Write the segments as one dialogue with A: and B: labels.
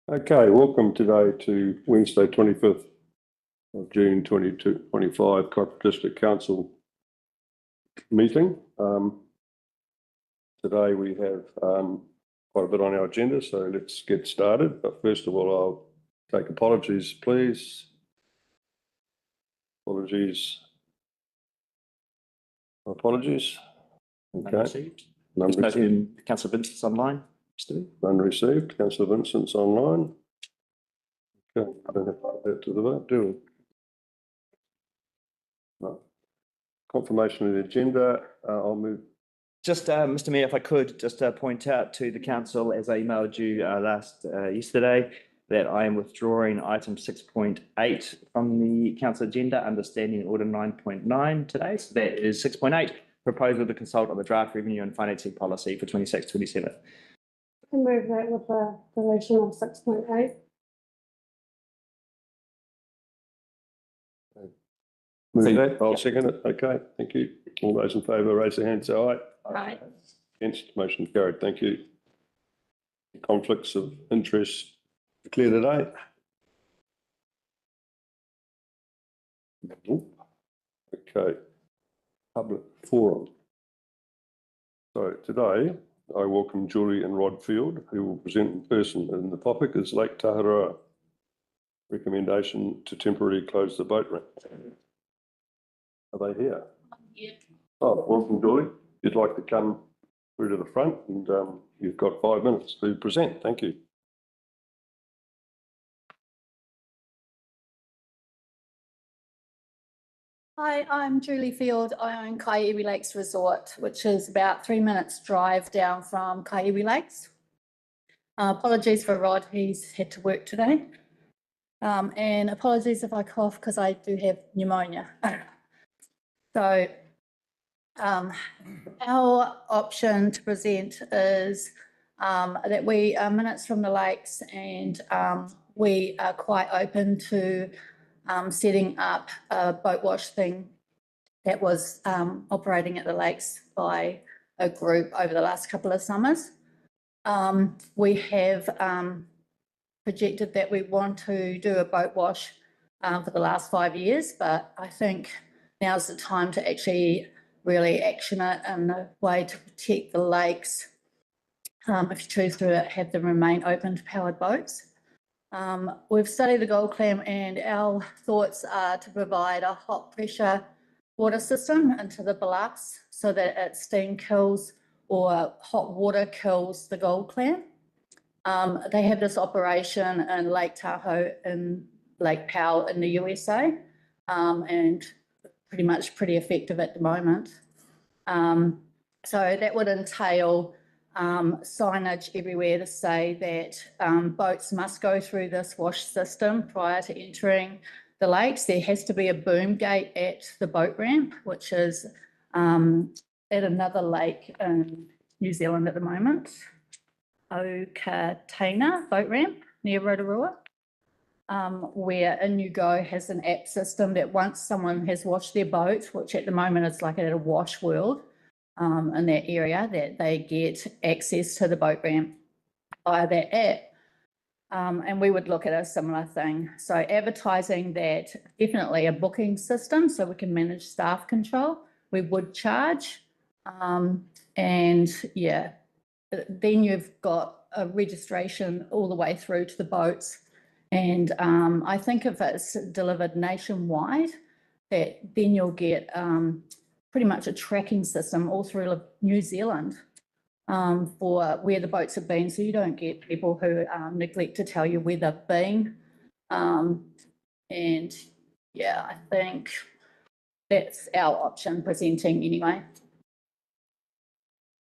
A: Okay, welcome today to Wednesday, 25th of June 2025 Cooperative District Council meeting. Today we have quite a bit on our agenda, so let's get started. But first of all, I'll take apologies, please. Apologies. Okay.
B: None received. Councillor Vincent's online.
A: None received. Councillor Vincent's online. Okay, I don't have to put that to the vote, do we? No. Confirmation of the agenda. I'll move.
B: Just, Mr. Mayor, if I could just point out to the council, as I emailed you yesterday, that I am withdrawing item 6.8 from the council agenda under standing order 9.9 today. So that is 6.8, proposal to consult on the draft revenue and financing policy for 26-27.
C: I move that with the deletion of 6.8.
A: I'll second it. Okay, thank you. All those in favour, raise their hands, say aye.
C: Aye.
A: Against, motion carried. Thank you. Conflicts of interest clear today. Okay, public forum. So today I welcome Julie and Rod Field, who will present in person, and the topic is Lake Taharoa, recommendation to temporarily close the boat ramp. Are they here?
C: Yeah.
A: Oh, welcome, Julie. If you'd like to come through to the front, and you've got 5 minutes to present. Thank you.
C: Hi, I'm Julie Field. I own Kaiiwi Lakes Resort, which is about 3 minutes drive down from Kaiiwi Lakes. Apologies for Rod, he's had to work today. And apologies if I cough because I do have pneumonia. So our option to present is that we are minutes from the lakes, and we are quite open to setting up a boat wash thing that was operating at the lakes by a group over the last couple of summers. We have projected that we want to do a boat wash for the last 5 years, but I think now's the time to actually really action it in a way to protect the lakes if you choose to have them remain open to powered boats. We've studied the gold clam, and our thoughts are to provide a hot pressure water system into the ballast so that it steam kills or hot water kills the gold clam. They have this operation in Lake Tahoe and Lake Powell in the USA, and pretty effective at the moment. So that would entail signage everywhere to say that boats must go through this wash system prior to entering the lakes. There has to be a boom gate at the boat ramp, which is at another lake in New Zealand at the moment, Okataina boat ramp near Rotorua, where Inugo has an app system that once someone has washed their boat, which at the moment is like at a wash world, in that area, that they get access to the boat ramp via that app. And we would look at a similar thing. So advertising that, definitely a booking system so we can manage staff control, we would charge. And yeah, then you've got a registration all the way through to the boats. And I think if it's delivered nationwide, that then you'll get pretty much a tracking system all through New Zealand for where the boats have been, so you don't get people who neglect to tell you where they've been. And yeah, I think that's our option presenting anyway.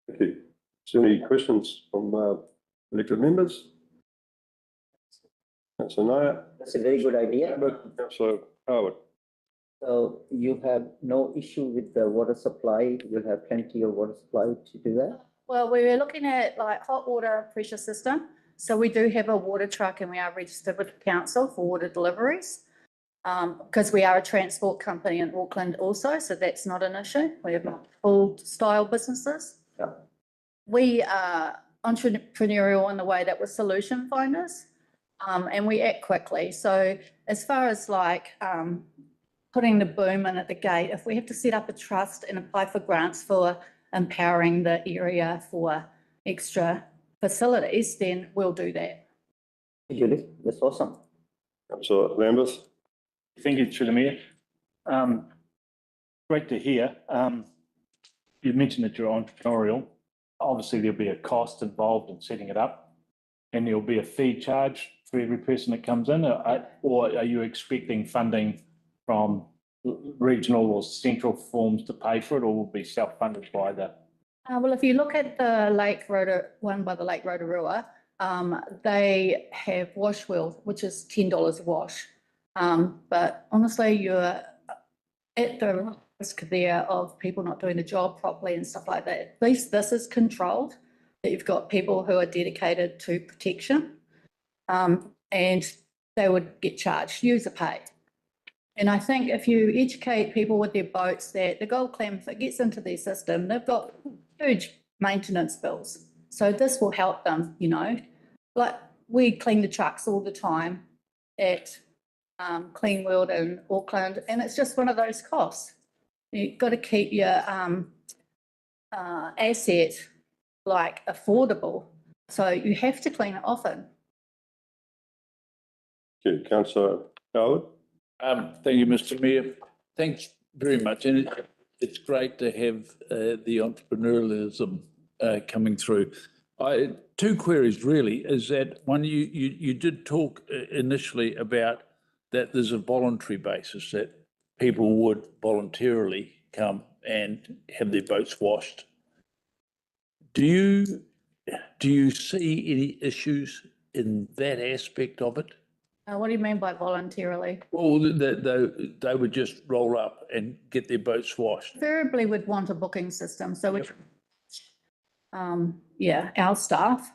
A: Thank you. Is there any questions from elected members? Councillor Nayyar.
D: That's a very good idea.
A: Councillor Howard.
D: So you have no issue with the water supply. You'll have plenty of water supply to do that.
C: Well, we were looking at like hot water pressure system. So we do have a water truck, and we are registered with the council for water deliveries because we are a transport company in Auckland also. So that's not an issue. We have full style businesses.
D: Yeah.
C: We are entrepreneurial in the way that we're solution finders. and we act quickly. So as far as like putting the boom in at the gate, if we have to set up a trust and apply for grants for empowering the area for extra facilities, then we'll do that.
D: Julie, that's awesome.
A: Councillor Lambeth.
E: Thank you, through the Mayor. Great to hear. You mentioned that you're entrepreneurial. Obviously, there'll be a cost involved in setting it up, and there'll be a fee charge for every person that comes in, or are you expecting funding from regional or central forms to pay for it, or will it be self-funded by the?
C: Well, if you look at the one by the Lake Rotorua, they have wash wheels, which is $10 a wash. But honestly, you're at the risk there of people not doing the job properly and stuff like that. At least this is controlled, that you've got people who are dedicated to protection, and they would get charged, user paid. And I think if you educate people with their boats that the gold clam, if it gets into their system, they've got huge maintenance bills. So this will help them, you know. Like we clean the trucks all the time at Clean World in Auckland, and it's just one of those costs. You've got to keep your asset like affordable. So you have to clean it often.
A: Thank you. Councillor Howard.
F: Thank you, Mr. Mayor. Thanks very much. And it's great to have the entrepreneurialism coming through. Two queries really is that one, you did talk initially about that there's a voluntary basis that people would voluntarily come and have their boats washed. Do you see any issues in that aspect of it?
C: What do you mean by voluntarily?
F: Well, they would just roll up and get their boats washed.
C: Preferably would want a booking system, so we, yeah, our staff.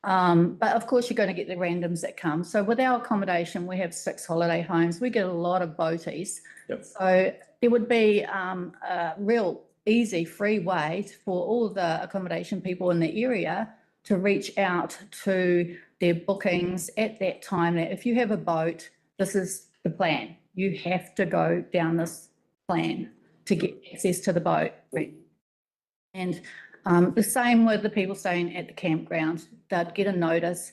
C: But of course, you're going to get the randoms that come. So with our accommodation, we have 6 holiday homes. We get a lot of boaties.
F: Yep.
C: So there would be a real easy, free way for all the accommodation people in the area to reach out to their bookings at that time, that if you have a boat, this is the plan. You have to go down this plan to get access to the boat. And the same with the people staying at the campground. They'd get a notice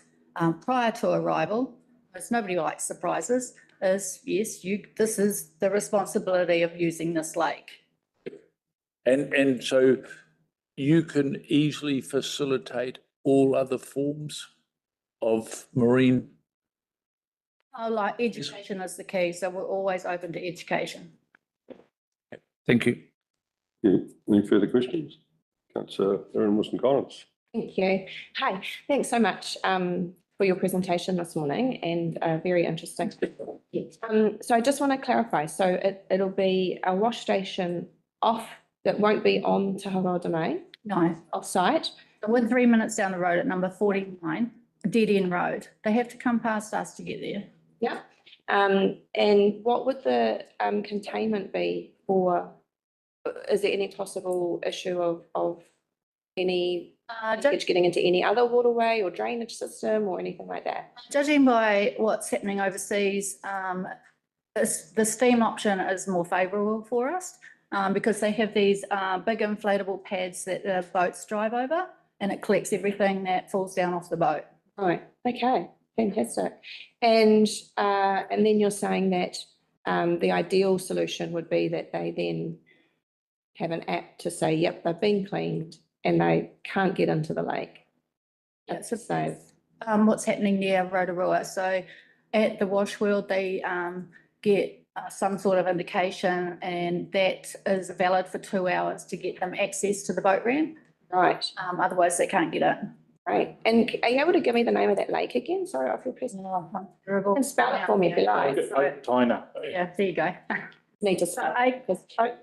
C: prior to arrival, because nobody likes surprises, is yes, this is the responsibility of using this lake.
F: And so you can easily facilitate all other forms of marine.
C: Oh, like education is the key, so we're always open to education.
F: Thank you.
A: Yeah. Any further questions? Councillor Erin Wilson-Collins.
G: Thank you. Hi, thanks so much for your presentation this morning, and very interesting. So I just want to clarify, so it'll be a wash station off, that won't be on Taharoa Domain,
C: No,
G: off-site?
C: so we're 3 minutes down the road at number 49, dead end road. They have to come past us to get there.
G: Yeah. And what would the containment be for, is there any possible issue of any leakage getting into any other waterway or drainage system or anything like that?
C: Judging by what's happening overseas, the steam option is more favourable for us because they have these big inflatable pads that the boats drive over, and it collects everything that falls down off the boat.
G: Right, okay, fantastic. And then you're saying that the ideal solution would be that they then have an app to say, yep, they've been cleaned and they can't get into the lake.
C: That's
G: So
C: what's happening near Rotorua. So at the wash wheel, they get some sort of indication, and that is valid for 2 hours to get them access to the boat ramp.
G: right,
C: Otherwise, they can't get it.
G: right. And are you able to give me the name of that lake again? Sorry, off your presentation.
C: Terrible.
G: And spell it for me if you like.
E: Taina.
C: Yeah, there you go.
G: Need to
C: So
G: spell.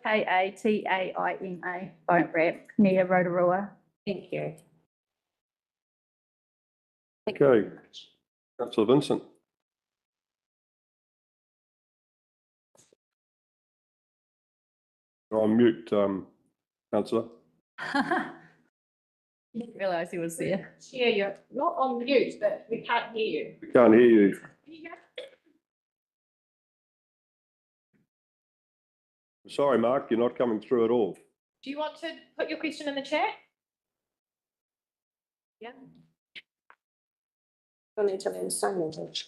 C: Okataina boat ramp near Rotorua.
G: Thank you.
A: Okay. Councillor Vincent. You're on mute, councillor.
C: Didn't realise he was there.
G: Chair, you're not on mute, but we can't hear you.
A: We can't hear you. Sorry, Mark, you're not coming through at all.
G: Do you want to put your question in the chat? Yeah. You'll need to learn sign language.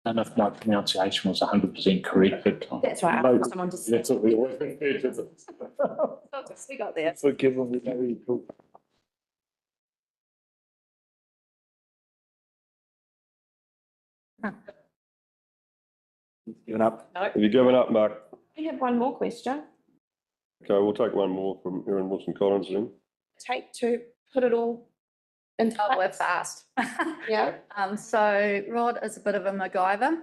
E: And if my pronunciation was 100% correct, but.
G: That's right. I want someone to say.
E: That's what we always refer to it.
G: We got there.
E: Forgive them, we know you cool.
B: Given up.
A: Have you given up, Mark?
G: We have one more question.
A: Okay, we'll take one more from Erin Wilson-Collins then.
G: Take to put it all into.
C: Oh, we're fast.
G: Yeah.
C: So Rod is a bit of a MacGyver,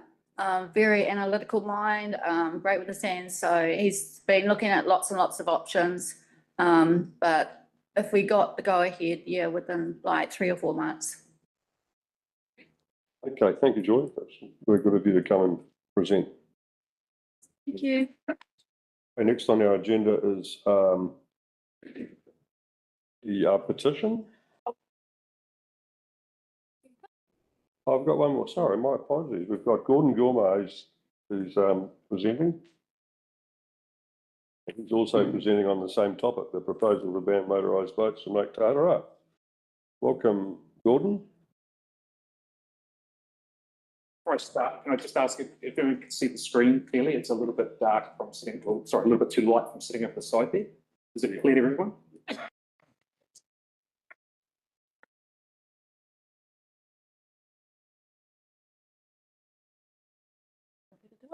C: very analytical mind, great with his hands. So he's been looking at lots and lots of options. But if we got the go ahead, yeah, within like 3 or 4 months.
A: Okay, thank you, Joy. That's very good of you to come and present.
C: Thank you.
A: Okay, next on our agenda is the petition. I've got one more. Sorry, my apologies. We've got Gordon Gilmore who's presenting. He's also presenting on the same topic, the proposal to ban motorised boats from Lake Taharoa. Welcome, Gordon.
H: Before I start, can I just ask if everyone can see the screen clearly? It's a little bit dark from sitting, or sorry, a little bit too light from sitting up the side there. Is it clear to everyone?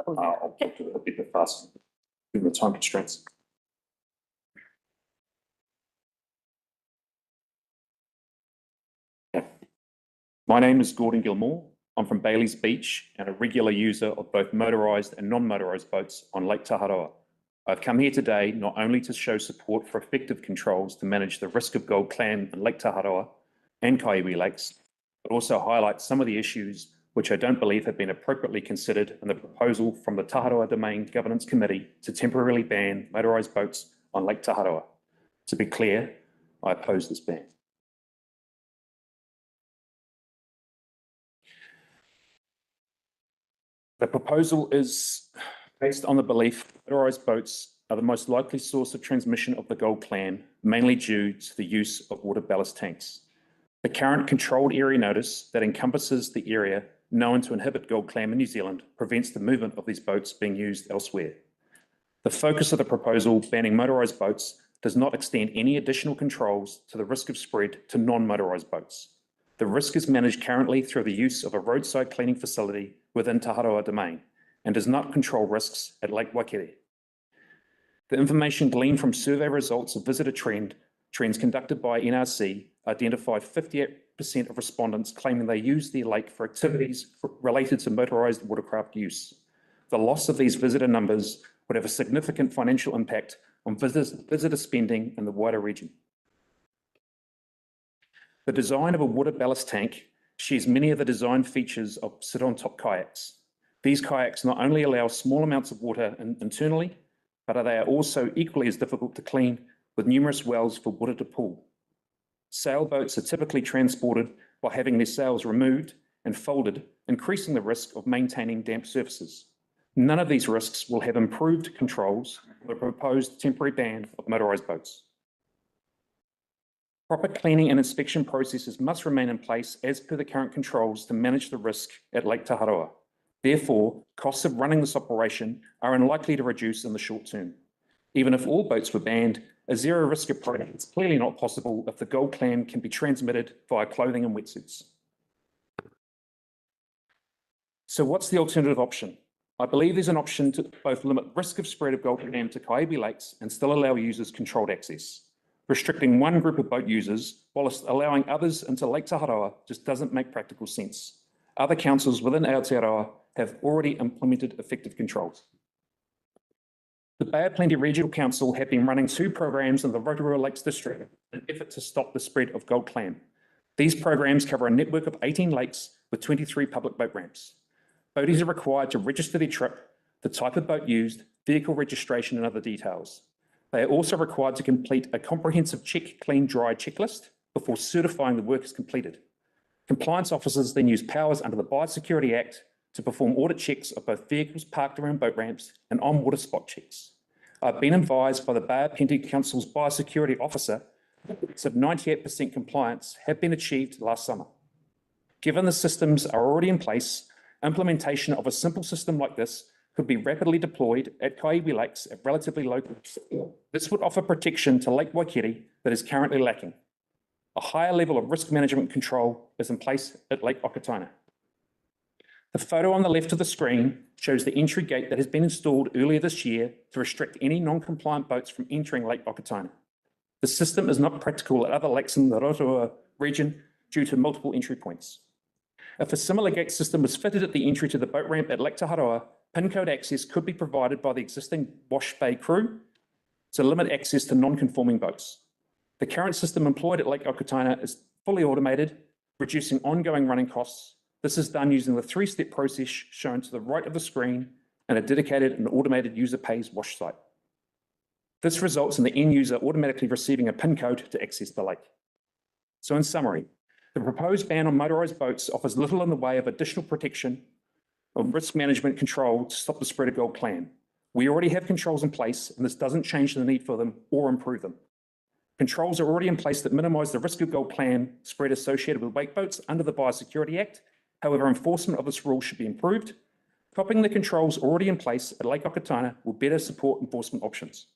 H: I'll get to it a bit faster, given the time constraints. Okay. My name is Gordon Gilmore. I'm from Bailey's Beach and a regular user of both motorised and non-motorised boats on Lake Taharoa. I've come here today not only to show support for effective controls to manage the risk of gold clam in Lake Taharoa and Kaiwi Lakes, but also highlight some of the issues which I don't believe have been appropriately considered in the proposal from the Taharoa Domain Governance Committee to temporarily ban motorised boats on Lake Taharoa. To be clear, I oppose this ban. The proposal is based on the belief that motorised boats are the most likely source of transmission of the gold clam, mainly due to the use of water ballast tanks. The current controlled area notice that encompasses the area known to inhibit gold clam in New Zealand prevents the movement of these boats being used elsewhere. The focus of the proposal banning motorised boats does not extend any additional controls to the risk of spread to non-motorised boats. The risk is managed currently through the use of a roadside cleaning facility within Taharoa Domain and does not control risks at Lake Waikere. The information gleaned from survey results of visitor trends conducted by NRC identified 58% of respondents claiming they use their lake for activities related to motorised watercraft use. The loss of these visitor numbers would have a significant financial impact on visitor spending in the wider region. The design of a water ballast tank shares many of the design features of sit-on-top kayaks. These kayaks not only allow small amounts of water internally, but they are also equally as difficult to clean with numerous wells for water to pool. Sailboats are typically transported by having their sails removed and folded, increasing the risk of maintaining damp surfaces. None of these risks will have improved controls for the proposed temporary ban of motorised boats. Proper cleaning and inspection processes must remain in place as per the current controls to manage the risk at Lake Taharoa. Therefore, costs of running this operation are unlikely to reduce in the short term. Even if all boats were banned, a zero risk approach is clearly not possible if the gold clam can be transmitted via clothing and wetsuits. So what's the alternative option? I believe there's an option to both limit risk of spread of gold clam to Kaiwi Lakes and still allow users controlled access. Restricting one group of boat users whilst allowing others into Lake Taharoa just doesn't make practical sense. Other councils within Aotearoa have already implemented effective controls. The Bay of Plenty Regional Council have been running 2 programs in the Rotorua Lakes District in an effort to stop the spread of gold clam. These programs cover a network of 18 lakes with 23 public boat ramps. boaties are required to register their trip, the type of boat used, vehicle registration and other details. They are also required to complete a comprehensive check, clean, dry checklist before certifying the work is completed. Compliance officers then use powers under the Biosecurity Act to perform audit checks of both vehicles parked around boat ramps and on-water spot checks. I've been advised by the Bay of Plenty Council's Biosecurity Officer that 98% compliance have been achieved last summer. Given the systems are already in place, implementation of a simple system like this could be rapidly deployed at Kaiwi Lakes at relatively low cost. This would offer protection to Lake Waikiri that is currently lacking. A higher level of risk management control is in place at Lake Okataina. The photo on the left of the screen shows the entry gate that has been installed earlier this year to restrict any non-compliant boats from entering Lake Okataina. The system is not practical at other lakes in the Rotorua region due to multiple entry points. If a similar gate system was fitted at the entry to the boat ramp at Lake Taharoa, PIN code access could be provided by the existing Wash Bay crew to limit access to non-conforming boats. The current system employed at Lake Okataina is fully automated, reducing ongoing running costs. This is done using the three-step process shown to the right of the screen and a dedicated and automated user pays wash site. This results in the end user automatically receiving a PIN code to access the lake. So in summary, the proposed ban on motorised boats offers little in the way of additional protection of risk management control to stop the spread of gold clam. We already have controls in place, and this doesn't change the need for them or improve them. Controls are already in place that minimise the risk of gold clam spread associated with wake boats under the Biosecurity Act. However, enforcement of this rule should be improved. Copying the controls already in place at Lake Okataina will better support enforcement options.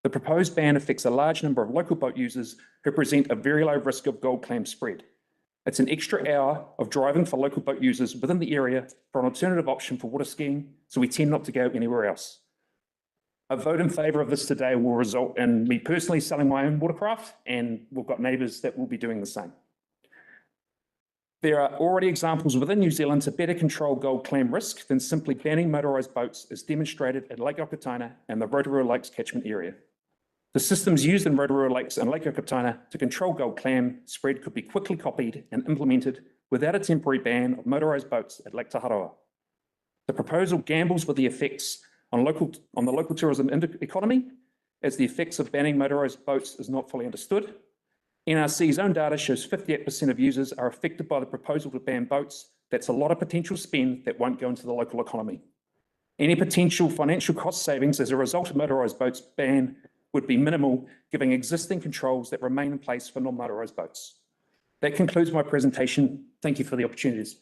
H: The proposed ban affects a large number of local boat users who present a very low risk of gold clam spread. It's an extra hour of driving for local boat users within the area for an alternative option for water skiing, so we tend not to go anywhere else. A vote in favour of this today will result in me personally selling my own watercraft, and we've got neighbours that will be doing the same. There are already examples within New Zealand to better control gold clam risk than simply banning motorised boats, as demonstrated at Lake Okataina and the Rotorua Lakes catchment area. The systems used in Rotorua Lakes and Lake Okataina to control gold clam spread could be quickly copied and implemented without a temporary ban of motorised boats at Lake Taharoa. The proposal gambles with the effects on the local tourism economy, as the effects of banning motorised boats is not fully understood. NRC's own data shows 58% of users are affected by the proposal to ban boats. That's a lot of potential spend that won't go into the local economy. Any potential financial cost savings as a result of motorised boats ban would be minimal, given existing controls that remain in place for non-motorised boats. That concludes my presentation. Thank you for the opportunities.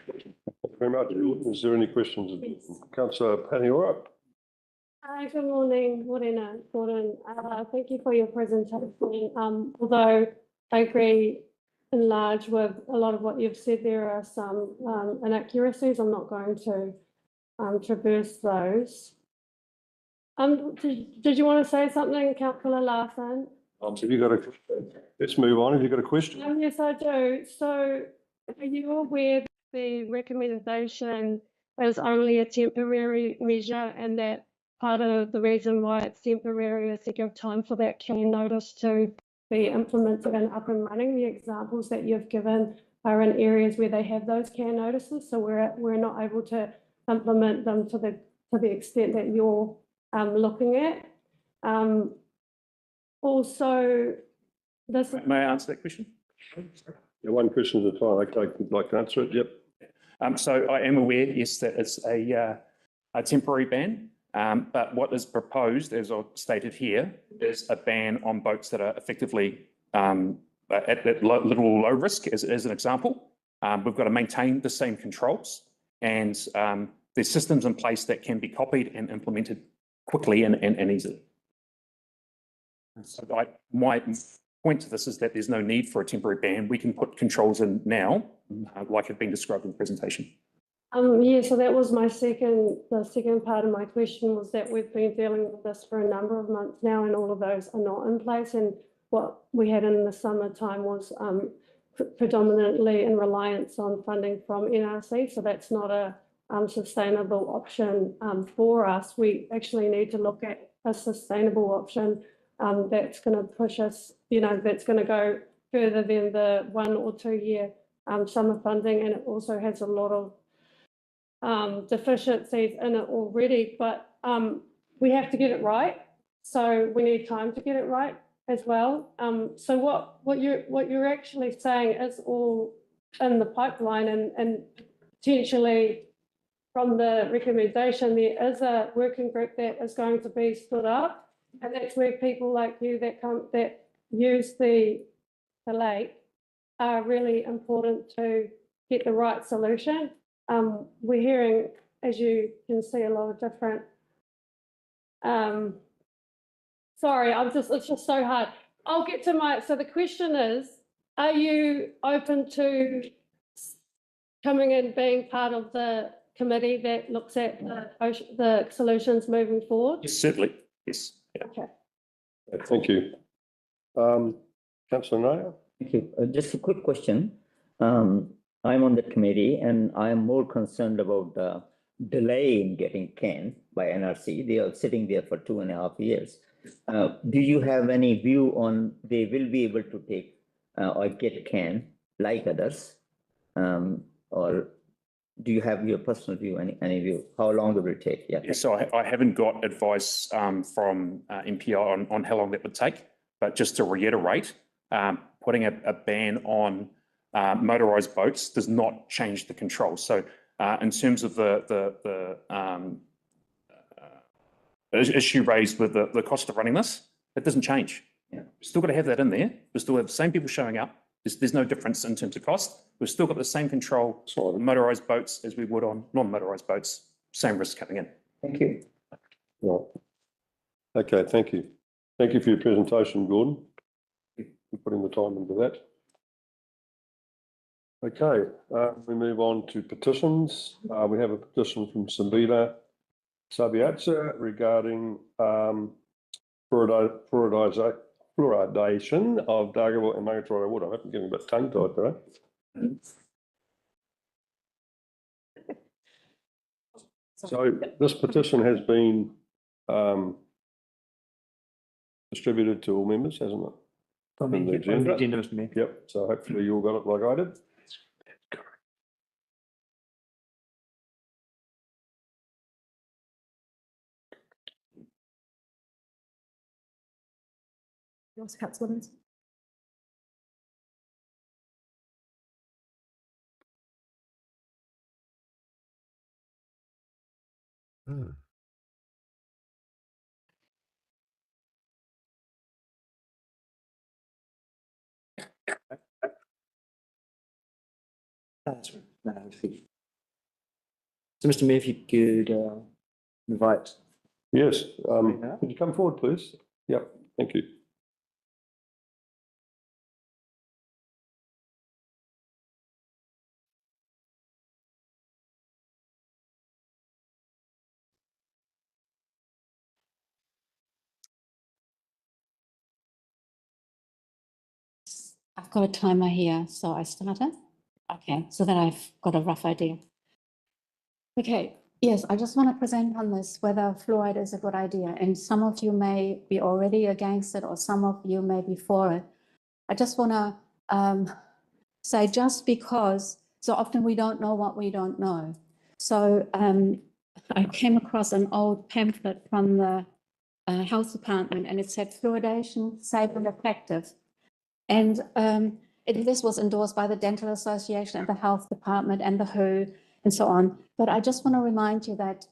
A: Thank you very much. Is there any questions? Councillor Paniora.
I: Hi, good morning, Morena, Gordon. Thank you for your presentation. Although I agree in large with a lot of what you've said, there are some inaccuracies. I'm not going to traverse those. Did you want to say something, Councillor Larson?
A: Have you got let's move on. Have you got a question?
I: Yes, I do. So are you aware that the recommendation is only a temporary measure, and that part of the reason why it's temporary is to give time for that care notice to be implemented and up and running? The examples that you've given are in areas where they have those care notices, so we're not able to implement them to the extent that you're looking at. Also, this.
H: May I answer that question?
A: Yeah, one question at a time. I'd like to answer it. Yep.
H: So I am aware, yes, that it's a temporary ban. But what is proposed, as I've stated here, is a ban on boats that are effectively at little low risk, as an example. We've got to maintain the same controls, and there's systems in place that can be copied and implemented quickly and easily. So my point to this is that there's no need for a temporary ban. We can put controls in now, like have been described in the presentation.
I: Yeah, so that was the second part of my question, was that we've been dealing with this for a number of months now, and all of those are not in place. And what we had in the summertime was predominantly in reliance on funding from NRC. So that's not a sustainable option for us. We actually need to look at a sustainable option that's going to push us, that's going to go further than the 1 or 2 year summer funding, and it also has a lot of deficiencies in it already, but we have to get it right. So we need time to get it right as well. So what you're actually saying is all in the pipeline, and potentially from the recommendation, there is a working group that is going to be stood up, and that's where people like you that use the lake are really important to get the right solution. We're hearing, as you can see, a lot of different. Sorry, it's just so hard. I'll get to so the question is, are you open to coming in, being part of the committee that looks at the solutions moving forward?
H: Yes, certainly. Yes. Yeah.
I: Okay.
A: Thank you. Councillor Nayyar?
D: Thank you. Just a quick question. I'm on the committee and I am more concerned about the delay in getting CAN by NRC. They are sitting there for 2.5 years. Do you have any view on they will be able to take or get CAN like others? Or do you have your personal view, any view? How long it will take? Yeah.
H: So I haven't got advice from MPI on how long that would take, but just to reiterate, putting a ban on motorised boats does not change the control. So in terms of the issue raised with the cost of running this, it doesn't change.
D: Yeah.
H: We've still got to have that in there. We still have the same people showing up. There's no difference in terms of cost. We've still got the same control on motorised boats as we would on non-motorised boats. Same risk coming in.
D: Thank you.
A: Right. Okay, thank you. Thank you for your presentation, Gordon. For putting the time into that. Okay, we move on to petitions. We have a petition from Sabina Sabiatsa regarding fluoridation of Dargaville and Maungaturoto water. I'm getting a bit tongue-tied today. So this petition has been distributed to all members, hasn't it?
B: On the agenda, Mr. Mayor.
A: Yep, so hopefully you all got it like I did.
C: Yours, Councillor.
B: So, Mr. Mayor, if you could invite.
A: Yes, could you come forward, please? Yep, thank you.
C: I've got a timer here, so I started. Okay, so that I've got a rough idea. Okay, yes, I just want to present on this, whether fluoride is a good idea. And some of you may be already against it, or some of you may be for it. I just want to say, just because so often we don't know what we don't know. So I came across an old pamphlet from the health department, and it said fluoridation, safe and effective. And this was endorsed by the Dental Association and the Health Department and the WHO and so on. But I just want to remind you that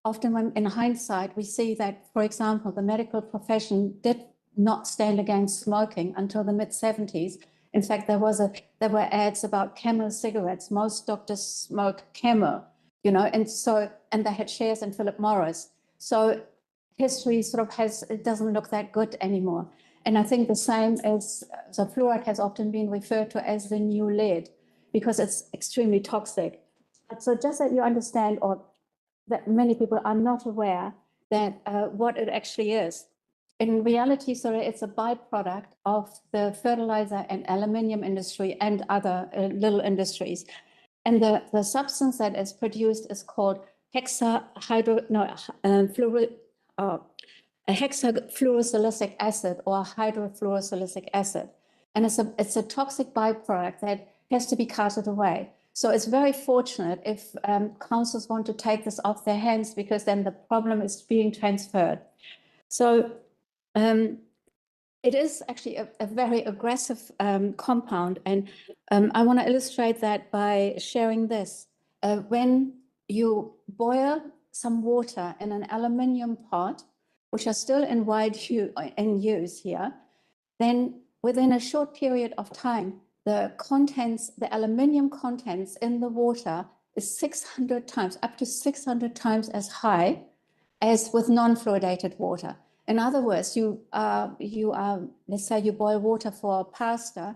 C: often when in hindsight, we see that, for example, the medical profession did not stand against smoking until the mid-70s. In fact, there were ads about Camel cigarettes. Most doctors smoke Camel, you know, and they had shares in Philip Morris. So history sort of it doesn't look that good anymore. And I think the same as, so fluoride has often been referred to as the new lead because it's extremely toxic. So just that you understand, or that many people are not aware that what it actually is. In reality, sorry, it's a byproduct of the fertilizer and aluminium industry and other little industries. And the substance that is produced is called hexafluorosilicic acid or hydrofluorosilicic acid. And it's a toxic byproduct that has to be carted away. So it's very fortunate if councils want to take this off their hands, because then the problem is being transferred. So it is actually a very aggressive compound, and I want to illustrate that by sharing this. When you boil some water in an aluminium pot, which are still in in use here, then within a short period of time, the aluminium contents in the water is 600 times, up to 600 times as high as with non-fluoridated water. In other words, let's say you boil water for pasta,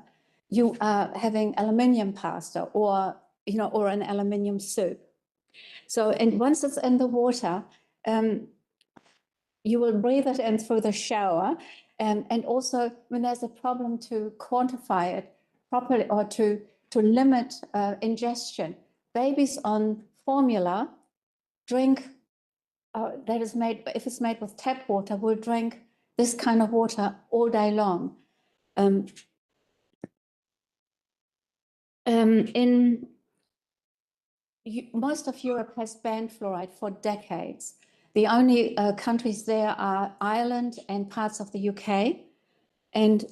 C: you are having aluminium pasta or an aluminium soup. So, and once it's in the water, you will breathe it in through the shower. And also when there's a problem to quantify it properly or to limit ingestion, babies on formula drink, that is made, if it's made with tap water, will drink this kind of water all day long. Most of Europe has banned fluoride for decades. The only countries there are Ireland and parts of the UK, and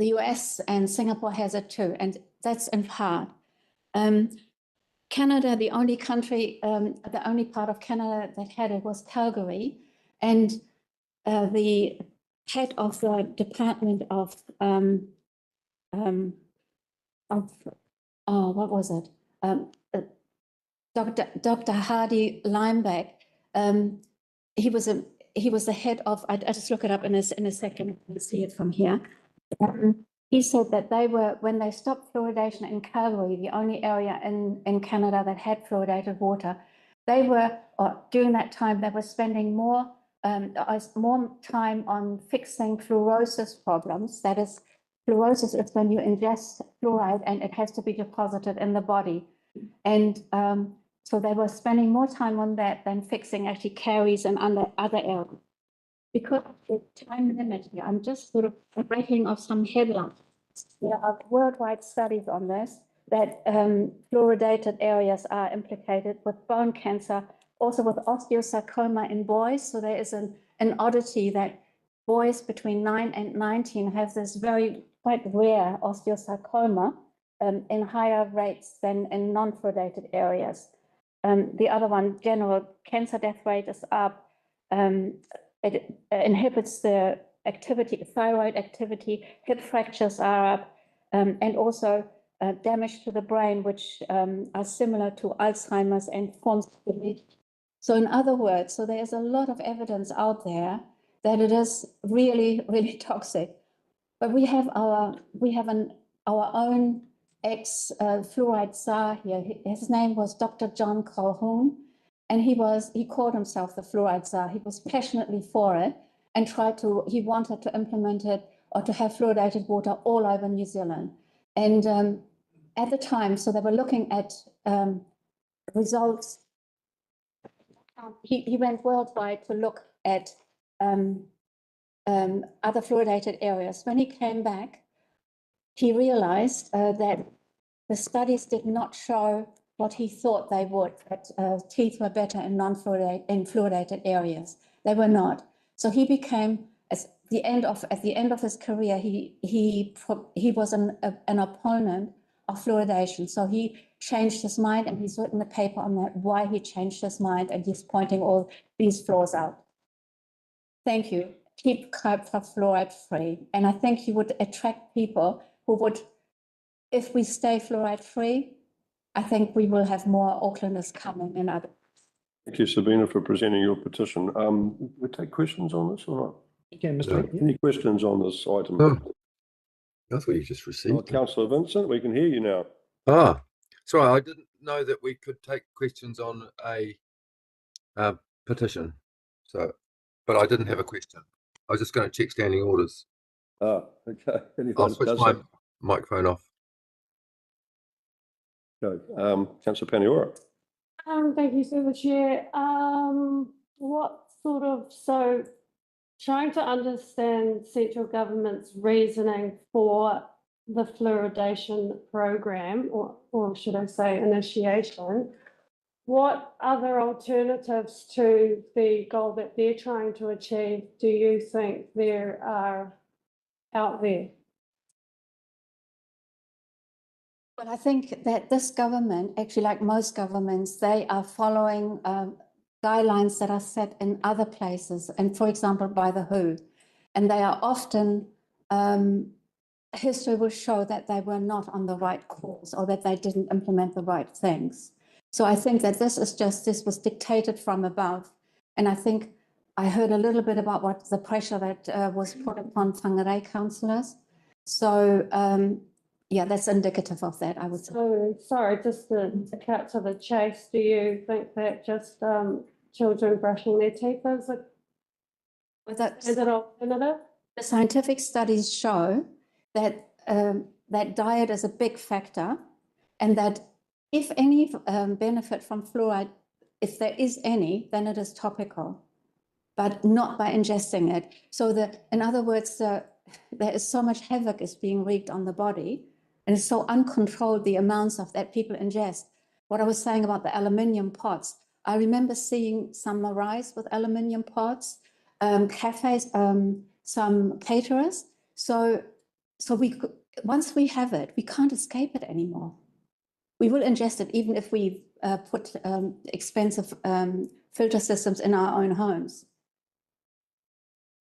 C: the US and Singapore has it too, and that's in part. Canada, the only country, the only part of Canada that had it was Calgary, and the head of the Department of what was it? Dr. Hardy Limeback, he was the head of, I just look it up in a second, you see it from here. He said that when they stopped fluoridation in Calgary, the only area in Canada that had fluoridated water, during that time, they were spending more time on fixing fluorosis problems. That is, fluorosis is when you ingest fluoride and it has to be deposited in the body. And so they were spending more time on that than fixing actually caries and other areas. Because of the time limit here, I'm just sort of breaking off some headlines. There are worldwide studies on this, that fluoridated areas are implicated with bone cancer, also with osteosarcoma in boys. So there is an oddity that boys between 9 and 19 have this quite rare osteosarcoma in higher rates than in non-fluoridated areas. The other one, general cancer death rate is up. It inhibits the activity, thyroid activity, hip fractures are up, and also damage to the brain, which are similar to Alzheimer's and forms of dementia. So in other words, so there's a lot of evidence out there that it is really, really toxic. But we have our own ex-fluoride czar here. His name was Dr. John Calhoun. And he called himself the fluoride czar. He was passionately for it and he wanted to implement it or to have fluoridated water all over New Zealand. And at the time, so they were looking at results. He went worldwide to look at other fluoridated areas. When he came back, he realized that the studies did not show what he thought they would, that teeth were better in fluoridated areas. They were not. So he became, at the end of his career, he was an opponent of fluoridation. So he changed his mind, and he's written a paper on that, why he changed his mind, and he's pointing all these flaws out. Thank you. Keep copper fluoride free. And I think you would attract people who would, if we stay fluoride free, I think we will have more Aucklanders coming and others.
A: Thank you, Sabina, for presenting your petition. We take questions on this or not?
B: Okay, Mr.
A: Any questions on this item?
J: Oh, I thought you just received it.
A: Councillor Vincent, we can hear you now.
J: Ah, sorry, I didn't know that we could take questions on a petition. So, but I didn't have a question. I was just going to check standing orders.
A: Ah, okay.
J: I'll switch my microphone off.
A: Okay. Councillor Paniora.
I: Thank you, Through the Chair. So trying to understand central government's reasoning for the fluoridation program, or should I say initiation, what other alternatives to the goal that they're trying to achieve do you think there are out there?
C: Well, I think that this government, actually like most governments, they are following guidelines that are set in other places, and for example, by the WHO. And they are often, history will show that they were not on the right course or that they didn't implement the right things. So I think that this was dictated from above. And I think I heard a little bit about what the pressure that was put upon whangarei councillors. So yeah, that's indicative of that, I would say.
I: So, sorry, just to cut to the chase, do you think that just children brushing their teeth is an alternative?
C: The scientific studies show that that diet is a big factor, and that if any benefit from fluoride, if there is any, then it is topical, but not by ingesting it. So in other words, there is so much havoc is being wreaked on the body, and it's so uncontrolled the amounts of that people ingest. What I was saying about the aluminium pots, I remember seeing some marais with aluminium pots, cafes, some caterers. So once we have it, we can't escape it anymore. We will ingest it even if we put expensive filter systems in our own homes.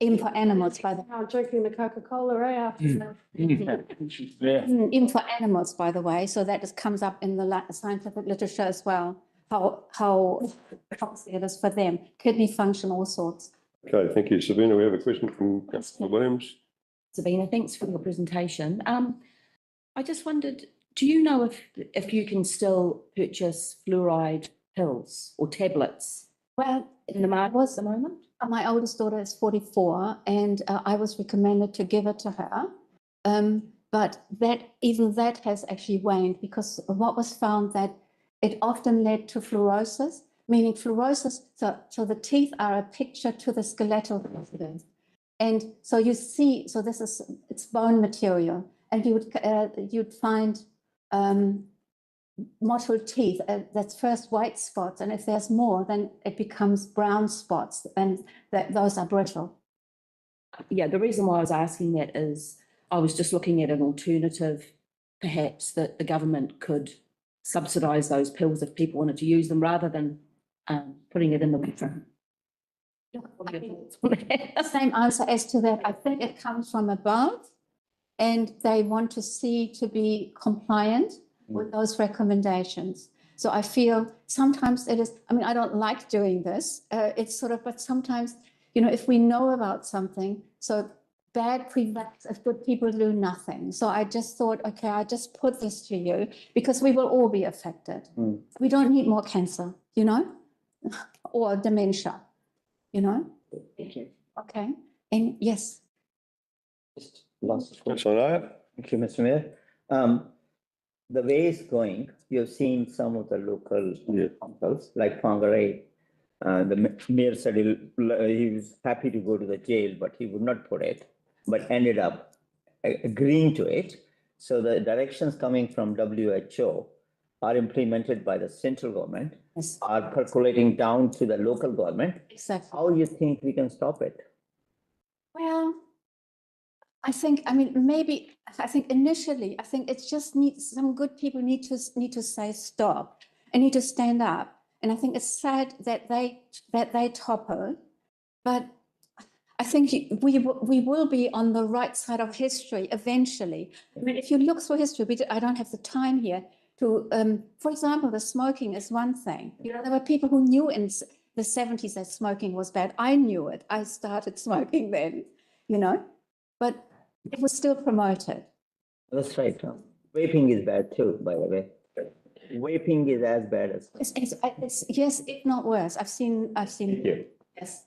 C: Even for animals, by the way.
I: Now drinking the Coca-Cola after that.
E: Yeah.
C: Even for animals, by the way. So that just comes up in the scientific literature as well. How toxic it is for them, kidney function, all sorts.
A: Okay, thank you, Sabina. We have a question from Councillor Williams.
K: Sabina, thanks for your presentation. I just wondered, do you know if you can still purchase fluoride pills or tablets
C: Well,
K: in the market at the moment?
C: my oldest daughter is 44, and I was recommended to give it to her. But even that has actually waned, because what was found that it often led to fluorosis, meaning fluorosis, so the teeth are a picture to the skeletal evidence. And so you see, so it's bone material, and you'd find mottled teeth, that's first white spots, and if there's more, then it becomes brown spots, and those are brittle.
K: Yeah, the reason why I was asking that is I was just looking at an alternative, perhaps that the government could subsidise those pills if people wanted to use them rather than putting it in the water.
C: Same answer as to that. I think it comes from above, and they want to see to be compliant with those recommendations. So I feel sometimes it is, I mean, I don't like doing this. It's sort of, but sometimes, you know, if we know about something, so bad prevents if good people do nothing. So I just thought, okay, I just put this to you because we will all be affected. We don't need more cancer, you know, or dementia, you know.
K: Thank you.
C: Okay, and yes.
D: Just last question.
A: Councillor Nayyar.
D: Thank you, Mr. Mayor. The way it's going, you've seen some of the local councils, like Mangawhai. The mayor said he was happy to go to the jail, but he would not put it, but ended up agreeing to it. So the directions coming from WHO are implemented by the central government,
C: Yes.
D: are percolating down to the local government.
C: Exactly.
D: How you think we can stop it?
C: Well, I think initially, I think it's just some good people need to say stop and need to stand up. And I think it's sad that they topple, but I think we will be on the right side of history eventually. I mean, if you look through history, I don't have the time here to, for example, the smoking is one thing. You know, there were people who knew in the 70s that smoking was bad. I knew it. I started smoking then, you know, but it was still promoted.
D: That's right. Vaping is bad too, by the way. Vaping is as bad as.
C: It's yes, if not worse. I've seen.
A: you.
C: Yes.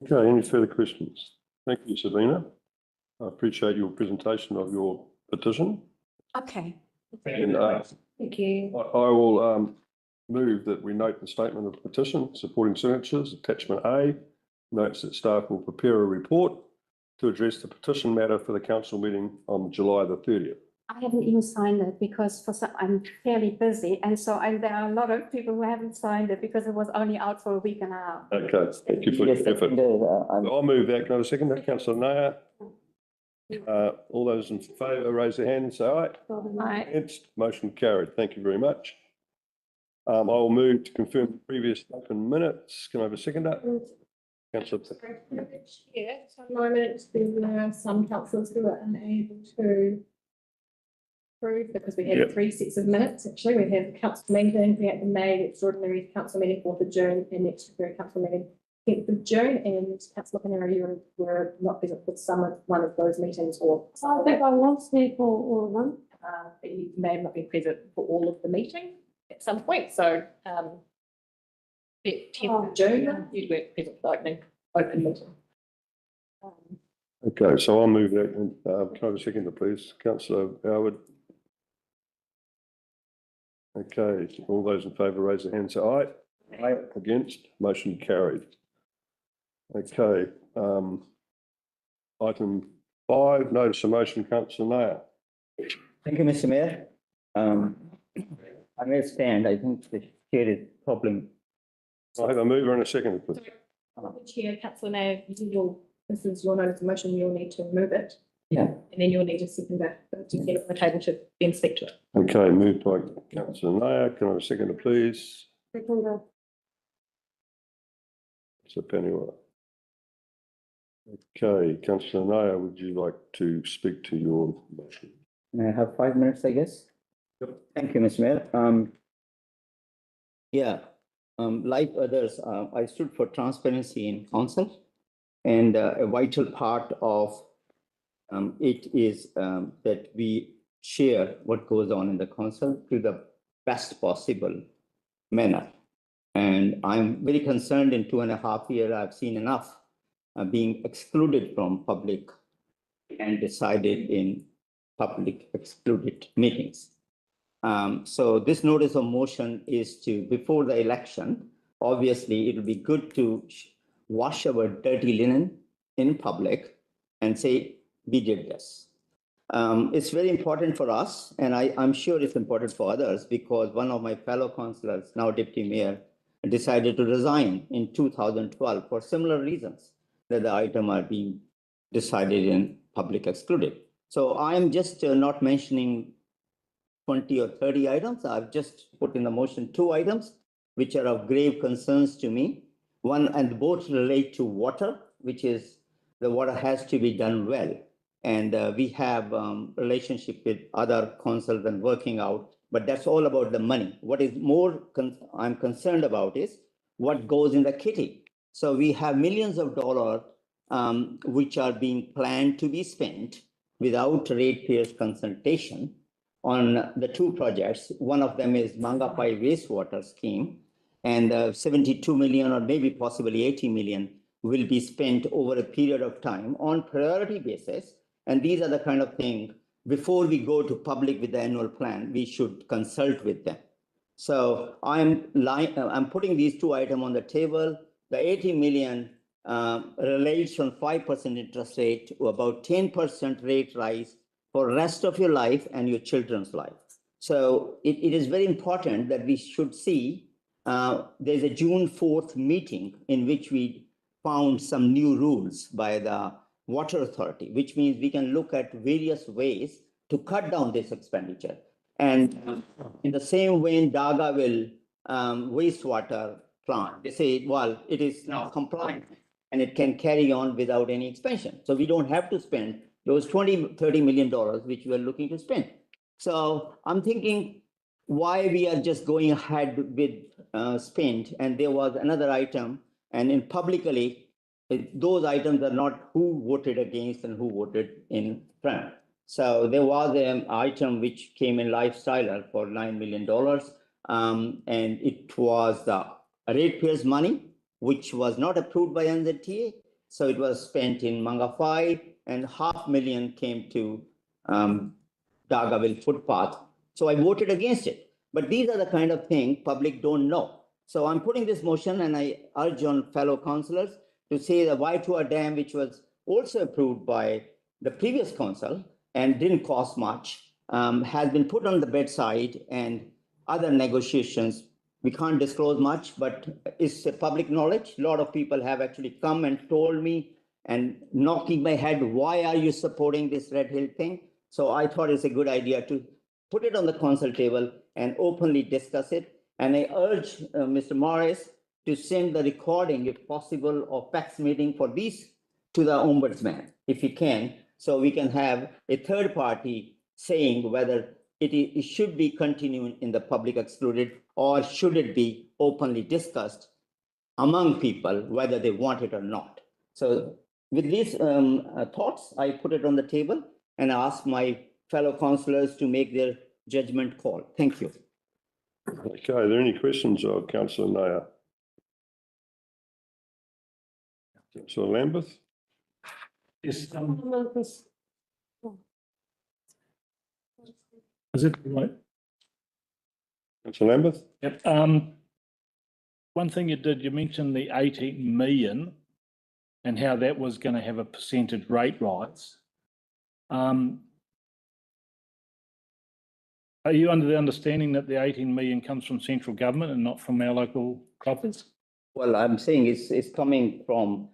A: Okay, any further questions? Thank you, Sabina. I appreciate your presentation of your petition.
C: Okay.
A: And
G: Thank you.
A: I will move that we note the statement of petition supporting signatures. Attachment A notes that staff will prepare a report to address the petition matter for the council meeting on July the 30th.
L: I haven't even signed it because I'm fairly busy. And so there are a lot of people who haven't signed it because it was only out for a week and a half.
A: Okay, thank you for your effort. I'll move that. Can I have a second? Councillor Nayyar. All those in favour, raise their hand and say aye.
L: Aye.
A: Against, motion carried. Thank you very much. I will move to confirm the previous open minutes. Can I have a seconder? Councillor.
M: Yeah, so at the moment, there are some councillors who are unable to approve because we had 3 sets of minutes. Actually, we have the council meeting, we had the May extraordinary council meeting 4th of June and the extraordinary council meeting 10th of June, and Councillor Penalties, you were not present for one of those meetings or.
I: I think I was there for all of them.
M: But you may have not been present for all of the meeting at some point, so the 10th of June, you weren't present for the open meeting.
A: Okay, so I'll move that. Can I have a seconder, please? Councillor Howard. Okay, all those in favour, raise their hand, say aye. Aye. Against, motion carried. Okay, item 5, notice of motion, Councillor Nayyar.
D: Thank you, Mr. Mayor. I may stand. I think the chair is problem.
A: I have a mover and a seconder, please.
M: Chair, Councillor Nayyar, this is your notice of motion, you'll need to move it.
D: Yeah.
M: And then you'll need to second that to get it on the table to then speak to it.
A: Okay, moved by Councillor Nayyar. Can I have a seconder, please?
I: Seconder.
A: So Penalties. Okay, Councillor Nayyar, would you like to speak to your motion?
D: May I have 5 minutes, I guess?
A: Yep.
D: Thank you, Mr. Mayor. Like others, I stood for transparency in council, and a vital part of it is that we share what goes on in the council to the best possible manner. And I'm very concerned in 2.5 years, I've seen enough being excluded from public and decided in public excluded meetings. So this notice of motion is to, before the election, obviously it will be good to wash our dirty linen in public and say, we did this. It's very important for us, and I'm sure it's important for others, because one of my fellow councillors, now deputy mayor, decided to resign in 2012 for similar reasons, that the item are being decided in public excluded. So I'm just not mentioning 20 or 30 items. I've just put in the motion 2 items, which are of grave concerns to me. One, and both relate to water, which is the water has to be done well. And we have relationship with other councils and working out, but that's all about the money. What is more I'm concerned about is what goes in the kitty. So we have millions of dollars which are being planned to be spent without ratepayers consultation on the 2 projects. One of them is Mangawhai wastewater scheme, and 72 million or maybe possibly 80 million will be spent over a period of time on priority basis. And these are the kind of things, before we go to public with the annual plan, we should consult with them. So I'm putting these 2 items on the table. The 80 million relates from 5% interest rate to about 10% rate rise for the rest of your life and your children's life. So it is very important that we should see there's a June 4th meeting in which we found some new rules by the Water Authority, which means we can look at various ways to cut down this expenditure. And in the same way in Dargaville wastewater plant, they say, well, it is now compliant and it can carry on without any expansion. So we don't have to spend those $20–30 million which we are looking to spend. So I'm thinking why we are just going ahead with spend. And there was another item, and in publicly, those items are not who voted against and who voted in front. So there was an item which came in Lifestyler for $9 million, and it was the ratepayers' money, which was not approved by NZTA. So it was spent in Mangawhai, and $500,000 came to Dargaville footpath. So I voted against it. But these are the kind of things public don't know. So I'm putting this motion, and I urge on fellow councillors to say the Waitua Dam, which was also approved by the previous council and didn't cost much, has been put on the bedside and other negotiations. We can't disclose much, but it's a public knowledge. A lot of people have actually come and told me and knocking my head, why are you supporting this Red Hill thing? So I thought it's a good idea to put it on the council table and openly discuss it. And I urge Mr. Morris to send the recording, if possible, of PAX meeting for these to the ombudsman, if he can, so we can have a third party saying whether it should be continuing in the public excluded or should it be openly discussed among people, whether they want it or not. So with these thoughts, I put it on the table and ask my fellow councillors to make their judgment call. Thank you.
A: Okay, are there any questions of Councillor Nayyar? Councillor Lambeth?
E: Yes, is it right?
A: Councillor Lambeth?
E: Yep. One thing you did, you mentioned the 18 million and how that was going to have a percentage rate rise. Are you under the understanding that the 18 million comes from central government and not from our local coffers?
D: Well, I'm saying it's coming from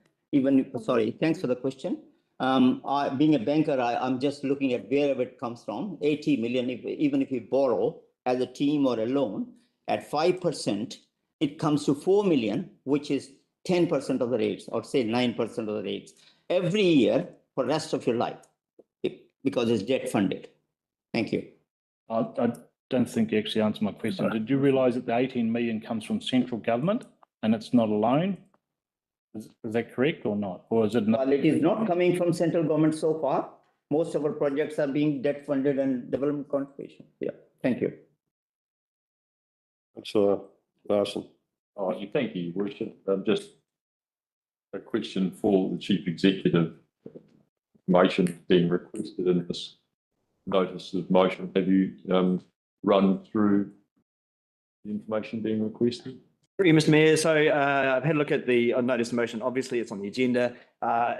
D: sorry, thanks for the question. Being a banker, I'm just looking at wherever it comes from. 80 million, even if we borrow as a team or a loan at 5%, it comes to 4 million, which is 10% of the rates, or say 9% of the rates every year for the rest of your life, because it's debt funded. Thank you.
E: I don't think you actually answered my question. Did you realise that the 18 million comes from central government and it's not a loan? Is that correct or not? Or is it not?
D: Well, it is not coming from central government so far. Most of our projects are being debt funded and development contribution. Yeah, thank you.
A: Councillor Larson?
N: Oh, thank you, Your Worship. Just a question for the Chief Executive. Information being requested in this notice of motion. Have you run through the information being requested?
B: Mr. Mayor, so I've had a look at the notice of motion. Obviously, it's on the agenda.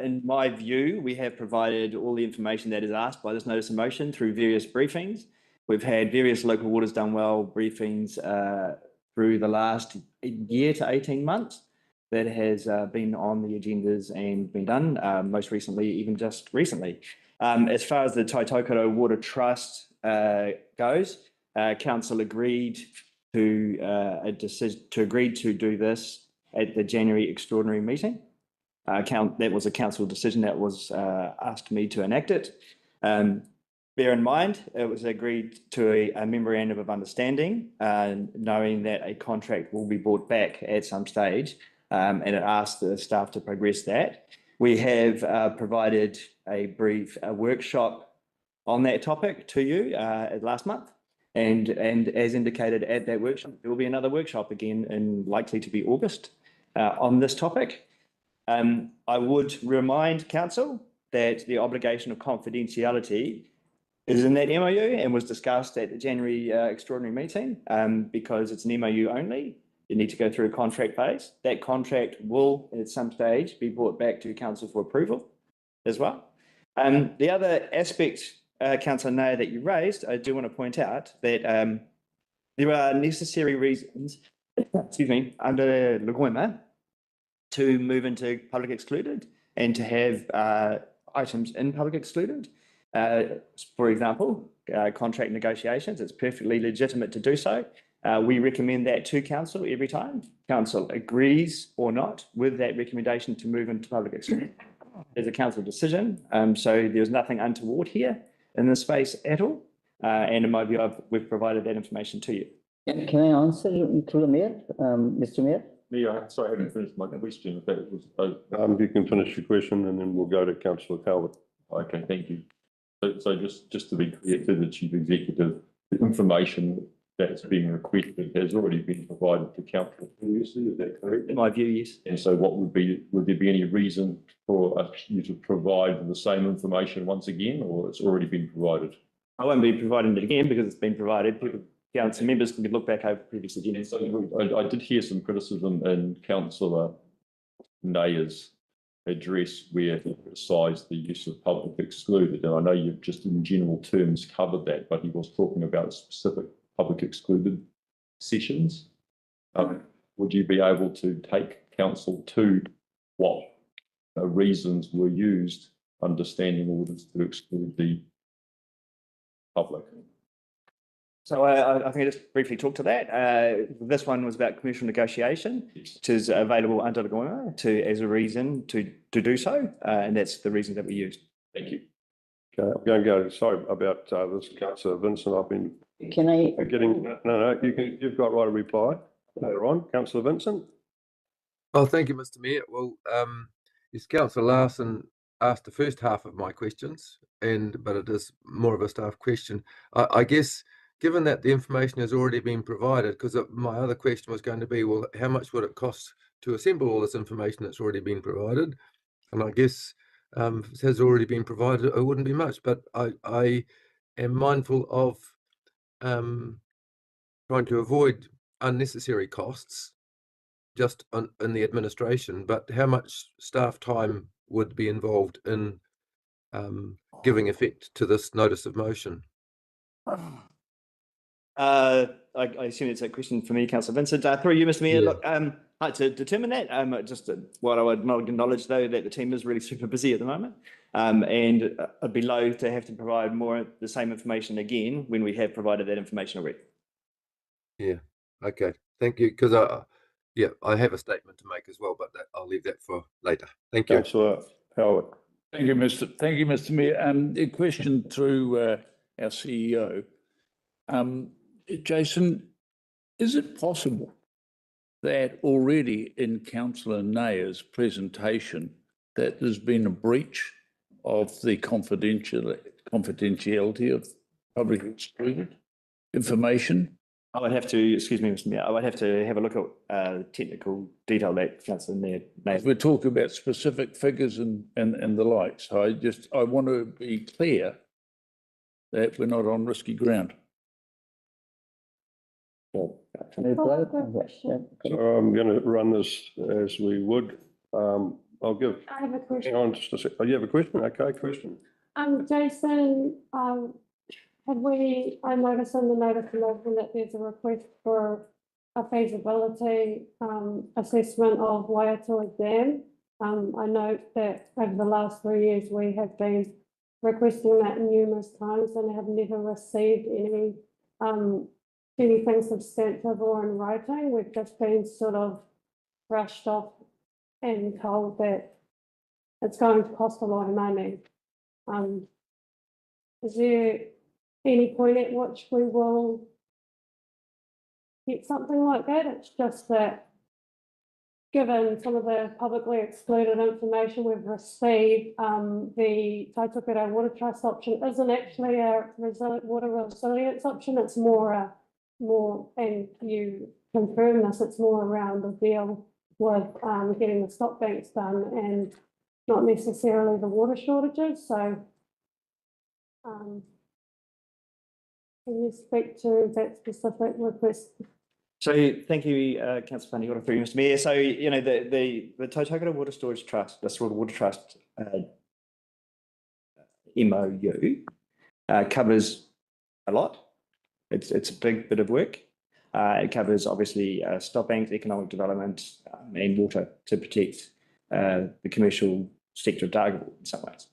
B: In my view, we have provided all the information that is asked by this notice of motion through various briefings. We've had various local waters done well briefings through the last year to 18 months that has been on the agendas and been done, most recently, even just recently. As far as the Taitokoro Water Trust goes, council agreed to agree to do this at the January extraordinary meeting. That was a council decision that was asked me to enact it. Bear in mind, it was agreed to a memorandum of understanding, knowing that a contract will be brought back at some stage, and it asked the staff to progress that. We have provided a brief workshop on that topic to you last month. And as indicated at that workshop, there will be another workshop again in likely to be August on this topic. I would remind council that the obligation of confidentiality is in that MOU and was discussed at the January extraordinary meeting because it's an MOU only. You need to go through a contract phase. That contract will at some stage be brought back to council for approval as well. The other aspect, Councillor Nayyar, that you raised, I do want to point out that there are necessary reasons, excuse me, under Lagoima to move into public excluded and to have items in public excluded. For example, contract negotiations, it's perfectly legitimate to do so. We recommend that to council every time. Council agrees or not with that recommendation to move into public excluded. There's a council decision, so there's nothing untoward here in this space at all. And in my view, we've provided that information to you.
D: Can I answer through the Mayor, Mr. Mayor?
N: Yeah, sorry, I haven't finished my question. If that was,
A: you can finish your question and then we'll go to Councillor Calvert.
N: okay, thank you. So just to be clear to the Chief Executive, the information that's being requested has already been provided to council previously, is that correct?
B: In my view, yes.
N: And so would there be any reason for you to provide the same information once again, or it's already been provided?
B: I won't be providing it again because it's been provided. Council members can look back over previous agendas.
N: So I did hear some criticism in Councillor Nayyar's address where he criticised the use of public excluded. And I know you've just in general terms covered that, but he was talking about specific public excluded sessions. Would you be able to take council to what reasons were used under standing orders to exclude the public?
B: So I think I just briefly talked to that. This one was about commercial negotiation, which is available under the government as a reason to do so, and that's the reason that we used.
N: Thank you.
A: Okay, I'm going to go, sorry about this, Councillor Vincent. I've been
D: Can I,
A: getting, no, you've got right to reply later on. Councillor Vincent?
J: Oh, thank you, Mr. Mayor. Well, yes, Councillor Larson asked the first half of my questions, but it is more of a staff question. I guess, given that the information has already been provided, because my other question was going to be, well, how much would it cost to assemble all this information that's already been provided? And I guess if it has already been provided, it wouldn't be much, but I am mindful of trying to avoid unnecessary costs just in the administration, but how much staff time would be involved in giving effect to this notice of motion?
B: I assume it's a question for me, Councillor Vincent. Through you, Mr. Mayor.
J: Yeah.
B: Look, to determine that, just what I would acknowledge though that the team is really super busy at the moment, and I'd be loath to have to provide the same information again when we have provided that information already.
J: Yeah. Okay. Thank you. Because I have a statement to make as well, but I'll leave that for later. Thank you.
A: Councillor Howard.
F: Thank you, Mr. Mayor. A question through our CEO. Jason, is it possible that already in Councillor Nayyar's presentation that there's been a breach of the confidentiality of public excluded information?
B: I would have to, excuse me, Mr. Mayor, I would have to have a look at technical detail that Councillor Nayyar.
F: We're talking about specific figures and the like. So I want to be clear that we're not on risky ground.
A: So I'm going to run this as we would. I'll give.
I: I have a question.
A: Hang on just a sec. Oh, you have a question? Okay, question.
I: Jason, I noticed in the notice of motion that there's a request for a feasibility assessment of Waiatua Dam. I note that over the last 3 years, we have been requesting that numerous times and have never received anything substantive or in writing. We've just been sort of brushed off and told that it's going to cost a lot of money. Is there any point at which we will get something like that? It's just that given some of the publicly excluded information we've received, the Taitokera Water Trust option isn't actually a water resilience option. It's more, and you confirm this, it's more around the deal with getting the stock banks done and not necessarily the water shortages. So can you speak to that specific request?
B: So thank you, Councillor Whanigora, for Mr. Mayor. So, you know, the Taitokera Water Storage Trust, the sort of water trust MOU covers a lot. It's a big bit of work. It covers obviously stock banks, economic development, and water to protect the commercial sector of Dargaville in some ways.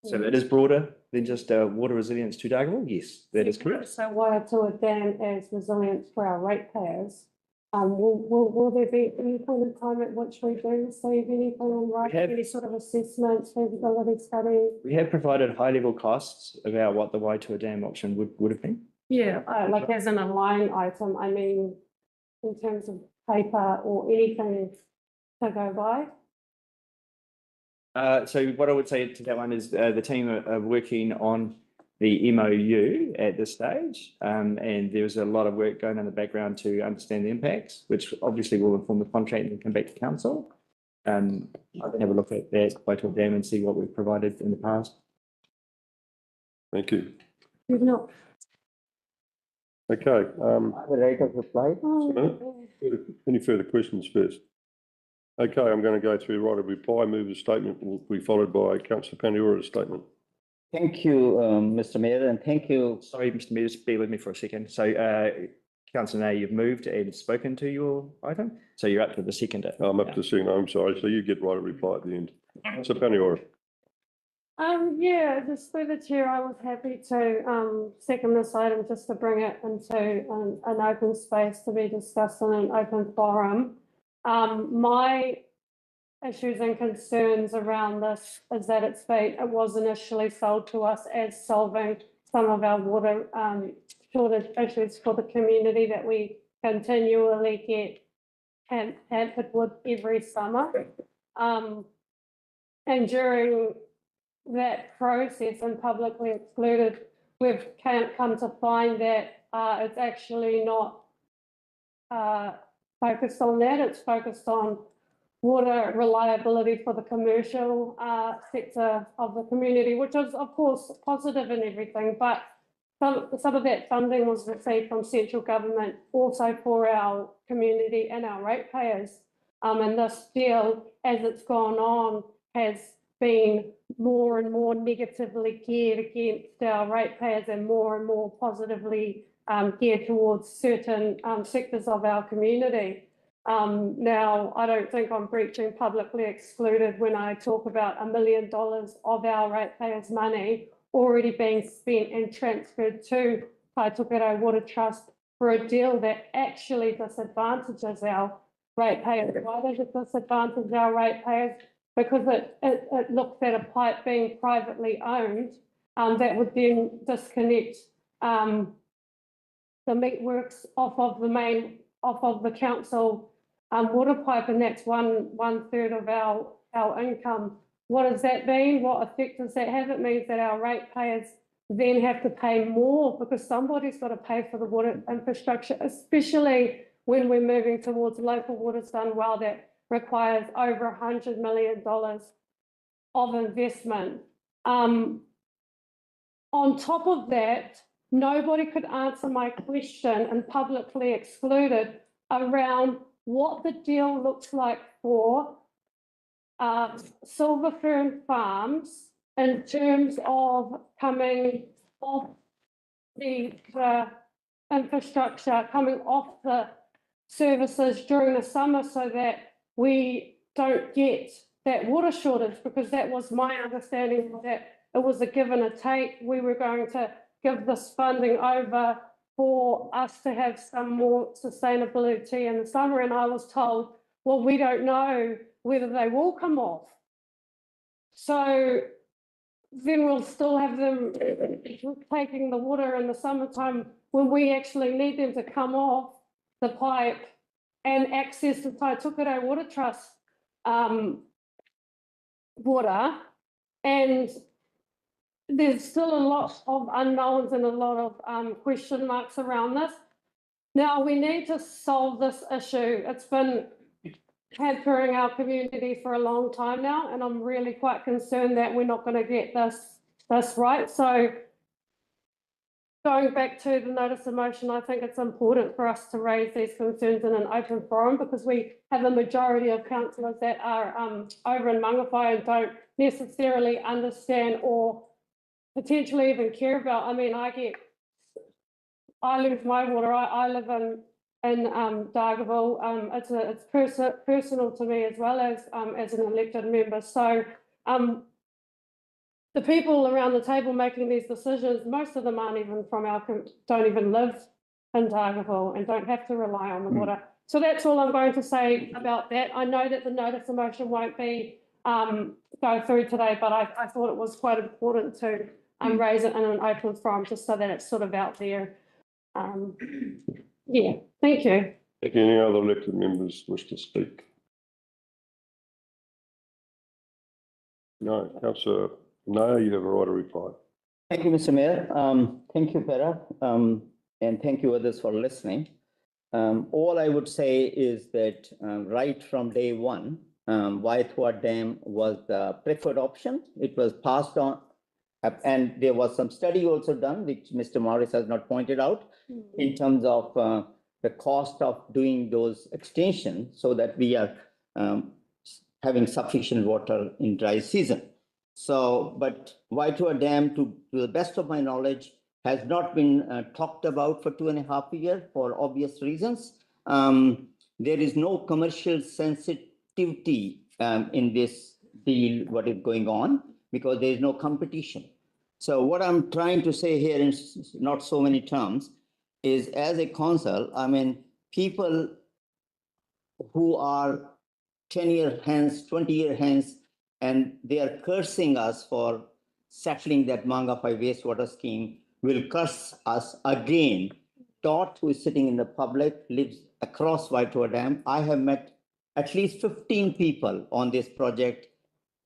B: So it is broader than just water resilience to Dargaville. Yes, that is correct.
I: So Waiatua Dam as resilience for our ratepayers. Will there be any point in time at which we do receive anything on writing, any sort of assessments, feasibility studies?
B: We have provided high-level costs about what the Waiatua Dam option would have been.
I: Yeah, like as in a line item, I mean, in terms of paper or anything to go by.
B: So what I would say to that one is the team are working on the MOU at this stage, and there's a lot of work going on in the background to understand the impacts, which obviously will inform the contract and come back to council. I can have a look at that Waiatua Dam and see what we've provided in the past.
A: Thank you.
I: You've not.
A: Okay.
D: I have a right of reply.
A: Any further questions first? Okay, I'm going to go through right of reply. Move the statement will be followed by Councillor Paniura's statement.
D: Thank you, Mr. Mayor, and thank you.
B: Sorry, Mr. Mayor, just bear with me for a second. So, Councillor Nayyar, you've moved and spoken to your item, so you're up to the seconder.
A: I'm up to second. I'm sorry. So you get right of reply at the end. So Paniura.
I: Yeah, just through the chair, I was happy to second this item just to bring it into an open space to be discussed in an open forum. My issues and concerns around this is that it was initially sold to us as solving some of our water shortage issues for the community that we continually get hampered with every summer. And during that process and publicly excluded, we've come to find that it's actually not focused on that. It's focused on water reliability for the commercial sector of the community, which is of course positive and everything, but some of that funding was received from central government also for our community and our ratepayers. And this deal, as it's gone on, has been more and more negatively geared against our ratepayers and more positively geared towards certain sectors of our community. Now, I don't think I'm breaching publicly excluded when I talk about $1 million of our ratepayers' money already being spent and transferred to Taitokoro Water Trust for a deal that actually disadvantages our ratepayers. Why does it disadvantage our ratepayers? Because it looks at a pipe being privately owned that would then disconnect the meatworks off of the council water pipe, and that's one third of our income. What does that mean? What effect does that have? It means that our ratepayers then have to pay more because somebody's got to pay for the water infrastructure, especially when we're moving towards local water's done well that requires over $100 million of investment. On top of that, nobody could answer my question and publicly excluded around what the deal looks like for Silver Fern Farms in terms of coming off the infrastructure, coming off the services during the summer so that we don't get that water shortage, because that was my understanding, that it was a give and a take. We were going to give this funding over for us to have some more sustainability in the summer. And I was told, well, we don't know whether they will come off. So then we'll still have them taking the water in the summertime when we actually need them to come off the pipe and access the Taitokoro Water Trust water. And there's still a lot of unknowns and a lot of question marks around this. Now, we need to solve this issue. It's been hampering our community for a long time now, and I'm really quite concerned that we're not going to get this right. So going back to the notice of motion, I think it's important for us to raise these concerns in an open forum, because we have a majority of councillors that are over in Mangawhai and don't necessarily understand or potentially even care about. I mean, I lose my water. I live in Dargaville. It's personal to me as well as an elected member. So the people around the table making these decisions, most of them aren't even don't even live in Dargaville and don't have to rely on the water. So that's all I'm going to say about that. I know that the notice of motion won't be go through today, but I thought it was quite important to raise it in an open forum just so that it's sort of out there. Yeah, thank you.
A: If any other elected members wish to speak? No, Councillor Nayyar, you have a right of reply.
D: Thank you, Mr. Mayor. Thank you, Pera, and thank you others for listening. All I would say is that right from day one, Waithua Dam was the preferred option. It was passed on, and there was some study also done, which Mr. Morris has not pointed out, in terms of the cost of doing those extensions, so that we are having sufficient water in dry season. So, but Waitoa Dam, to the best of my knowledge, has not been talked about for 2.5 years for obvious reasons. There is no commercial sensitivity in this deal, what is going on, because there is no competition. So what I'm trying to say here in not so many terms is, as a council, I mean, people who are 10-year hence, 20-year hence, and they are cursing us for settling that Mangawhai wastewater scheme, will curse us again. Dot, who is sitting in the public, lives across Waitoa Dam. I have met at least 15 people on this project.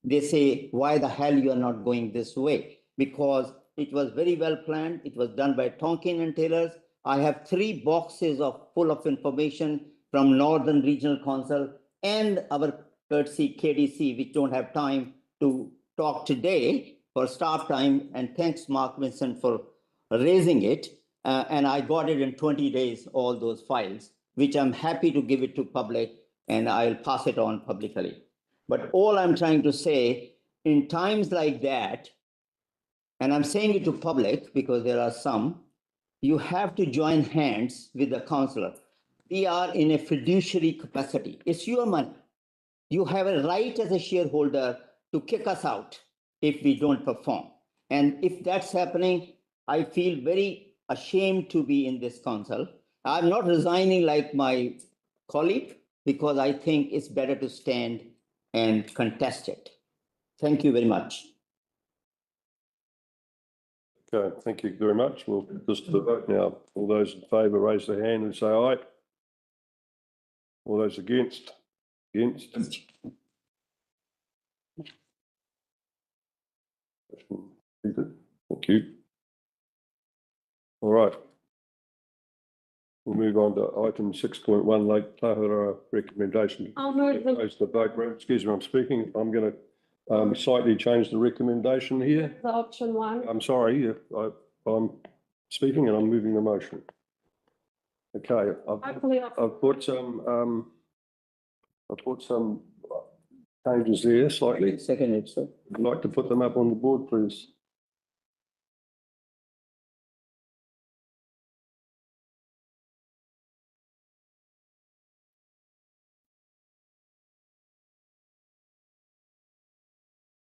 D: They say, why the hell you are not going this way? Because it was very well planned. It was done by Tonkin and Taylors. I have 3 boxes full of information from Northern Regional Council and our courtesy KDC, which don't have time to talk today for staff time. And thanks, Mark Vincent, for raising it. And I got it in 20 days, all those files, which I'm happy to give it to public, and I'll pass it on publicly. But all I'm trying to say, in times like that, and I'm saying it to public because there are some, you have to join hands with the councillor. We are in a fiduciary capacity. It's your money. You have a right as a shareholder to kick us out if we don't perform. And if that's happening, I feel very ashamed to be in this council. I'm not resigning like my colleague, because I think it's better to stand and contest it. Thank you very much.
A: Okay, thank you very much. We'll just vote now. All those in favour, raise their hand and say aye. All those against? Against. Thank you. All right. We'll move on to item 6.1, Lake Taharoa recommendation.
I: I'll move the
A: Close the vote. Excuse me, I'm speaking. I'm going to slightly change the recommendation here.
I: option 1.
A: I'm sorry, I'm speaking and I'm moving the motion. Okay, I've put some changes there slightly.
D: Second, sir.
A: I'd like to put them up on the board, please.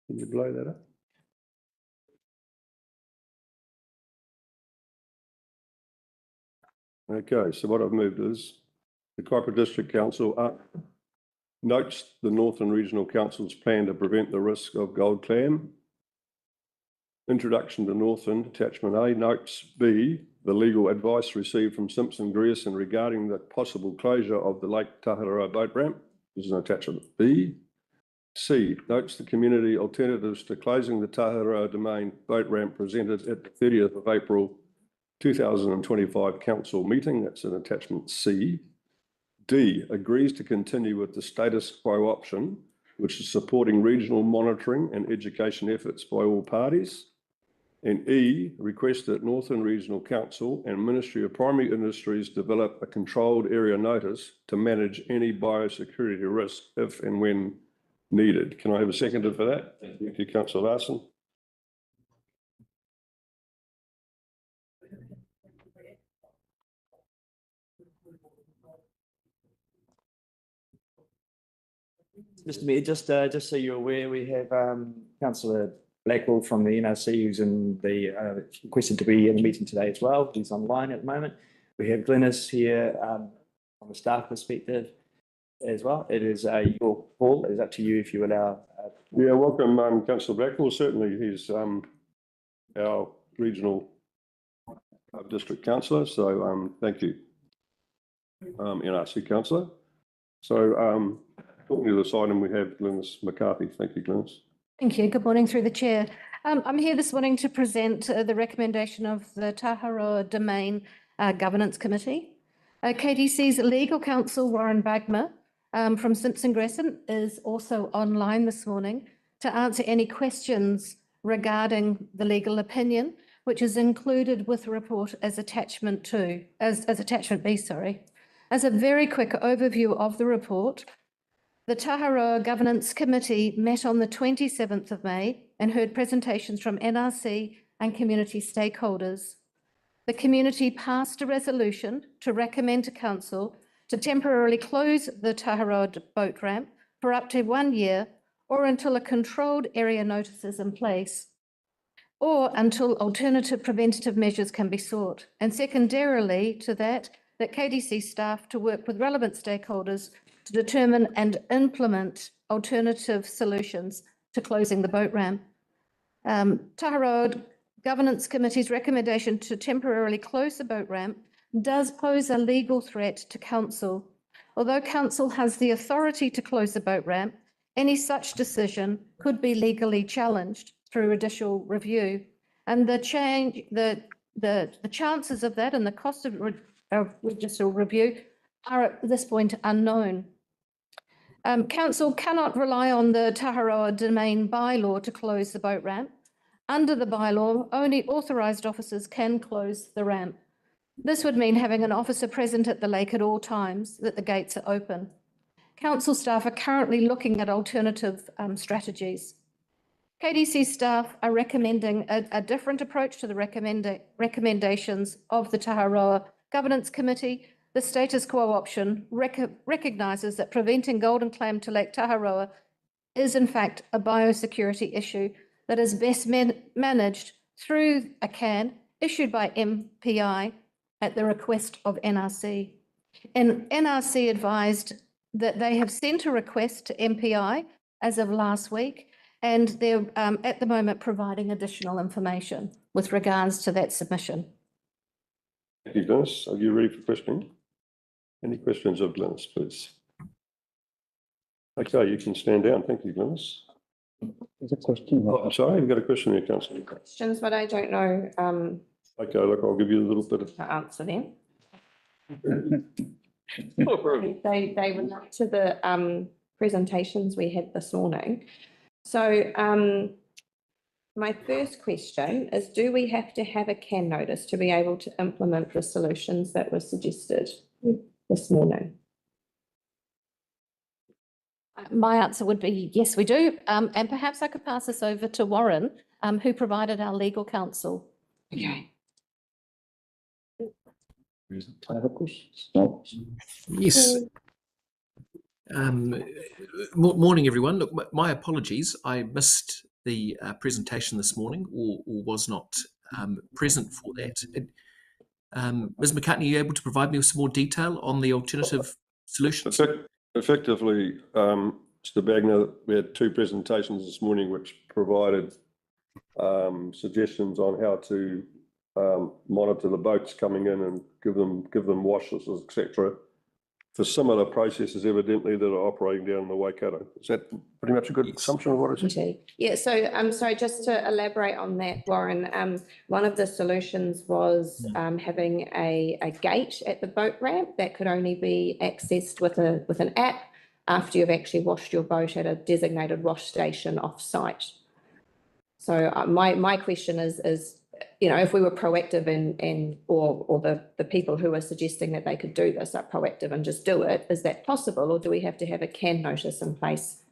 A: Can you blow that up? Okay, so what I've moved is the Kaipara District Council notes the Northern Regional Council's plan to prevent the risk of gold clam. Introduction to Northern, attachment A. Notes B, the legal advice received from Simpson Grierson regarding the possible closure of the Lake Taharoa boat ramp. This is an attachment B. C, notes the community alternatives to closing the Taharoa Domain boat ramp presented at the 30th of April 2025 council meeting. That's an attachment C. D, agrees to continue with the status quo option, which is supporting regional monitoring and education efforts by all parties. And E, requests that Northern Regional Council and Ministry of Primary Industries develop a controlled area notice to manage any biosecurity risk if and when needed. Can I have a seconder for that? Thank you, Councillor Larson.
B: Mr. Mayor, just so you're aware, we have Councillor Blackwell from the NRC who's in the requested to be in the meeting today as well. He's online at the moment. We have Glynis here from a staff perspective as well. It is your call. It is up to you if you allow.
A: Yeah, welcome, Councillor Blackwell. Certainly, he's our regional district councillor. So thank you, NRC councillor. So talking to this item, we have Glynis McCarthy. Thank you, Glynis.
O: Thank you. Good morning through the chair. I'm here this morning to present the recommendation of the Taharoa Domain Governance Committee. KDC's legal counsel, Warren Bagmer, from Simpson Grierson, is also online this morning to answer any questions regarding the legal opinion, which is included with the report as attachment B, sorry. As a very quick overview of the report, The Taharoa Governance Committee met on the 27th of May and heard presentations from NRC and community stakeholders. The community passed a resolution to recommend to Council to temporarily close the Taharoa boat ramp for up to 1 year or until a controlled area notice is in place, or until alternative preventative measures can be sought. And secondarily to that KDC staff to work with relevant stakeholders to determine and implement alternative solutions to closing the boat ramp. Taharoa Governance Committee's recommendation to temporarily close the boat ramp does pose a legal threat to Council. Although Council has the authority to close the boat ramp, any such decision could be legally challenged through judicial review. And the chances of that and the cost of judicial review are at this point unknown. Council cannot rely on the Taharoa Domain bylaw to close the boat ramp. Under the bylaw, only authorised officers can close the ramp. This would mean having an officer present at the lake at all times that the gates are open. Council staff are currently looking at alternative strategies. KDC staff are recommending a different approach to the recommendations of the Taharoa Governance Committee. The status quo option recognises that preventing golden clam to Lake Taharoa is in fact a biosecurity issue that is best managed through a CAN issued by MPI at the request of NRC. And NRC advised that they have sent a request to MPI as of last week, and they're at the moment providing additional information with regards to that submission.
A: Thank you, Glynis. Are you ready for questioning? Any questions of Glynis, please? Okay, you can stand down. Thank you, Glynis.
D: There's a question.
A: Oh, I'm sorry, you've got a question here, Councillor.
G: Questions, but I don't know
A: Okay, look, I'll give you a little bit of.
G: to answer them. They relate to the presentations we had this morning. So my first question is, do we have to have a CAN notice to be able to implement the solutions that were suggested this morning?
O: My answer would be yes, we do. And perhaps I could pass this over to Warren, who provided our legal counsel.
G: Okay.
D: I have a question.
P: Yes. Morning, everyone. Look, my apologies. I missed the presentation this morning, or was not present for that. Ms. McCartney, are you able to provide me with some more detail on the alternative solutions?
A: Effectively, Mr. Bagner, we had two presentations this morning which provided suggestions on how to monitor the boats coming in and give them washes, etc., for similar processes evidently that are operating down in the Waikato. Is that pretty much a good assumption of what it is?
G: Yeah, so just to elaborate on that, Warren, one of the solutions was having a gate at the boat ramp that could only be accessed with an app after you've actually washed your boat at a designated wash station off-site. So my question is, you know, if we were proactive or the people who are suggesting that they could do this are proactive and just do it, is that possible, or do we have to have a CAN notice in place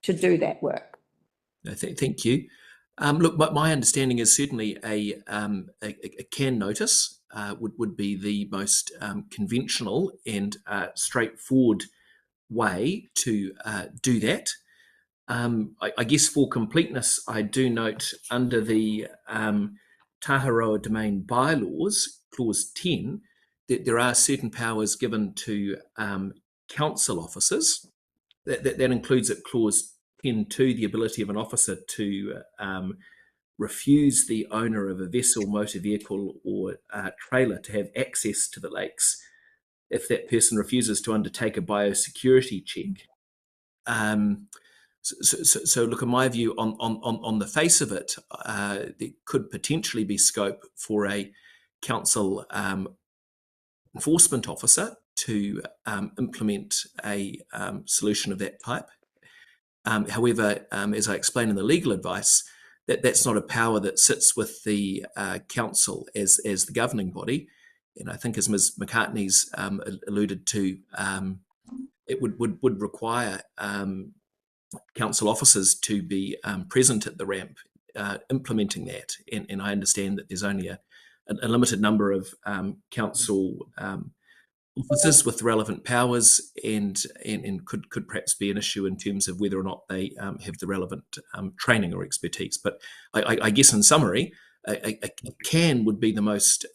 G: to do that work?
P: No, thank you. Look, my understanding is certainly a CAN notice would be the most conventional and straightforward way to do that. I guess for completeness, I do note under the Taharoa Domain bylaws, clause 10, that there are certain powers given to council officers. That includes at clause 10.2 the ability of an officer to refuse the owner of a vessel, motor vehicle or trailer to have access to the lakes if that person refuses to undertake a biosecurity check. So look, in my view, on the face of it, there could potentially be scope for a council enforcement officer to implement a solution of that type. However, as I explained in the legal advice, that's not a power that sits with the council as the governing body. And I think, as Ms. McCartney's alluded to, it would require council officers to be present at the ramp, implementing that. And I understand that there's only a limited number of council officers with relevant powers, and could perhaps be an issue in terms of whether or not they have the relevant training or expertise. But I guess in summary, a can would be the most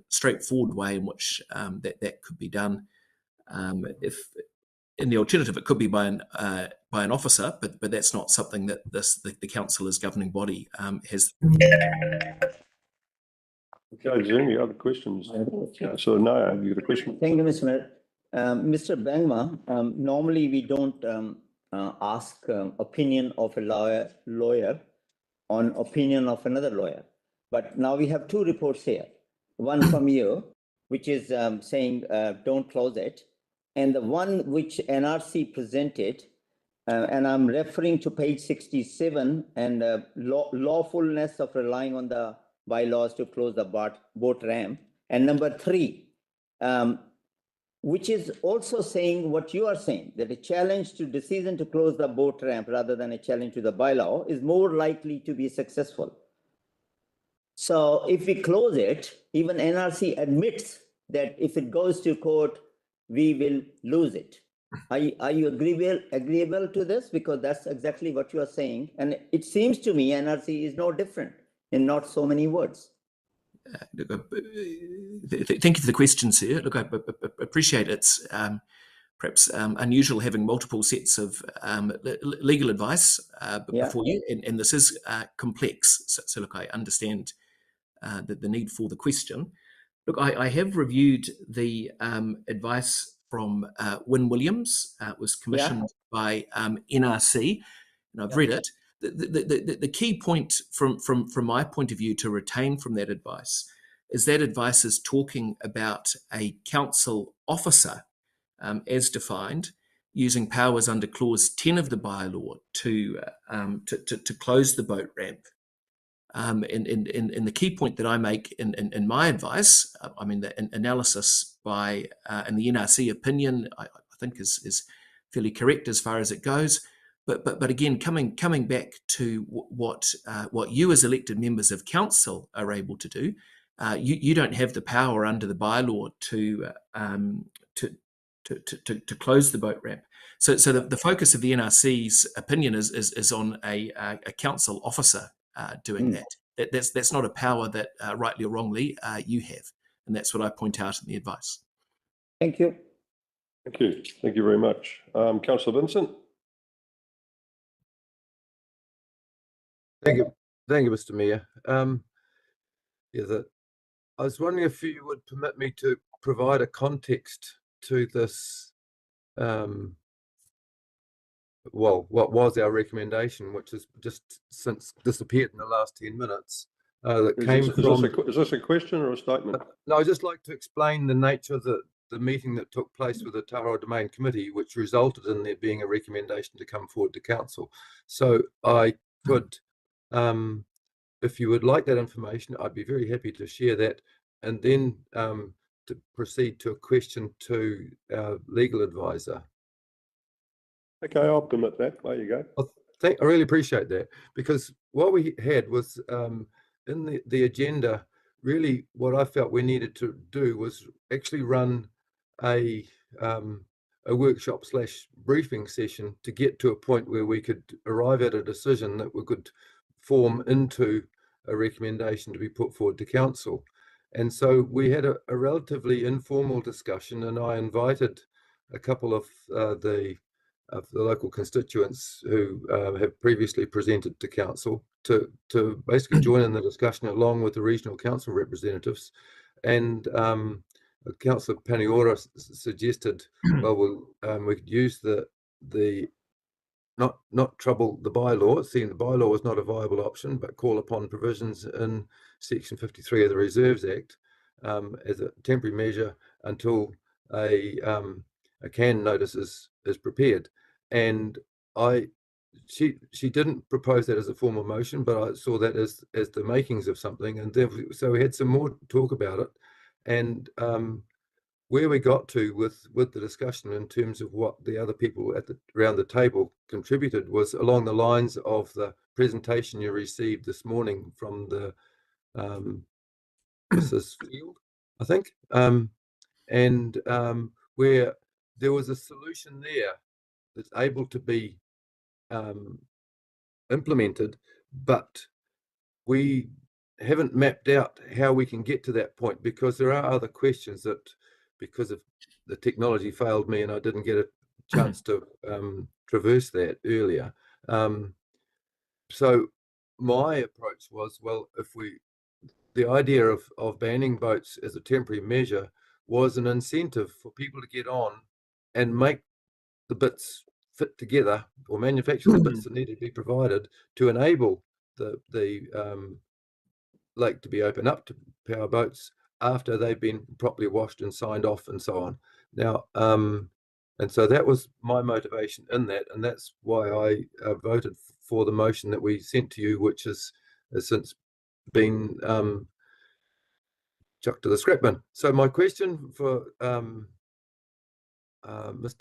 P: straightforward way in which that could be done. If in the alternative, it could be by an officer, but that's not something that the council as governing body has.
A: Okay, is there any other questions? So Nayyar, have you got a question?
D: Thank you, Mr. Mayor. Mr. Bangma, normally we don't ask opinion of a lawyer on opinion of another lawyer. But now we have two reports here. One from you, which is saying don't close it. And the one which NRC presented, and I'm referring to page 67 and lawfulness of relying on the bylaws to close the boat ramp. And number 3, which is also saying what you are saying, that a challenge to decision to close the boat ramp rather than a challenge to the bylaw is more likely to be successful. So if we close it, even NRC admits that if it goes to court, we will lose it. Are you agreeable to this? Because that's exactly what you are saying. And it seems to me NRC is no different in not so many words.
P: Thank you for the question, sir. Look, I appreciate it's perhaps unusual having multiple sets of legal advice before you, and this is complex. So look, I understand the need for the question. Look, I have reviewed the advice from Wynne Williams. It was commissioned by NRC, and I've read it. The key point from my point of view to retain from that advice is talking about a council officer as defined using powers under clause 10 of the bylaw to close the boat ramp. And the key point that I make in my advice, I mean, the analysis by and the NRC opinion, I think is fairly correct as far as it goes. But again, coming back to what you as elected members of council are able to do, you don't have the power under the bylaw to close the boat ramp. So the focus of the NRC's opinion is on a council officer doing that. That's not a power that rightly or wrongly you have, and that's what I point out in the advice.
D: Thank you.
A: Thank you. Thank you very much. Councillor Vincent.
J: Thank you, Mr. Mayor. I was wondering if you would permit me to provide a context to this. Well, what was our recommendation, which has just since disappeared in the last 10 minutes.
A: Is this a question or a statement?
J: No, I'd just like to explain the nature of the meeting that took place with the Taharoa Domain Committee, which resulted in there being a recommendation to come forward to council. So I could, if you would like that information, I'd be very happy to share that, and then to proceed to a question to our legal advisor.
A: Okay, I'll permit that. There you go.
J: I really appreciate that, because what we had was in the agenda, really what I felt we needed to do was actually run a workshop / briefing session to get to a point where we could arrive at a decision that we could form into a recommendation to be put forward to council. And so we had a relatively informal discussion, and I invited a couple of the local constituents who have previously presented to council to basically join in the discussion along with the regional council representatives. And Councillor Paniora suggested, well, we could use the not trouble the bylaw, seeing the bylaw was not a viable option, but call upon provisions in Section 53 of the Reserves Act as a temporary measure until a CAN notice is prepared. And she didn't propose that as a formal motion, but I saw that as the makings of something, and then so we had some more talk about it. And where we got to with the discussion in terms of what the other people around the table contributed was along the lines of the presentation you received this morning from the Mrs. Field, I think, and where there was a solution there that's able to be implemented, but we haven't mapped out how we can get to that point, because there are other questions that, because of the technology failed me and I didn't get a chance to traverse that earlier. So my approach was, well, the idea of banning boats as a temporary measure was an incentive for people to get on and make the bits fit together, or manufacture the bits that need to be provided to enable the lake to be open up to power boats after they've been properly washed and signed off and so on. Now, and so that was my motivation in that, and that's why I voted for the motion that we sent to you, which has since been chucked to the scrap bin. So my question for Mr.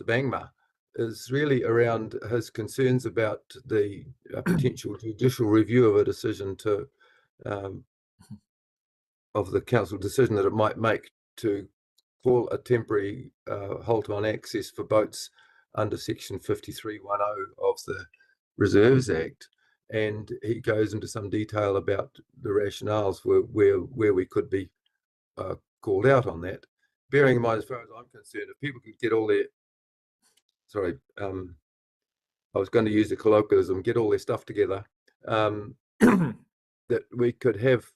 J: Bangma is really around his concerns about the potential judicial review of a decision to of the council decision that it might make to call a temporary halt on access for boats under section 53.10 of the Reserves Act. And he goes into some detail about the rationales where we could be called out on that. Bearing in mind, as far as I'm concerned, if people could get all their, sorry, I was going to use the colloquialism, get all their stuff together, that we could have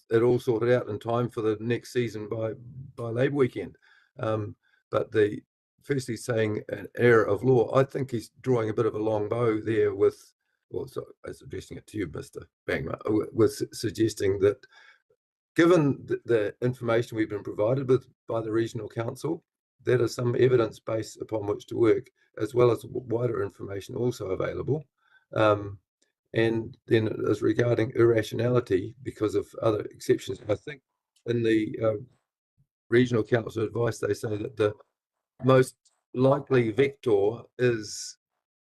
J: it all sorted out in time for the next season by Labour weekend. But firstly saying an error of law, I think he's drawing a bit of a long bow there with, well, so I was addressing it to you, Mr. Bangma, with suggesting that given the information we've been provided with by the regional council, there is some evidence base upon which to work, as well as wider information also available. And then as regarding irrationality because of other exceptions, I think in the regional council advice, they say that the most likely vector is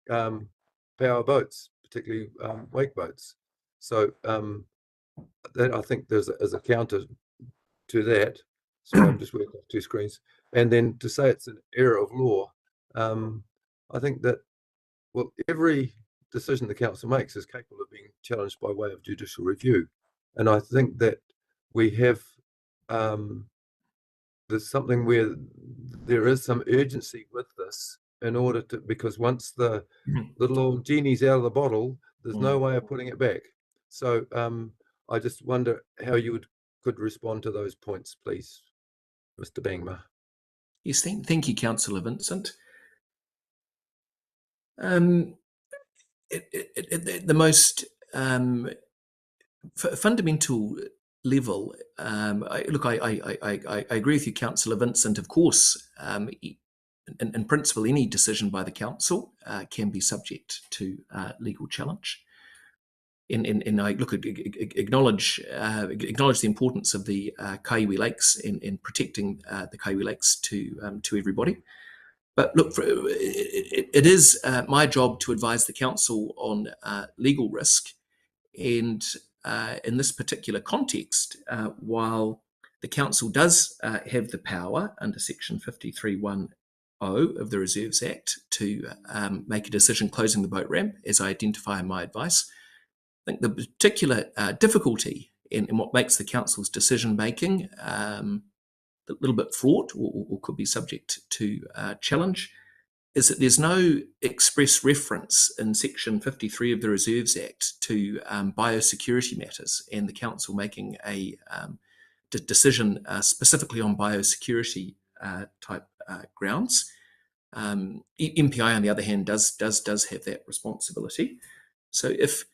J: power boats, particularly wake boats. So that, I think there's a counter to that. So I'm just working off two screens. And then to say it's an error of law, I think that, well, every decision the council makes is capable of being challenged by way of judicial review. And I think that we have, there's something where there is some urgency with this in order to, because once the little old genie's out of the bottle, there's no way of putting it back. So I just wonder how you could respond to those points, please, Mr. Bangma.
P: Yes, thank you, Councillor Vincent. At the most fundamental level, I agree with you, Councillor Vincent. Of course, in principle, any decision by the council can be subject to legal challenge. And I acknowledge the importance of the Kaiwi Lakes in protecting the Kaiwi Lakes to everybody. But look, it is my job to advise the council on legal risk. And in this particular context, while the council does have the power under section 53.10 of the Reserves Act to make a decision closing the boat ramp, as I identify in my advice, I think the particular difficulty in what makes the council's decision making a little bit fraught or could be subject to challenge is that there's no express reference in section 53 of the Reserves Act to biosecurity matters and the council making a decision specifically on biosecurity type grounds. MPI, on the other hand, does have that responsibility. So if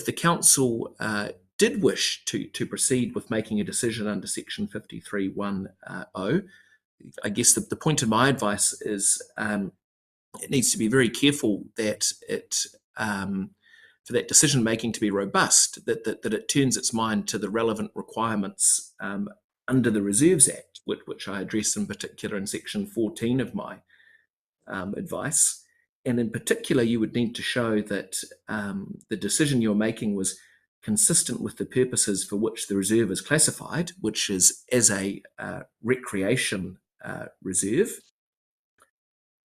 P: the council did wish to proceed with making a decision under section 53.10, I guess the point of my advice is it needs to be very careful that for that decision making to be robust, that it turns its mind to the relevant requirements under the Reserves Act. which I address in particular in section 14 of my advice. And in particular, you would need to show that the decision you're making was consistent with the purposes for which the reserve is classified, which is as a recreation reserve.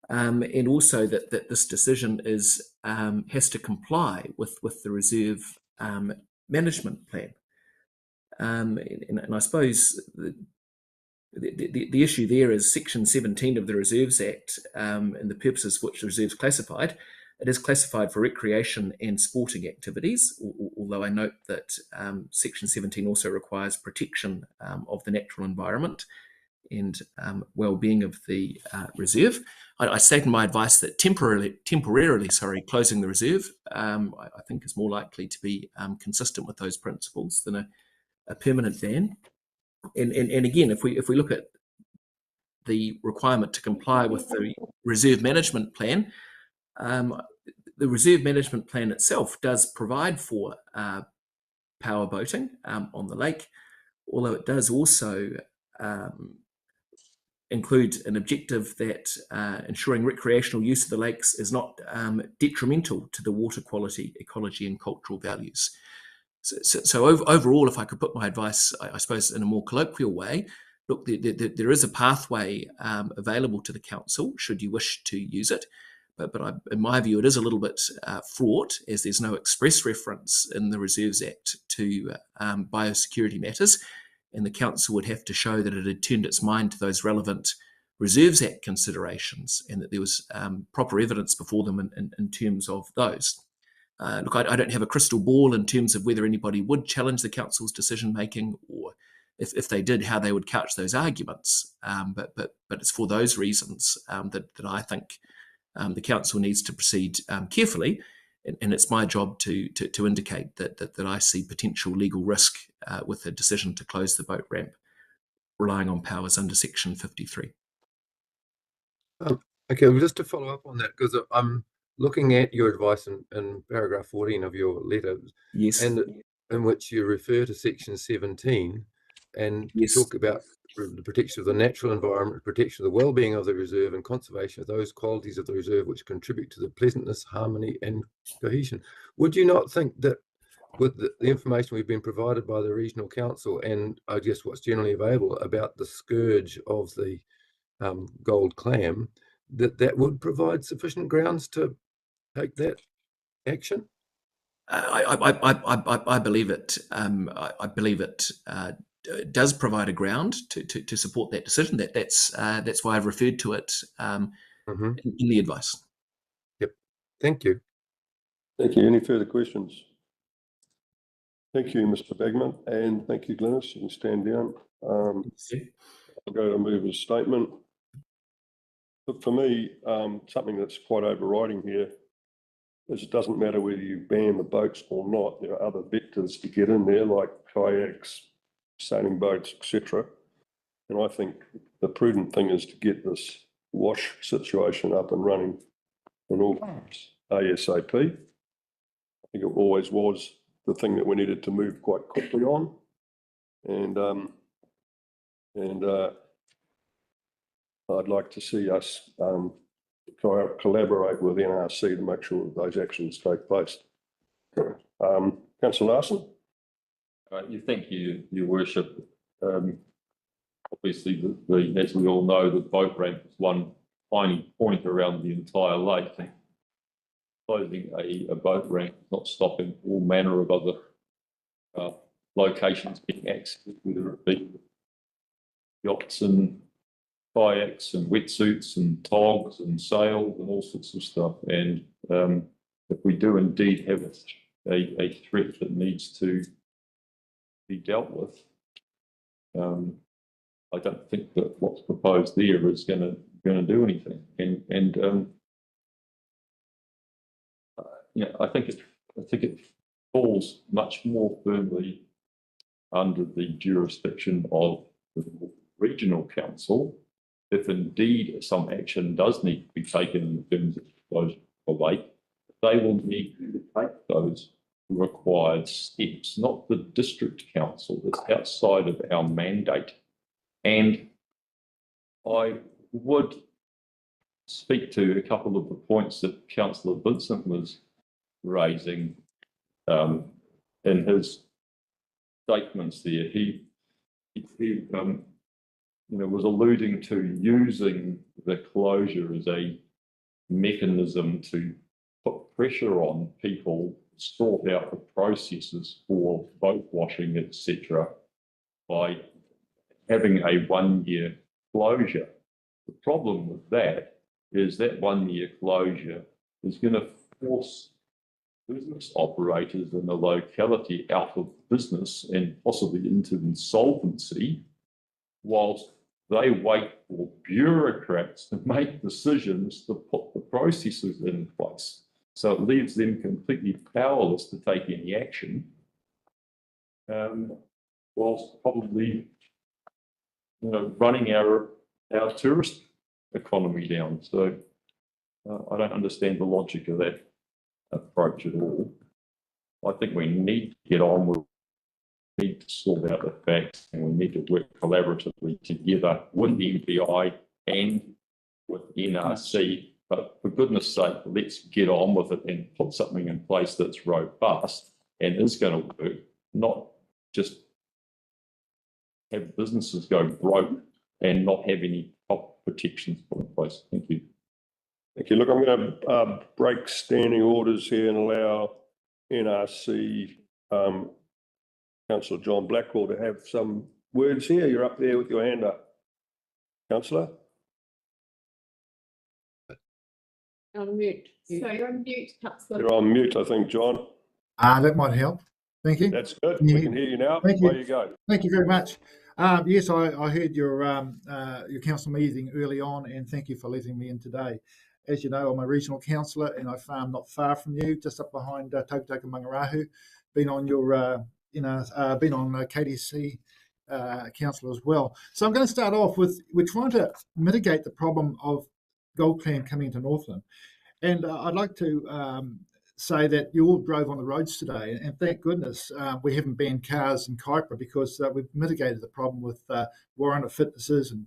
P: And also that this decision has to comply with the reserve management plan. And I suppose the issue there is section 17 of the Reserves Act and the purposes for which the reserve is classified. It is classified for recreation and sporting activities, although I note that section 17 also requires protection of the natural environment and well-being of the reserve. I state in my advice that temporarily closing the reserve, I think is more likely to be consistent with those principles than a permanent ban. And again, if we look at the requirement to comply with the reserve management plan, the reserve management plan itself does provide for power boating on the lake, although it does also include an objective that ensuring recreational use of the lakes is not detrimental to the water quality, ecology and cultural values. So overall, if I could put my advice, I suppose, in a more colloquial way, look, there is a pathway available to the council should you wish to use it. But in my view, it is a little bit fraught, as there's no express reference in the Reserves Act to biosecurity matters, and the council would have to show that it had turned its mind to those relevant Reserves Act considerations and that there was proper evidence before them in terms of those. Look, I don't have a crystal ball in terms of whether anybody would challenge the council's decision-making, or if they did, how they would couch those arguments. But it's for those reasons that I think the council needs to proceed carefully, and it's my job to indicate that I see potential legal risk with a decision to close the boat ramp, relying on powers under section 53.
J: Okay, well, just to follow up on that, because I'm looking at your advice in paragraph 14 of your letter,
P: yes,
J: and in which you refer to section 17 and
P: yes,
J: talk about the protection of the natural environment, protection of the well-being of the reserve, and conservation of those qualities of the reserve which contribute to the pleasantness, harmony, and cohesion. Would you not think that with the information we've been provided by the regional council, and I guess what's generally available about the scourge of the gold clam, that would provide sufficient grounds to take that action?
P: I believe it. I believe it does provide a ground to support that decision. That's why I've referred to it in the advice.
J: Yep. Thank you.
A: Thank you. Any further questions? Thank you, Mr. Bagman, and thank you, Glynis. You can stand down. I'll go to move a statement. Look, for me, something that's quite overriding here is it doesn't matter whether you ban the boats or not. There are other vectors to get in there, like kayaks, sailing boats, etc. And I think the prudent thing is to get this wash situation up and running in all ASAP. I think it always was the thing that we needed to move quite quickly on, and I'd like to see us collaborate with NRC to make sure that those actions take place. Councillor Larson.
N: Thank you, Your Worship. Obviously, as we all know, the boat ramp is one tiny point around the entire lake. Closing a boat ramp, not stopping all manner of other locations being accessed, whether it be yachts and kayaks and wetsuits and togs and sails and all sorts of stuff. And if we do indeed have a threat that needs to be dealt with, I don't think that what's proposed there is going to do anything. And I think it falls much more firmly under the jurisdiction of the regional council. If indeed some action does need to be taken in terms of closure of the lake, they will need to take those required steps, not the district council. It's outside of our mandate. And I would speak to a couple of the points that Councillor Vincent was raising in his statements there. He was alluding to using the closure as a mechanism to put pressure on people, sort out the processes for boat washing, etc., by having a 1 year closure. The problem with that is that 1 year closure is going to force business operators in the locality out of business and possibly into insolvency, whilst they wait for bureaucrats to make decisions to put the processes in place. So it leaves them completely powerless to take any action, whilst probably running our tourist economy down. So I don't understand the logic of that approach at all. I think we need to get on with, need to sort out the facts, and we need to work collaboratively together with the MPI and with NRC. But for goodness sake, let's get on with it and put something in place that's robust and is going to work, not just have businesses go broke and not have any protections put in place. Thank you.
A: Thank you. Look, I'm going to break standing orders here and allow NRC Councillor John Blackwell to have some words here. You're up there with your hand up. Councillor?
M: On mute. So you're on mute, Councillor.
A: You're on mute, I think, John.
Q: That might help. Thank you.
A: That's good. We can hear you now.
Q: Thank you.
A: There you go.
Q: Thank you very much. Yes, I heard your council meeting early on, and thank you for letting me in today. As you know, I'm a regional councillor, and I farm not far from you, just up behind Tautoko Mangawhai. Been on your, been on KDC council as well. So I'm going to start off with, we're trying to mitigate the problem of gold clam coming into Northland, and I'd like to say that you all drove on the roads today, and thank goodness we haven't banned cars in Kaipara, because we've mitigated the problem with warrant fitnesses and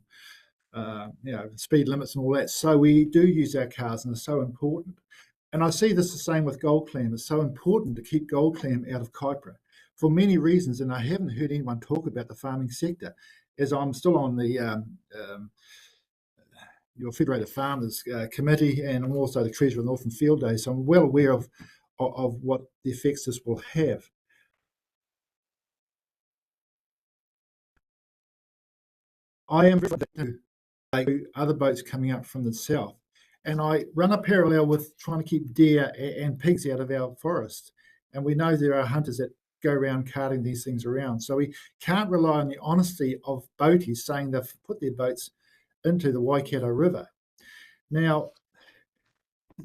Q: speed limits and all that. So we do use our cars, and it's so important. And I see this the same with gold clam. It's so important to keep gold clam out of Kaipara for many reasons, and I haven't heard anyone talk about the farming sector, as I'm still on the your Federated Farmers Committee, and I'm also the Treasurer of Northern Field Day, so I'm well aware of what the effects this will have. I am to other boats coming up from the south, and I run a parallel with trying to keep deer and pigs out of our forests, and we know there are hunters that go around carting these things around, so we can't rely on the honesty of boaties saying they've put their boats into the Waikato River. Now,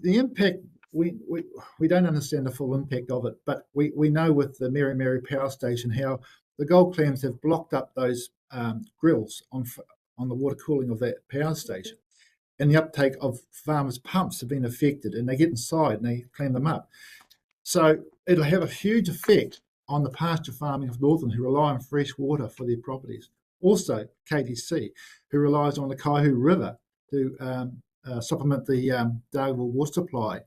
Q: the impact, we don't understand the full impact of it, but we know with the Mary Mary Power Station how the gold clams have blocked up those grills on the water cooling of that power station, and the uptake of farmers' pumps have been affected, and they get inside and they clam them up. So it'll have a huge effect on the pasture farming of Northern, who rely on fresh water for their properties. Also, KDC, who relies on the Kaihu River to supplement the Dargaville water supply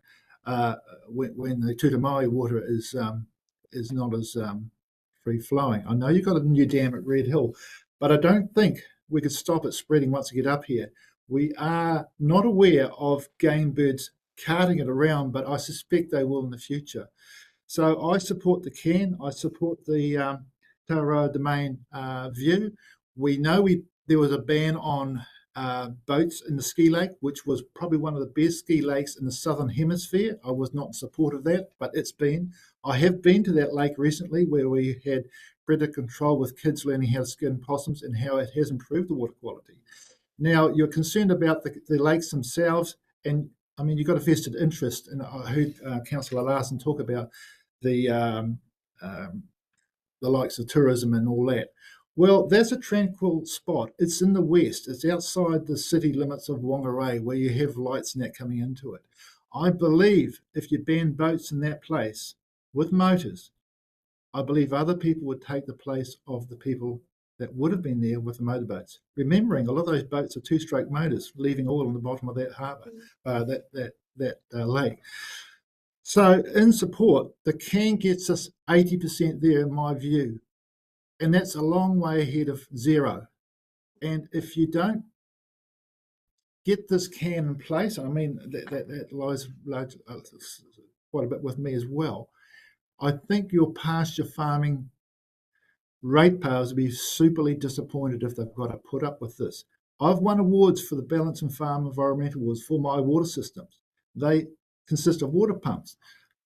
Q: when the Tutamai water is not as free flowing. I know you've got a new dam at Red Hill, but I don't think we could stop it spreading once we get up here. We are not aware of game birds carting it around, but I suspect they will in the future. So I support the CAN, I support the Taharoa domain view. We know there was a ban on boats in the ski lake, which was probably one of the best ski lakes in the southern hemisphere. I was not in support of that, but it's been. I have been to that lake recently, where we had predator control with kids learning how to skin possums, and how it has improved the water quality. Now, you're concerned about the lakes themselves, and I mean, you've got a vested interest, and I heard Councillor Larson talk about the likes of tourism and all that. Well, that's a tranquil spot. It's in the west. It's outside the city limits of Whangarei, where you have lights and that coming into it. I believe if you ban boats in that place with motors, I believe other people would take the place of the people that would have been there with the motorboats. Remembering a lot of those boats are two-stroke motors, leaving oil on the bottom of that harbour, that lake. So in support, the can gets us 80% there in my view, and that's a long way ahead of zero. And if you don't get this can in place, I mean, that lies quite a bit with me as well. I think your pasture farming ratepayers will be superly disappointed if they've got to put up with this. I've won awards for the Balance and Farm Environmental Awards for my water systems. They consist of water pumps,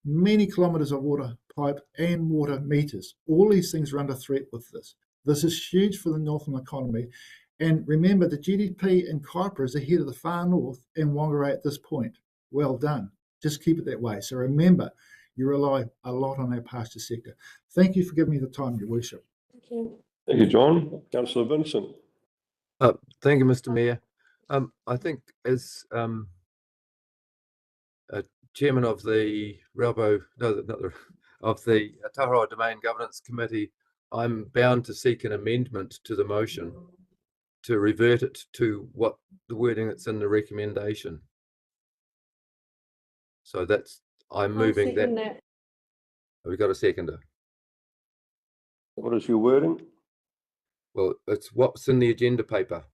Q: many kilometres of water pipe and water meters. All these things are under threat with this. This is huge for the northern economy. And remember, the GDP in Kaipara is ahead of the far north and Whangarei at this point. Well done. Just keep it that way. So remember, you rely a lot on our pasture sector. Thank you for giving me the time, Your Worship.
I: Thank you.
A: Thank you, John. Councillor Vincent.
J: Thank you, Mr. Mayor. I think as chairman of the of the Taharoa Domain Governance Committee, I'm bound to seek an amendment to the motion to revert it to what the wording that's in the recommendation. So that's, I'm moving that. Have we got a seconder?
A: What is your wording?
J: Well, it's what's in the agenda paper.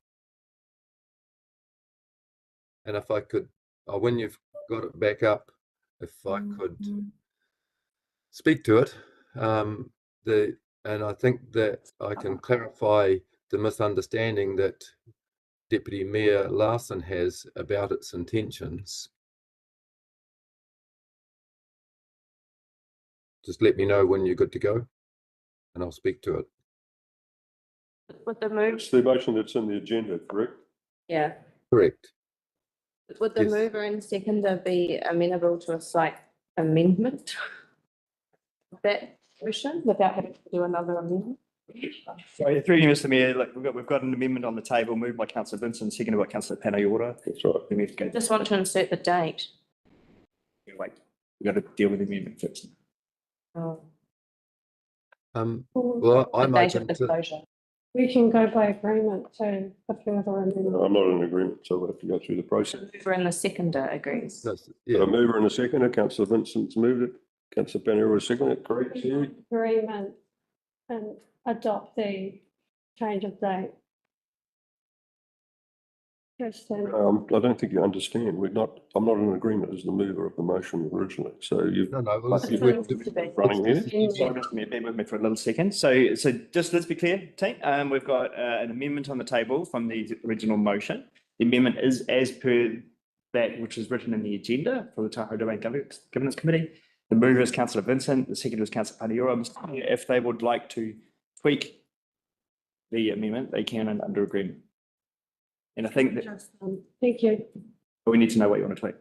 J: And if I could, when you've got it back up, if I could speak to it, and I think that I can clarify the misunderstanding that Deputy Mayor Larson has about its intentions. Just let me know when you're good to go, and I'll speak to it.
G: Would the move?
A: It's the motion that's in the agenda, correct?
G: Yeah.
J: Correct.
G: Would the
J: Yes.
G: mover and seconder be amenable to a slight amendment of that motion without having to do another amendment?
B: Sorry, through you, Mr. Mayor, look, we've got an amendment on the table, moved by Councillor Vincent, seconded by Councillor Nayyar.
A: That's right.
B: Then we have to
G: I
B: go.
G: just want to insert the date.
B: Wait, we've got to deal with the amendment first.
G: Oh.
J: Well, I'm
G: The date of
J: open
G: the
J: to.
G: closure.
I: We can go by agreement to a further amendment.
A: I'm not in agreement, so we'll have to go through the process.
G: The mover and the seconder agrees.
J: No,
A: Got
J: yeah,
A: a mover and a seconder. Councillor Vincent's moved it. Councillor Penalties seconded it, correct? Siri?
I: Agreement and adopt the change of date. Kirsten.
A: I don't think you understand. I'm not in agreement as the mover of the motion originally. So you've.
J: no, well,
A: But you've running here.
B: Sorry, Mr. Mayor, bear with me for a little second. So just let's be clear, team. We've got an amendment on the table from the original motion. The amendment is as per that which is written in the agenda for the Taharoa Domain Governance Committee. The mover is Councillor Vincent, the seconder is Councillor Nayyar. Mr. Mayor, if they would like to tweak the amendment, they can under agreement. And I think that
I: Thank you.
B: we need to know what you want to tweak.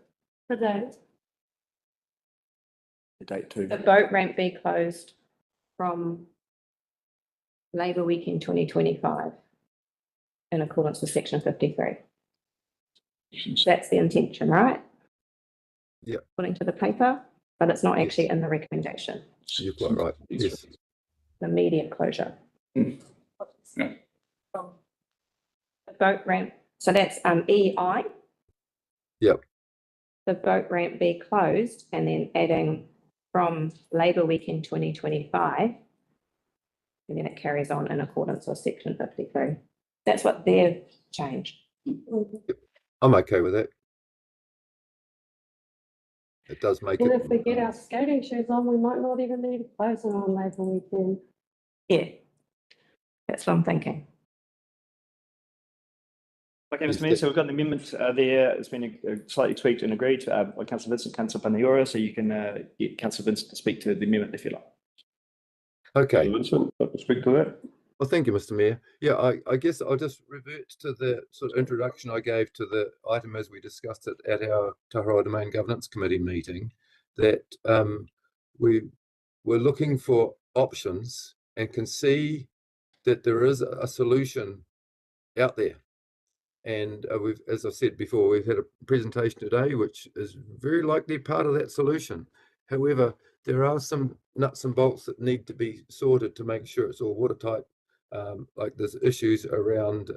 I: The date.
B: The date too.
G: The boat ramp be closed from Labour Weekend 2025 in accordance with section 53. That's the intention, right?
J: Yeah.
G: According to the paper, but it's not actually in the recommendation.
J: you're quite right. Yes.
G: The immediate closure.
B: Mm.
G: The boat ramp, so that's EI.
J: Yep.
G: The boat ramp be closed and then adding from Labour Weekend 2025. And then it carries on in accordance with section 53. That's what they've changed.
J: I'm okay with that. It does make
I: And
J: it.
I: if we get our skating shoes on, we might not even need to close it on Labour Weekend.
G: Yeah, that's what I'm thinking.
B: Okay, Mr. Mayor, so we've got an amendment there. It's been slightly tweaked and agreed by Councillor Vincent, Councillor Nayyar, so you can get Councillor Vincent to speak to the amendment if you like.
J: Okay.
A: Vincent, like to speak to that?
J: Well, thank you, Mr. Mayor. Yeah, I guess I'll just revert to the sort of introduction I gave to the item as we discussed it at our Taharoa Domain Governance Committee meeting, that we were looking for options and can see that there is a solution out there. And we've, as I said before, we've had a presentation today, which is very likely part of that solution. However, there are some nuts and bolts that need to be sorted to make sure it's all watertight like there's issues around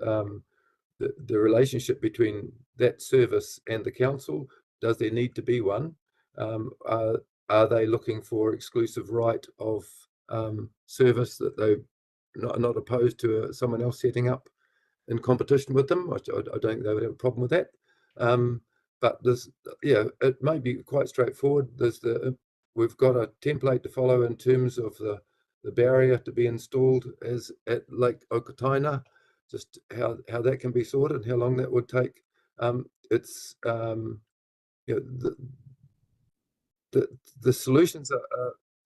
J: the relationship between that service and the council. Does there need to be one? Are they looking for exclusive right of service that they're not opposed to someone else setting up in competition with them? I don't think they would have a problem with that. But there's, yeah, it may be quite straightforward. We've got a template to follow in terms of the barrier to be installed as at Lake Okataina, just how that can be sorted and how long that would take. It's the solutions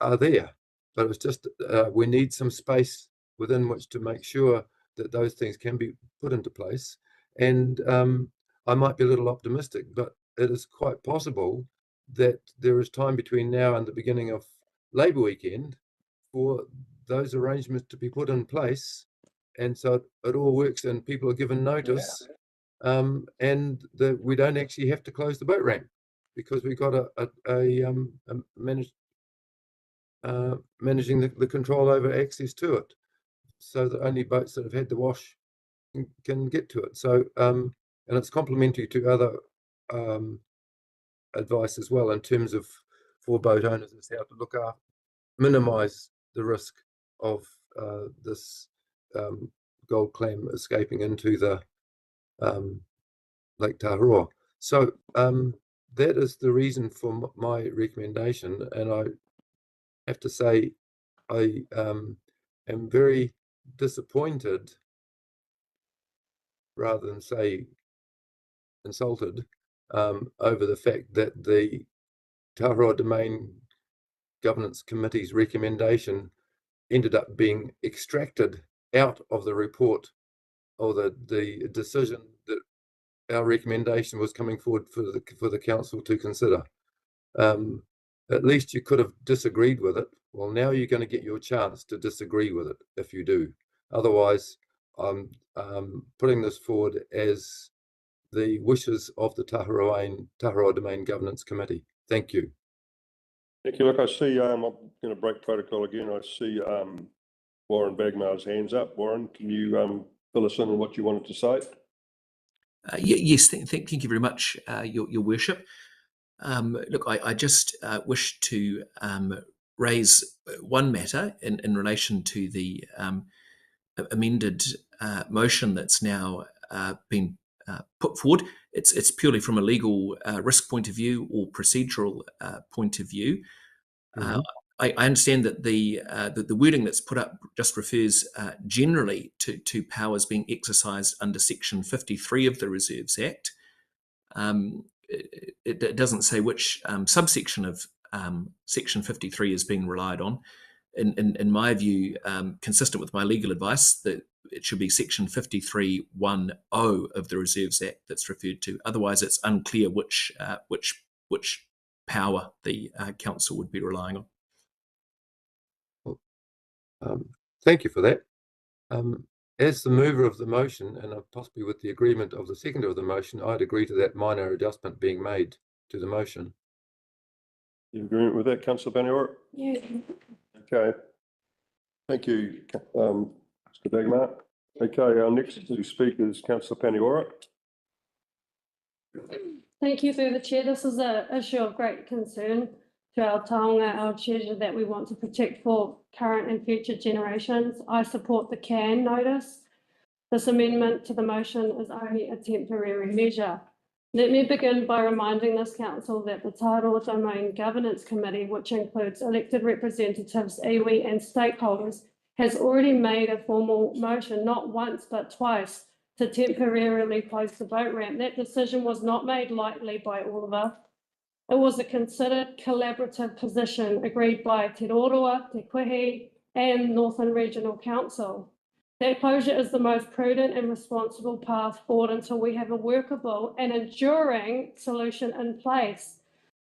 J: are there, but it's just we need some space within which to make sure that those things can be put into place. And I might be a little optimistic, but it is quite possible that there is time between now and the beginning of Labour weekend for those arrangements to be put in place, and so it all works and people are given notice, and that we don't actually have to close the boat ramp because we've got managing the control over access to it, so that only boats that have had the wash can get to it. So and it's complementary to other advice as well in terms of for boat owners is how to look after, minimize the risk of this gold clam escaping into the Lake Taharoa. So that is the reason for my recommendation, and I have to say I am very disappointed, rather than say insulted, over the fact that the Taharoa Domain Governance Committee's recommendation ended up being extracted out of the report, or the decision that our recommendation was coming forward for the council to consider. At least you could have disagreed with it. Well, now you're going to get your chance to disagree with it if you do. Otherwise, I'm putting this forward as the wishes of the Taharoa Domain Governance Committee. Thank you.
A: Thank you. Look, I see, I'm going to break protocol again. I see Warren Bagmar's hands up. Warren, can you fill us in on what you wanted to say?
P: Yes, thank you very much, Your Worship. Look, I just wish to raise one matter in relation to the amended motion that's now been put forward. It's purely from a legal risk point of view or procedural point of view. I understand that the wording that's put up just refers generally to powers being exercised under Section 53 of the Reserves Act. It doesn't say which subsection of Section 53 is being relied on. In my view, consistent with my legal advice, that it should be Section 53(1)(o) of the Reserves Act that's referred to. Otherwise, it's unclear which power the council would be relying on.
J: Thank you for that. As the mover of the motion, and possibly with the agreement of the seconder of the motion, I'd agree to that minor adjustment being made to the motion.
A: You agreement with that, Councillor Paniora?
M: Yeah.
A: Okay. Thank you, Mr. Bagmar. Okay, our next two speakers, Councillor Paniora.
I: Thank you through the chair. This is an issue of great concern to our taonga, our treasure that we want to protect for current and future generations. I support the can notice. This amendment to the motion is only a temporary measure. Let me begin by reminding this council that the Taharoa Domain Governance Committee, which includes elected representatives, iwi and stakeholders, has already made a formal motion, not once but twice, to temporarily close the boat ramp. That decision was not made lightly by all of us. It was a considered collaborative position agreed by Te Roroa, Te Kuhi and Northern Regional Council. That closure is the most prudent and responsible path forward until we have a workable and enduring solution in place.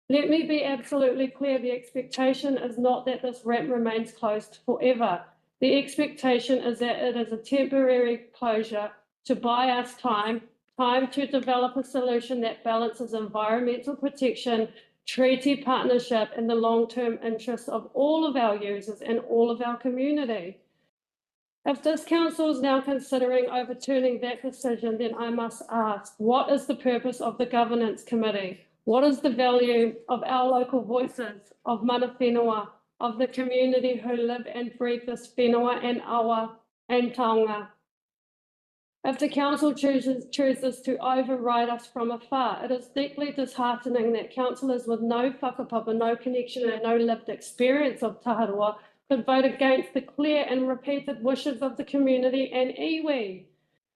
I: Let me be absolutely clear, the expectation is not that this ramp remains closed forever. The expectation is that it is a temporary closure to buy us time to develop a solution that balances environmental protection, treaty partnership, and the long-term interests of all of our users and all of our community. If this council is now considering overturning that decision, then I must ask, what is the purpose of the governance committee? What is the value of our local voices, of mana whenua, of the community who live and breathe this whenua and awa and taonga? If the council chooses to override us from afar, it is deeply disheartening that councillors with no whakapapa, no connection and no lived experience of Taharoa could vote against the clear and repeated wishes of the community and iwi.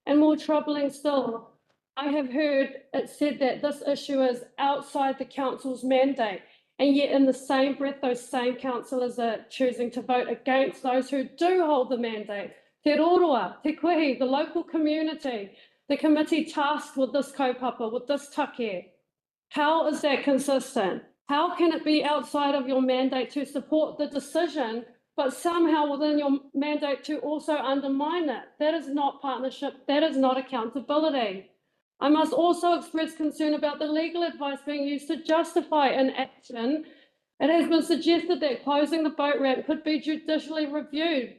I: And more troubling still, I have heard it said that this issue is outside the council's mandate, and yet in the same breath, those same councillors are choosing to vote against those who do hold the mandate. Te Roroa, Te Kuhi, the local community, the committee tasked with this kaupapa, with this take. How is that consistent? How can it be outside of your mandate to support the decision, but somehow within your mandate to also undermine it? That is not partnership. That is not accountability. I must also express concern about the legal advice being used to justify inaction. It has been suggested that closing the boat ramp could be judicially reviewed,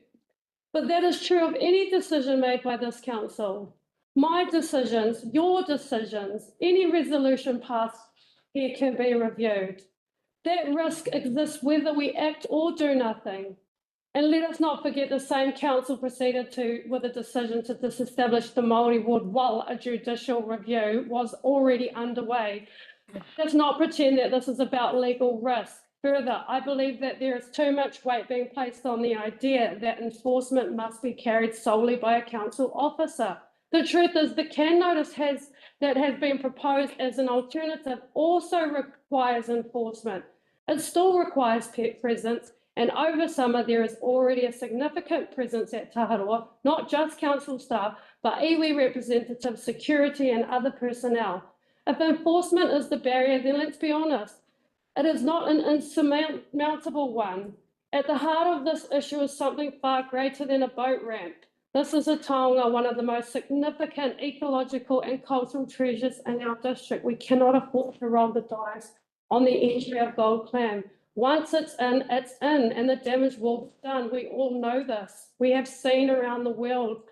I: but that is true of any decision made by this council. My decisions, your decisions, any resolution passed here can be reviewed. That risk exists whether we act or do nothing. And let us not forget the same council proceeded with a decision to disestablish the Māori ward while a judicial review was already underway. Let's not pretend that this is about legal risk. Further, I believe that there is too much weight being placed on the idea that enforcement must be carried solely by a council officer. The truth is the CAN notice that has been proposed as an alternative also requires enforcement. It still requires presence, and over summer there is already a significant presence at Taharoa, not just council staff, but iwi representatives, security and other personnel. If enforcement is the barrier, then let's be honest, it is not an insurmountable one. At the heart of this issue is something far greater than a boat ramp. This is a taonga, one of the most significant ecological and cultural treasures in our district. We cannot afford to roll the dice on the entry of gold clam. Once it's in, and the damage will be done. We all know this. We have seen around the world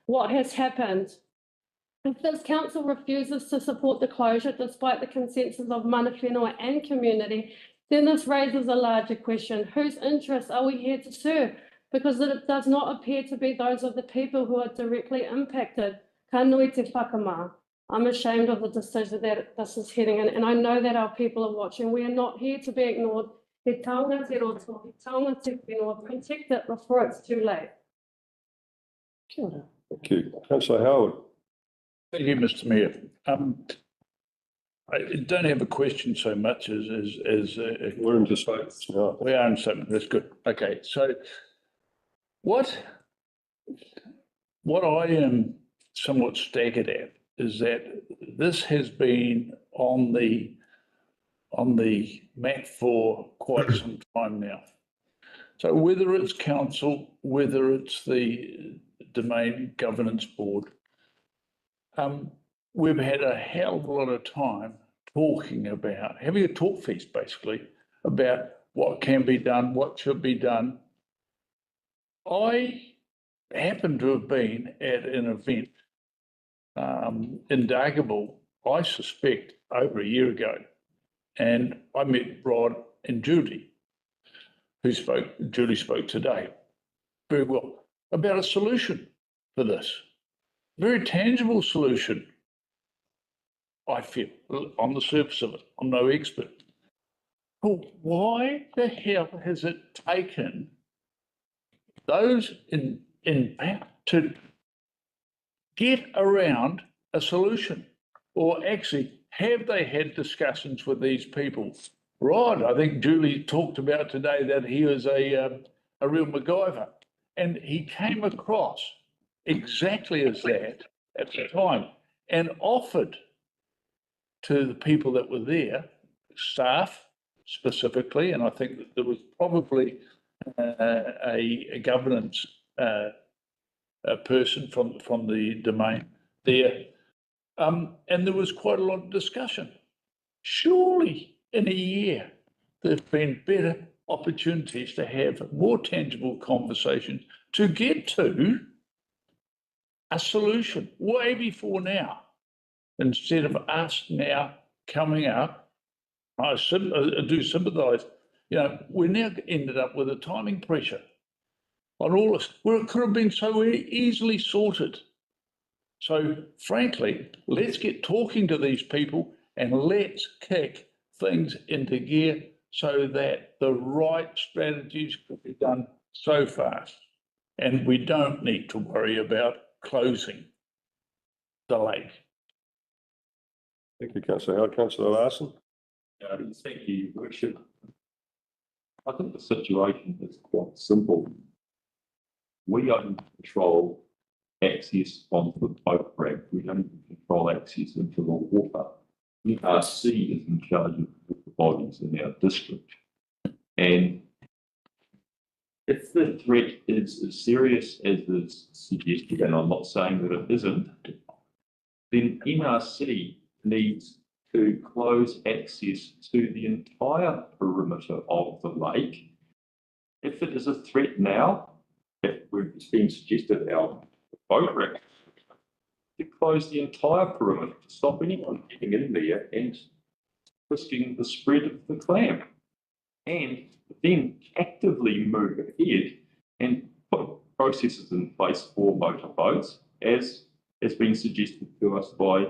I: what has happened. If this council refuses to support the closure, despite the consensus of mana whenua and community, then this raises a larger question. Whose interests are we here to serve? Because it does not appear to be those of the people who are directly impacted. Ka nui te whakamā. I'm ashamed of the decision that this is heading in, and I know that our people are watching. We are not here to be ignored. Te taonga te roto, te taonga te whenua, protect it before it's too late.
A: Kia ora. Thank you. Councillor Howard.
F: Thank you, Mr. Mayor. I don't have a question so much as
A: we're into statements now.
F: We are in statements. That's good. Okay, so what I am somewhat staggered at is that this has been on the map for quite some time now. So whether it's council, whether it's the Domain Governance Board, we've had a hell of a lot of time talking about, having a talk feast basically, about what can be done, what should be done. I happen to have been at an event in Dargaville, I suspect over a year ago, and I met Rod and Julie, Julie spoke today very well, about a solution for this. Very tangible solution, I feel, on the surface of it. I'm no expert. Well, why the hell has it taken those in power to get around a solution? Or actually, have they had discussions with these people? Rod, I think Julie talked about today that he was a real MacGyver, and he came across exactly as that at the time and offered to the people that were there, staff specifically, and I think that there was probably a governance person from the domain there, and there was quite a lot of discussion. Surely in a year there've been better opportunities to have more tangible conversations to get to a solution way before now, instead of us now coming up. I do sympathise. You know, we now ended up with a timing pressure on all this, where it could have been so easily sorted. So frankly, let's get talking to these people and let's kick things into gear so that the right strategies can be done so fast. And we don't need to worry about closing the lake.
A: Thank you, Councillor Howard. Councillor Larson.
N: Thank you, Your Worship. I think the situation is quite simple. We don't control access onto the boat ramp. We don't control access into the water. NRC is in charge of the bodies in our district. And if the threat is as serious as is suggested, and I'm not saying that it isn't, then NRC needs to close access to the entire perimeter of the lake. If it is a threat now, it's been suggested our boat ramp to close the entire perimeter to stop anyone getting in there and risking the spread of the clam, and then actively move ahead and put processes in place for motorboats, as has been suggested to us by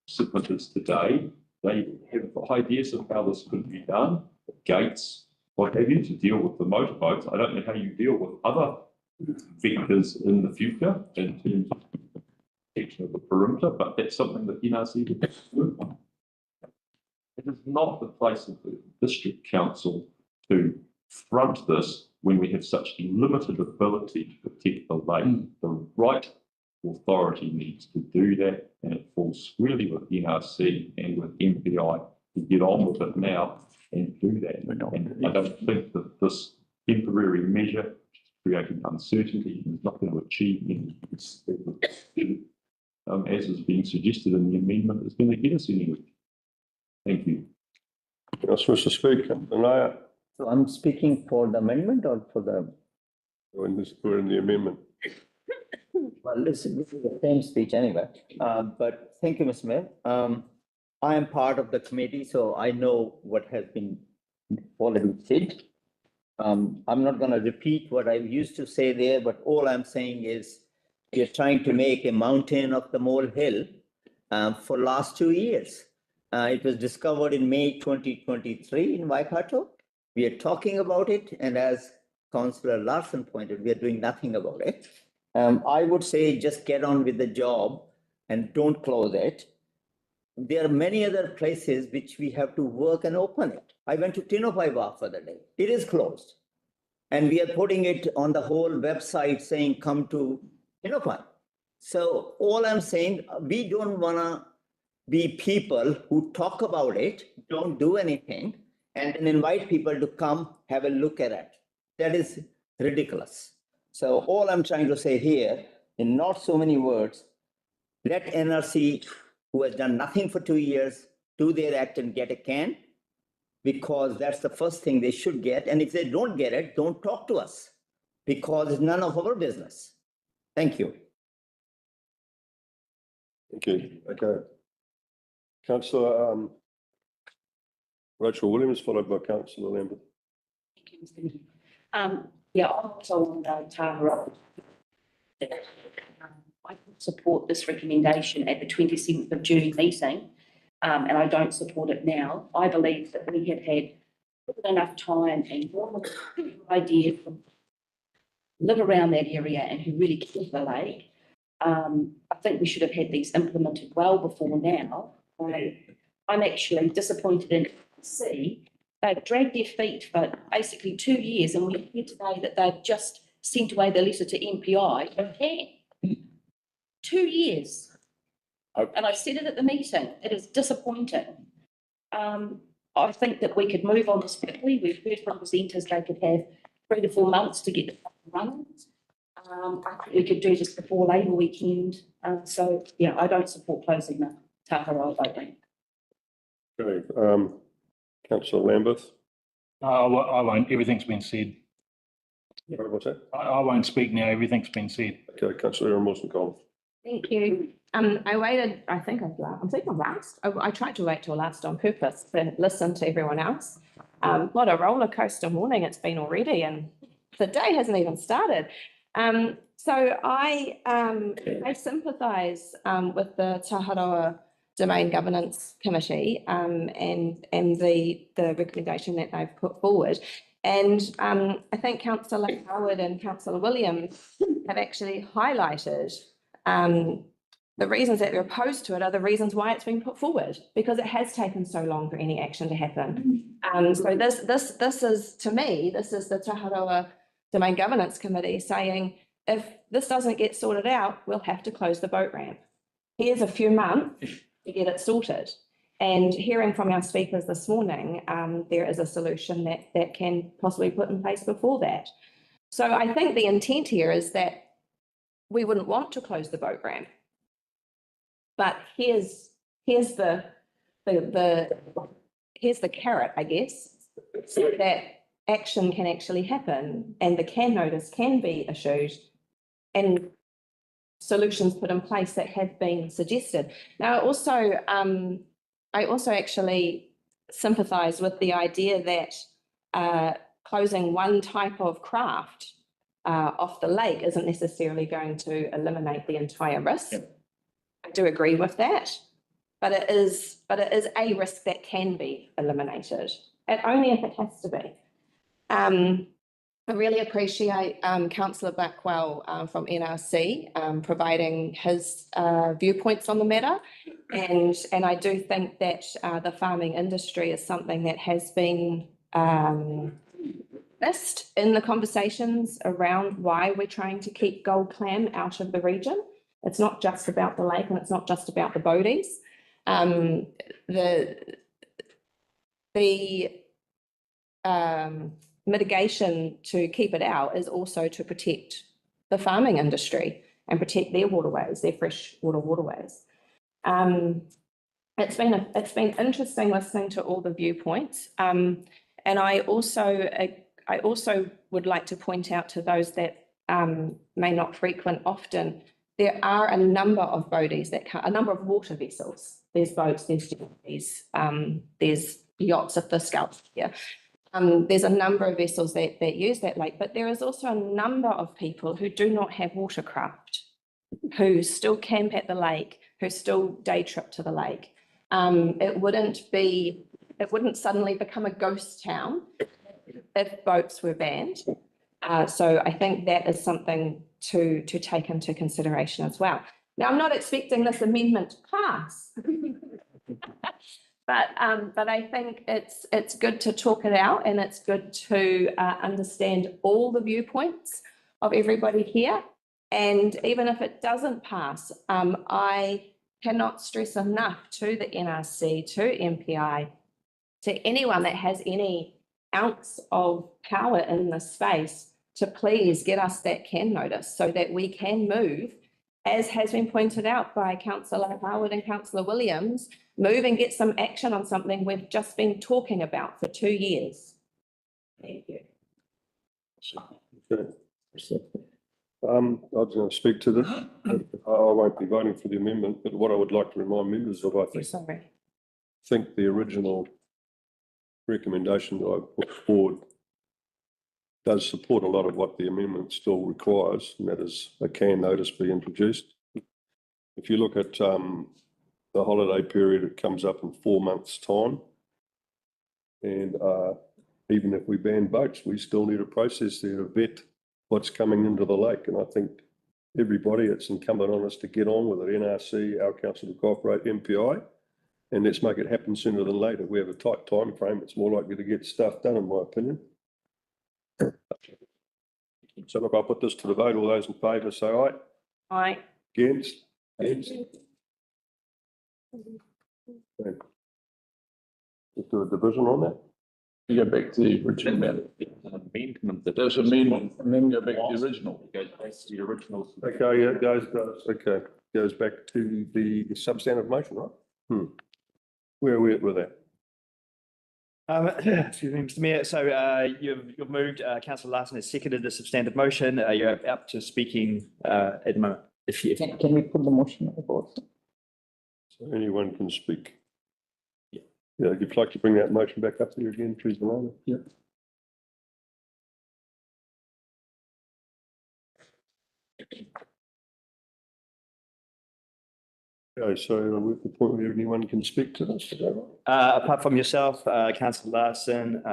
N: submitters today. They have ideas of how this could be done, gates, what have you, to deal with the motorboats. I don't know how you deal with other vectors in the future in terms of protection of the perimeter, but that's something that NRC would have to work on. It is not the place of the district council to front this when we have such limited ability to protect the lake. The right authority needs to do that, and it falls squarely with NRC and with MPI to get on with it now and do that. And I don't think that this temporary measure creating uncertainty is not going to achieve anything, as is being suggested in the amendment, is going to get us anywhere. Thank you.
A: Yes, Mr. Speaker. Nayyar.
D: So I'm speaking for the amendment or for the?
A: We're in the amendment.
D: Well, listen, this is the same speech anyway. But thank you, Mr. Mayor. I am part of the committee, so I know what has been already said. I'm not going to repeat what I used to say there, but all I'm saying is you're trying to make a mountain of the molehill for last 2 years. It was discovered in May 2023 in Waikato. We are talking about it, and as Councillor Larson pointed, we are doing nothing about it. I would say just get on with the job and don't close it. There are many other places which we have to work and open it. I went to Tinopaiwa for the day. It is closed. And we are putting it on the whole website saying, come to Tinopai. So all I'm saying, we don't want to be people who talk about it, don't do anything, and then invite people to come have a look at it. That is ridiculous. So all I'm trying to say here, in not so many words, let NRC, who has done nothing for 2 years, do their act and get a can, because that's the first thing they should get. And if they don't get it, don't talk to us, because it's none of our business. Thank you.
A: Thank you. Okay. Councillor Rachel Williams, followed by Councillor Lambert.
K: Thank you, Mr. Mayor. Yeah, I'm also on the Taharoa. I can support this recommendation at the 27th of June meeting, and I don't support it now. I believe that we have had enough time and ideas from live around that area and who really care for the lake. I think we should have had these implemented well before now. I'm actually disappointed in see they've dragged their feet for basically 2 years, and we hear today that they've just sent away the letter to MPI. Okay. 2 years. And I said it at the meeting. It is disappointing. I think that we could move on this quickly. We've heard from presenters they could have 3 to 4 months to get the running. I think we could do this before Labour weekend. So, yeah, I don't support closing the Taharoa boat ramp.
A: Okay. Councillor Lambert.
E: I won't. Everything's been said.
A: Sorry, what's that?
E: I won't speak now. Everything's been said.
A: Okay, councillor Erin Wilson-Collins.
G: Thank you. I waited, I think I'm last. I tried to wait till last on purpose to listen to everyone else. What a roller coaster morning it's been already, and the day hasn't even started. So I sympathise with the Taharoa Domain Governance Committee and the recommendation that they've put forward. And I think Councillor Howard and Councillor Williams have actually highlighted the reasons that they're opposed to it are the reasons why it's been put forward, because it has taken so long for any action to happen. So this is, to me, this is the Taharoa Domain Governance Committee saying, if this doesn't get sorted out, we'll have to close the boat ramp. Here's a few months to get it sorted. And hearing from our speakers this morning, there is a solution that can possibly be put in place before that. So I think the intent here is that we wouldn't want to close the boat ramp. But here's the carrot, I guess, so that action can actually happen and the can notice can be issued and solutions put in place that have been suggested. Now, I also actually sympathise with the idea that closing one type of craft off the lake isn't necessarily going to eliminate the entire risk. Yep. I do agree with that, but it is a risk that can be eliminated, and only if it has to be. I really appreciate Councillor Blackwell from NRC providing his viewpoints on the matter, and I do think that the farming industry is something that has been missed in the conversations around why we're trying to keep gold clam out of the region. It's not just about the lake and it's not just about the boaties. The mitigation to keep it out is also to protect the farming industry and protect their waterways, their freshwater waterways. It's been interesting listening to all the viewpoints, and I also would like to point out to those that may not frequent often, there are a number of boaties a number of water vessels. There's boats, there's jetties, there's yachts at the scalp here. There's a number of vessels that use that lake, but there is also a number of people who do not have watercraft, who still camp at the lake, who still day trip to the lake. It wouldn't suddenly become a ghost town if boats were banned. So I think that is something to take into consideration as well. Now, I'm not expecting this amendment to pass, but I think it's good to talk it out, and it's good to understand all the viewpoints of everybody here. And even if it doesn't pass, I cannot stress enough to the NRC, to MPI, to anyone that has any ounce of power in this space, to please get us that can notice so that we can move, as has been pointed out by Councillor Howard and Councillor Williams, move and get some action on something we've just been talking about for 2 years. Thank you.
A: Okay. I was going to speak to this. I won't be voting for the amendment, but what I would like to remind members of, I think the original recommendation that I put forward does support a lot of what the amendment still requires, and that is a can notice be introduced. If you look at the holiday period, it comes up in 4 months' time. And even if we ban boats, we still need a process there to vet what's coming into the lake. And I think everybody, it's incumbent on us to get on with it. NRC, our council to cooperate, MPI, and let's make it happen sooner than later. We have a tight time frame. It's more likely to get stuff done, in my opinion. So look, I'll put this to the vote. All those in favour say aye.
G: Aye.
A: Against? Against? Okay. Let's do a division on that.
F: You go back to the original amendment. There's amendment, and then go back to the original.
A: Okay, yeah, it goes back to the substantive motion, right? Where are we at with that?
B: Excuse me, Mr. Mayor. So you've moved, Councillor Larson has seconded the substantive motion. You're up to speaking at the moment. If you,
D: Can we put the motion on the board?
A: So anyone can speak. Yeah, if you'd like to bring that motion back up there again, please, Alana. Yep. Okay, so we're at the point where anyone can speak to this, is that right?
B: apart from yourself, Councillor Larson,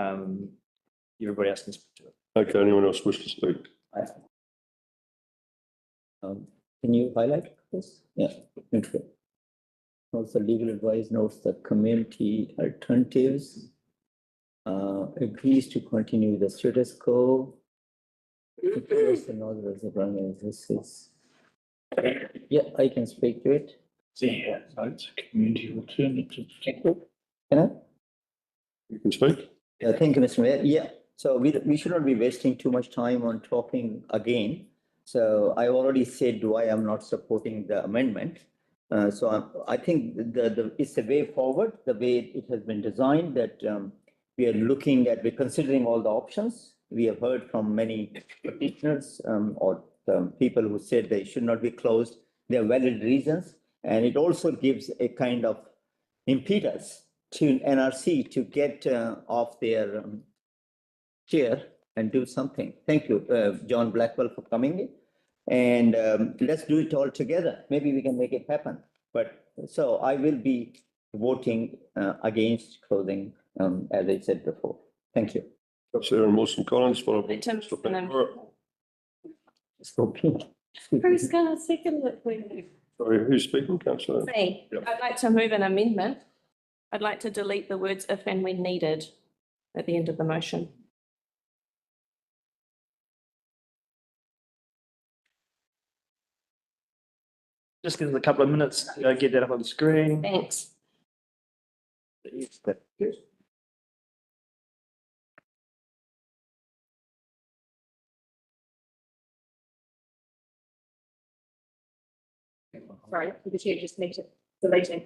B: everybody else can speak to it.
A: Okay, anyone else wish to speak?
D: Can you highlight this? Yeah. Okay. Also, legal advice notes that community alternatives agrees to continue the status quo. This is, yeah, I can speak to it.
F: Yeah, it's a community alternative.
D: Can I?
A: You can speak.
D: Yeah, thank you, Mr. Mayor. Yeah, so we should not be wasting too much time on talking again. So I already said why I'm not supporting the amendment. I think it's a way forward, the way it has been designed, that we are looking at, we're considering all the options. We have heard from many petitioners or people who said they should not be closed. There are valid reasons. And it also gives a kind of impetus to NRC to get off their chair and do something. Thank you, John Blackwell, for coming in. And let's do it all together. Maybe we can make it happen. But so I will be voting against closing, as I said before. Thank you.
A: Councillor Wilson Collins, followed by
M: Tim's
A: Mr.
M: gonna-
I: Who's going to second it, please?
A: Sorry, who's speaking, Councillor?
M: Me,
A: Yep.
M: I'd like to move an amendment. I'd like to delete the words if and when needed at the end of the motion.
B: Just give us a couple of minutes to get that up on the screen.
M: Thanks. Sorry, the chair just needed deleting.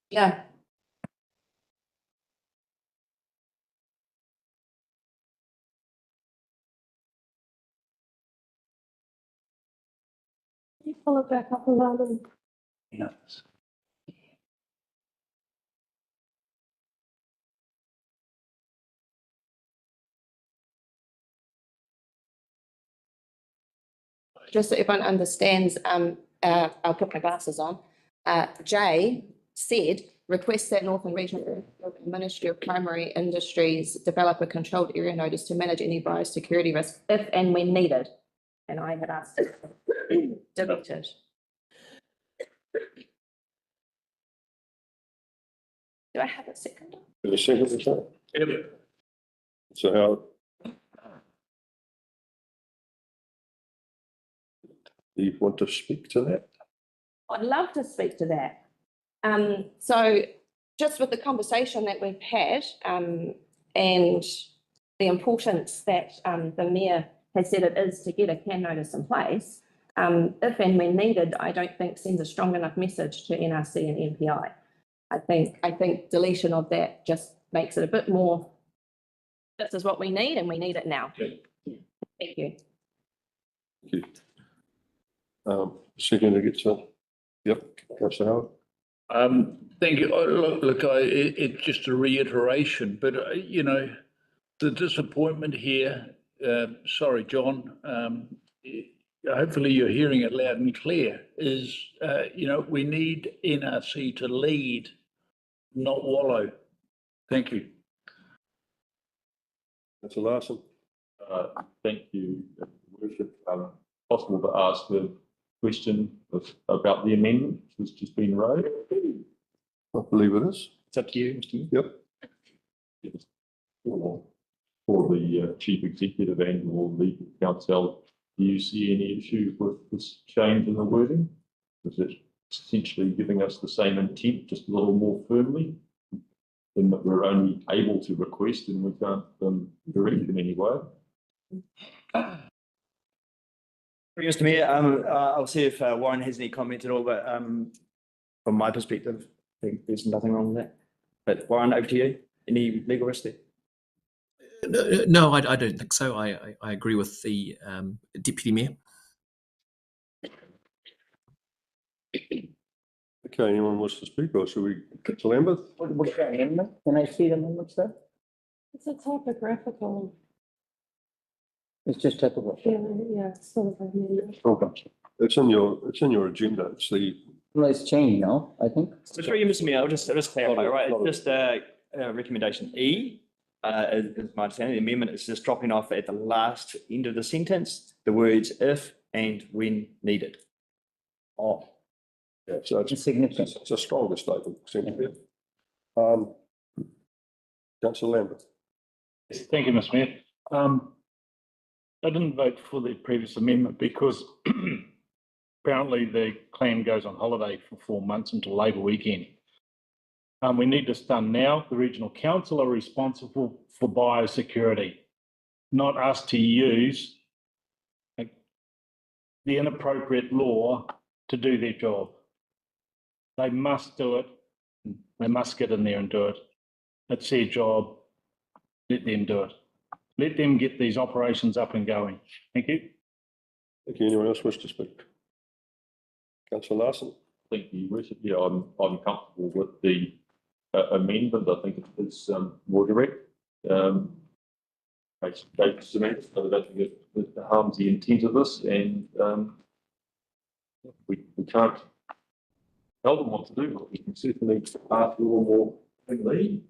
M: Yeah.
I: You pull it back up around.
F: Yes.
G: Just so everyone understands, I'll put my glasses on. Jay said, request that Northern Regional Ministry of Primary Industries develop a controlled area notice to manage any biosecurity risk if and when needed. And I had asked it deleted. Do I have a second?
A: A second, is that?
F: Yep.
A: So how? Do you want to speak to that?
G: I'd love to speak to that. So just with the conversation that we've had and the importance that the Mayor has said it is to get a CAN notice in place, if and when needed, I don't think sends a strong enough message to NRC and MPI. I think deletion of that just makes it a bit more, this is what we need and we need it now.
A: Okay.
G: Thank you.
A: Thank you. Second to get to, yep, Councillor Howard.
F: Thank you. Look, it's just a reiteration, but you know, the disappointment here, sorry, John, hopefully you're hearing it loud and clear, is, you know, we need NRC to lead, not wallow. Thank you.
A: Councillor Larson.
N: Thank you, Worship. Possible to ask a question about the amendment which has just been raised?
A: I believe it is.
B: It's up to you, Mr. Mayor.
A: Yep.
N: Yes. For the chief executive and or legal counsel, do you see any issue with this change in the wording? Is it essentially giving us the same intent, just a little more firmly, in that we're only able to request and we can't direct in any way?
B: Mr. Mayor, I'll see if Warren has any comment at all, but from my perspective, I think there's nothing wrong with that. But Warren, over to you. Any legal risk there?
P: No, I don't think so. I agree with the Deputy Mayor.
A: Okay, anyone wants to speak, or should we get to Lambeth?
D: What's the amendment? Can I see the amendment, sir?
I: It's a typographical,
D: It's just typical.
I: yeah, sort of amendment.
A: It's in your agenda. It's the,
D: No, it's changed now, I think.
B: So through you, Mr. Mayor, I'll just clarify, right? It's just recommendation E, is my understanding. The amendment is just dropping off at the last end of the sentence, the words if and when needed.
A: oh, yeah, so
D: It's significant.
A: it's a stronger statement. Councillor Lambert.
E: Thank you, Mr. Mayor. I didn't vote for the previous amendment because apparently the clan goes on holiday for 4 months until Labour weekend. We need this done now. The regional council are responsible for biosecurity, not us to use the inappropriate law to do their job. They must do it. They must get in there and do it. It's their job. Let them do it. Let them get these operations up and going. Thank you.
A: Thank you. Anyone else wish to speak? Councillor Larson.
N: Thank you, Richard. Yeah, I'm comfortable with the amendment. I think it's more direct. Basically, semantics, but I don't think it harms the intent of this, and we can't tell them what to do, but we can certainly ask for a little more lead.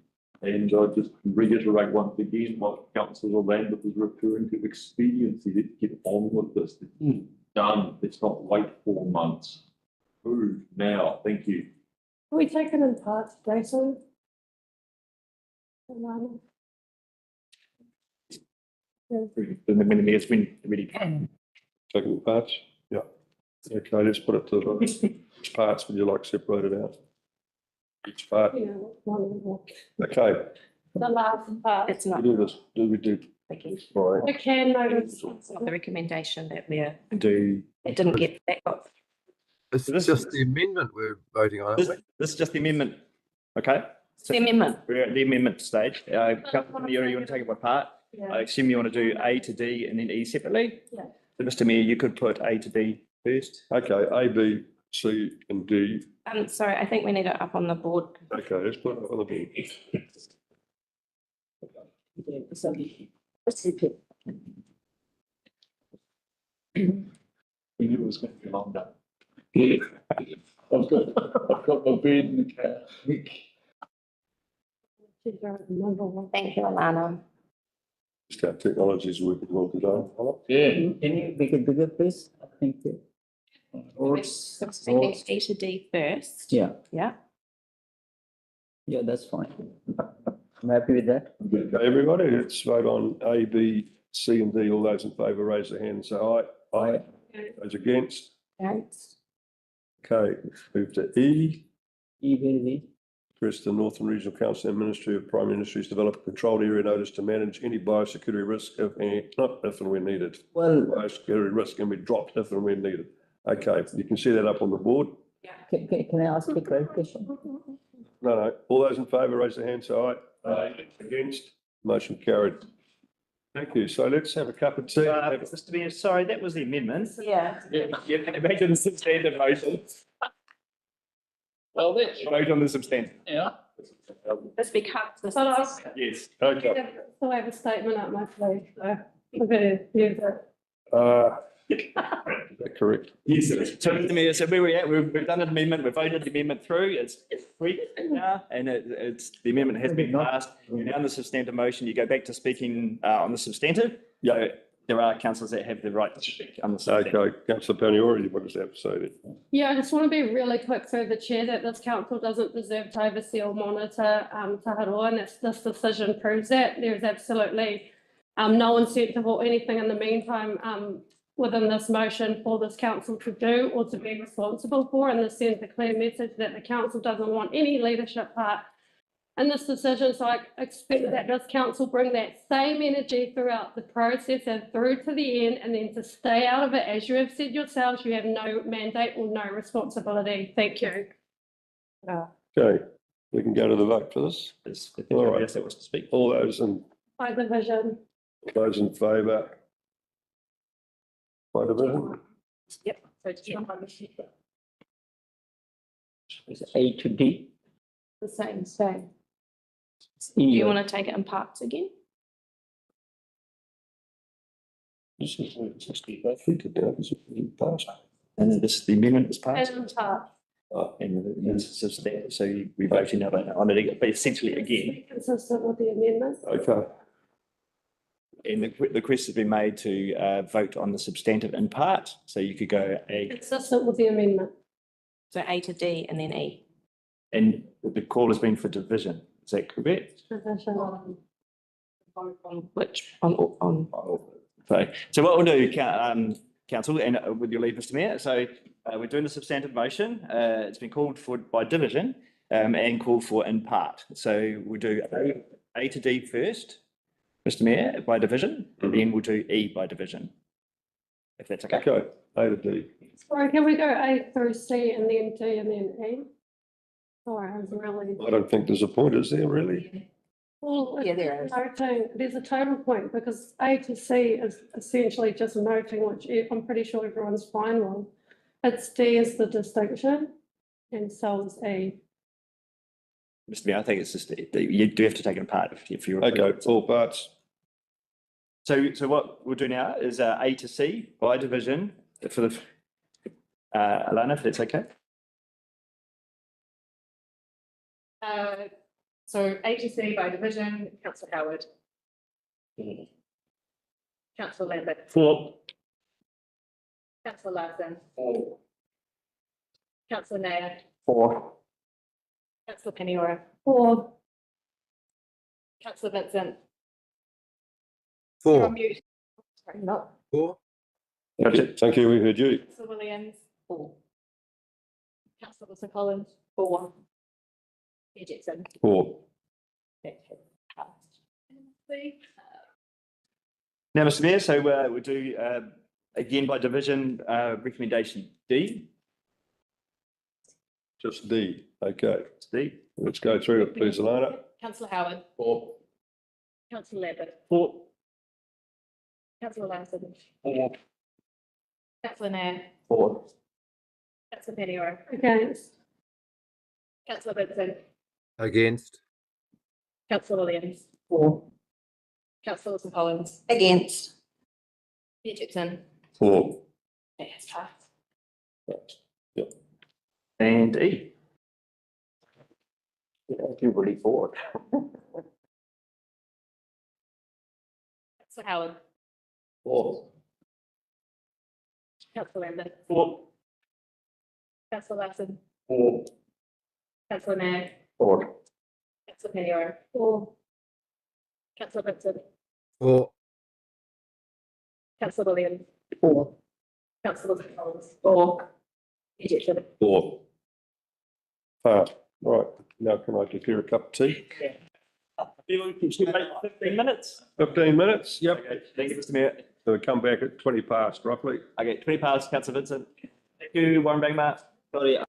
N: And I just reiterate once again what Councillor Lambert was referring to, expediency. Let's get on with this. It's done. Let's not wait 4 months. Move now. Thank you.
I: Can we take it in parts, Jason?
B: The amendment is when ready.
A: Taking the parts? Yeah. Okay, let's put it to which parts would you like separated out? Each part.
I: Yeah, one of them.
A: Okay,
I: The last part.
G: It's
A: we
G: not.
A: do this. Do we do?
G: Thank you.
A: All right.
I: The can notice.
G: It's not the recommendation that we're,
B: Do
G: it didn't get that got.
J: It's
B: So this
J: just
B: is-
J: the amendment we're voting on, aren't we?
B: this is just the amendment. Okay.
G: The amendment.
B: We're at the amendment stage. Councillor Nayyar, you want to take it by part?
I: Yeah.
B: I assume you want to do A to D and then E separately?
I: Yeah.
B: So Mr. Mayor, you could put A to D first.
A: Okay, A, B, C, and D.
G: Sorry, I think we need it up on the board.
A: Okay, let's put it on the board.
E: We knew it was going to be a long day. I've got my bed in the car.
G: Thank you, Alana.
A: Just our technology is working well today.
E: Yeah.
D: Can you make it bigger, please? Thank you.
G: We're speaking A to D first.
D: Yeah,
G: Yeah.
D: yeah, that's fine. I'm happy with that.
A: Okay, everybody, let's vote on A, B, C, and D. All those in favour, raise their hand and say aye. Aye. Those against?
G: Thanks.
A: Okay, let's move to E.
D: E.
A: Request the Northern Regional Council and Ministry of Prime Ministries develop a controlled area notice to manage any biosecurity risk not if and when needed.
D: Well,
A: Biosecurity risk can be dropped if and when needed. Okay, you can see that up on the board.
D: can I ask a clarification?
A: No. All those in favour, raise their hand, say aye. Aye. Against? Motion carried. Thank you. So let's have a cup of tea.
B: Mr. Mayor, sorry, that was the amendment.
G: Yeah.
B: You can imagine the substantive motion.
F: Well, that's,
B: Vote on the substantive.
F: yeah.
G: This becomes the.
B: Yes.
A: Okay.
I: So I have a statement up my sleeve, so I'm going to use it.
A: Is that correct?
B: Yes, it is. So Mr. Mayor, so where we're at, we've done an amendment, we've voted the amendment through, it's free now, and it's, the amendment has been passed. You're now on the substantive motion, you go back to speaking on the substantive.
A: Yeah.
B: There are councillors that have the right to speak on the substantive.
A: Okay, councillor Paniori, what does that have to say then?
I: Yeah, I just want to be really quick through the chair that this council doesn't deserve to oversee or monitor Taharoa, and this decision proves that. There is absolutely no incentive or anything in the meantime within this motion for this council to do or to be responsible for, and this sends a clear message that the council doesn't want any leadership part in this decision. So I expect that this council bring that same energy throughout the process and through to the end, and then to stay out of it. As you have said yourselves, you have no mandate or no responsibility. Thank you.
A: Okay, We can go to the vote for this. All right.
B: Yes, that was to speak.
A: All those in favour? By division?
M: Yep. So it's not on the sheet.
D: Is A to D?
M: The same, same.
D: Do
M: you want to take it in parts again?
A: This is passed.
B: And this, the amendment was passed.
M: And in part.
B: And this is that, so we voting now on it, but essentially again.
I: Consistent with the amendment.
A: Okay.
B: And the request has been made to vote on the substantive in part, so you could go A.
I: Consistent with the amendment.
M: So A to D and then E.
B: And the call has been for division, is that correct?
I: Division.
M: On which, on.
B: So what we'll do, council, and with your leave, Mr. Mayor, so we're doing the substantive motion. It's been called for by division and called for in part. So we'll do A to D first, Mr. Mayor, by division, and then we'll do E by division. If that's okay.
A: Okay, A to D.
I: Sorry, can we go A through C and then D and then E? Sorry, I was really.
A: I don't think there's a point, is there really?
I: Well,
M: Yeah, there is.
I: noting, there's a total point because A to C is essentially just noting, which I'm pretty sure everyone's fine with. It's D is the distinction and so is E.
B: Mr. Mayor, I think it's just, you do have to take it apart if you're.
A: Okay, all parts.
B: So what we'll do now is A to C by division for the, Alana, if that's okay.
M: So A to C by division, councillor Howard. Councillor Lambert.
E: For.
M: Councillor Larson. Councillor Nayyar.
E: For.
M: Councillor Peniora.
I: Or
M: Councillor Vincent.
J: Four.
M: You're on mute. Sorry, not.
J: Four.
A: Thank you, we heard you.
M: Councillor Williams. 4. Councillor Wilson Collins. 4. Mayor Jackson.
A: 4.
B: Now, Mr. Mayor, so we'll do again by division recommendation D.
A: Just D, okay.
B: D.
A: Let's go through it, please, Alana.
M: Councillor Howard.
A: 4.
M: Councillor Lambert.
E: 4.
M: Councillor Larson.
E: 4.
M: Councillor Nayyar.
B: 4.
M: Councillor Peniora.
I: against.
M: Councillor Vincent.
J: Against.
M: Councillor Williams.
B: 4.
M: Councillor Wilson Collins. Against. Mayor Jackson.
A: 4.
M: Yes, passed.
A: Right. Yep.
B: And E. Yeah, you're really forward.
M: Councillor Howard.
B: 4.
M: Councillor Lambert.
E: 4.
M: Councillor Larson.
A: 4.
M: Councillor Nayyar.
B: 4.
M: Councillor Peniora.
I: 4.
M: Councillor Vincent.
J: 4.
M: Councillor Williams.
B: 4.
M: Councillor Wilson Collins. 4. Mayor Jackson.
A: 4. Passed. Right, now can I declare a cup of tea?
B: 15 minutes.
A: 15 minutes, yep.
B: Okay, thank you, Mr. Mayor.
A: So we come back at 20 past roughly.
B: Okay, 20 past, Councillor Vincent. Thank you, Warren Bangma. Sorry.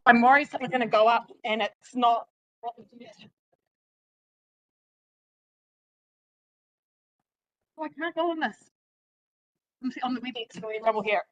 M: I'm worried something's going to go up and it's not. Oh, I can't go on this. On the WebEx, we're in trouble here.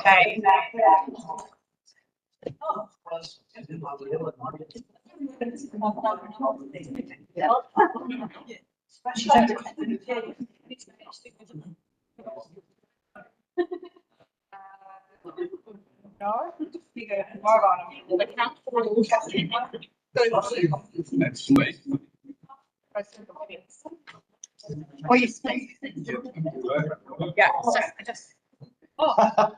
M: Okay. No, figure more on the council. Oh, you speak. Yeah, so I just. Oh.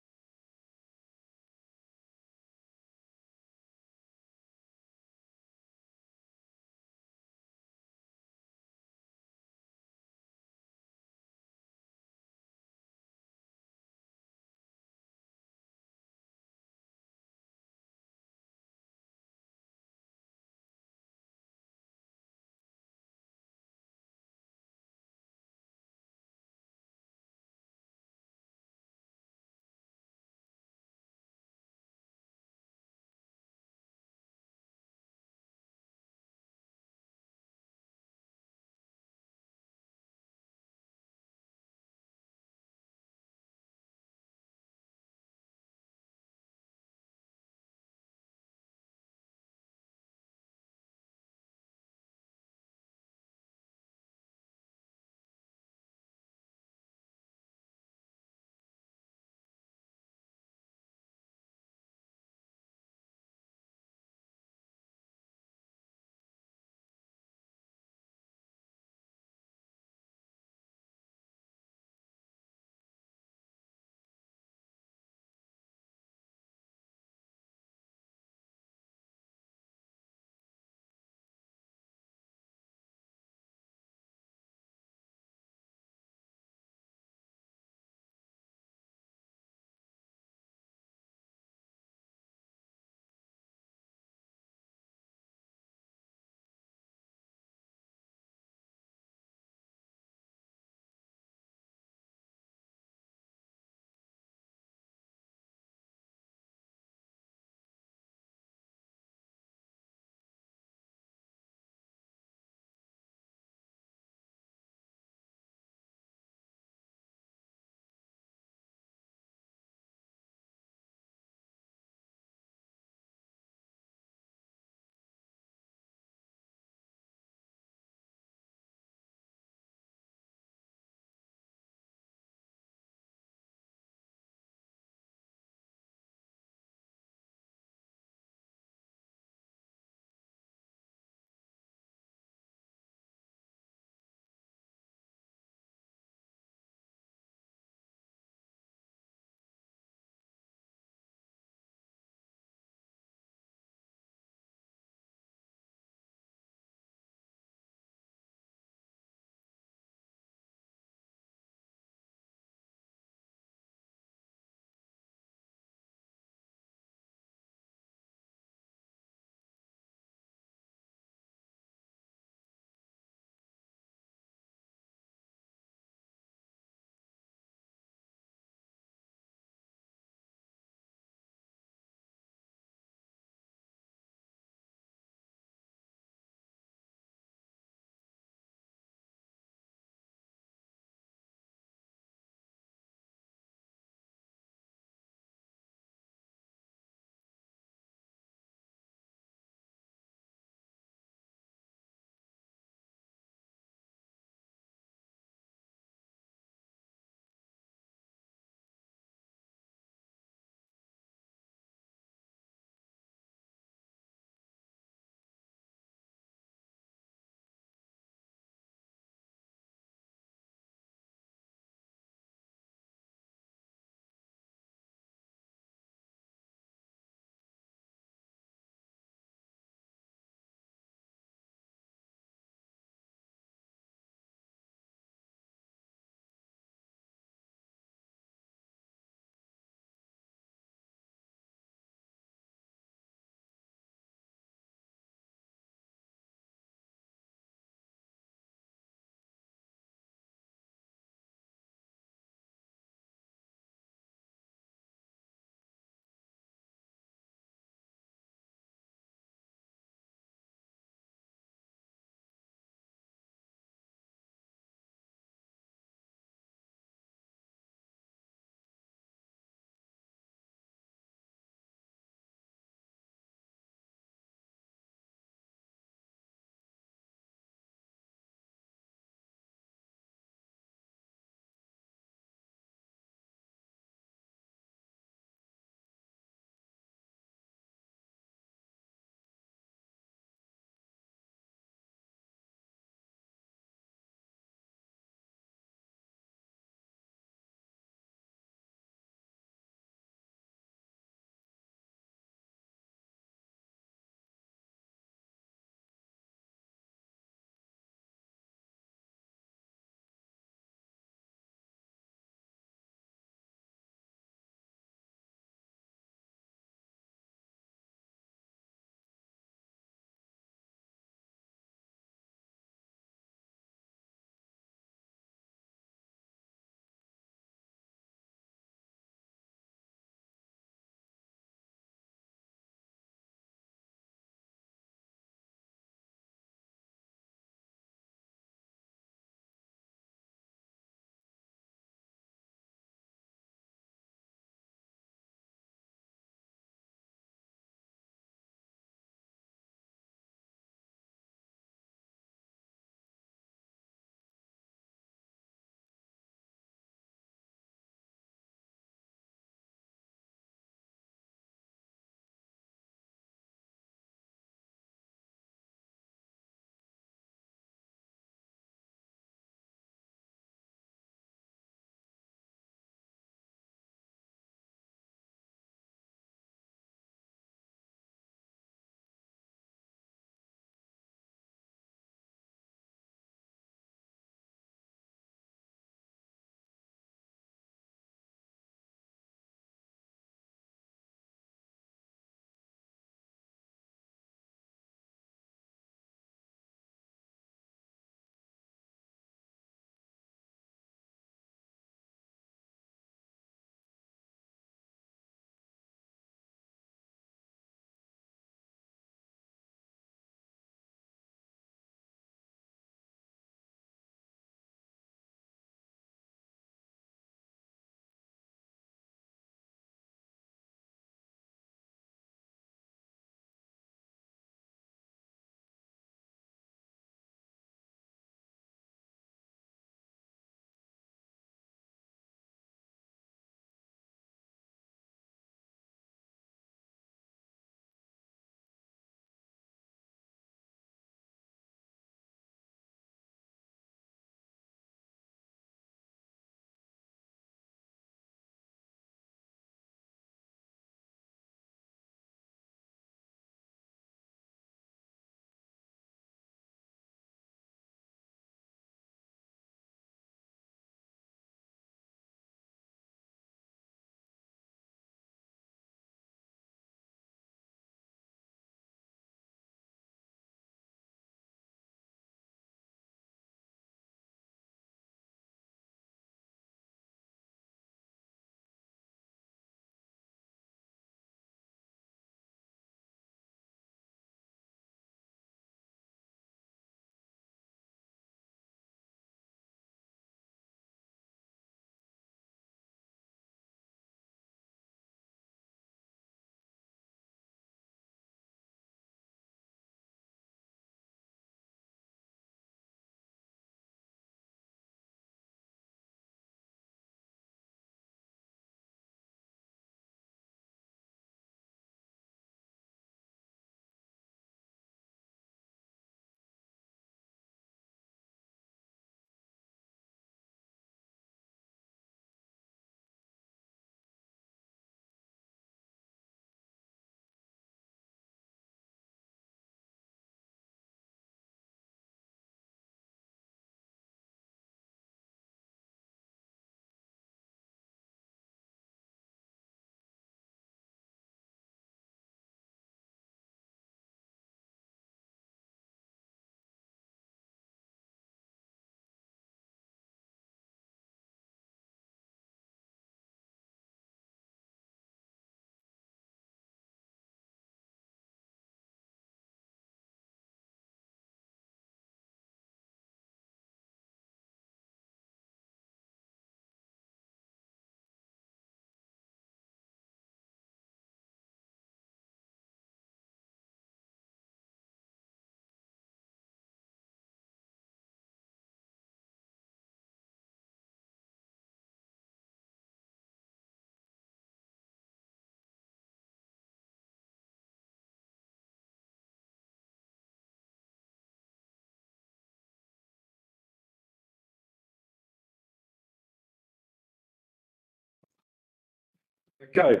A: Okay,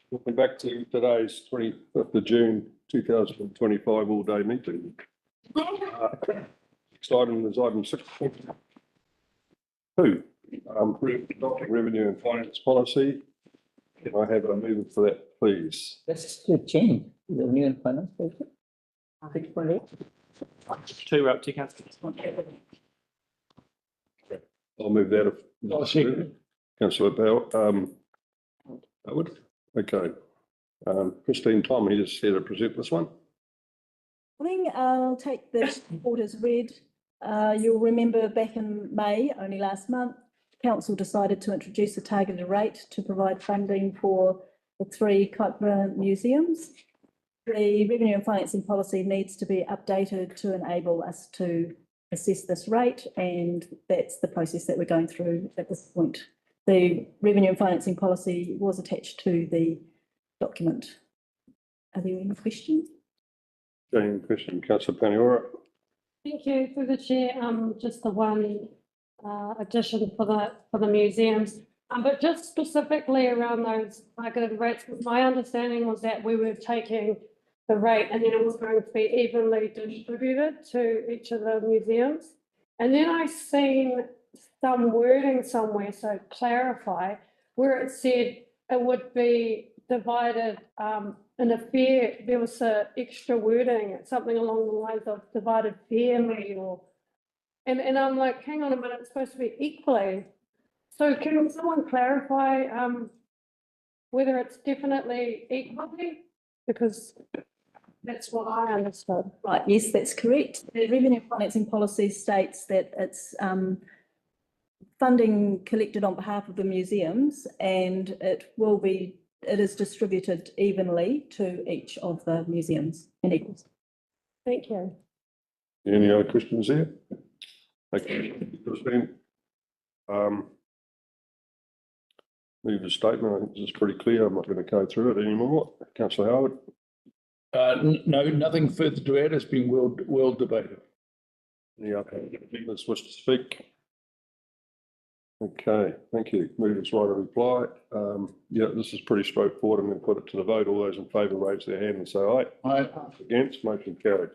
A: welcome back to today's 25th of June 2025 all-day meeting. Next item is item 6.2. Adopting revenue and finance policy. Can I have a mover for that, please?
D: Let's change the new and finance policy. 6.8.
B: Two councillors.
A: I'll move that if.
E: second.
A: Councillor Bell, Howard. Okay. Christine Tom, he is here to present this one.
R: Morning, I'll take the report as read. You'll remember back in May, only last month, Council decided to introduce a targeted rate to provide funding for the 3 Kaipara museums. The revenue and financing policy needs to be updated to enable us to assess this rate, and that's the process that we're going through at this point. The revenue and financing policy was attached to the document. Are there any questions?
A: Any question, Councillor Paniora?
I: Thank you through the chair. Just the one addition for the museums, but just specifically around those targeted rates. Because my understanding was that we were taking the rate and then it was going to be evenly distributed to each of the museums. And then I seen some wording somewhere, so clarify, where it said it would be divided in a fair, there was extra wording, something along the lines of divided fairly, or and I'm like, hang on a minute, it's supposed to be equally. So can someone clarify whether it's definitely equally? Because that's what I understood.
R: Right, yes, that's correct. The revenue financing policy states that it's funding collected on behalf of the museums, and it is distributed evenly to each of the museums in equals.
I: Thank you.
A: Any other questions there? Okay, Christine. Leave the statement. I think this is pretty clear. I'm not going to go through it anymore. Councillor Howard.
F: No, nothing further to add. It's been well debated.
A: Any other members wish to speak? Okay, thank you. Movers right to reply. Yeah, this is pretty straightforward. I'm going to put it to the vote. All those in favour raise their hand and say aye.
F: Aye.
A: Against, motion carried.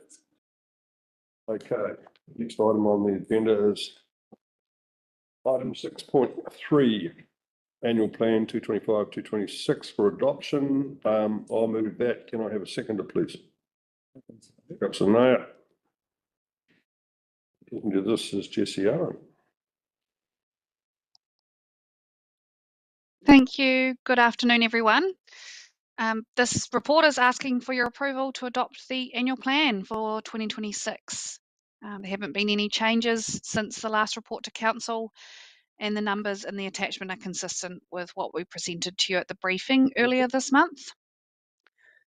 A: Okay, next item on the agenda is item 6.3, annual plan 225-226 for adoption. I'll move that. Can I have a seconder, please? Councillor Nayyar. Talking to this is Jessie Allen.
S: Thank you. Good afternoon, everyone. This report is asking for your approval to adopt the annual plan for 2026. There haven't been any changes since the last report to Council, and the numbers in the attachment are consistent with what we presented to you at the briefing earlier this month.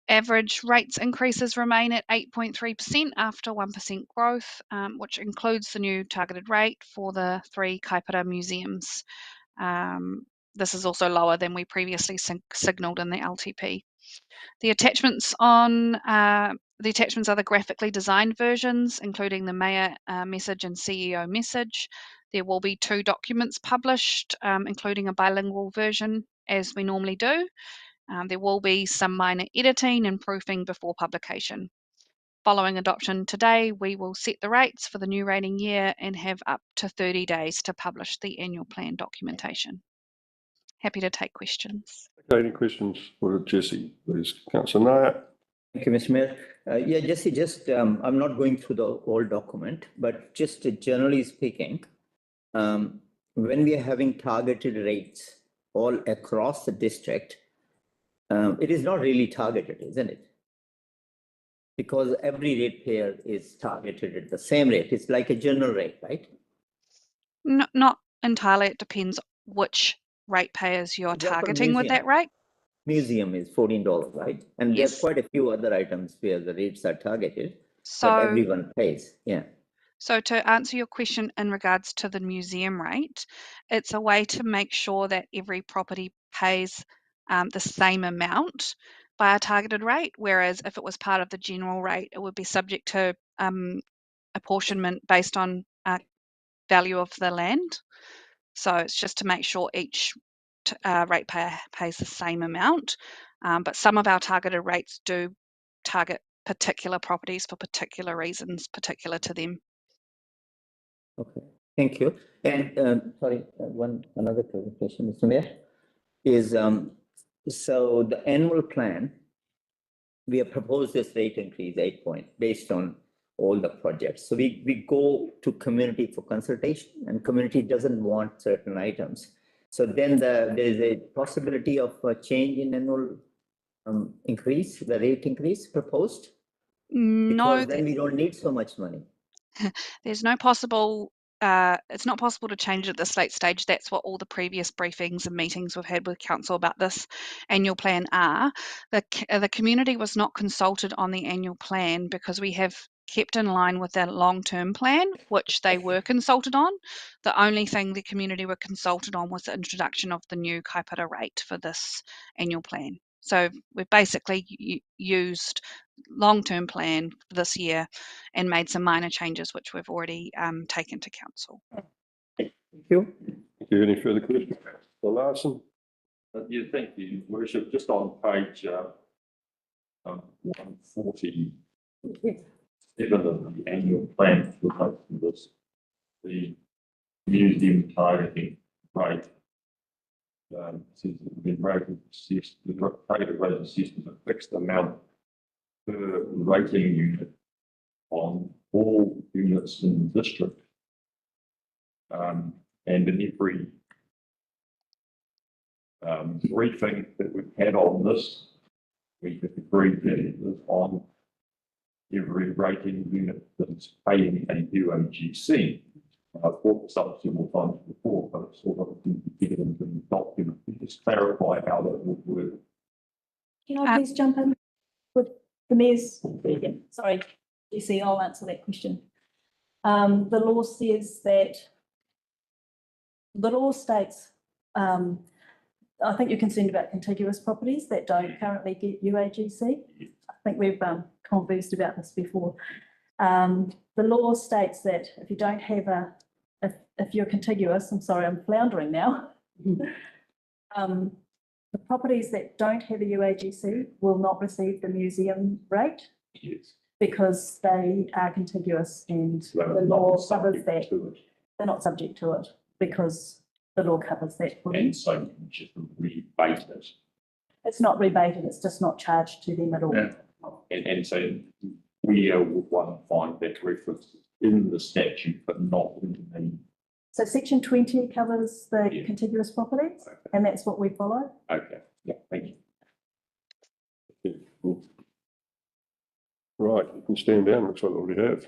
S: Average rates increases remain at 8.3% after 1% growth, which includes the new targeted rate for the 3 Kaipara museums. This is also lower than we previously signalled in the LTP. The attachments are the graphically designed versions, including the Mayor message and CEO message. There will be 2 documents published, including a bilingual version, as we normally do. There will be some minor editing and proofing before publication. Following adoption today, we will set the rates for the new rating year and have up to 30 days to publish the annual plan documentation. Happy to take questions.
A: Okay, any questions for Jessie, please? Councillor Nayyar.
D: Thank you, Mr. Mayor. Yeah, Jessie, I'm not going through the whole document, but just generally speaking, when we are having targeted rates all across the district, it is not really targeted, isn't it? Because every ratepayer is targeted at the same rate. It's like a general rate, right?
S: Not entirely. It depends which ratepayers you're targeting with that rate.
D: Museum is $14, right? And
S: Yes.
D: there's quite a few other items where the rates are targeted,
S: So,
D: but everyone pays. Yeah.
S: So to answer your question in regards to the museum rate, it's a way to make sure that every property pays the same amount by a targeted rate, whereas if it was part of the general rate, it would be subject to apportionment based on value of the land. So it's just to make sure each ratepayer pays the same amount. But some of our targeted rates do target particular properties for particular reasons, particular to them.
D: Okay, thank you. And sorry, another clarification, Mr. Mayor, is so the annual plan, we have proposed this rate increase 8 point based on all the projects. So we go to community for consultation, and community doesn't want certain items. So then there is a possibility of a change in annual increase, the rate increase proposed?
S: No,
D: Because then we don't need so much money.
S: there's no possible, it's not possible to change it at this late stage. That's what all the previous briefings and meetings we've had with council about this annual plan are. The community was not consulted on the annual plan because we have kept in line with their long-term plan, which they were consulted on. The only thing the community were consulted on was the introduction of the new kaipara rate for this annual plan. So we've basically used long-term plan for this year and made some minor changes, which we've already taken to council.
D: Thank you.
A: Thank you. Any further questions? For Larson?
N: Yeah, thank you, Worship. Just on page 147 of the annual plan for this, the museum targeting rate. Says the targeted rate assessed a fixed amount per rating unit on all units in the district. And in every briefing that we've had on this, we have agreed that it is on every rating unit that's paying a UAGC. I've brought this up several times before, but it's sort of didn't get it into the document. Can you just clarify how that would work?
R: Can I please jump in with the mayor's? Sorry, GC, I'll answer that question. The law says that the law states, I think you're concerned about contiguous properties that don't currently get UAGC. I think we've conversed about this before. The law states that if you don't have if you're contiguous, I'm sorry, I'm floundering now. The properties that don't have a UAGC will not receive the museum rate.
N: Yes.
R: Because they are contiguous and the law covers that. They're not subject to it because the law covers that.
N: And so you just rebate it.
R: It's not rebated, it's just not charged to them at all.
N: Yeah. And so we would want to find that reference in the statute, but not in the.
R: So section 20 covers the contiguous properties, and that's what we follow.
N: Okay, yeah, thank you.
A: Cool. Right, you can stand down, looks like we already have.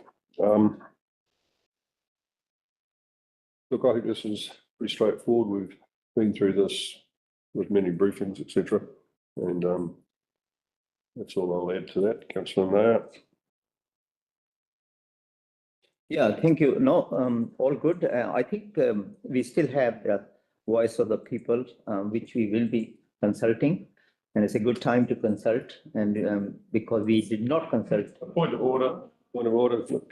A: Look, I think this is pretty straightforward. We've been through this with many briefings, etc. And that's all I'll add to that. Councillor Nayyar.
D: Yeah, thank you. No, all good. I think we still have the voice of the people, which we will be consulting. And it's a good time to consult. And because we did not consult.
A: Point of order,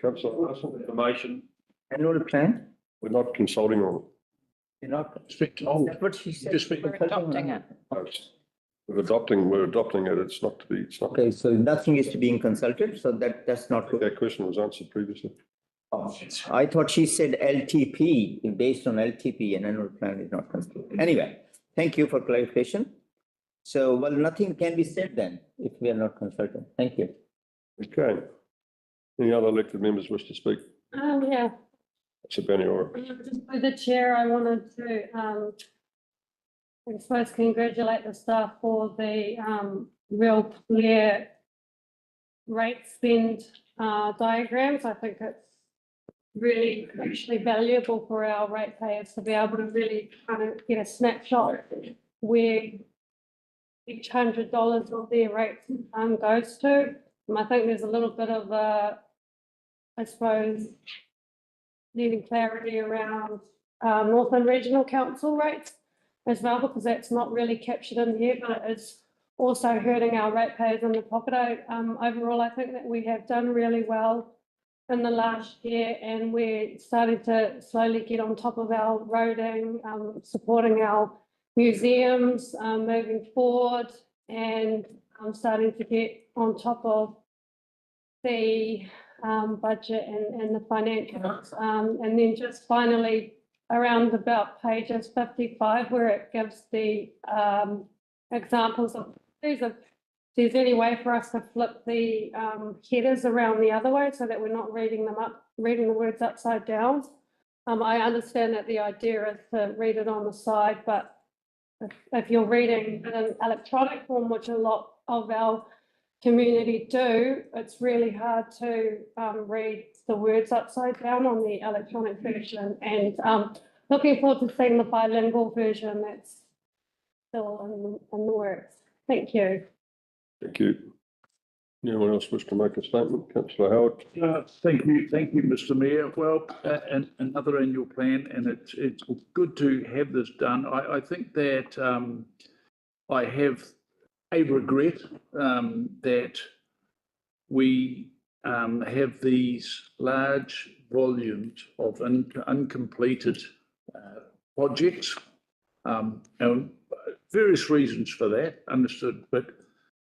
A: Councillor Larson, information.
D: Annual plan?
A: We're not consulting on it.
D: You're not.
F: That's
D: what she said.
F: We're
D: adopting
F: it.
A: We're adopting it. It's not to be. It's not.
D: Okay, so nothing is to being consulted. So that's not good.
A: That question was answered previously.
D: Oh, I thought she said LTP, based on LTP, and annual plan is not consulted. Anyway, thank you for clarification. So, well, nothing can be said then if we are not consulted. Thank you.
A: Okay. Any other elected members wish to speak?
I: Yeah.
A: It's Penalties.
I: Just with the chair, I wanted to, I suppose, congratulate the staff for the real clear rate spend diagrams. I think it's really actually valuable for our ratepayers to be able to really kind of get a snapshot where each $100 of their rate goes to. And I think there's a little bit of I suppose, needing clarity around Northern Regional Council rates as well, because that's not really captured in here, but it is also hurting our ratepayers in the pocket. Overall, I think that we have done really well in the last year, and we're starting to slowly get on top of our roading, supporting our museums moving forward, and I'm starting to get on top of the budget and the financials. And then just finally, around about pages 55, where it gives the examples of these. If there's any way for us to flip the headers around the other way so that we're not reading the words upside down. I understand that the idea is to read it on the side, but if you're reading in an electronic form, which a lot of our community do, it's really hard to read the words upside down on the electronic version. And looking forward to seeing the bilingual version that's still in the works. Thank you.
A: Thank you. Anyone else wish to make a statement? Councillor Howard.
F: Thank you, Mr. Mayor. Well, another annual plan, and it's good to have this done. I think that I have a regret that we have these large volumes of uncompleted projects, and various reasons for that, understood, but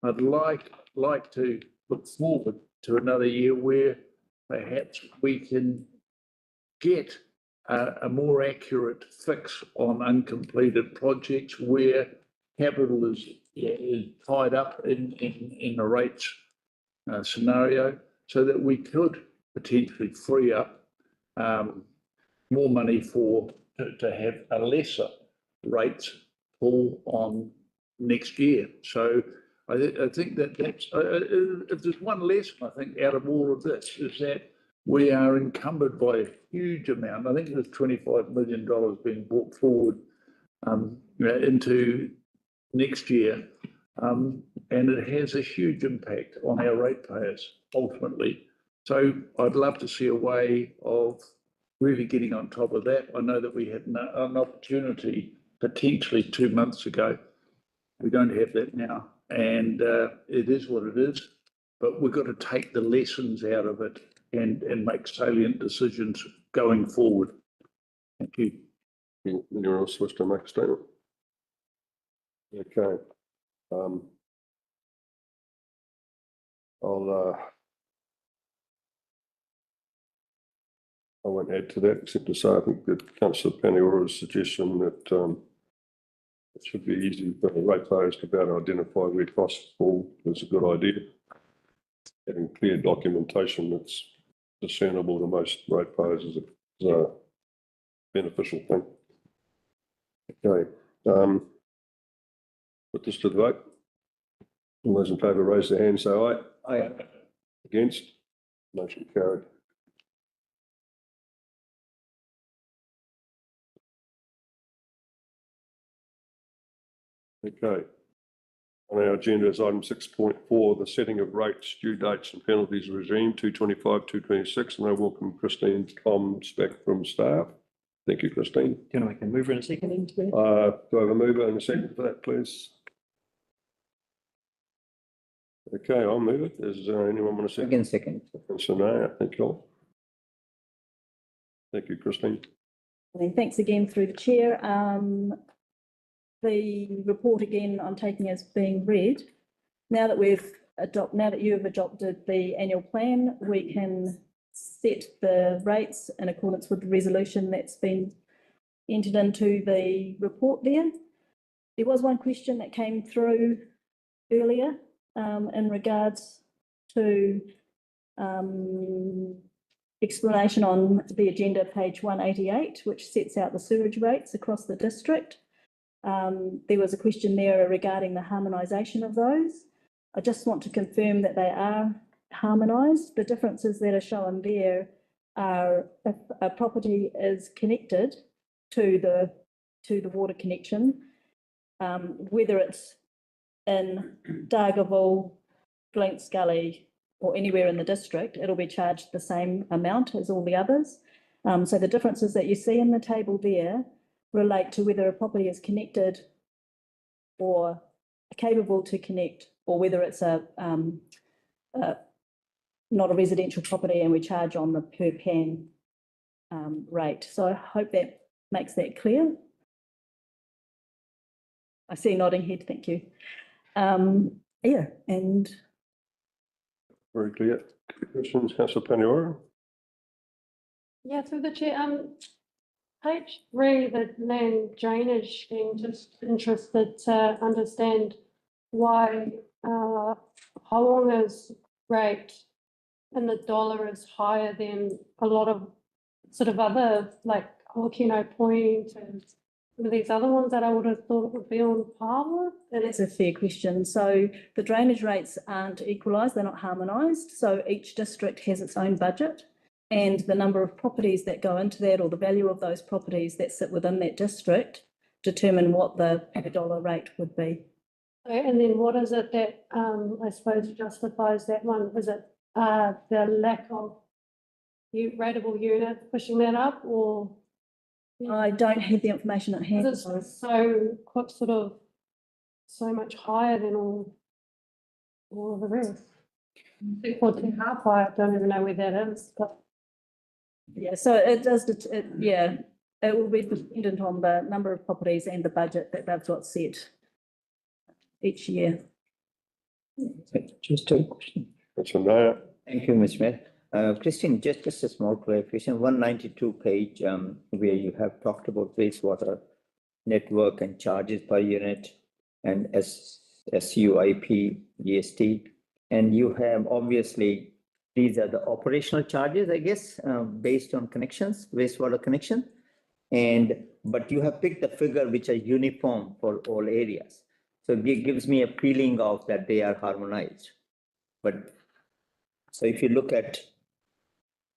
F: I'd like to look forward to another year where perhaps we can get a more accurate fix on uncompleted projects where capital is tied up in a rates scenario, so that we could potentially free up more money to have a lesser rates pull on next year. So I think that's if there's one lesson I think out of all of this, is that we are encumbered by a huge amount. I think there's $25 million being brought forward into next year, and it has a huge impact on our ratepayers ultimately. So I'd love to see a way of really getting on top of that. I know that we had an opportunity potentially 2 months ago. We don't have that now, and it is what it is, but we've got to take the lessons out of it and make salient decisions going forward. Thank you.
A: Anyone else wish to make a statement? Okay. I won't add to that except to say I think that Councillor Paniura's suggestion that it should be easy for the ratepayers to be able to identify where costs fall is a good idea. Having clear documentation that's discernible to most ratepayers is a beneficial thing. Okay. Put this to the vote. All those in favour raise their hand, say aye.
D: Aye.
A: Against? Motion carried. Okay. On our agenda is item 6.4, the setting of rates, due dates and penalties regime, 225, 226. And I welcome Christine Toms back from staff. Thank you, Christine.
B: Can I make a mover and a second?
A: Do I have a mover and a second for that, please? Okay, I'll move it. Does anyone want a second?
D: Second.
A: So no, thank you all. Thank you, Christine.
R: And thanks again through the chair. The report again I'm taking as being read. Now that you have adopted the annual plan, we can set the rates in accordance with the resolution that's been entered into the report there. There was one question that came through earlier in regards to explanation on the agenda, page 188, which sets out the sewage rates across the district. There was a question there regarding the harmonisation of those. I just want to confirm that they are harmonised. The differences that are shown there are if a property is connected to the water connection, whether it's in Dargaville, Glent Scully, or anywhere in the district, it'll be charged the same amount as all the others. So the differences that you see in the table there relate to whether a property is connected or capable to connect, or whether it's not a residential property and we charge on the per pan rate. So I hope that makes that clear. I see nodding head, thank you. Yeah, and
A: Very clear. Questions, councillor Paniora?
I: Yeah, through the chair, page 3, the land drainage scheme, just interested to understand why, how long is rate and the dollar is higher than a lot of sort of other, like Volcano Point and some of these other ones that I would have thought would be on par with. And
R: that's a fair question. So the drainage rates aren't equalised, they're not harmonised. So each district has its own budget, and the number of properties that go into that, or the value of those properties that sit within that district, determine what the per dollar rate would be.
I: And then what is it that I suppose justifies that one? Is it the lack of rateable units pushing that up, or?
R: I don't have the information at hand.
I: It's so quite sort of so much higher than all of the rest. 14 half high, I don't even know where that is, but.
R: Yeah, so it does, yeah, it will be dependent on the number of properties and the budget that they've got set each year.
D: Just a question.
A: That's a Nayyar.
D: Thank you, Ms. Mayor. Christine, just a small clarification, 192 page, where you have talked about wastewater network and charges per unit and SUIP, GST, and you have obviously, these are the operational charges, I guess, based on connections, wastewater connection. But you have picked a figure which are uniform for all areas. So it gives me a feeling of that they are harmonized. But so if you look at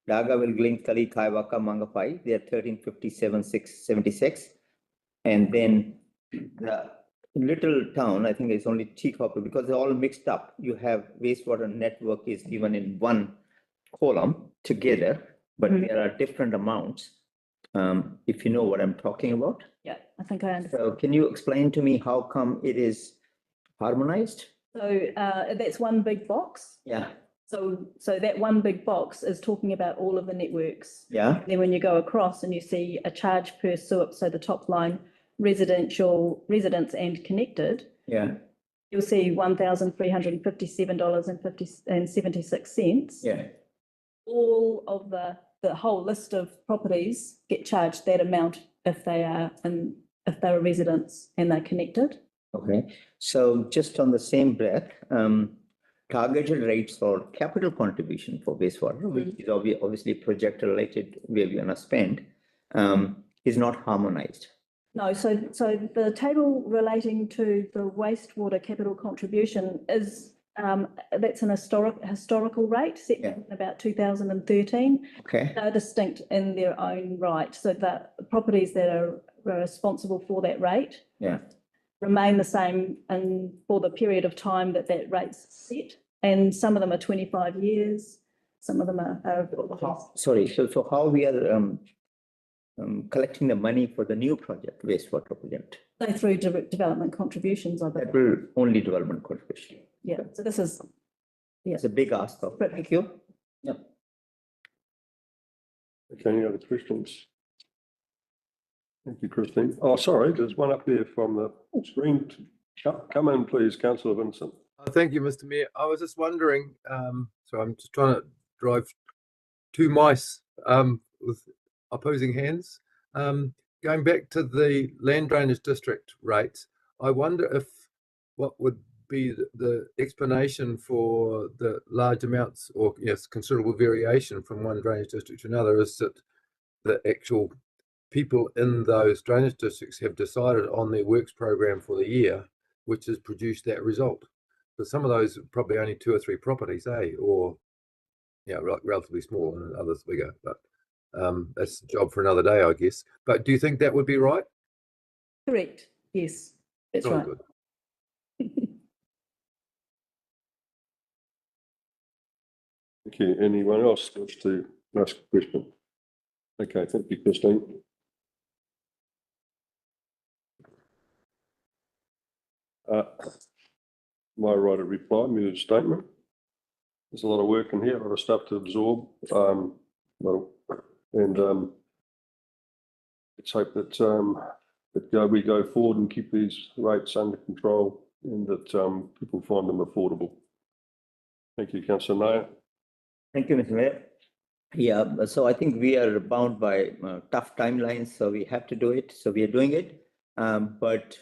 D: Dargaville, Glenkali, Kaiwaka, Mangawhai, they are 1357,676. And then the little town, I think it's only Teacock, because they're all mixed up. You have wastewater network is given in one column together, but there are different amounts. If you know what I'm talking about.
R: Yeah, I think I understand.
D: So can you explain to me how come it is harmonized?
R: So that's one big box.
D: Yeah.
R: So that one big box is talking about all of the networks.
D: Yeah.
R: And then when you go across and you see a charge per SUIP, so the top line, residents and connected.
D: Yeah.
R: You'll see $1,357.76.
D: Yeah.
R: All of the whole list of properties get charged that amount if they're residents and they're connected.
D: Okay. So just on the same breath, targeted rates for capital contribution for wastewater, which is obviously project related where we're gonna spend, is not harmonized.
R: No, so the table relating to the wastewater capital contribution is that's an historical rate set in about 2013.
D: Okay.
R: They're distinct in their own right. So the properties that are responsible for that rate remain the same and for the period of time that rate's set. And some of them are 25 years, some of them are
D: Sorry, so how we are collecting the money for the new project, wastewater project?
R: So through development contributions, I believe.
D: That will only development contribution.
R: Yeah, so this is,
D: It's a big ask. Thank you. Yeah.
A: Okay, any other questions? Thank you, Christine. Oh, sorry, there's one up there from the screen. Come in, please, councillor Vincent.
J: Thank you, Mr. Mayor. I was just wondering, so I'm just trying to drive two mice with opposing hands. Going back to the land drainage district rates, I wonder if what would be the explanation for the large amounts or yes, considerable variation from one drainage district to another is that the actual people in those drainage districts have decided on their works program for the year, which has produced that result. But some of those are probably only 2 or 3 properties, or relatively small, and others bigger. But that's a job for another day, I guess. But do you think that would be right?
R: correct. Yes, that's
J: Very
R: right.
J: good.
A: Thank you. Anyone else wants to ask a question? Okay, thank you, Christine. My right of reply, move statement. There's a lot of work in here, a lot of stuff to absorb. Let's hope that that we go forward and keep these rates under control and that people find them affordable. Thank you, Councillor Nayyar.
D: Thank you, Mr. Mayor. Yeah, so I think we are bound by tough timelines, so we have to do it. So we are doing it. But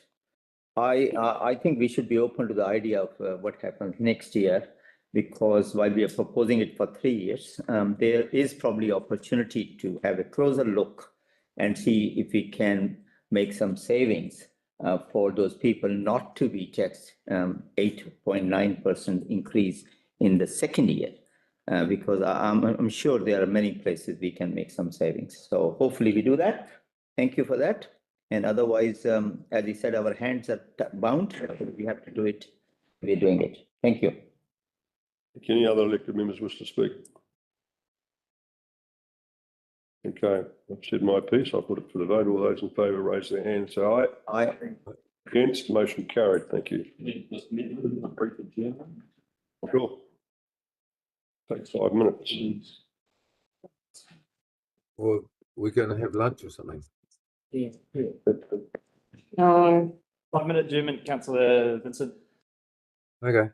D: I think we should be open to the idea of what happens next year, because while we are proposing it for 3 years, there is probably opportunity to have a closer look and see if we can make some savings for those people not to be taxed 8.9% increase in the second year. Because I'm sure there are many places we can make some savings. So hopefully we do that. Thank you for that. And otherwise, as he said, our hands are bound. We have to do it. We're doing it. Thank you.
A: Any other elected members wish to speak? Okay, I've said my piece. I'll put it for the vote. All those in favour raise their hands. Say aye.
D: Aye.
A: Against, motion carried. Thank you. Sure. Takes 5 minutes.
J: Or we're going to have lunch or something.
B: No. 5-minute adjournment, Councillor Vincent.
J: Okay.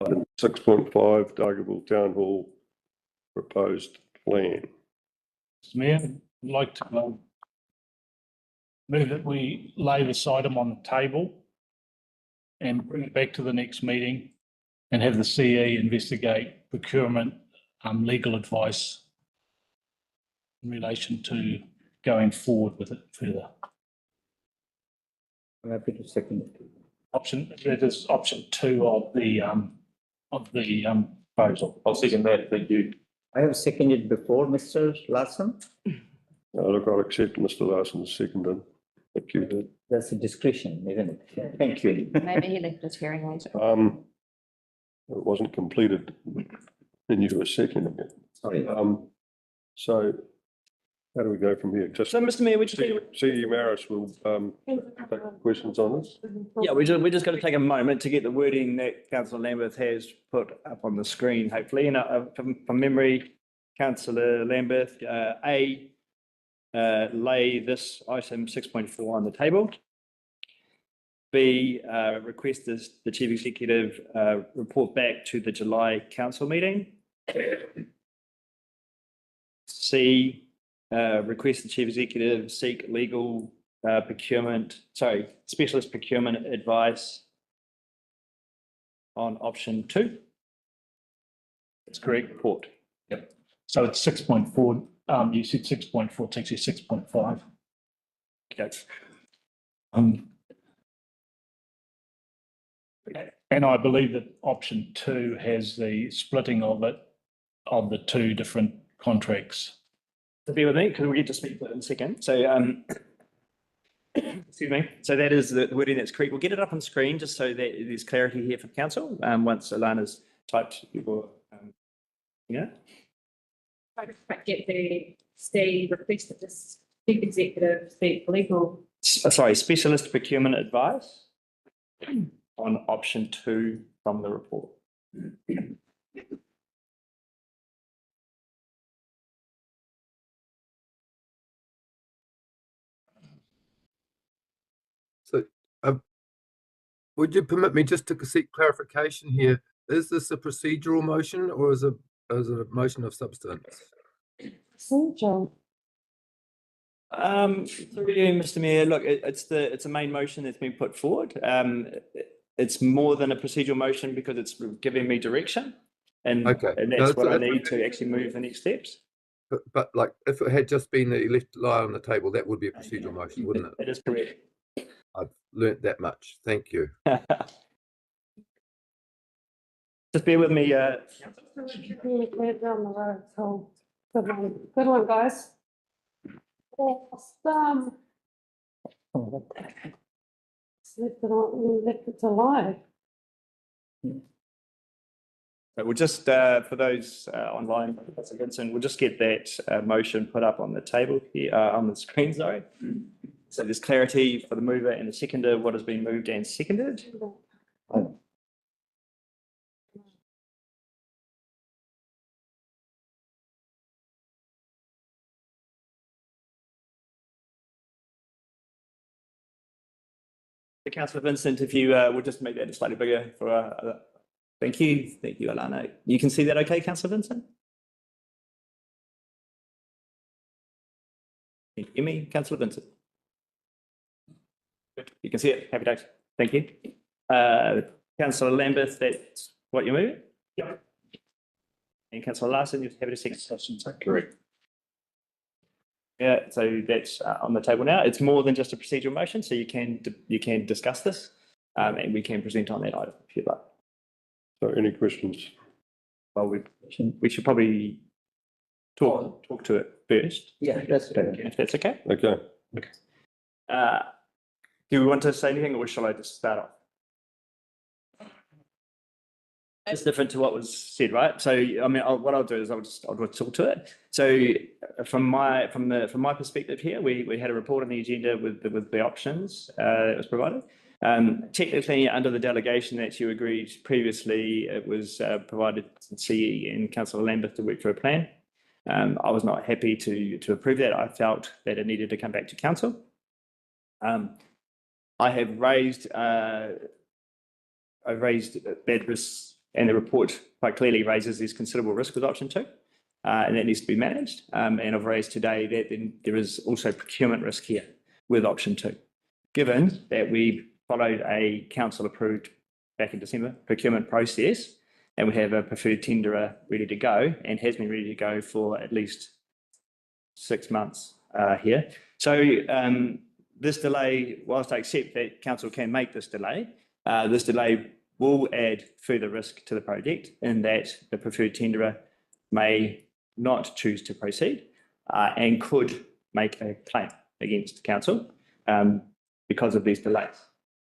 A: Item 6.5, Dargaville Town Hall proposed plan.
E: Mr. Mayor, I'd like to move that we lay this item on the table and bring it back to the next meeting and have the CE investigate procurement legal advice in relation to going forward with it further.
D: I'm happy to second it.
E: That is option 2 of the proposal.
N: I'll second that. Thank you.
D: I have seconded before, Mr. Larson.
A: Look, I'll accept Mr. Larson's second. Thank you.
D: That's a discretion, isn't it? Thank you.
K: Maybe he left his hearing aid.
A: It wasn't completed and you were seconding it.
D: Sorry.
A: So how do we go from here? Just
B: So, Mr. Mayor, we just,
A: C.E. Maris will take questions on this.
B: yeah, we just got to take a moment to get the wording that Councillor Lambeth has put up on the screen, hopefully. And from memory, Councillor Lambeth, lay this item 6.4 on the table. B, request the Chief Executive report back to the July Council meeting. C, request the Chief Executive seek legal specialist procurement advice on option 2. That's correct, report.
E: Yep. So it's 6.4. You said 6.4, takes you 6.5.
B: Okay.
E: And I believe that option 2 has the splitting of it, of the two different contracts.
B: So bear with me, because we get to speak to it in a second. So, excuse me. So that is the wording that's correct. We'll get it up on screen just so that there's clarity here for council. Once Alana's typed your,
M: I just get the Steve request that this Chief Executive seek legal.
B: Specialist procurement advice on option 2 from the report.
J: So, would you permit me just to seek clarification here? Is this a procedural motion or is it a motion of substance?
I: Procedural.
B: Through you, Mr. Mayor, look, it's a main motion that's been put forward. It's more than a procedural motion because it's giving me direction, and that's what I need to actually move the next steps.
J: But like, if it had just been that you left it lie on the table, that would be a procedural motion, wouldn't it?
B: That is correct.
J: I've learnt that much. Thank you.
B: Just bear with me.
I: Down the road, so good one, guys. Left it to lie.
B: We'll just, for those online participants, and we'll just get that motion put up on the table here, on the screen, sorry. So there's clarity for the mover and the seconder, what has been moved and seconded. Councillor Vincent, if you would just make that slightly bigger for thank you, Alana. You can see that okay, Councillor Vincent? Can you hear me, Councillor Vincent? Good. You can see it. Happy days. Thank you. Councillor Lambeth, that's what you're moving? Yep. And Councillor Larson, you're happy to second?
N: Correct.
B: Yeah, so that's on the table now. It's more than just a procedural motion, so you can discuss this, and we can present on that item if you'd like.
A: So, any questions?
B: Well, we should probably talk to it first.
D: Yeah, that's better.
B: If that's okay.
A: Okay.
B: Okay. Do we want to say anything, or shall I just start off? It's different to what was said, right? So, I mean, what I'll do is I'll talk to it. So, from my perspective here, we had a report on the agenda with the options that was provided. Technically, under the delegation that you agreed previously, it was provided to CE and Councillor Lambeth to work for a plan. I was not happy to approve that. I felt that it needed to come back to council. I have raised bad risks. And the report quite clearly raises there's considerable risk with option 2, and that needs to be managed. And I've raised today that then there is also procurement risk here with option 2, given that we followed a council approved back in December procurement process, and we have a preferred tenderer ready to go and has been ready to go for at least 6 months here. So this delay, whilst I accept that council can make this delay will add further risk to the project in that the preferred tenderer may not choose to proceed and could make a claim against council because of these delays.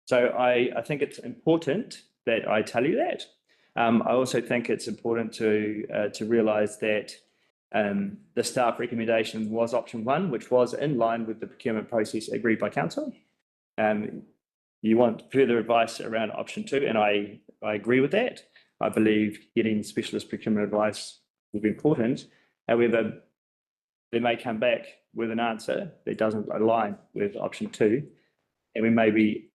B: So I think it's important that I tell you that. I also think it's important to realise that the staff recommendation was option 1, which was in line with the procurement process agreed by council. You want further advice around option 2, and I agree with that. I believe getting specialist procurement advice will be important. However, they may come back with an answer that doesn't align with option 2, and we may be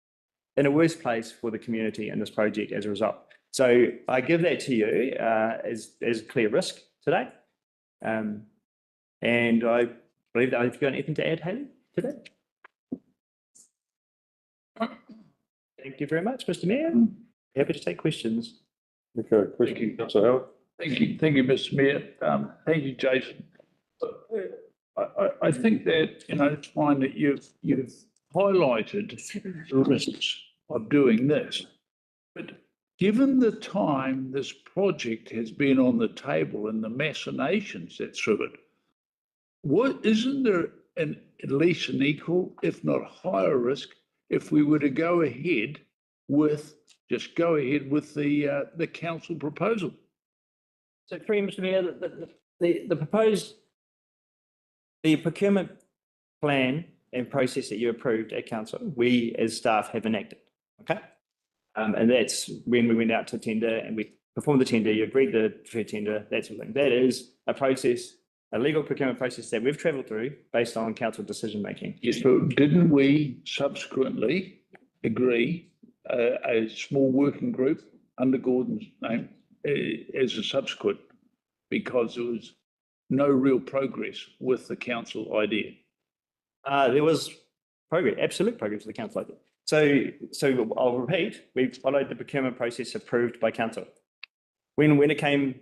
B: in a worse place for the community in this project as a result. So I give that to you as a clear risk today. And I believe that I've got anything to add, Haley, today. Thank you very much, Mr. Mayor. Happy to take questions.
A: Okay, question, Councillor Howard.
F: Thank you, Mr. Mayor. Thank you, Jason. I think that, it's fine that you've highlighted the risks of doing this. But given the time this project has been on the table and the machinations that's through it, isn't there at least an equal, if not higher risk, if we were to go ahead with the council proposal?
B: So, Mr. Mayor, the procurement plan and process that you approved at council, we as staff have enacted, okay? And that's when we went out to tender and we performed the tender, you agreed to fair tender, that sort of thing. That is a process, a legal procurement process that we've travelled through based on council decision making.
F: Yes, but didn't we subsequently agree a small working group under Gordon's name as a subsequent, because there was no real progress with the council idea?
B: There was progress, absolute progress with the council idea. So I'll repeat, we followed the procurement process approved by council. When it came,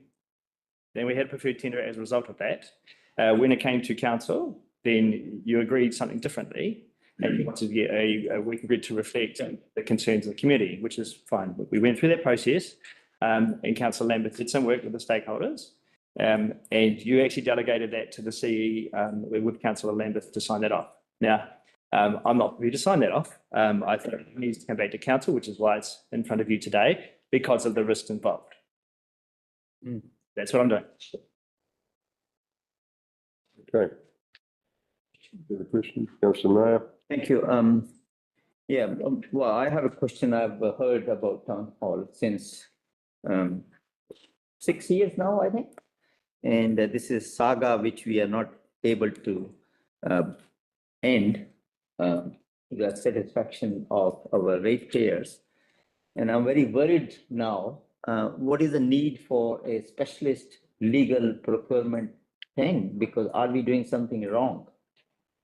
B: then we had preferred tender as a result of that. When it came to council, then you agreed something differently, and you wanted to get a working group to reflect the concerns of the community, which is fine. We went through that process, and Councillor Lambeth did some work with the stakeholders, and you actually delegated that to the CE with Councillor Lambeth to sign that off. Now, I'm not prepared to sign that off. I think it needs to come back to council, which is why it's in front of you today, because of the risks involved. That's what I'm doing.
A: Okay. Further question, Councillor Nayyar.
D: Thank you. Well, I have a question. I've heard about town hall since 6 years now, I think. And this is saga which we are not able to end to the satisfaction of our ratepayers. And I'm very worried now. What is the need for a specialist legal procurement thing? Because are we doing something wrong?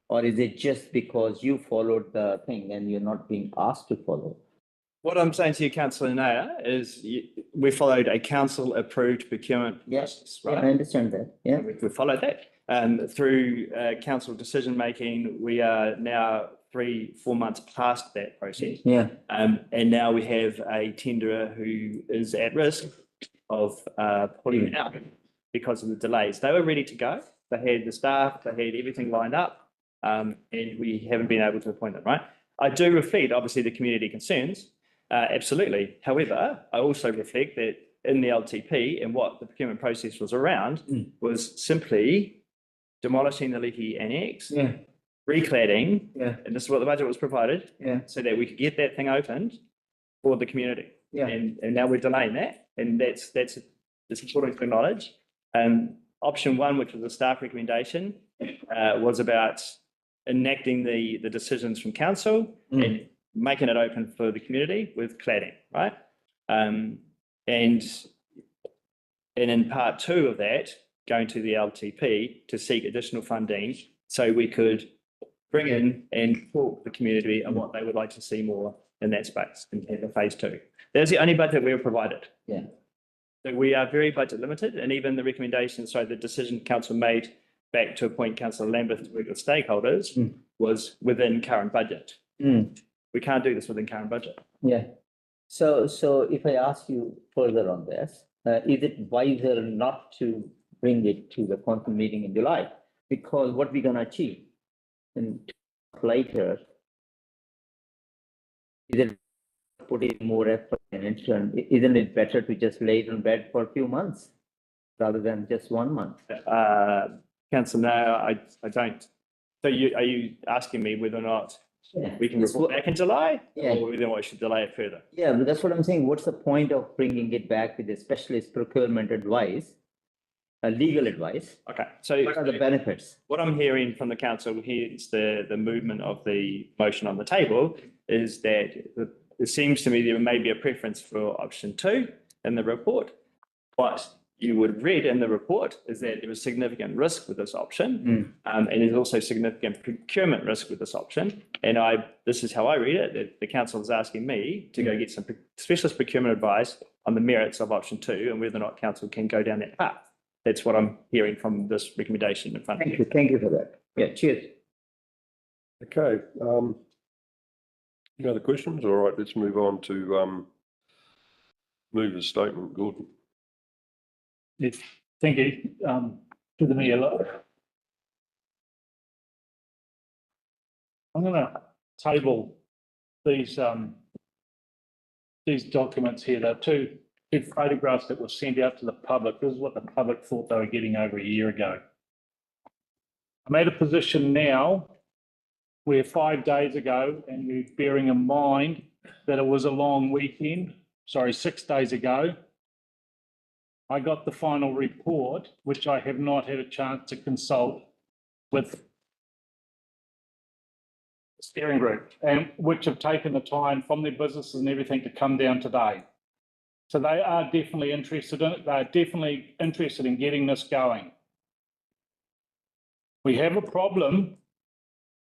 D: Or is it just because you followed the thing and you're not being asked to follow?
B: What I'm saying to you, Councillor Nayyar, is we followed a council-approved procurement process, right?
D: Yeah, I understand that. Yeah,
B: we followed that. Through council decision-making, we are now 3-4 months past that process.
D: Yeah.
B: And now we have a tenderer who is at risk of pulling out because of the delays. They were ready to go. They had the staff, they had everything lined up. And we haven't been able to appoint them, right? I do reflect, obviously, the community concerns, absolutely. However, I also reflect that in the LTP and what the procurement process was around was simply demolishing the leaky annex, recladding, and this is what the budget was provided, so that we could get that thing opened for the community. And now we're delaying that, and that's important to acknowledge. Option 1, which was a staff recommendation, was about enacting the decisions from council and making it open for the community with cladding, right? And in part 2 of that, going to the LTP to seek additional funding so we could bring in and talk to the community on what they would like to see more in that space in the phase 2. That's the only budget we were provided.
D: Yeah.
B: So we are very budget limited, and even the recommendations, so the decision council made back to appoint Councillor Lambeth to work with stakeholders was within current budget. We can't do this within current budget.
D: Yeah. So if I ask you further on this, is it wiser not to bring it to the council meeting in July? Because what we're going to achieve, and later, isn't put in more effort and attention? Isn't it better to just lay it in bed for a few months rather than just 1 month?
B: Councillor, no, I don't. So are you asking me whether or not we can report back in July?
D: Yeah.
B: Or whether we should delay it further?
D: Yeah, but that's what I'm saying. What's the point of bringing it back with a specialist procurement advice, legal advice?
B: Okay, so
D: what are the benefits?
B: What I'm hearing from the council here is the movement of the motion on the table is that it seems to me there may be a preference for option 2 in the report. What you would have read in the report is that there was significant risk with this option, and there's also significant procurement risk with this option. And this is how I read it, that the council is asking me to go get some specialist procurement advice on the merits of option 2 and whether or not council can go down that path. That's what I'm hearing from this recommendation in front of you.
D: Thank you for that. Yeah, cheers.
A: Okay. Any other questions? All right, let's move on to move the statement, Gordon.
E: Yes, thank you. To the Mayor, I'm going to table these documents here. They're two photographs that were sent out to the public. This is what the public thought they were getting over a year ago. I'm at a position now where 5 days ago, and you're bearing in mind that it was a long weekend, 6 days ago, I got the final report, which I have not had a chance to consult with the steering group, and which have taken the time from their businesses and everything to come down today. So they are definitely interested in it. They're definitely interested in getting this going. We have a problem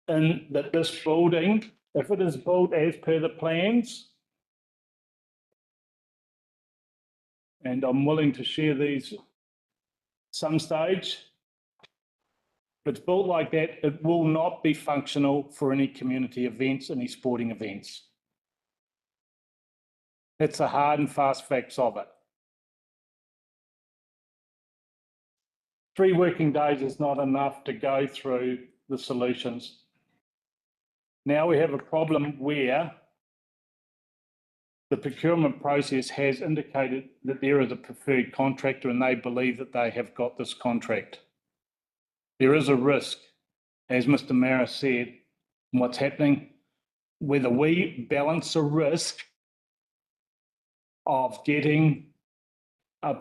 E: in that this building, if it is built as per the plans, and I'm willing to share these some stage, if it's built like that, it will not be functional for any community events, any sporting events. That's the hard and fast facts of it. 3 working days is not enough to go through the solutions. Now we have a problem where the procurement process has indicated that there is a preferred contractor and they believe that they have got this contract. There is a risk, as Mr. Mara said, in what's happening, whether we balance a risk of getting an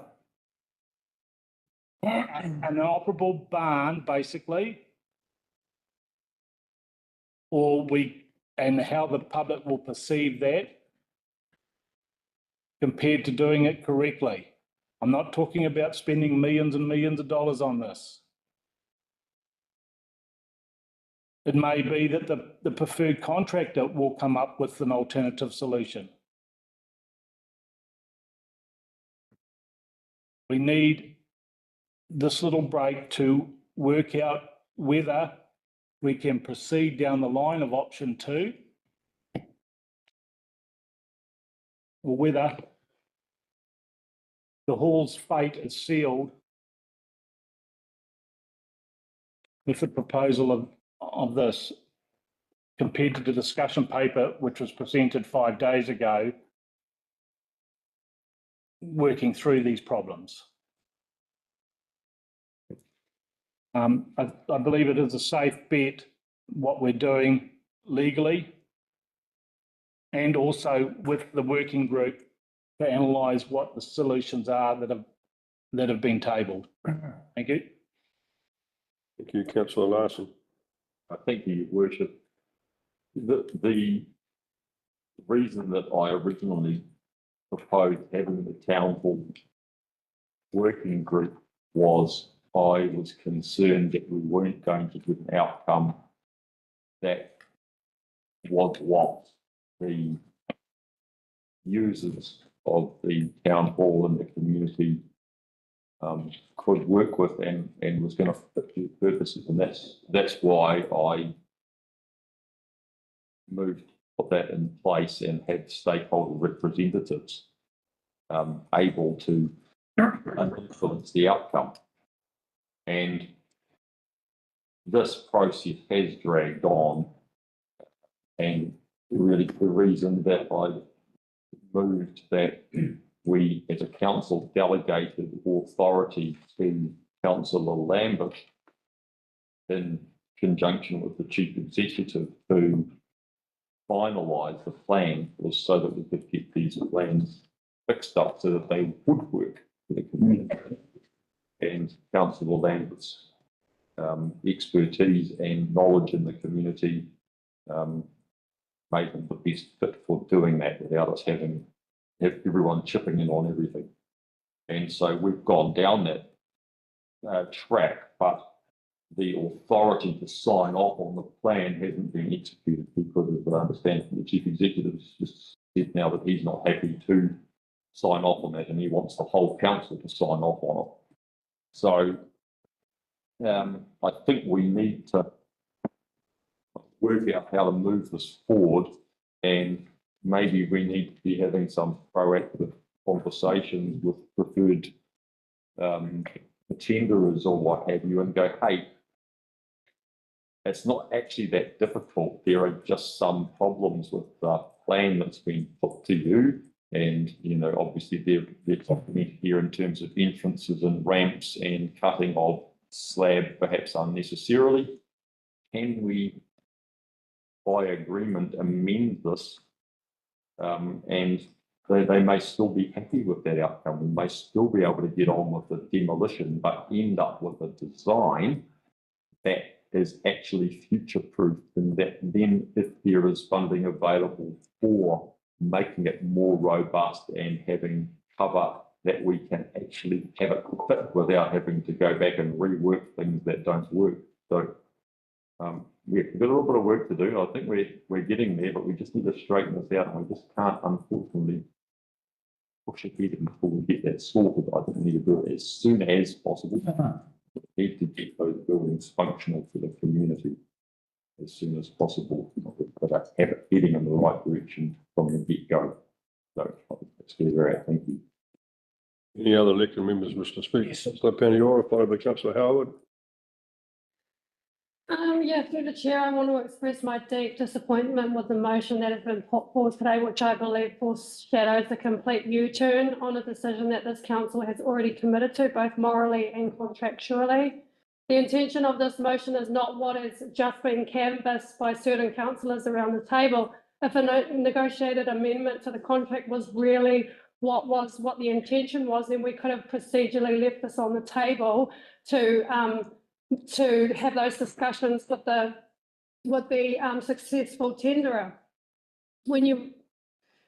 E: operable barn, basically, and how the public will perceive that compared to doing it correctly. I'm not talking about spending millions and millions of dollars on this. It may be that the preferred contractor will come up with an alternative solution. We need this little break to work out whether we can proceed down the line of option 2 or whether the hall's fate is sealed with the proposal of this compared to the discussion paper which was presented 5 days ago, working through these problems. I believe it is a safe bet what we're doing legally and also with the working group to analyse what the solutions are that have been tabled. Thank you.
A: Thank you, Councillor Larson.
N: Thank you, Your Worship. The reason that I originally proposed having the town hall working group was I was concerned that we weren't going to get an outcome that was what the users of the town hall and the community could work with and was going to fit their purposes. And that's why I moved to put that in place and had stakeholder representatives able to influence the outcome. And this process has dragged on, and really the reason that I moved that we as a council delegated authority to Councillor Lambert in conjunction with the chief executive to finalise the plan was so that we could get these plans fixed up so that they would work for the community. And Councillor Lambert's expertise and knowledge in the community made them the best fit for doing that without us having everyone chipping in on everything. And so we've gone down that track, but the authority to sign off on the plan hasn't been executed because of the understanding from the chief executive has just said now that he's not happy to sign off on that and he wants the whole council to sign off on it. So I think we need to work out how to move this forward, and maybe we need to be having some proactive conversations with preferred tenderers or what have you and go, hey, it's not actually that difficult. There are just some problems with the plan that's been put to you. And, you know, obviously they're talking here in terms of entrances and ramps and cutting of slab perhaps unnecessarily. Can we, by agreement, amend this? And they may still be happy with that outcome. We may still be able to get on with the demolition, but end up with a design that is actually future-proof, and that then if there is funding available for making it more robust and having cover, that we can actually have it fit without having to go back and rework things that don't work. So we've got a little bit of work to do. I think we're getting there, but we just need to straighten this out, and we just can't, unfortunately, push ahead before we get that sorted. I think we need to do it as soon as possible. We need to get those buildings functional for the community as soon as possible, but have it heading in the right direction from the get-go. So I think that's where we're at. Thank you.
A: Any other elected members wish to speak? Councillor Penalties, followed by Councillor Howard.
I: Yeah, through the chair, I want to express my deep disappointment with the motion that has been put forward today, which I believe foreshadows a complete U-turn on a decision that this council has already committed to, both morally and contractually. The intention of this motion is not what has just been canvassed by certain councillors around the table. If a negotiated amendment to the contract was really what the intention was, then we could have procedurally left this on the table to have those discussions with the successful tenderer. When you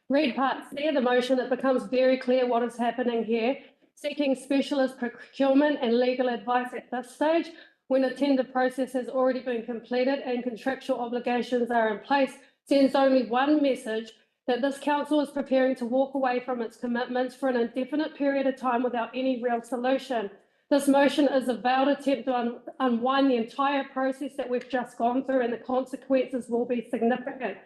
I: read part C of the motion, it becomes very clear what is happening here. Seeking specialist procurement and legal advice at this stage, when a tender process has already been completed and contractual obligations are in place, sends only one message: that this council is preparing to walk away from its commitments for an indefinite period of time without any real solution. This motion is a veiled attempt to unwind the entire process that we've just gone through, and the consequences will be significant.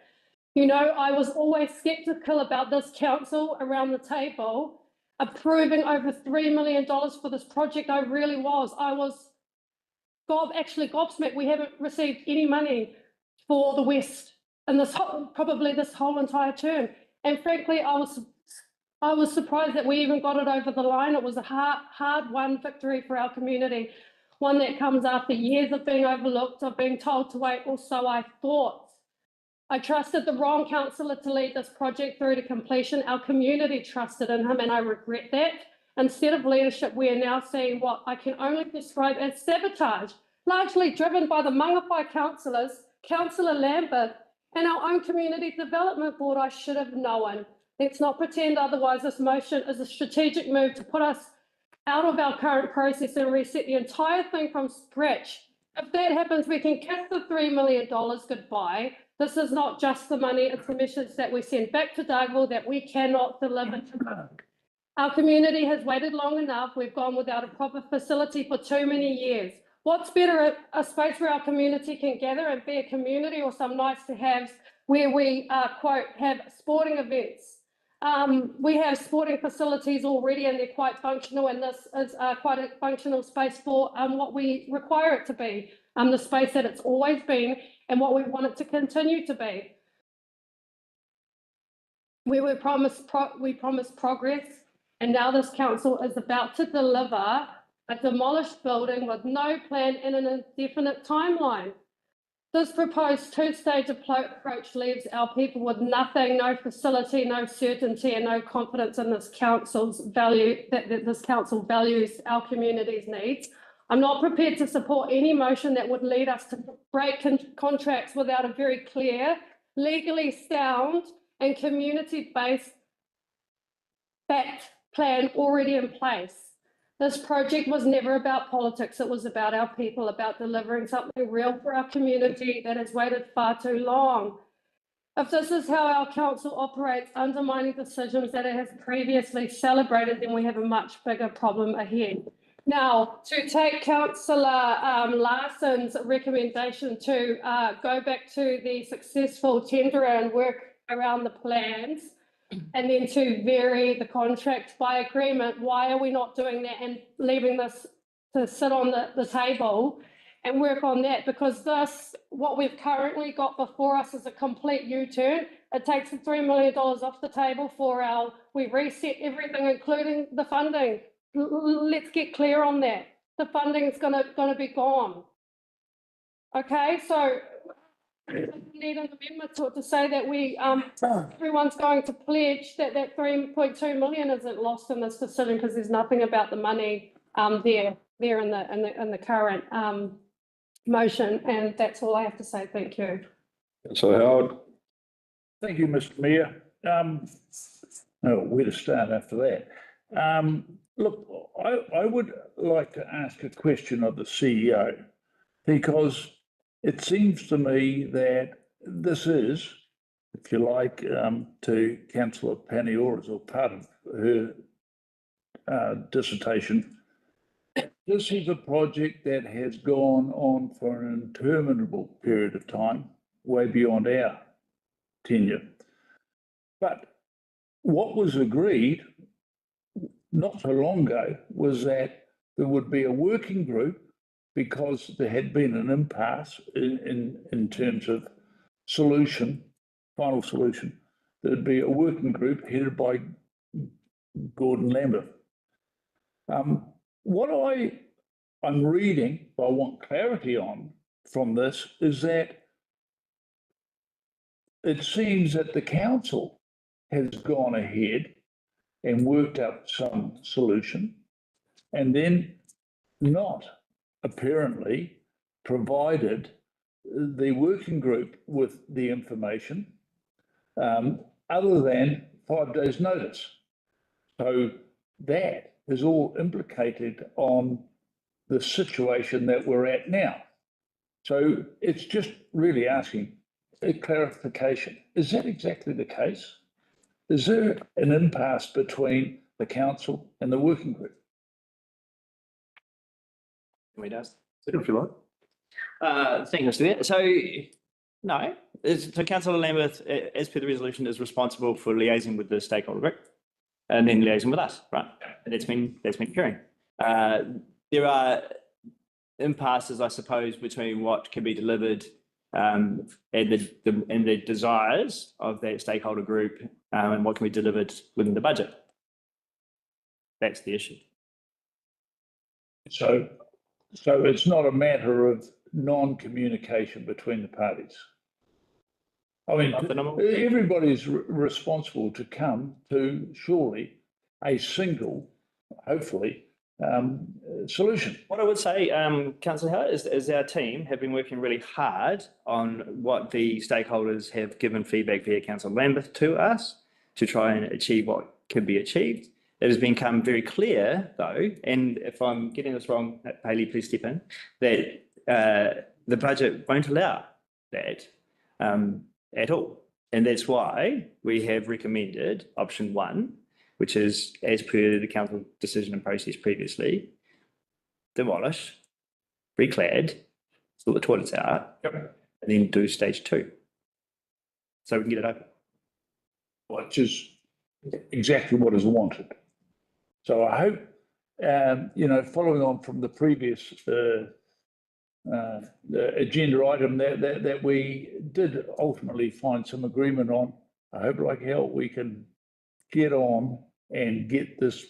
I: You know, I was always sceptical about this council around the table approving over $3 million for this project. I really was. I was actually gobsmacked. We haven't received any money for the West in probably this whole entire term. And frankly, I was surprised that we even got it over the line. It was a hard-won victory for our community, one that comes after years of being overlooked, of being told to wait, or so I thought. I trusted the wrong councillor to lead this project through to completion. Our community trusted in him, and I regret that. Instead of leadership, we are now seeing what I can only describe as sabotage, largely driven by the Mangawhai councillors, Councillor Lambert, and our own community development board. I should have known. Let's not pretend otherwise. This motion is a strategic move to put us out of our current process and reset the entire thing from scratch. If that happens, we can kiss the $3 million goodbye. This is not just the money, it's the message that we send back to Dargaville that we cannot deliver to them. Our community has waited long enough. We've gone without a proper facility for too many years. What's better, a space where our community can gather and be a community, or some nice to haves where we, quote, have sporting events. We have sporting facilities already, and they're quite functional, and this is quite a functional space for what we require it to be. the space that it's always been and what we want it to continue to be. We promised progress, and now this council is about to deliver a demolished building with no plan and an indefinite timeline. This proposed two-stage approach leaves our people with nothing, no facility, no certainty, and no confidence in this council's value, that this council values our community's needs. I'm not prepared to support any motion that would lead us to break contracts without a very clear, legally sound, and community-based backed plan already in place. This project was never about politics. It was about our people, about delivering something real for our community that has waited far too long. If this is how our council operates, undermining decisions that it has previously celebrated, then we have a much bigger problem ahead. Now, to take Councillor Larson's recommendation to go back to the successful tenderer and work around the plans, and then to vary the contract by agreement, why are we not doing that and leaving this to sit on the table and work on that? Because this, what we've currently got before us is a complete U-turn. It takes the $3 million off the table for we reset everything, including the funding. Let's get clear on that. The funding is gonna be gone. Okay, so need an amendment to say that everyone's going to pledge that 3.2 million isn't lost in this decision, because there's nothing about the money there in the current motion, and that's all I have to say. Thank you.
A: So Howard.
F: Thank you, Mr. Mayor. Where to start after that? Look, I would like to ask a question of the CEO, because it seems to me that this is, if you like, to Councillor Paniora's or part of her dissertation, this is a project that has gone on for an interminable period of time, way beyond our tenure. But what was agreed not so long ago was that there would be a working group, because there had been an impasse in terms of final solution. There'd be a working group headed by Gordon Lambert. What I'm reading, I want clarity on from this, is that it seems that the council has gone ahead and worked up some solution, and then not apparently provided the working group with the information other than 5 days' notice. So that is all implicated on the situation that we're at now. So it's just really asking a clarification. Is that exactly the case? Is there an impasse between the council and the working group?
B: We does.
A: If you like.
B: Thank you, Mr. Mayor. So, no, so Councillor Lambert, as per the resolution, is responsible for liaising with the stakeholder group and then liaising with us, right? And that's been occurring. There are impasses, I suppose, between what can be delivered and the desires of that stakeholder group and what can be delivered within the budget. That's the issue.
F: So it's not a matter of non-communication between the parties. I mean, everybody's responsible to come to surely a single, hopefully, solution.
B: What I would say, Councillor Howard, is our team have been working really hard on what the stakeholders have given feedback via Councillor Lambert to us to try and achieve what could be achieved. It has become very clear, though, and if I'm getting this wrong, Hayley, please step in, that the budget won't allow that at all. And that's why we have recommended option 1, which is, as per the council decision and process previously, demolish, reclad, sort the toilets out, and then do stage 2. So we can get it open.
F: Which is exactly what is wanted. So I hope, following on from the previous agenda item that we did ultimately find some agreement on. I hope like hell we can get on and get this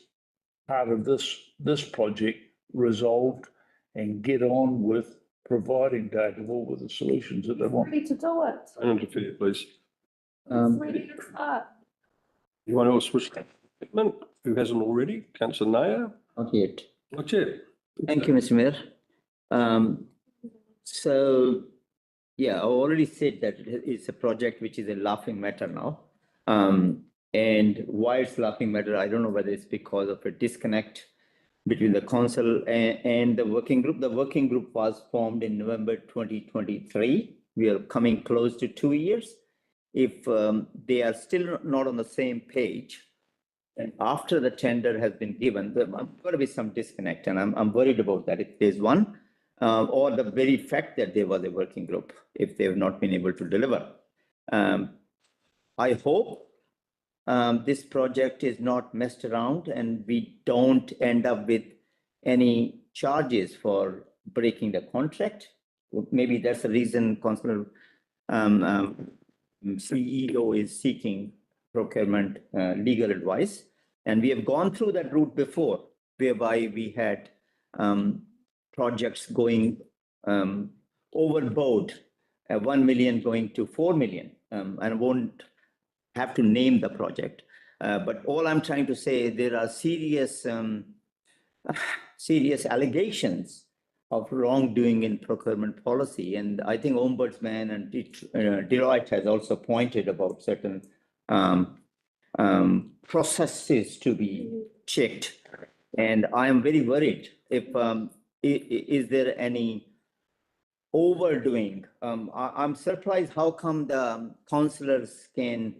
F: part of this project resolved and get on with providing Dargaville with the solutions that they want.
L: Ready to do it.
A: Don't interfere, please.
L: Ready to start.
A: Anyone else wish to comment who hasn't already? Councillor Nayyar?
D: Not yet.
A: Not yet.
D: Thank you, Mr. Mayor. So, yeah, I already said that it's a project which is a laughing matter now. And why it's laughing matter, I don't know whether it's because of a disconnect between the council and the working group. The working group was formed in November 2023. We are coming close to 2 years. If they are still not on the same page, and after the tender has been given, there's going to be some disconnect, and I'm worried about that. If there's one, or the very fact that there was a working group, if they have not been able to deliver. I hope this project is not messed around and we don't end up with any charges for breaking the contract. Maybe that's the reason Councillor CEO is seeking procurement legal advice. And we have gone through that route before, whereby we had projects going overboard, 1 million going to 4 million. And I won't have to name the project. But all I'm trying to say, there are serious allegations of wrongdoing in procurement policy. And I think Ombudsman and Deloitte has also pointed about certain processes to be checked. And I am very worried if, is there any overdoing? I'm surprised how come the councillors can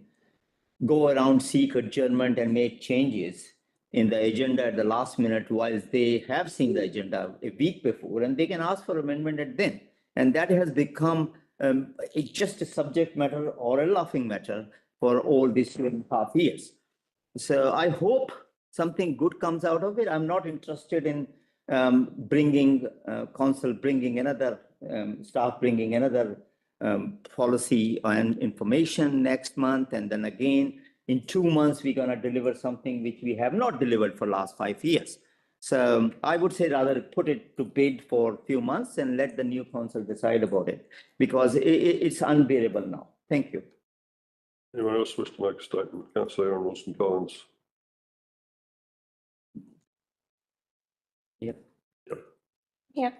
D: go around, seek adjournment and make changes in the agenda at the last minute, whilst they have seen the agenda a week before, and they can ask for amendment at then. And that has become just a subject matter or a laughing matter for all these 2.5 years. So I hope something good comes out of it. I'm not interested in bringing council, bringing another staff, bringing another policy and information next month, and then again in 2 months we're going to deliver something which we have not delivered for last 5 years. So I would say rather put it to bid for a few months and let the new council decide about it, because it's unbearable now. Thank you.
A: Anyone else wish to make a statement? Councillor Aaron Wilson-Collins.
D: Yep.
G: Yeah.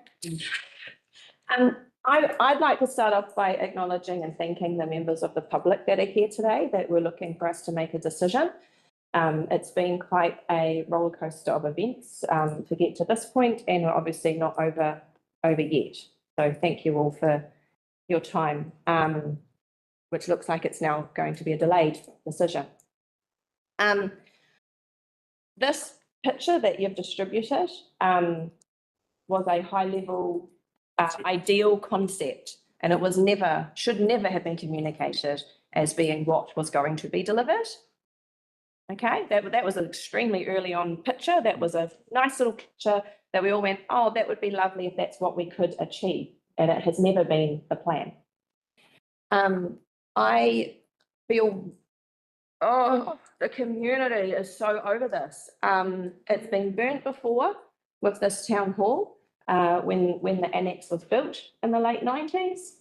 G: I'd like to start off by acknowledging and thanking the members of the public that are here today that were looking for us to make a decision. It's been quite a roller coaster of events to get to this point, and we're obviously not over yet. So thank you all for your time, which looks like it's now going to be a delayed decision. This picture that you've distributed was a high-level ideal concept, and it was should never have been communicated as being what was going to be delivered. Okay, that was an extremely early on picture. That was a nice little picture that we all went, oh, that would be lovely if that's what we could achieve, and it has never been the plan. I feel, oh, the community is so over this. It's been burnt before with this town hall when the annex was built in the late 90s.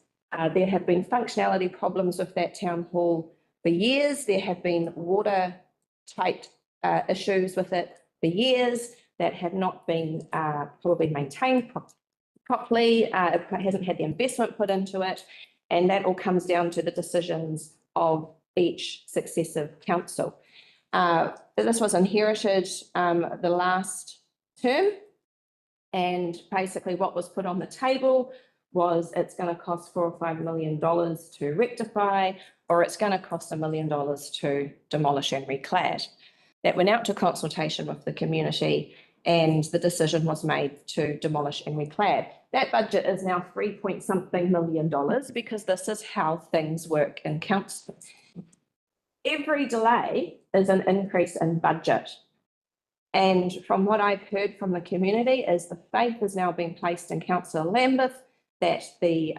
G: There have been functionality problems with that town hall for years. There have been watertight issues with it for years that have not been probably maintained properly. It hasn't had the investment put into it. And that all comes down to the decisions of each successive council. This was inherited the last term. And basically what was put on the table was it's going to cost $4 or $5 million to rectify, or it's going to cost $1 million to demolish and reclad. That went out to consultation with the community, and the decision was made to demolish and reclad. That budget is now $3-point-something million because this is how things work in council. Every delay is an increase in budget. And from what I've heard from the community is the faith is now being placed in Councillor Lambeth that the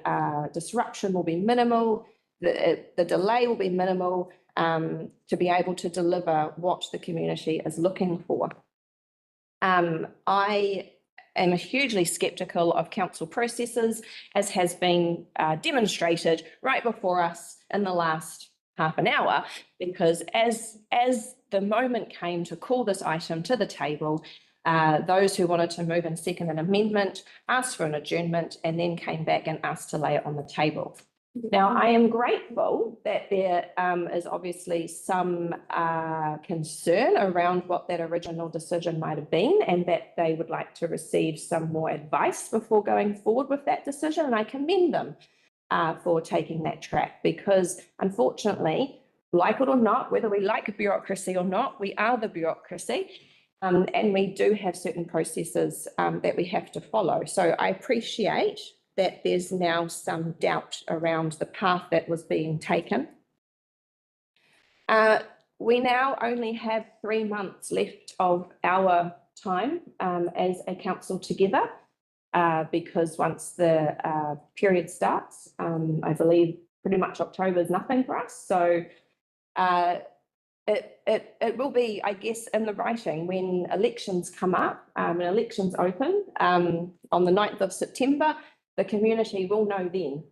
G: disruption will be minimal, the delay will be minimal, to be able to deliver what the community is looking for. I am hugely sceptical of council processes, as has been demonstrated right before us in the last half an hour, because as the moment came to call this item to the table, those who wanted to move and second an amendment asked for an adjournment and then came back and asked to lay it on the table. Now, I am grateful that there is obviously some concern around what that original decision might have been, and that they would like to receive some more advice before going forward with that decision. And I commend them for taking that track, because unfortunately, like it or not, whether we like bureaucracy or not, we are the bureaucracy. And we do have certain processes that we have to follow. So I appreciate that there's now some doubt around the path that was being taken. We now only have 3 months left of our time as a council together, because once the period starts, I believe pretty much October is nothing for us. So it will be, I guess, in the writing when elections come up, and elections open on the 9th of September. The community will know then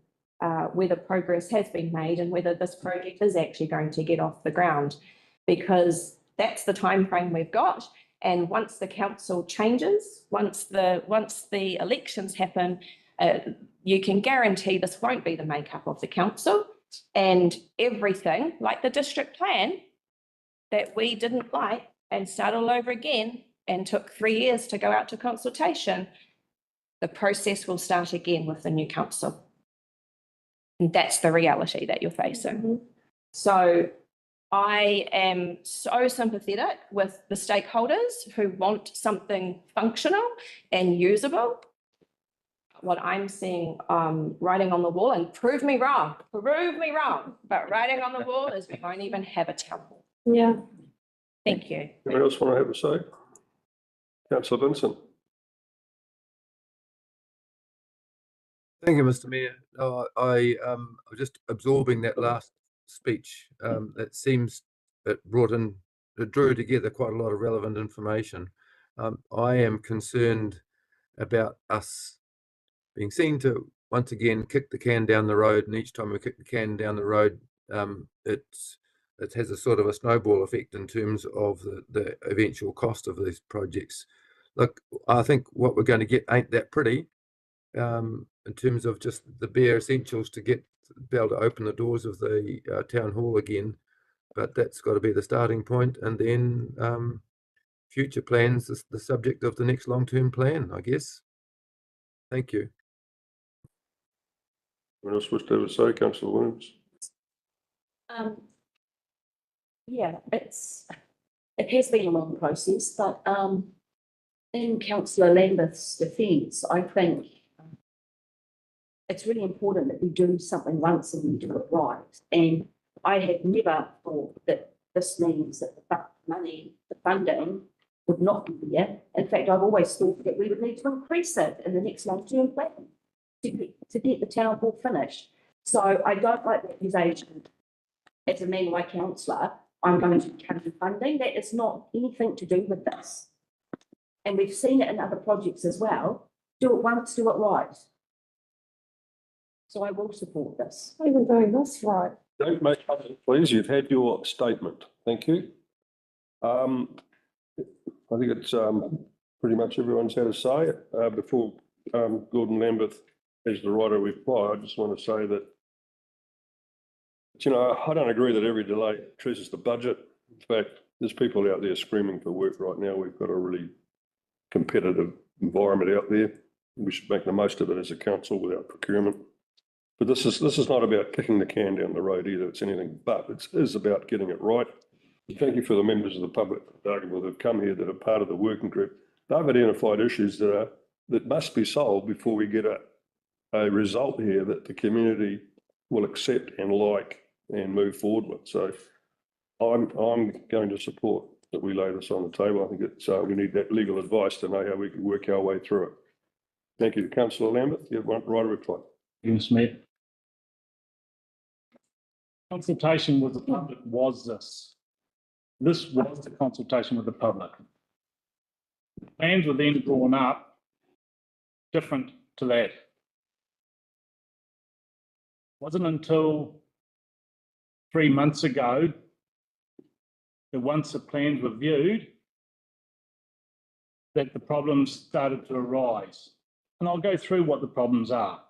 G: whether progress has been made and whether this project is actually going to get off the ground, because that's the time frame we've got. And once the council changes, once the elections happen, you can guarantee this won't be the makeup of the council, and everything like the district plan that we didn't like and start all over again and took 3 years to go out to consultation, the process will start again with the new council. And that's the reality that you're facing. So I am so sympathetic with the stakeholders who want something functional and usable. What I'm seeing writing on the wall, and prove me wrong, but writing on the wall is we won't even have a town hall.
I: Yeah.
G: Thank you.
A: Anyone else want to have a say? Councillor Vincent.
J: Thank you, Mr. Mayor. I was just absorbing that last speech. It seems it drew together quite a lot of relevant information. I am concerned about us being seen to once again kick the can down the road, and each time we kick the can down the road, it has a sort of a snowball effect in terms of the eventual cost of these projects. Look, I think what we're going to get ain't that pretty. In terms of just the bare essentials to be able to open the doors of the town hall again, but that's got to be the starting point, and then future plans is the subject of the next long-term plan, I guess. Thank you.
A: Anyone else wish to have a say? Councillor Williams.
K: Yeah, it has been a long process, but in Councillor Lambeth's defence, I think it's really important that we do something once and we do it right. And I had never thought that this means that the funding would not be there. In fact, I've always thought that we would need to increase it in the next long-term plan to get the town hall finished. So I don't like the accusation as a Mangawhai councillor, I'm going to cut the funding. That is not anything to do with this. And we've seen it in other projects as well. Do it once, do it right. So I will support this.
I: Not even doing this right.
A: Don't make comments, please. You've had your statement. Thank you. I think it's pretty much everyone's had a say. Before Gordon Lambeth has the right to reply, I just want to say that, you know, I don't agree that every delay increases the budget. In fact, there's people out there screaming for work right now. We've got a really competitive environment out there. We should make the most of it as a council without procurement. But this is not about kicking the can down the road either. It's anything but. It is about getting it right. Thank you for the members of the public that have come here that are part of the working group. They've identified issues that must be solved before we get a result here that the community will accept and like and move forward with. So I'm going to support that we lay this on the table. I think it's we need that legal advice to know how we can work our way through it. Thank you. Councillor Lambeth, you have one right of reply.
E: Mr. Mayor. Consultation with the public was this. This was the consultation with the public. Plans were then drawn up different to that. Wasn't until 3 months ago that once the plans were viewed, that the problems started to arise. And I'll go through what the problems are.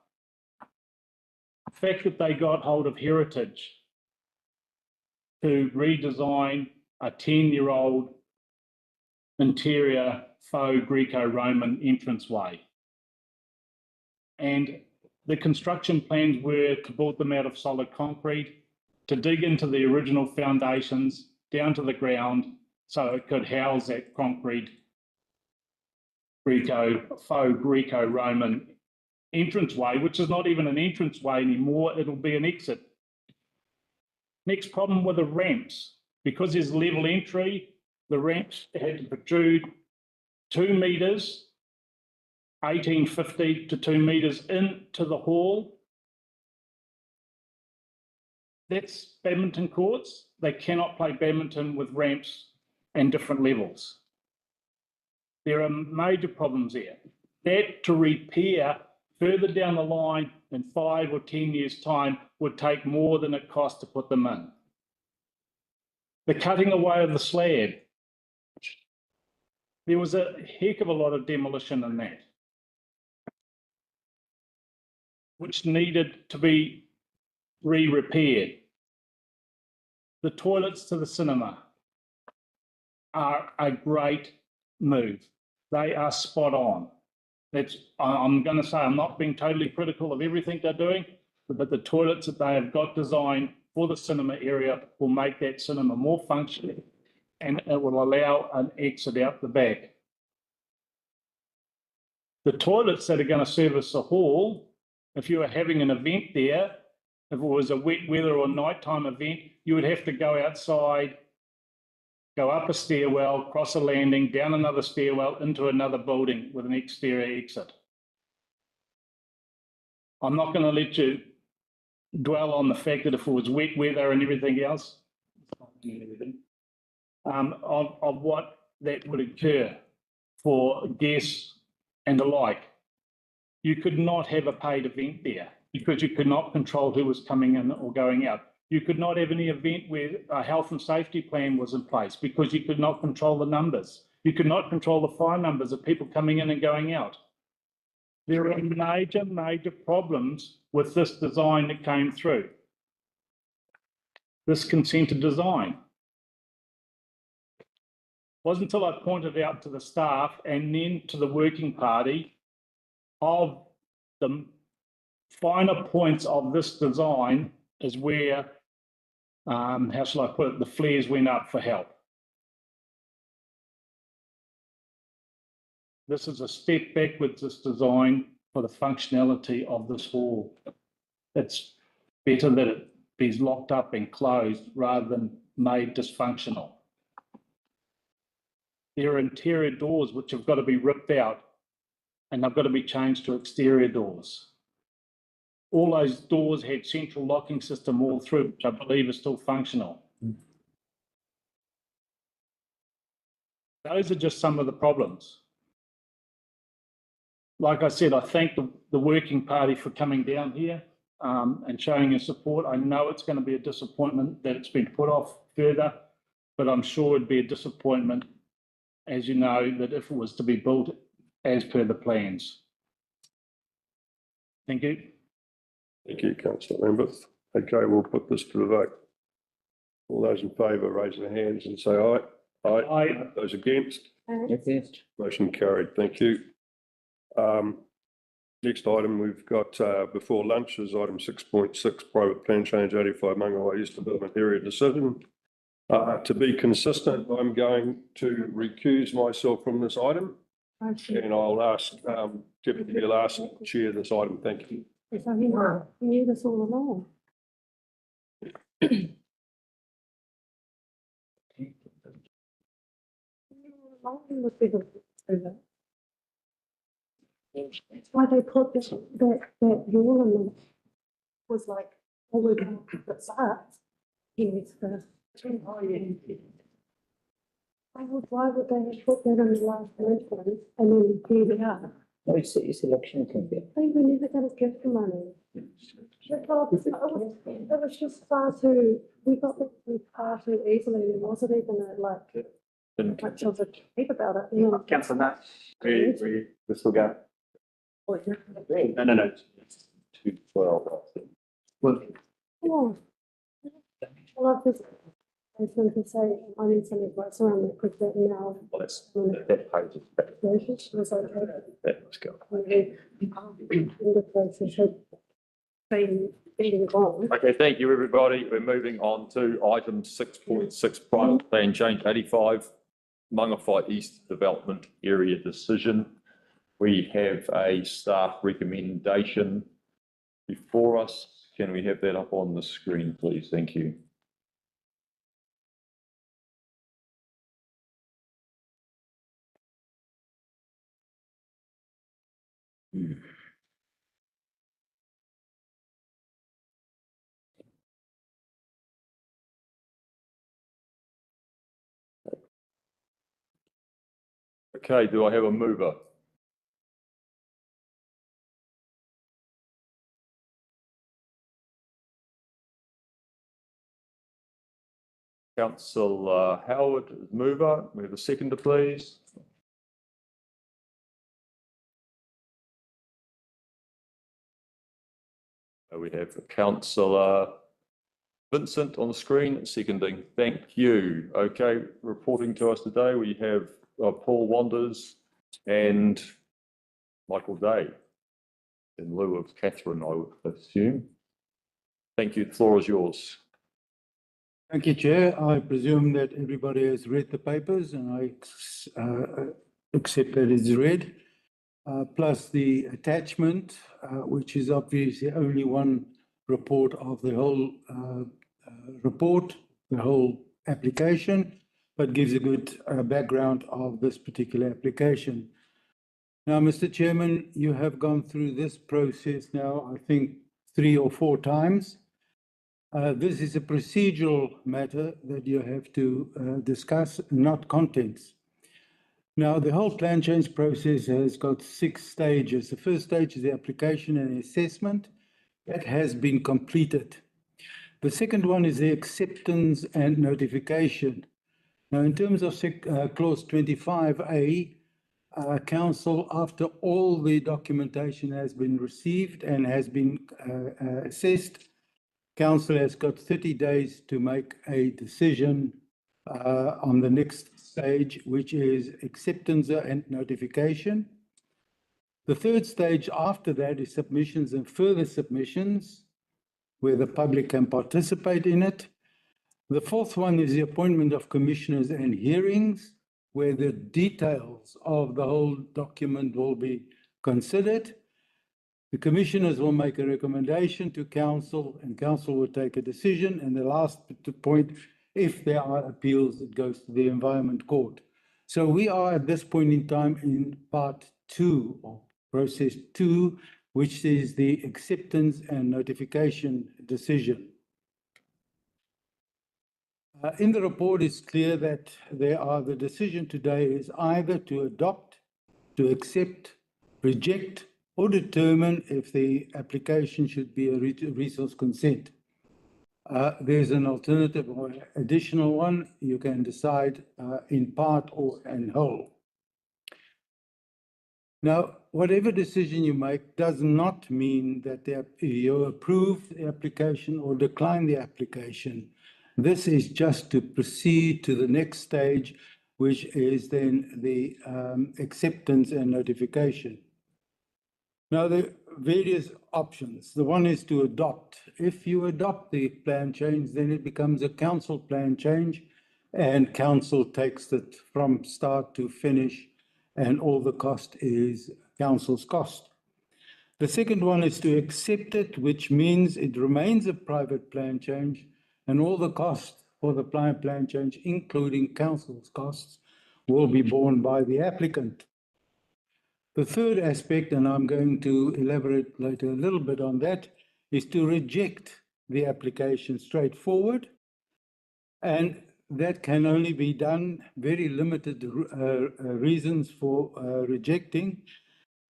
E: The fact that they got hold of Heritage to redesign a 10-year-old interior faux Greco-Roman entranceway. And the construction plans were to build them out of solid concrete, to dig into the original foundations down to the ground so it could house that concrete faux Greco-Roman entranceway, which is not even an entranceway anymore, it'll be an exit. Next problem with the ramps. Because there's level entry, the ramps had to protrude 2 metres, 1850 to 2 metres into the hall. That's badminton courts. They cannot play badminton with ramps and different levels. There are major problems there. That to repair further down the line in 5 or 10 years' time would take more than it costs to put them in. The cutting away of the slab. There was a heck of a lot of demolition in that, which needed to be re-repaired. The toilets to the cinema are a great move. They are spot on. I'm going to say I'm not being totally critical of everything they're doing, but the toilets that they have got designed for the cinema area will make that cinema more functional and it will allow an exit out the back. The toilets that are going to service the hall, if you were having an event there, if it was a wet weather or nighttime event, you would have to go outside, go up a stairwell, cross a landing, down another stairwell, into another building with an exterior exit. I'm not going to let you dwell on the fact that if it was wet weather and everything else, of what that would occur for guests and the like. You could not have a paid event there because you could not control who was coming in or going out. You could not have any event where a health and safety plan was in place because you could not control the numbers. You could not control the fire numbers of people coming in and going out. There are major, major problems with this design that came through. This consented design. It wasn't until I pointed out to the staff and then to the working party of the finer points of this design is where, how shall I put it, the flares went up for help. This is a step backwards, this design, for the functionality of this hall. It's better that it be locked up and closed rather than made dysfunctional. There are interior doors which have got to be ripped out and they've got to be changed to exterior doors. All those doors had central locking system all through, which I believe is still functional. Those are just some of the problems. Like I said, I thank the working party for coming down here and showing your support. I know it's going to be a disappointment that it's been put off further, but I'm sure it'd be a disappointment, as you know, that if it was to be built as per the plans. Thank you.
A: Thank you, Councillor Lambeth. Okay, we'll put this to the vote. All those in favour, raise their hands and say aye. Aye.
E: Aye.
A: Those against?
D: Yes.
A: Motion carried. Thank you. Next item we've got before lunch is item 6.6, private plan change 85 Mangawhai East Development Area decision. To be consistent, I'm going to recuse myself from this item and I'll ask Deputy Mayor Larson to chair this item. Thank you.
I: Yes, I knew this all along. That's why they put that rule in there. Was like, oh, we're going to put that. Here's the. Why would they have put that on the last one and then here they are?
D: No, it's election campaign.
I: They were never going to give the money. It was just far too, we got the far too easily. There wasn't even much of a debate about it. Yeah.
B: Councillor Nutt, we're still going. No.
N: 212.
I: Oh. I love this. I was going to say, I need something right around that because that now.
N: Well, that page is better.
I: Was okay.
N: Let's go.
I: The process had been wrong.
N: Okay, thank you, everybody. We're moving on to item 6.6, private plan change 85, Mangawhai East Development Area Decision. We have a staff recommendation before us. Can we have that up on the screen, please? Thank you. Okay, do I have a mover? Councillor Howard is mover. We have a seconder, please. We have Councillor Vincent on the screen, seconding. Thank you. Okay, reporting to us today, we have Paul Wanders and Michael Day in lieu of Catherine, I would assume. Thank you. The floor is yours.
T: Thank you, Chair. I presume that everybody has read the papers and I accept that it's read. Plus the attachment, which is obviously only one report of the whole report, the whole application, but gives a good background of this particular application. Now, Mr. Chairman, you have gone through this process now, I think, 3 or 4 times. This is a procedural matter that you have to discuss, not contents. Now, the whole plan change process has got 6 stages. The first stage is the application and assessment. That has been completed. The second one is the acceptance and notification. Now, in terms of clause 25A, council, after all the documentation has been received and has been assessed, council has got 30 days to make a decision on the next stage, which is acceptance and notification. The third stage after that is submissions and further submissions, where the public can participate in it. The fourth one is the appointment of commissioners and hearings, where the details of the whole document will be considered. The commissioners will make a recommendation to council and council will take a decision. And the last point, if there are appeals, it goes to the Environment Court. So we are at this point in time in part 2 or process 2, which is the acceptance and notification decision. In the report, it's clear that the decision today is either to adopt, to accept, reject, or determine if the application should be a resource consent. There's an alternative or additional one. You can decide in part or in whole. Now, whatever decision you make does not mean that you approve the application or decline the application. This is just to proceed to the next stage, which is then the acceptance and notification. Now, there are various options. The one is to adopt. If you adopt the plan change, then it becomes a council plan change, and council takes it from start to finish, and all the cost is council's cost. The second one is to accept it, which means it remains a private plan change, and all the costs for the plan change, including council's costs, will be borne by the applicant. The third aspect, and I'm going to elaborate later a little bit on that, is to reject the application straightforward. And that can only be done, very limited reasons for rejecting.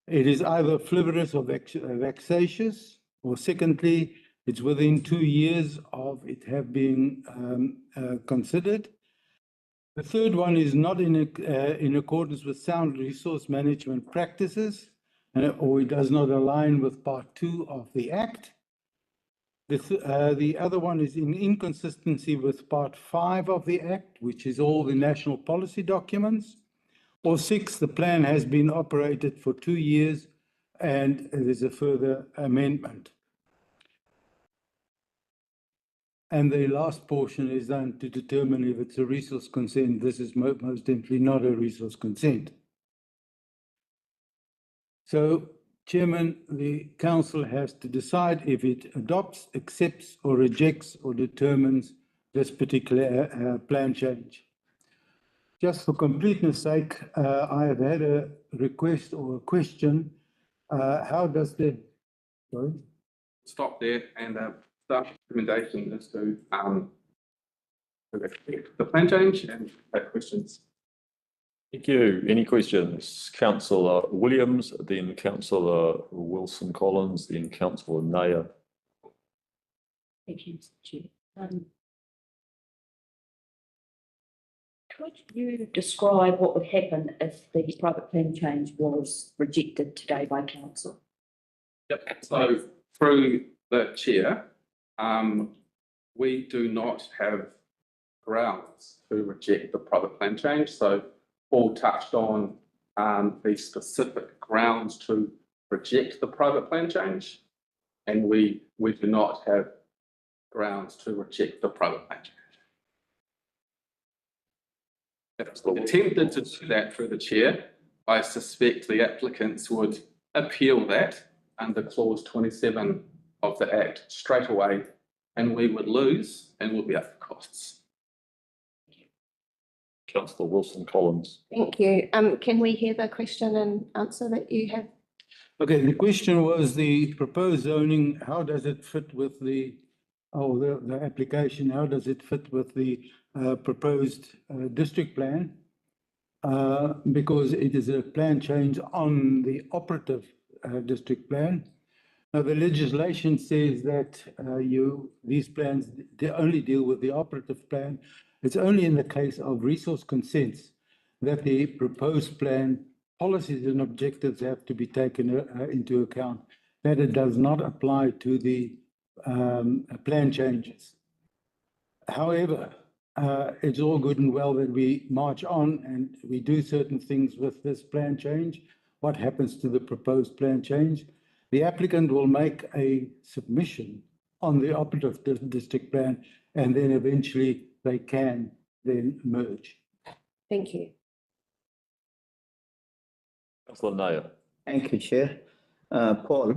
T: It is either frivolous or vexatious, or secondly, it's within 2 years of it have been considered. The third one is not in accordance with sound resource management practices, or it does not align with Part 2 of the Act. The other one is in inconsistency with Part 5 of the Act, which is all the national policy documents. Or 6, the plan has been operated for 2 years and there's a further amendment. And the last portion is done to determine if it's a resource consent. This is most definitely not a resource consent. So, Chairman, the council has to decide if it adopts, accepts or rejects or determines this particular plan change. Just for completeness sake, I have had a request or a question. How does the, sorry?
U: Stop there, and the recommendation is to accept the plan change and take questions.
N: Thank you. Any questions? Councillor Williams, then Councillor Wilson Collins, then Councillor Nayyar.
K: Thank you, Mr. Chair. Could you describe what would happen if the private plan change was rejected today by council?
U: Yep. So through the chair, we do not have grounds to reject the private plan change. So Paul touched on the specific grounds to reject the private plan change, and we do not have grounds to reject the private plan change. If we attempted to do that through the chair, I suspect the applicants would appeal that under clause 27 of the Act straight away, and we would lose and we'll be up for costs.
N: Councillor Wilson Collins.
G: Thank you. Can we hear the question and answer that you have?
T: Okay, the question was the proposed zoning, how does it fit with the application, how does it fit with the proposed district plan? Because it is a plan change on the operative district plan. Now, the legislation says that these plans, they only deal with the operative plan. It's only in the case of resource consents that the proposed plan policies and objectives have to be taken into account. That it does not apply to the plan changes. However, it's all good and well that we march on and we do certain things with this plan change. What happens to the proposed plan change? The applicant will make a submission on the operative district plan, and then eventually they can then merge.
G: Thank you.
N: Councillor Nayyar.
D: Thank you, Chair. Paul,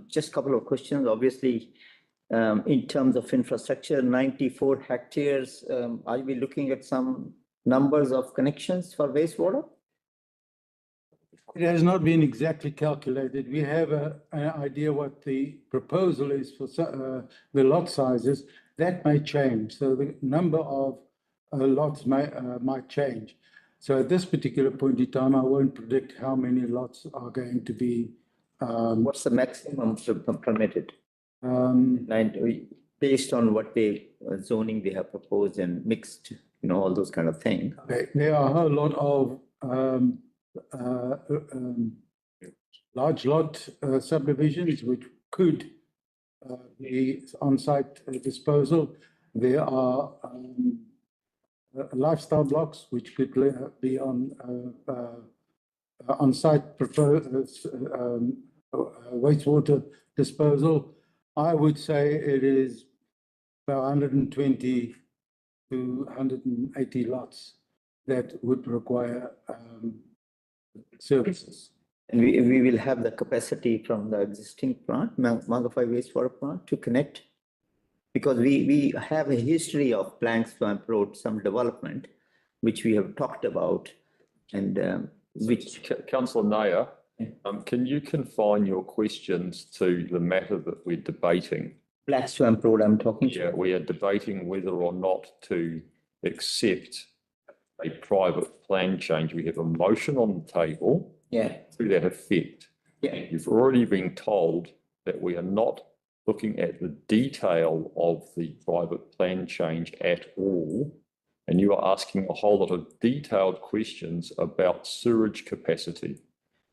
D: just a couple of questions. Obviously, in terms of infrastructure, 94 hectares, are we looking at some numbers of connections for wastewater?
T: It has not been exactly calculated. We have an idea what the proposal is for the lot sizes. That may change. So the number of lots might change. So at this particular point in time, I won't predict how many lots are going to be.
D: What's the maximum permitted? Based on what the zoning they have proposed and mixed, all those kind of things.
T: Okay. There are a whole lot of large lot subdivisions which could be on-site disposal. There are lifestyle blocks which could be on-site wastewater disposal. I would say it is about 120 to 180 lots that would require services.
D: And we will have the capacity from the existing plant, Mangawhai wastewater plant, to connect, because we have a history of Plank Swamp Road, some development, which we have talked about, and which...
N: Councillor Nayyar, Can you confine your questions to the matter that we're debating?
D: Black Swamp Road I'm talking to.
N: Yeah, we are debating whether or not to accept a private plan change. We have a motion on the table.
D: Yeah.
N: To that effect.
D: Yeah.
N: You've already been told that we are not looking at the detail of the private plan change at all. And you are asking a whole lot of detailed questions about sewerage capacity.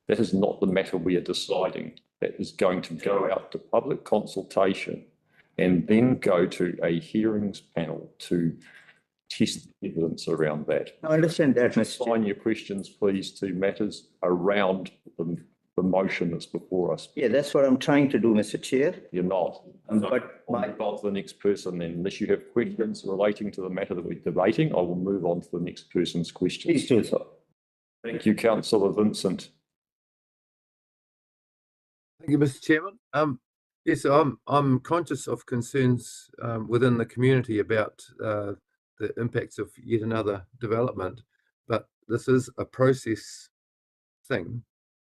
N: That is not the matter we are deciding. That is going to go out to public consultation and then go to a hearings panel to test the evidence around that.
D: I understand that, Mr.
N: Confine your questions, please, to matters around the motion that's before us.
D: Yeah, that's what I'm trying to do, Mr. Chair.
N: You're not. But I'll move on to the next person then. Unless you have questions relating to the matter that we're debating, I will move on to the next person's question.
D: Please do so.
N: Thank you, Councillor Vincent.
J: Thank you, Mr. Chairman. Yes, I'm conscious of concerns within the community about the impacts of yet another development, but this is a process thing.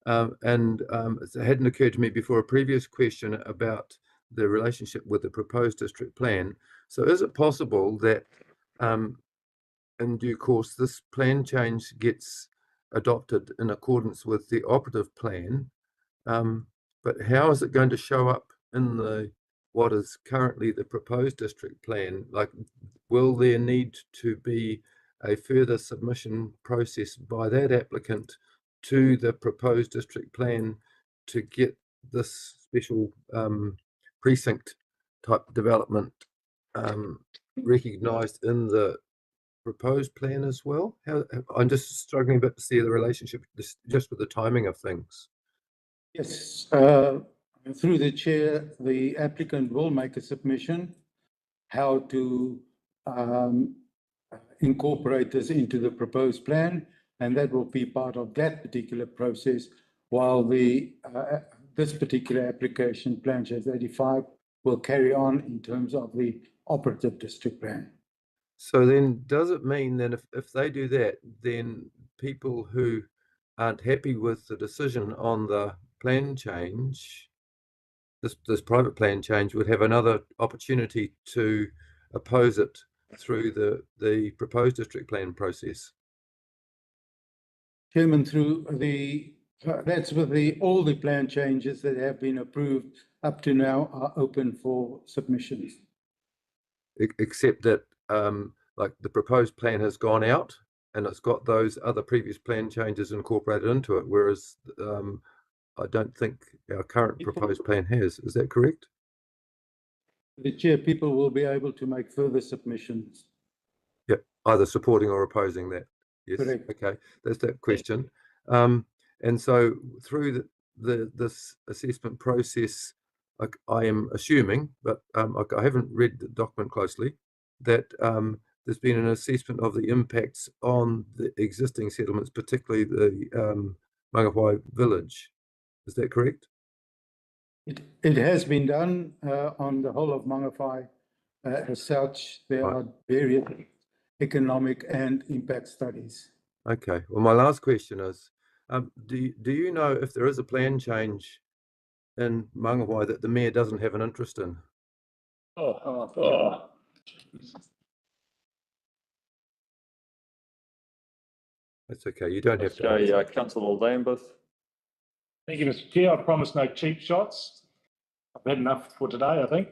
J: It hadn't occurred to me before a previous question about the relationship with the proposed district plan. So is it possible that in due course this plan change gets adopted in accordance with the operative plan, but how is it going to show up in what is currently the proposed district plan? Like, will there need to be a further submission process by that applicant to the proposed district plan to get this special precinct type development recognised in the proposed plan as well? I'm just struggling a bit to see the relationship just with the timing of things.
T: Yes, through the chair, the applicant will make a submission how to incorporate this into the proposed plan, and that will be part of that particular process, while this particular application, Plan Change 85, will carry on in terms of the operative district plan.
J: So then does it mean then if they do that, then people who aren't happy with the decision on the plan change, this private plan change, would have another opportunity to oppose it through the proposed district plan process?
T: Chairman, through that's with all the plan changes that have been approved up to now are open for submissions.
J: Except that like the proposed plan has gone out and it's got those other previous plan changes incorporated into it, whereas I don't think our current proposed plan has. Is that correct?
T: The chair, people will be able to make further submissions.
J: Yeah, either supporting or opposing that. Yes.
T: Correct.
J: Okay, that's that question. And so through this assessment process, I am assuming, but I haven't read the document closely, that there's been an assessment of the impacts on the existing settlements, particularly the Mangawhai village. Is that correct?
T: It has been done on the whole of Mangawhai as such. There are various economic and impact studies.
J: Okay. Well, my last question is, do you know if there is a plan change in Mangawhai that the mayor doesn't have an interest in? That's okay. You don't have to.
N: Okay, Councillor Lambeth.
E: Thank you, Mr. Chair. I promise no cheap shots. I've had enough for today, I think.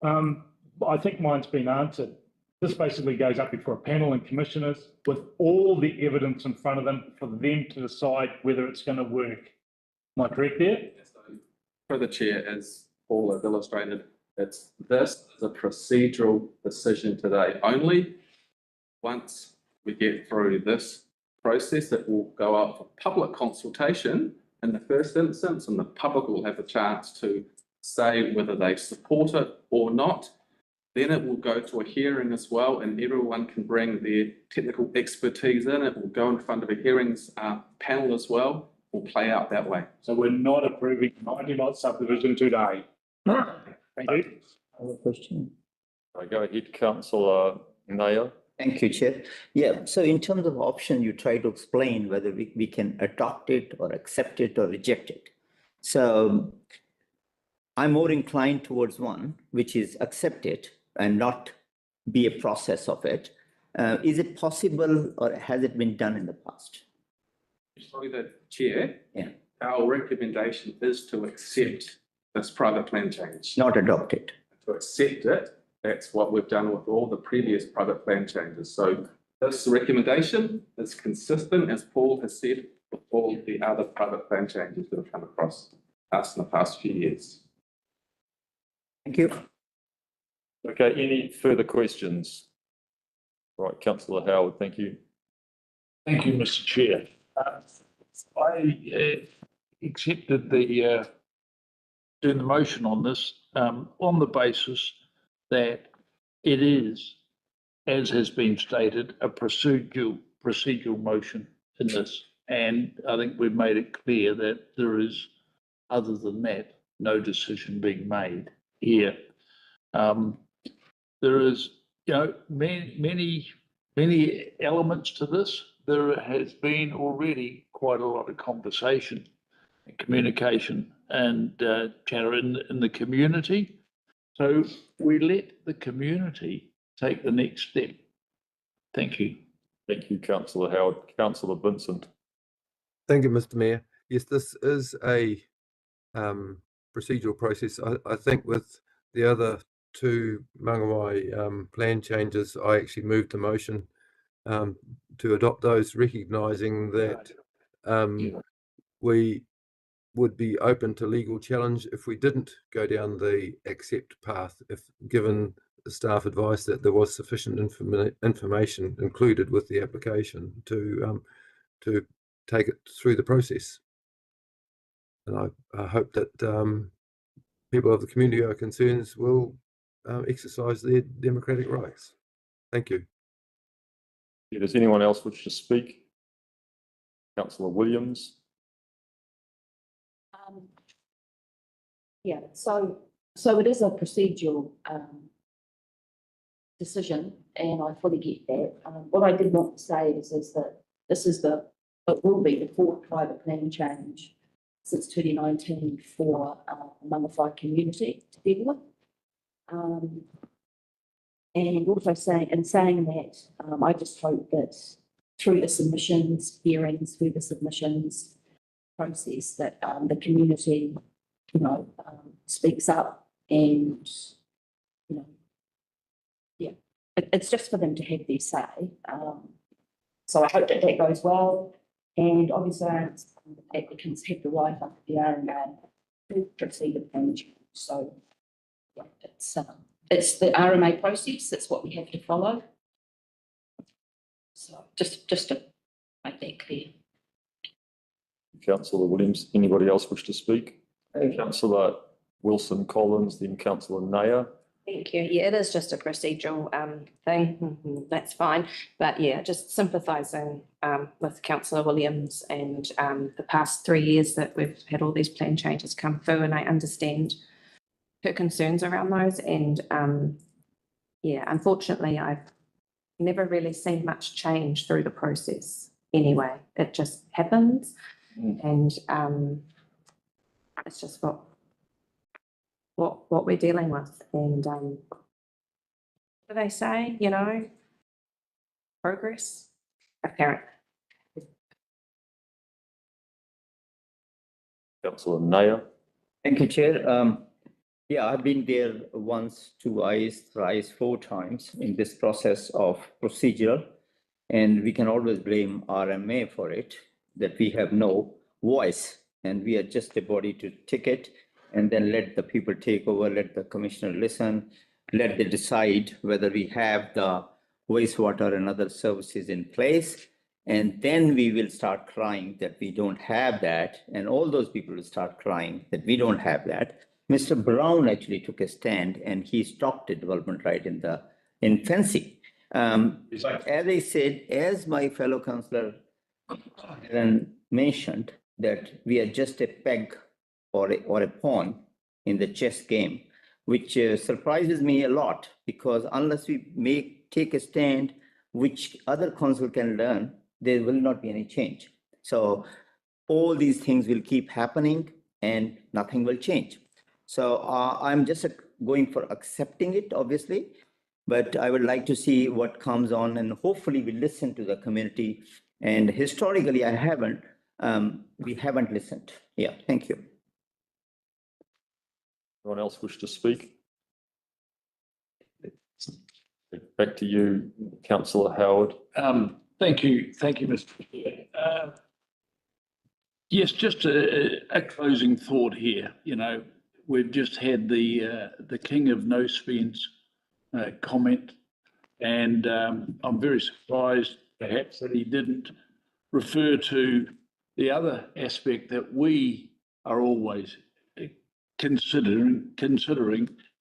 E: I think mine's been answered. This basically goes up before a panel and commissioners with all the evidence in front of them for them to decide whether it's going to work. Am I correct there?
U: For the chair, as Paul has illustrated, this is a procedural decision today only. Once we get through this process, it will go out for public consultation in the first instance, and the public will have a chance to say whether they support it or not. Then it will go to a hearing as well, and everyone can bring their technical expertise in. It will go in front of a hearings panel as well. Will play out that way.
E: So we're not approving 90-lot subdivision today. Thank you.
D: I have a question.
N: Go ahead, Councillor Nayyar.
D: Thank you, Chair. Yeah, so in terms of option, you try to explain whether we can adopt it or accept it or reject it. So I'm more inclined towards one, which is accept it and not be a process of it. Is it possible or has it been done in the past?
U: Sorry, the Chair.
D: Yeah.
U: Our recommendation is to accept this private plan change.
D: Not adopt it.
U: To accept it, that's what we've done with all the previous private plan changes. So this recommendation is consistent, as Paul has said, with all the other private plan changes that have come across us in the past few years.
D: Thank you.
N: Okay, any further questions? Right, Councillor Howard, thank you.
F: Thank you, Mr. Chair. I accepted doing the motion on this on the basis that it is, as has been stated, a procedural motion in this. And I think we've made it clear that there is, other than that, no decision being made here. There is, many elements to this. There has been already quite a lot of conversation and communication and chatter in the community. So we let the community take the next step. Thank you.
N: Thank you, Councillor Howard. Councillor Vincent.
J: Thank you, Mr. Mayor. Yes, this is a procedural process. I think with the other two Mangawhai plan changes, I actually moved the motion to adopt those, recognising that we would be open to legal challenge if we didn't go down the accept path, if given the staff advice that there was sufficient information included with the application to take it through the process. And I hope that people of the community who are concerned will exercise their democratic rights. Thank you.
N: Does anyone else wish to speak? Councillor Williams.
K: Yeah, so it is a procedural decision, and I fully get that. What I did want to say is that it will be the fourth private plan change since 2019 for the Mangawhai community to deal with. And also saying that, I just hope that through the submissions, hearings, through the submissions process, that the community, speaks up and, it's just for them to have their say. So I hope that goes well. And obviously, applicants have the right under the RMA to proceed with plan change. So yeah, it's the RMA process. That's what we have to follow. So just to make that clear.
N: Councillor Williams. Anybody else wish to speak? Councillor Wilson Collins, then Councillor Nayyar.
G: Thank you. Yeah, it is just a procedural thing. That's fine. But yeah, just sympathising with Councillor Williams and the past 3 years that we've had all these plan changes come through, and I understand her concerns around those. And yeah, unfortunately, I've never really seen much change through the process anyway. It just happens. And it's just what we're dealing with. And what do they say? Progress apparent.
N: Councillor Nayyar.
D: Thank you, Chair. Yeah, I've been there once, twice, thrice, 4 times in this process of procedural, and we can always blame RMA for it, that we have no voice and we are just a body to tick it and then let the people take over, let the commissioner listen, let them decide whether we have the wastewater and other services in place. And then we will start crying that we don't have that. And all those people will start crying that we don't have that. Mr. Brown actually took a stand and he stopped the development right in fencing. As I said, as my fellow councillor mentioned, that we are just a peg or a pawn in the chess game, which surprises me a lot, because unless we take a stand, which other council can learn, there will not be any change. So all these things will keep happening and nothing will change. So I'm just going for accepting it, obviously, but I would like to see what comes on, and hopefully we listen to the community. And historically, we haven't listened. Yeah, thank you.
N: Anyone else wish to speak? Back to you, Councillor Howard.
F: Thank you, Mr. Chair. Yes, just a closing thought here. You know, we've just had the King of No Spends comment, and I'm very surprised perhaps that he didn't refer to the other aspect that we are always considering,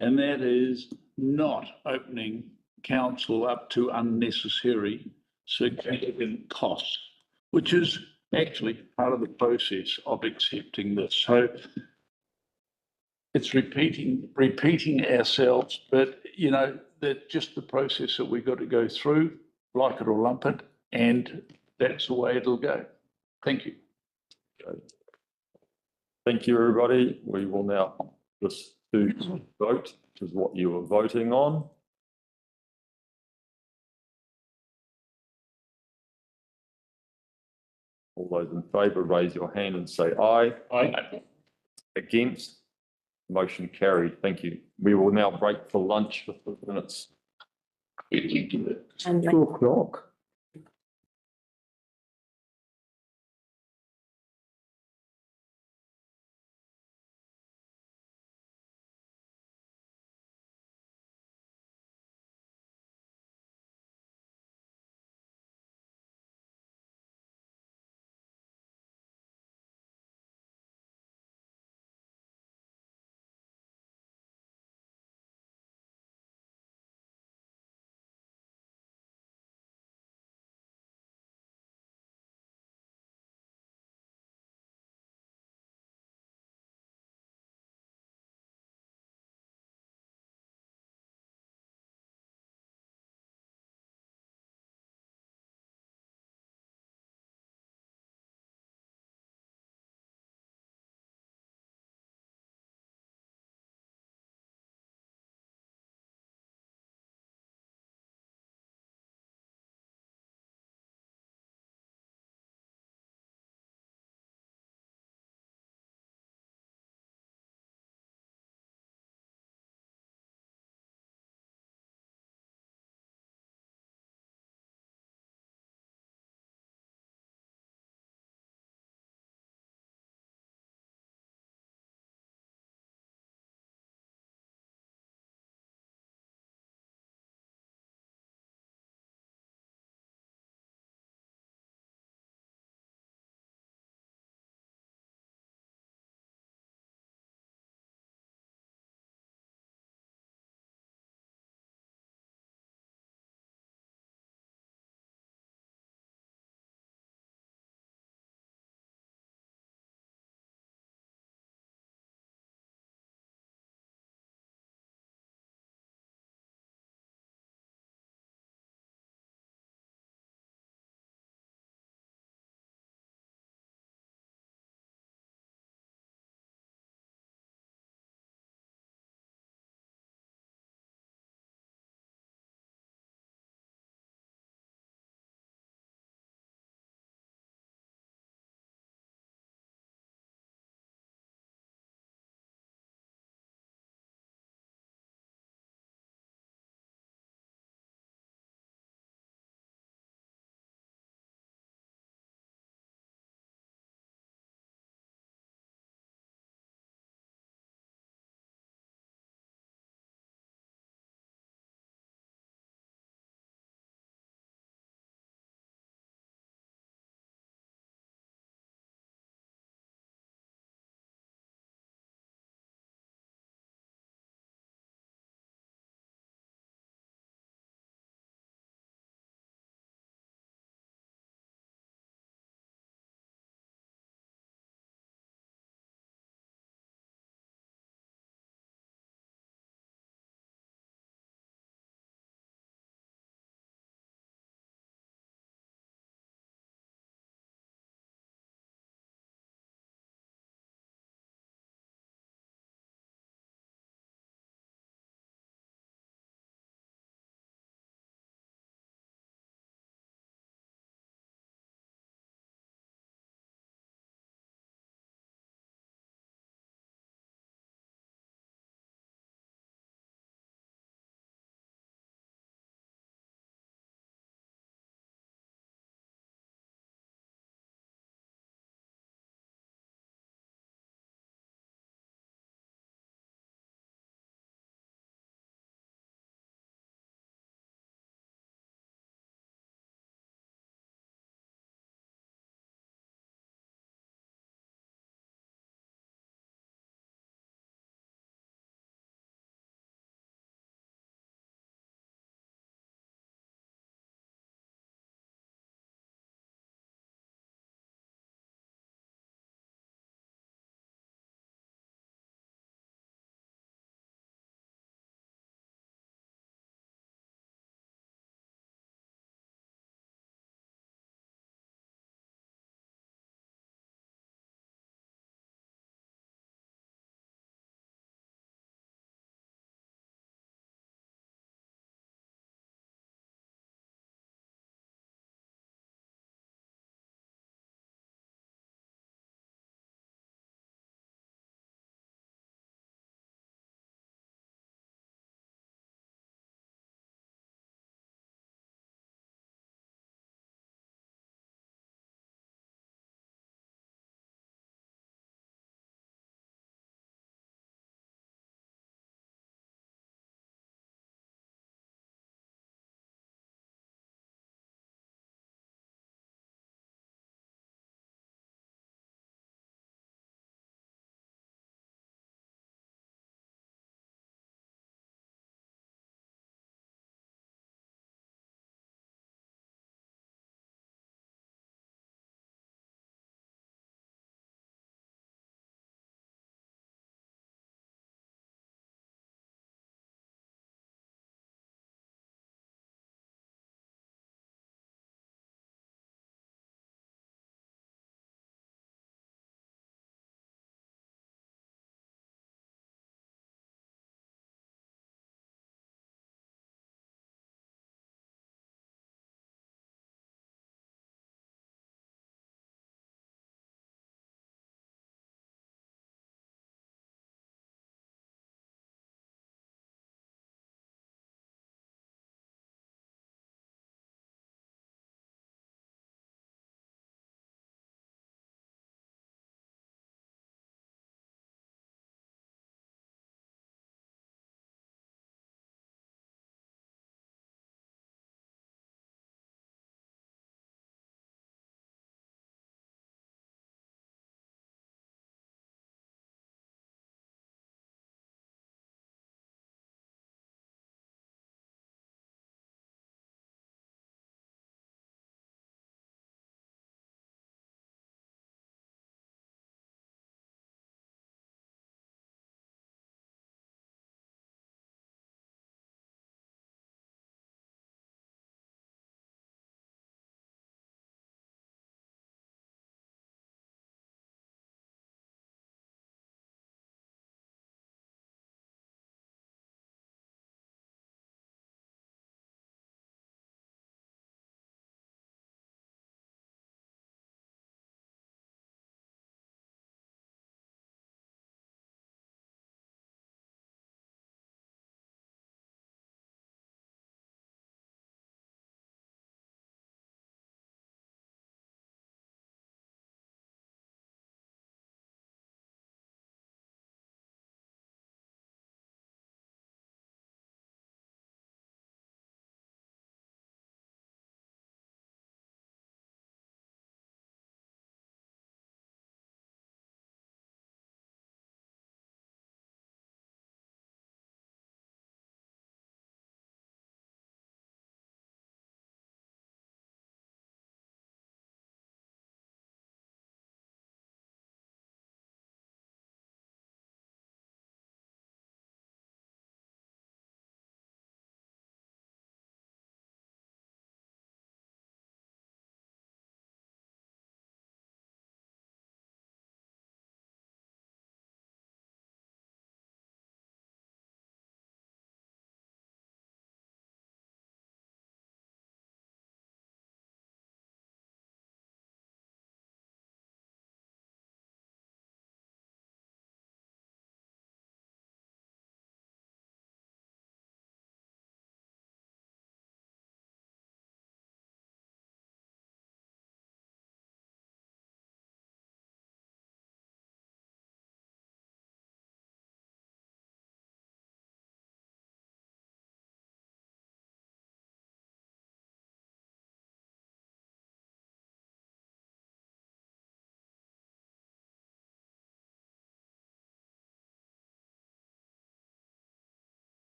F: and that is not opening council up to unnecessary significant costs, which is actually part of the process of accepting this. So it's repeating ourselves, but you know, that just the process that we've got to go through, like it or lump it, and that's the way it'll go. Thank you.
N: Thank you, everybody. We will now just do vote, which is what you were voting on. All those in favour, raise your hand and say aye.
E: Aye.
N: Against? Motion carried. Thank you. We will now break for lunch for 5 minutes.
D: 2 o'clock.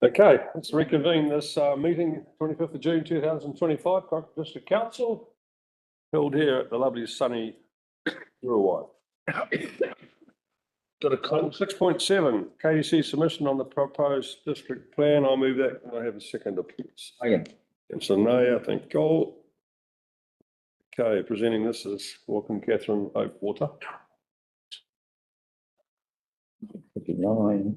A: Okay, let's reconvene this meeting, 25th of June 2025, Cock District Council, held here at the lovely sunny Ruawai. Got a call. 6.7, KDC submission on the proposed district plan. I'll move that. Can I have a seconder, please? Councillor Nayyar, thank you. Okay, presenting this is welcome Catherine Oakwater.
D: 59.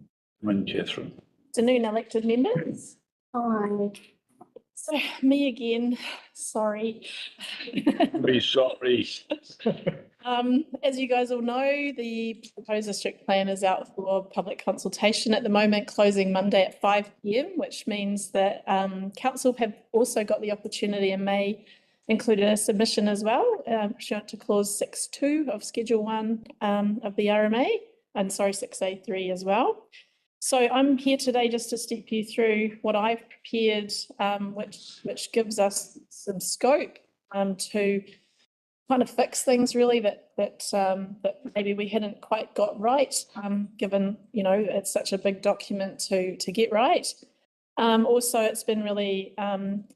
E: Catherine.
H: Afternoon, elected members. Hi. So me again, sorry.
E: Be sorry.
H: As you guys all know, the proposed district plan is out for public consultation at the moment, closing Monday at 5 p.m, which means that council have also got the opportunity and may include a submission as well, pursuant to clause 6.2 of Schedule 1 of the RMA, and sorry, 6A3 as well. So I'm here today just to step you through what I've prepared, which gives us some scope to kind of fix things really that maybe we hadn't quite got right, given it's such a big document to get right. Also, it's been really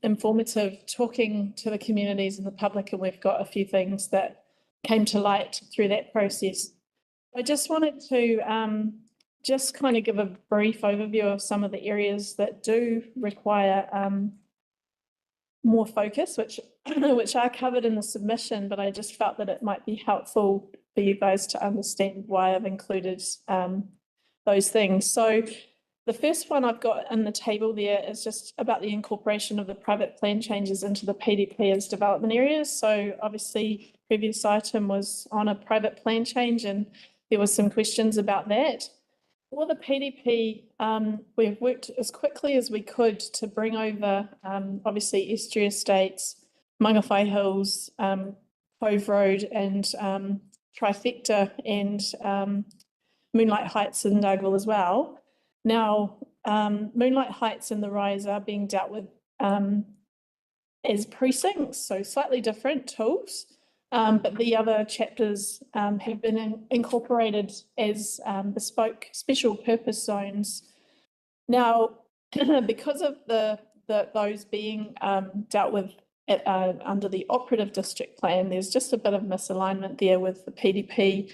H: informative talking to the communities and the public, and we've got a few things that came to light through that process. I just wanted to just kind of give a brief overview of some of the areas that do require more focus, which are covered in the submission, but I just felt that it might be helpful for you guys to understand why I've included those things. So the first one I've got in the table there is just about the incorporation of the private plan changes into the PDP as development areas. So obviously, previous item was on a private plan change, and there was some questions about that. For the PDP, we've worked as quickly as we could to bring over, obviously, Estuary Estates, Mangawhai Hills, Cove Road, and Trifecta, and Moonlight Heights in Dargaville as well. Now, Moonlight Heights and the Rise are being dealt with as precincts, so slightly different tools. But the other chapters have been incorporated as bespoke special purpose zones. Now, because of those being dealt with under the operative district plan, there's just a bit of misalignment there with the PDP.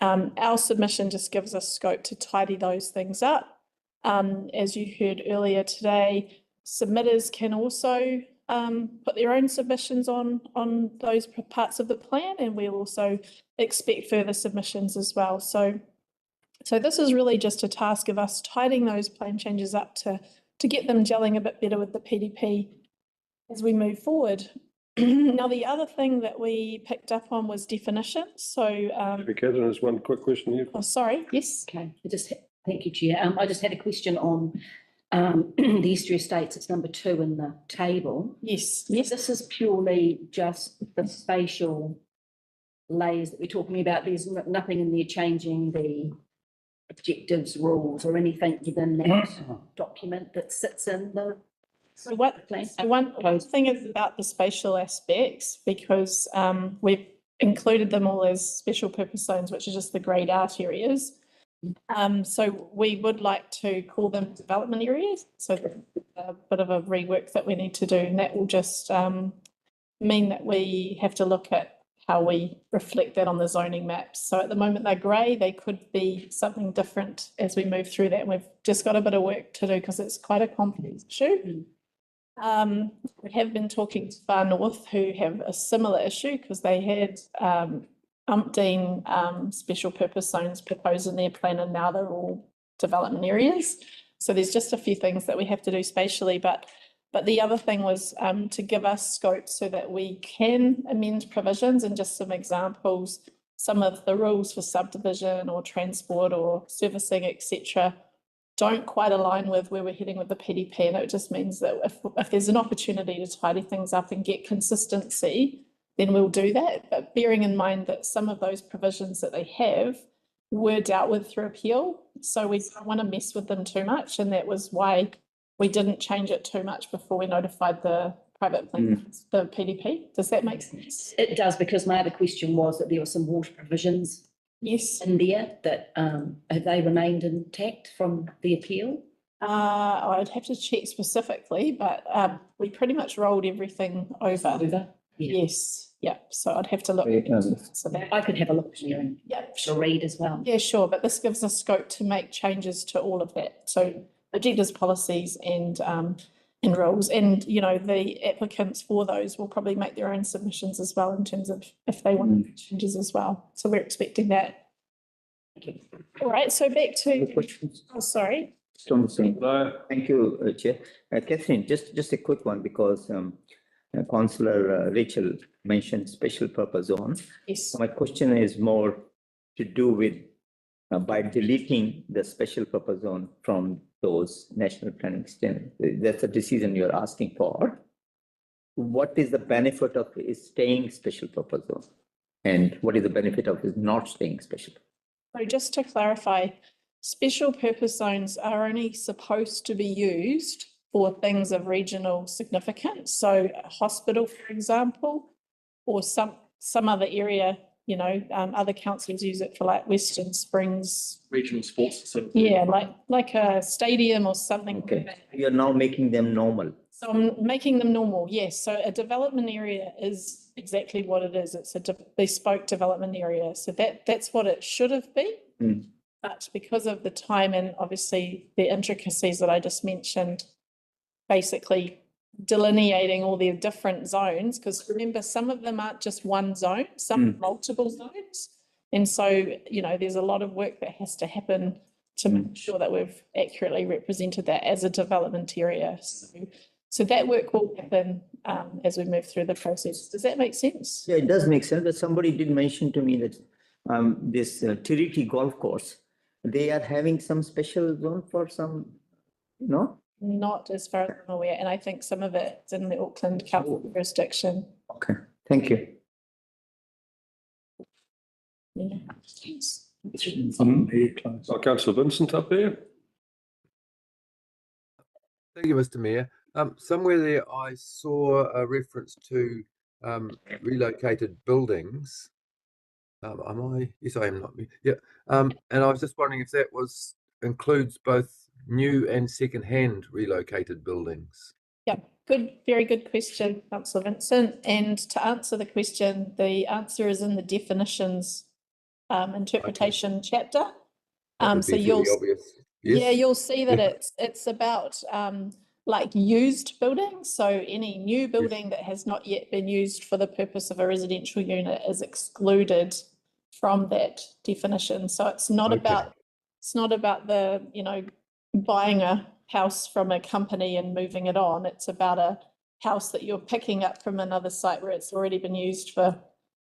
H: Our submission just gives us scope to tidy those things up. As you heard earlier today, submitters can also put their own submissions on those parts of the plan, and we'll also expect further submissions as well. So this is really just a task of us tidying those plan changes up to get them gelling a bit better with the PDP as we move forward. Now, the other thing that we picked up on was definitions. So,
A: Catherine, there's one quick question here.
H: Oh, sorry. Yes.
K: Okay. Thank you, Chair. I just had a question on the Estuary Estates. It's number 2 in the table.
H: Yes.
K: Yes. This is purely just the spatial layers that we're talking about. There's nothing in there changing the objectives, rules, or anything within that document that sits in the.
H: So one thing is about the spatial aspects, because we've included them all as special purpose zones, which are just the greyed out areas. So we would like to call them development areas. So a bit of a rework that we need to do, and that will just mean that we have to look at how we reflect that on the zoning maps. So at the moment they're grey, they could be something different as we move through that. And we've just got a bit of work to do because it's quite a complex issue. We have been talking to Far North, who have a similar issue because they had umpteen special purpose zones proposed in their plan, and now they're all development areas. So there's just a few things that we have to do spatially, but the other thing was to give us scope so that we can amend provisions, and just some examples. Some of the rules for subdivision or transport or servicing, etc., don't quite align with where we're heading with the PDP, and it just means that if there's an opportunity to tidy things up and get consistency, then we'll do that. But bearing in mind that some of those provisions that they have were dealt with through appeal, so we don't want to mess with them too much, and that was why we didn't change it too much before we notified the private plans, the PDP. Does that make sense?
K: It does, because my other question was that there were some water provisions
H: in
K: there that have they remained intact from the appeal?
H: I'd have to check specifically, but we pretty much rolled everything over. Yes, yeah, so I'd have to look. So that
K: I could have a look here and
H: yeah,
K: read as well.
H: yeah, sure, but this gives us scope to make changes to all of that. So objectives, policies and rules, and you know, the applicants for those will probably make their own submissions as well in terms of if they want to make changes as well. So we're expecting that. All right, so back to, oh, sorry.
D: Thank you, Chair. Catherine, just a quick one, because Councillor Rachel mentioned special purpose zone.
H: Yes.
D: My question is more to do with by deleting the special purpose zone from those national planning standards. That's a decision you're asking for. What is the benefit of staying special purpose zone? And what is the benefit of not staying special?
H: So just to clarify, special purpose zones are only supposed to be used for things of regional significance. So a hospital, for example, or some other area, you know, other councils use it for like Western Springs.
U: Regional sports facility.
H: Yeah, like a stadium or something.
D: Okay, you're now making them normal.
H: So I'm making them normal, yes. So a development area is exactly what it is. It's a bespoke development area. So that's what it should have been. But because of the time and obviously the intricacies that I just mentioned, basically delineating all their different zones, because remember, some of them aren't just one zone, some are multiple zones. And so, you know, there's a lot of work that has to happen to make sure that we've accurately represented that as a development area. So that work will happen as we move through the process. Does that make sense?
D: Yeah, it does make sense. But somebody did mention to me that this Tiriti golf course, they are having some special zone for some, no?
H: Not as far as I'm aware, and I think some of it's in the Auckland Council jurisdiction.
D: Okay, thank you.
H: Yeah.
A: Councillor Vincent up there.
J: Thank you, Mr. Mayor. Somewhere there I saw a reference to relocated buildings. Am I? Yes, I am not. Yeah. And I was just wondering if that includes both new and second-hand relocated buildings.
H: Yeah, good, very good question, Councillor Vincent. And to answer the question, the answer is in the definitions interpretation chapter. So you'll yeah, you'll see that it's about like used buildings. So any new building that has not yet been used for the purpose of a residential unit is excluded from that definition. So it's not about the, you know, buying a house from a company and moving it on. It's about a house that you're picking up from another site where it's already been used for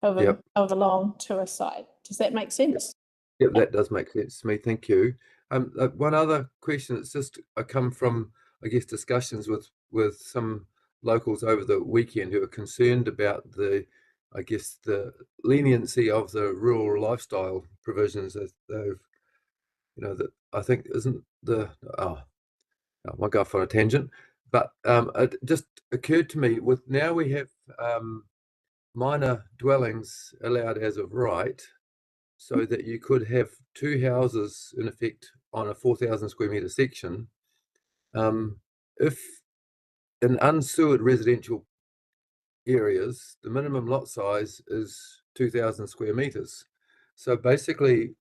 H: however long to a site. Does that make sense?
J: Yeah, that does make sense to me. Thank you. One other question that's just come from, I guess, discussions with some locals over the weekend who are concerned about the leniency of the rural lifestyle provisions that they've, you know, that I think isn't the, I might go off on a tangent, but it just occurred to me with now we have minor dwellings allowed as of right, so that you could have two houses in effect on a 4,000 square metre section. If in unsewered residential areas, the minimum lot size is 2,000 square metres. So basically,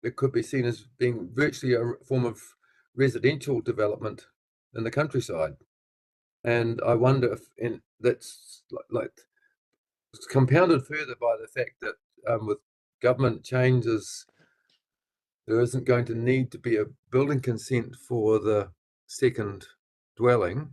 J: it could be seen as being virtually a form of residential development in the countryside. And I wonder if, and that's like it's compounded further by the fact that with government changes, there isn't going to need to be a building consent for the second dwelling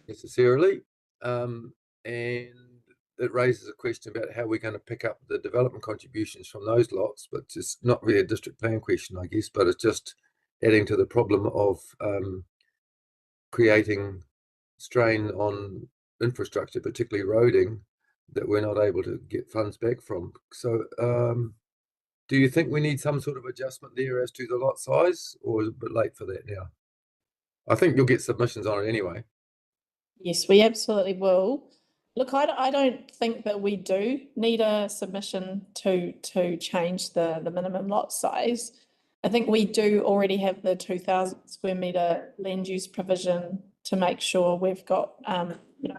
J: necessarily. And it raises a question about how we're going to pick up the development contributions from those lots, but it's not really a district plan question, I guess, but it's just adding to the problem of creating strain on infrastructure, particularly roading, that we're not able to get funds back from. So do you think we need some sort of adjustment there as to the lot size, or is it a bit late for that now? I think you'll get submissions on it anyway.
H: Yes, we absolutely will. Look, I don't think that we do need a submission to change the minimum lot size. I think we do already have the 2,000 square metre land use provision to make sure we've got,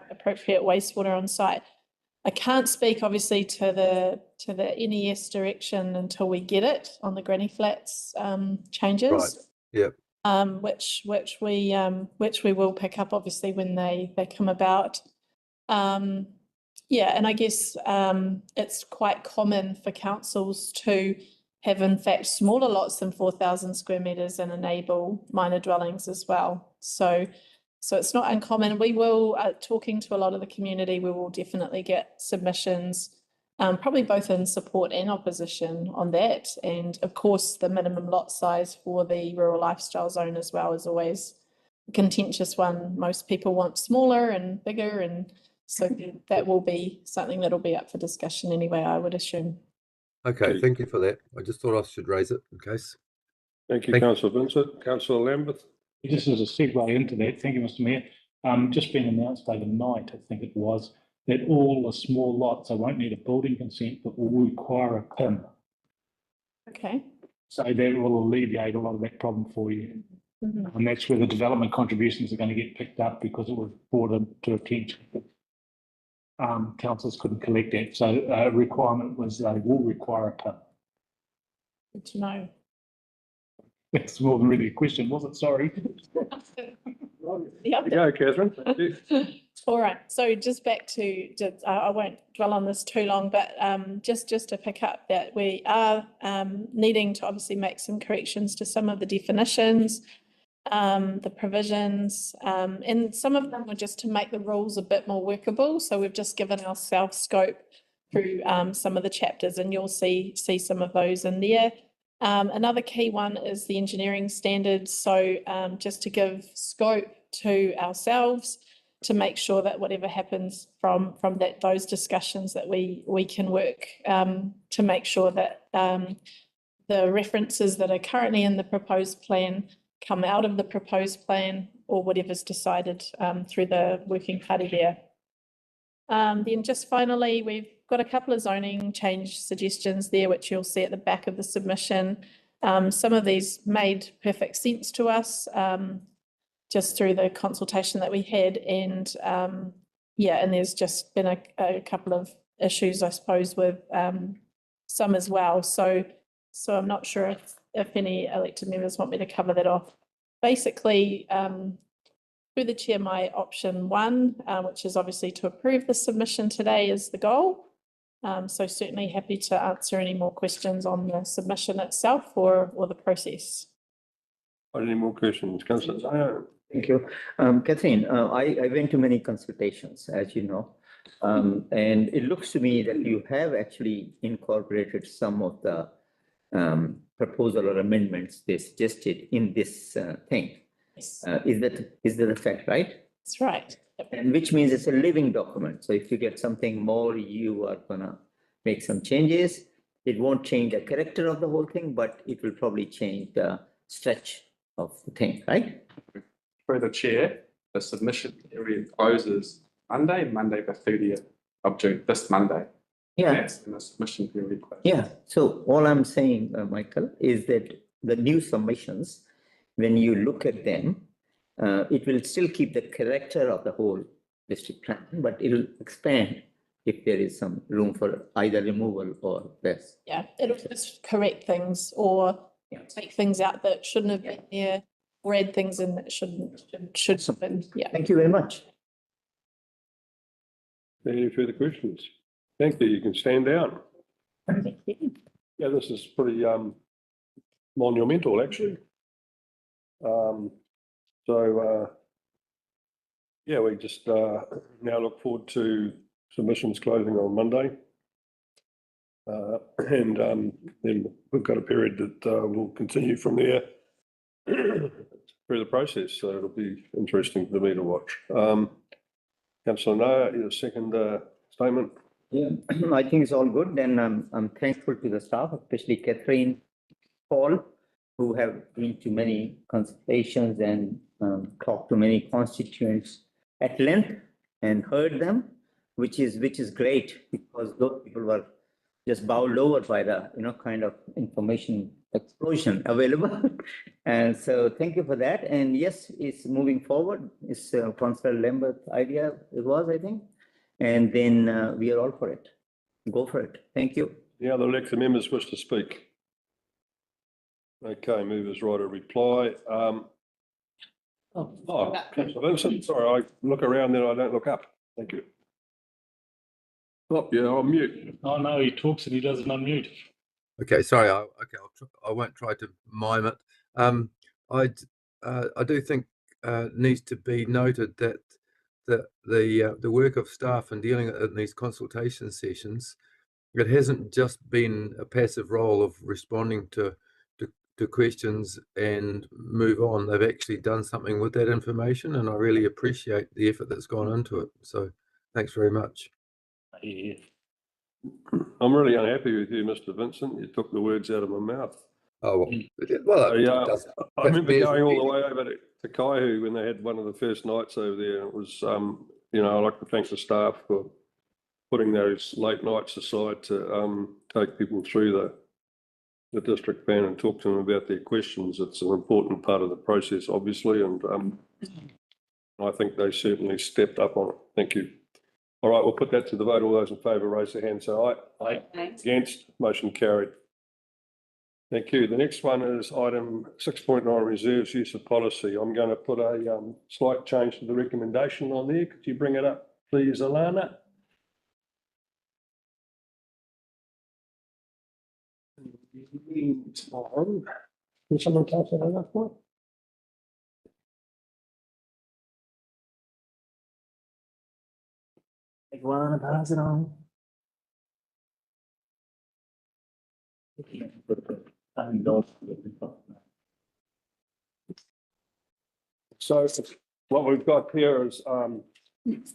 H: appropriate wastewater on site. I can't speak obviously to the NES direction until we get it on the Granny Flats changes.
J: Right. Yep.
H: Which we will pick up obviously when they come about. And I guess it's quite common for councils to have in fact smaller lots than 4,000 square metres and enable minor dwellings as well. So it's not uncommon. We will, talking to a lot of the community, we will definitely get submissions, probably both in support and opposition on that. And of course, the minimum lot size for the rural lifestyle zone as well is always a contentious one. Most people want smaller and bigger, and so that will be something that'll be up for discussion anyway, I would assume.
J: Okay, thank you for that. I just thought I should raise it in case.
A: Thank you, Councillor Vincent. Councillor Lambeth.
E: Just as a segue into that, thank you, Mr. Mayor. Just been announced overnight, I think it was, that all the small lots, they won't need a building consent, but will require a PIN.
H: Okay.
E: So that will alleviate a lot of that problem for you. And that's where the development contributions are going to get picked up, because it was brought into attention. Councils couldn't collect that. So a requirement was they will require a PIN.
H: Good to know.
E: That's more than really a question, was it? Sorry.
A: Yeah, Catherine.
H: All right. So just back to, I won't dwell on this too long, but just to pick up that we are needing to obviously make some corrections to some of the definitions, the provisions, and some of them are just to make the rules a bit more workable. So we've just given ourselves scope through some of the chapters, and you'll see some of those in there. Another key one is the engineering standards. So just to give scope to ourselves to make sure that whatever happens from those discussions that we can work to make sure that the references that are currently in the proposed plan come out of the proposed plan, or whatever's decided through the working party there. Then just finally, we've got a couple of zoning change suggestions there, which you'll see at the back of the submission. Some of these made perfect sense to us just through the consultation that we had, and and there's just been a couple of issues, I suppose, with some as well. So I'm not sure if any elected members want me to cover that off. Basically, through the chair, my option one, which is obviously to approve the submission today, is the goal. So certainly happy to answer any more questions on the submission itself or the process.
A: Any more questions? Councillor Nayyar.
D: Thank you. Catherine, I went to many consultations, as you know, and it looks to me that you have actually incorporated some of the proposal or amendments they suggested in this thing.
H: Yes.
D: Is that a fact, right?
H: That's right. Yep.
D: And which means it's a living document. So if you get something more, you are gonna make some changes. It won't change the character of the whole thing, but it will probably change the stretch of the thing, right?
U: Through the chair, the submission period closes Monday the 30th of June, this Monday.
D: Yeah.
U: That's when the submission period closes.
D: Yeah. So all I'm saying, Michael, is that the new submissions, when you look at them, it will still keep the character of the whole district plan, but it'll expand if there is some room for either removal or less.
H: Yeah, it'll just correct things or take things out that shouldn't have been there, or add things in that should have been. Yeah.
D: Thank you very much.
A: Any further questions? Thank you. You can stand down.
H: Thank you.
A: Yeah, this is pretty monumental, actually. We just now look forward to submissions closing on Monday. Then we've got a period that will continue from there through the process. So it'll be interesting for me to watch. Councillor Nayyar, your second statement.
D: Yeah, I think it's all good. And I'm thankful to the staff, especially Catherine, Paul, who have been to many consultations and talked to many constituents at length and heard them, which is great, because those people were just bowled over by the, kind of information explosion available. And so thank you for that. And yes, it's moving forward. It's Councillor Lambert's idea, it was, I think. And then we are all for it. Go for it. Thank you.
A: The other elected members wish to speak. Okay, movers right a reply. Councillor Vincent, sorry, I look around then I don't look up. Thank you. Oh, yeah, I'm mute.
E: Oh, no, he talks and he doesn't unmute.
J: Okay, sorry. I won't try to mime it. I do think needs to be noted that the work of staff in dealing in these consultation sessions, it hasn't just been a passive role of responding to questions and move on. They've actually done something with that information, and I really appreciate the effort that's gone into it. So thanks very much.
E: Yeah.
A: I'm really unhappy with you, Mr. Vincent. You took the words out of my mouth.
J: Oh, well,
A: I remember going all the way over to Kaihu when they had one of the first nights over there. And it was, I'd like to thank the staff for putting those late nights aside to take people through the district plan and talk to them about their questions. It's an important part of the process, obviously, and I think they certainly stepped up on it. Thank you. All right, we'll put that to the vote. All those in favour, raise their hand. So aye.
E: Aye.
A: Against, motion carried. Thank you. The next one is item 6.9, reserves use of policy. I'm going to put a slight change to the recommendation on there. Could you bring it up, please, Alana? Can someone type that in that point?
B: Take one, pass it on.
A: So what we've got here is there's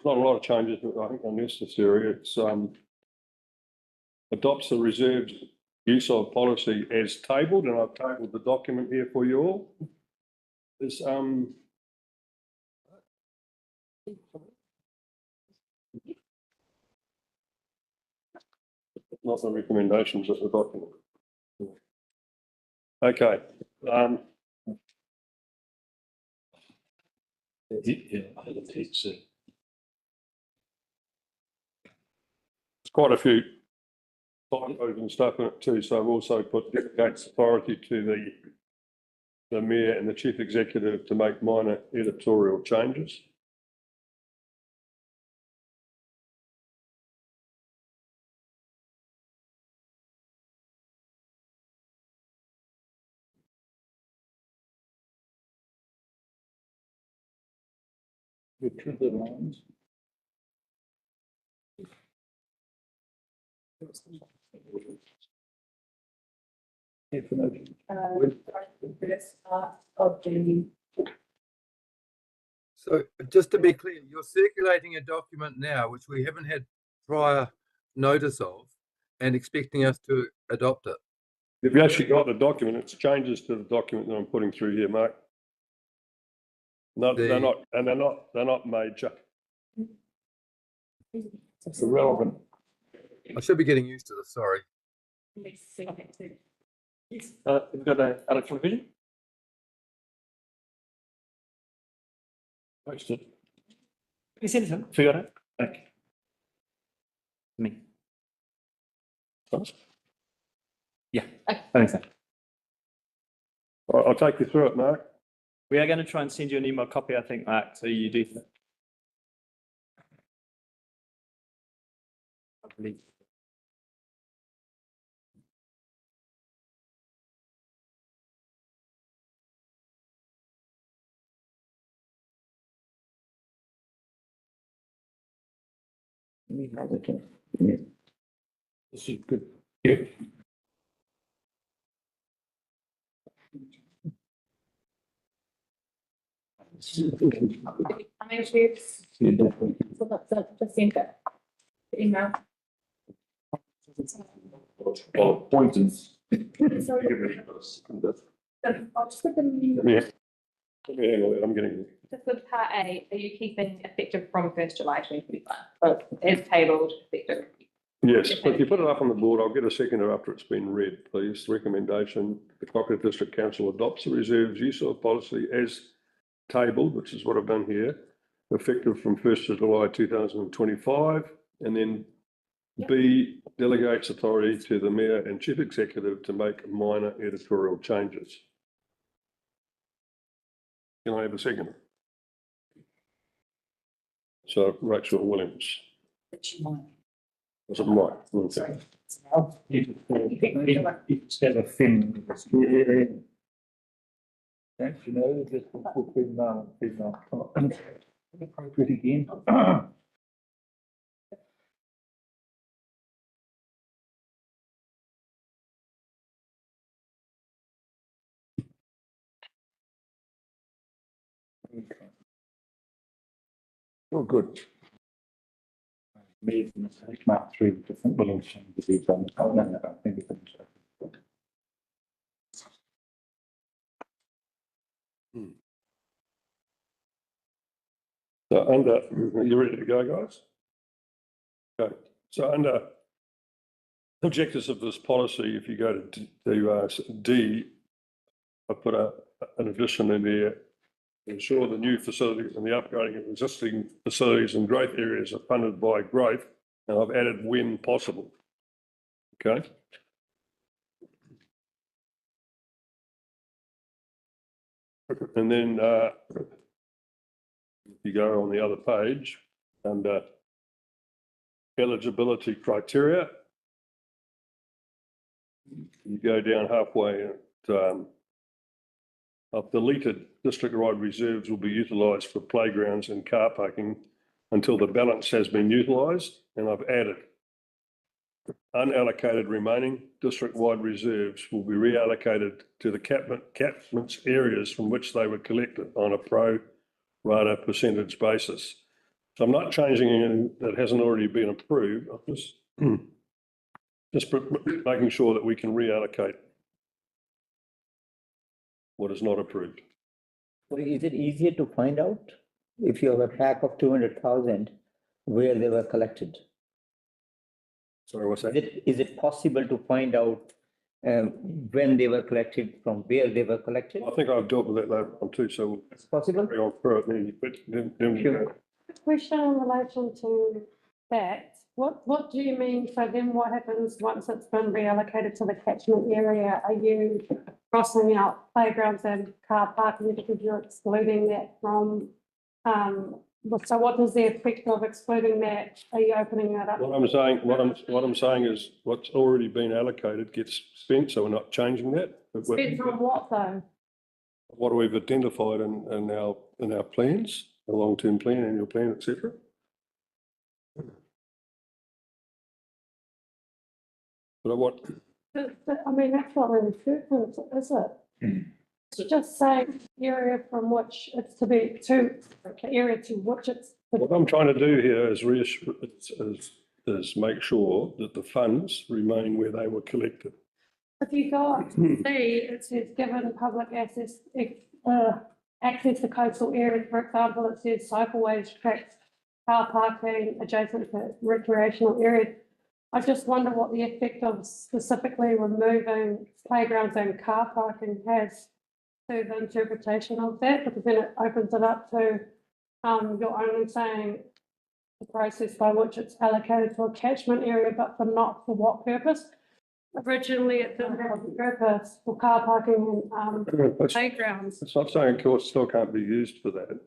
A: not a lot of changes that I think are necessary. It's adopts the reserves use of policy as tabled, and I've tabled the document here for you all. There's not the recommendations of the document. Okay. It's quite a few typos and stuff in it too, so I've also put delegates authority to the mayor and the chief executive to make minor editorial changes.
J: So just to be clear, you're circulating a document now which we haven't had prior notice of and expecting us to adopt it.
A: If you actually got the document, it's changes to the document that I'm putting through here, Mark. No, they're not major. It's irrelevant.
J: I should be getting used to this, sorry.
B: We've got an electronic version.
A: Posted.
B: Can you send it to him? Forgot it? Okay. Me. Yeah, I think so.
A: I'll take you through it, Mark.
B: We are going to try and send you an email copy, I think, Mark, so you do that. I believe.
A: This is good. Yeah.
M: Email.
N: Well, pointers.
M: I'll just put them.
A: Yeah. I'm getting.
M: Just with part A, are you keeping effective from 1st July 2025? As tabled, effective.
A: Yes, but if you put it up on the board, I'll get a seconder after it's been read, please. Recommendation, the Cochran District Council adopts the reserves use of policy as tabled, which is what I've done here, effective from 1st of July 2025, and then B, delegates authority to the Mayor and Chief Executive to make minor editorial changes. Can I have a second? So Rachel Williams. Was it Mike? Okay.
E: Instead of thin. Don't you know that will be appropriate again?
A: Oh, good.
E: Made the mistake, mark 3 different balloons to be done. Oh, no, I think it's
A: So under, are you ready to go, guys? Okay. So under objectives of this policy, if you go to D, I put an addition in there. Ensure the new facilities and the upgrading of existing facilities and growth areas are funded by growth, and I've added when possible. Okay. And then you go on the other page under eligibility criteria. You go down halfway and I've deleted district-wide reserves will be utilised for playgrounds and car parking until the balance has been utilised, and I've added unallocated remaining district-wide reserves will be reallocated to the catchment areas from which they were collected on a pro rata percentage basis. So I'm not changing anything that hasn't already been approved. I'm just making sure that we can reallocate what is not approved.
D: So is it easier to find out if you have a pack of 200,000 where they were collected?
A: Sorry, what's that?
D: Is it possible to find out when they were collected, from where they were collected?
A: I think I've dealt with that later on too, so
D: it's possible.
I: Question in relation to that. What do you mean? So then what happens once it's been reallocated to the catchment area? Are you crossing out playgrounds and car parking because you're excluding that from, so what is the effect of excluding that? Are you opening that up?
A: What I'm saying is what's already been allocated gets spent, so we're not changing that.
I: Spent on what though?
A: What we've identified in our plans, the long-term plan, annual plan, etc. But what?
I: I mean, that's not really pertinent, is it? It's just saying area from which it's to be area to which it's.
A: What I'm trying to do here is is make sure that the funds remain where they were collected.
I: If you go to C, it says given public access to coastal areas, for example, it says cycleways, tracks, car parking adjacent to recreational areas. I just wonder what the effect of specifically removing playgrounds and car parking has to the interpretation of that, because then it opens it up to you're only saying the process by which it's allocated to a catchment area, but not for what purpose. Originally, it didn't have a purpose for car parking and playgrounds.
A: It's not saying courts still can't be used for that.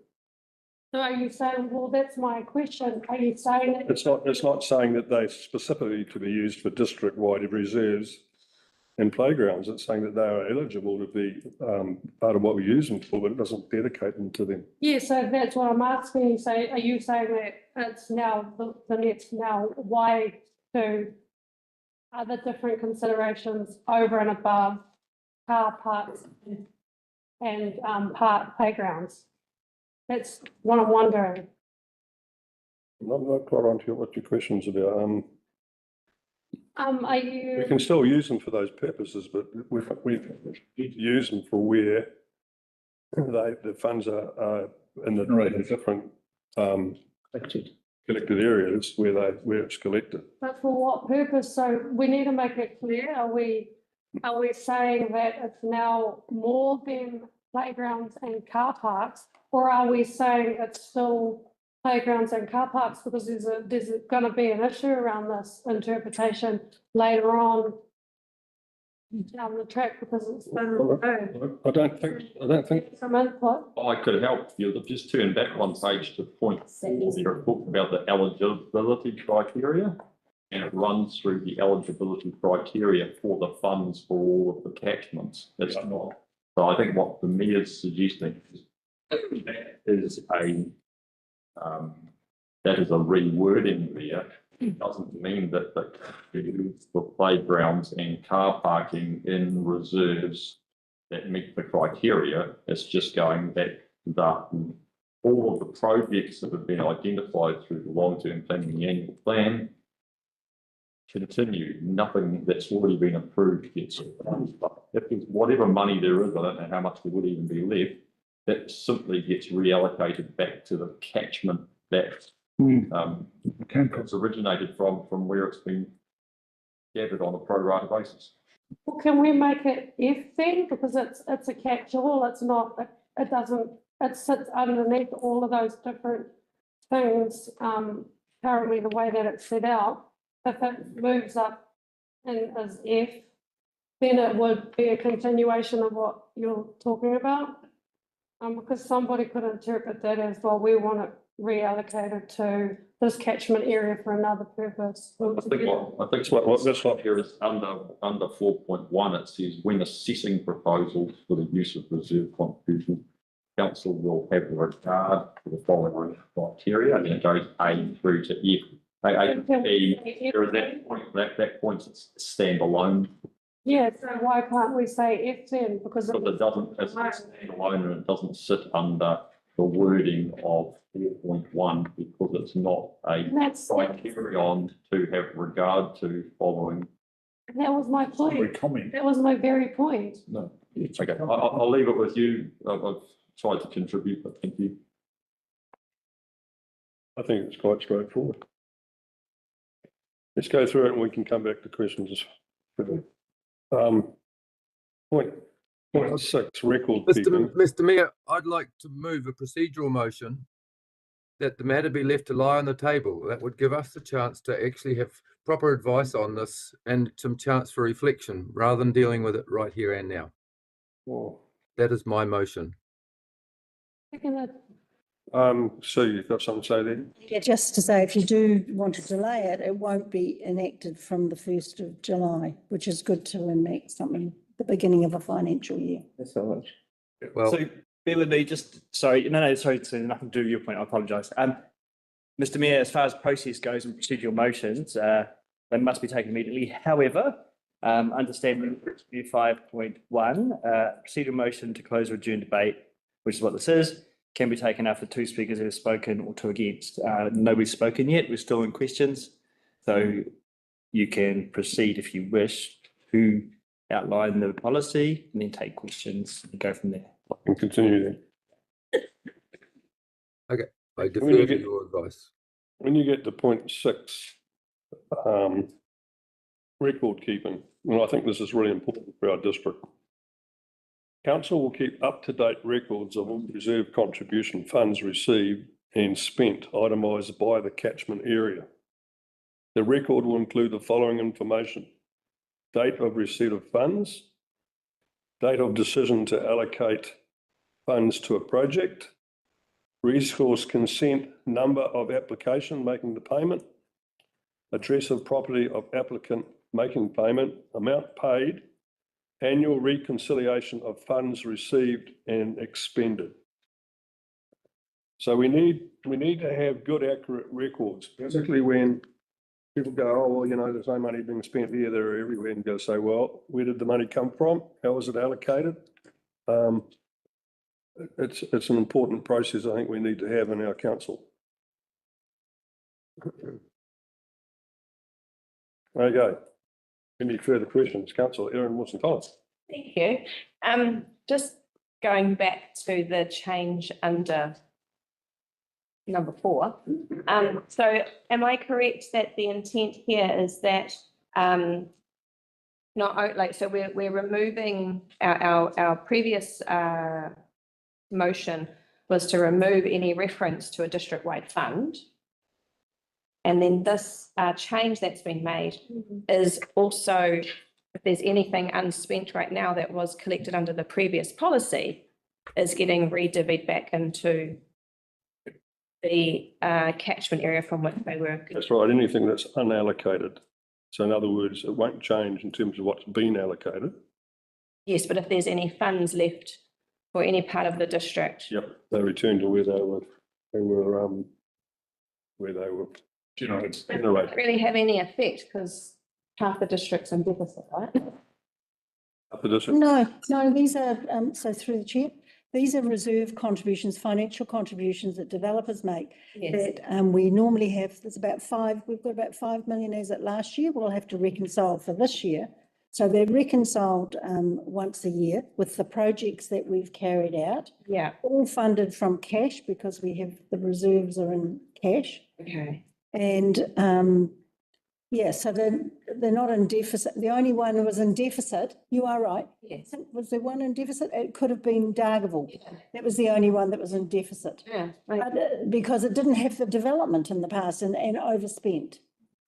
I: So are you saying, well, that's my question. Are you saying that?
A: It's not saying that they specifically to be used for district-wide reserves and playgrounds. It's saying that they are eligible to be part of what we use them for, but it doesn't dedicate them to them.
I: Yeah, so that's what I'm asking you. So are you saying that it's now the next now why to other different considerations over and above car parks and park playgrounds? That's what I'm wondering.
A: I'm not quite on to what your question's about.
I: Are you?
A: We can still use them for those purposes, but we need to use them for where the funds are in the different collected areas where it's collected.
I: But for what purpose? So we need to make it clear. Are we saying that it's now more than playgrounds and car parks? Or are we saying it's still playgrounds and car parks? Because there's going to be an issue around this interpretation later on down the track because it's been removed.
A: I don't think.
I: Some input.
N: I could help you. Just turn back one page to point you're talking about the eligibility criteria, and it runs through the eligibility criteria for the funds for all of the catchments. That's not. So I think what the mayor's suggesting is that is a rewording there. It doesn't mean that the playgrounds and car parking in reserves that meet the criteria. It's just going that all of the projects that have been identified through the long-term planning and the annual plan continue. Nothing that's already been approved gets approved. But if there's whatever money there is, I don't know how much there would even be left, that simply gets reallocated back to the catchment that it's originated from where it's been gathered on a pro rata basis.
I: Well, can we make it F then? Because it's a catch-all. It's not. It sits underneath all of those different things. Currently, the way that it's set out, if it moves up and is F, then it would be a continuation of what you're talking about. Because somebody could interpret that as, well, we want it reallocated to this catchment area for another purpose.
N: I think what this one here is under 4.1, it says when assessing proposals for the use of reserve contribution, council will have regard to the following criteria, and it goes A through to F. A to E, there is that point it's standalone.
I: Yeah, so why can't we say F then? Because
N: it doesn't, it's standalone and it doesn't sit under the wording of 4.1 because it's not a criterion to have regard to following.
I: That was my point.
N: Comment.
I: That was my very point.
N: No. Okay, I'll leave it with you. I've tried to contribute, but thank you.
A: I think it's quite straightforward. Let's go through it and we can come back to questions. Point 6, record keeping.
J: Mr. Mayor, I'd like to move a procedural motion that the matter be left to lie on the table. That would give us the chance to actually have proper advice on this and some chance for reflection rather than dealing with it right here and now.
A: Oh.
J: That is my motion.
A: So you've got something to say then?
R: Yeah, just to say, if you do want to delay it, it won't be enacted from the 1st of July, which is good to enact something at the beginning of a financial year.
B: That's so much.
J: Well,
B: so bear with me, just sorry, sorry, so nothing to do with your point. I apologise. Mr. Mayor, as far as process goes and procedural motions, they must be taken immediately. However, understanding 5.1, procedural motion to close or adjourn debate, which is what this is, can be taken after 2 speakers have spoken or 2 against. Nobody's spoken yet. We're still in questions. So you can proceed if you wish to outline the policy and then take questions and go from there.
A: And continue then.
J: Okay, I defer to your advice.
A: When you get to point 6, record keeping, and I think this is really important for our district. Council will keep up-to-date records of all reserve contribution funds received and spent, itemised by the catchment area. The record will include the following information: date of receipt of funds, date of decision to allocate funds to a project, resource consent, number of application making the payment, address of property of applicant making payment, amount paid, annual reconciliation of funds received and expended. So we need to have good, accurate records, particularly when people go, oh, well, you know, there's no money being spent here, there, everywhere, and go say, well, where did the money come from? How was it allocated? It's an important process I think we need to have in our council. Okay. Any further questions? Councillor Erin Wilson-Collins.
G: Thank you. Just going back to the change under number 4. So am I correct that the intent here is that, not like, so we're removing our previous, motion was to remove any reference to a district-wide fund. And then this, change that's been made is also, if there's anything unspent right now that was collected under the previous policy, is getting redivvied back into the catchment area from which they were.
A: That's right, anything that's unallocated. So in other words, it won't change in terms of what's been allocated.
G: Yes, but if there's any funds left for any part of the district.
A: Yep, they return to where they were generated.
G: Don't really have any effect because half the district's in deficit, right?
R: No, these are, so through the chair, these are reserve contributions, financial contributions that developers make.
G: Yes.
R: That we normally have, we've got about 5 million as at last year, we'll have to reconcile for this year. So they're reconciled once a year with the projects that we've carried out.
G: Yeah.
R: All funded from cash because we have, the reserves are in cash.
G: Okay.
R: And yeah, so they're not in deficit. The only one was in deficit. You are right.
G: Yes.
R: Was there one in deficit? It could have been Dargaville. Yeah. That was the only one that was in deficit.
G: Yeah.
R: But, because it didn't have the development in the past and overspent.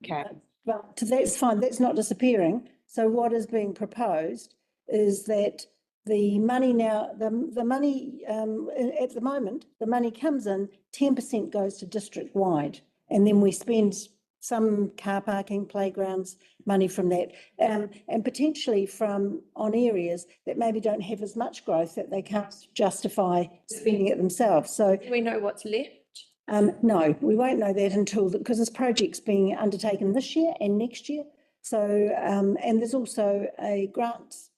G: Okay.
R: But that's fine. That's not disappearing. So what is being proposed is that the money now, the money at the moment, the money comes in, 10% goes to district wide, and then we spend some car parking, playgrounds, money from that, and potentially from on areas that maybe don't have as much growth that they can't justify spending it themselves. So
G: do we know what's left?
R: No, we won't know that until, because this project's being undertaken this year and next year. So, and there's also a grants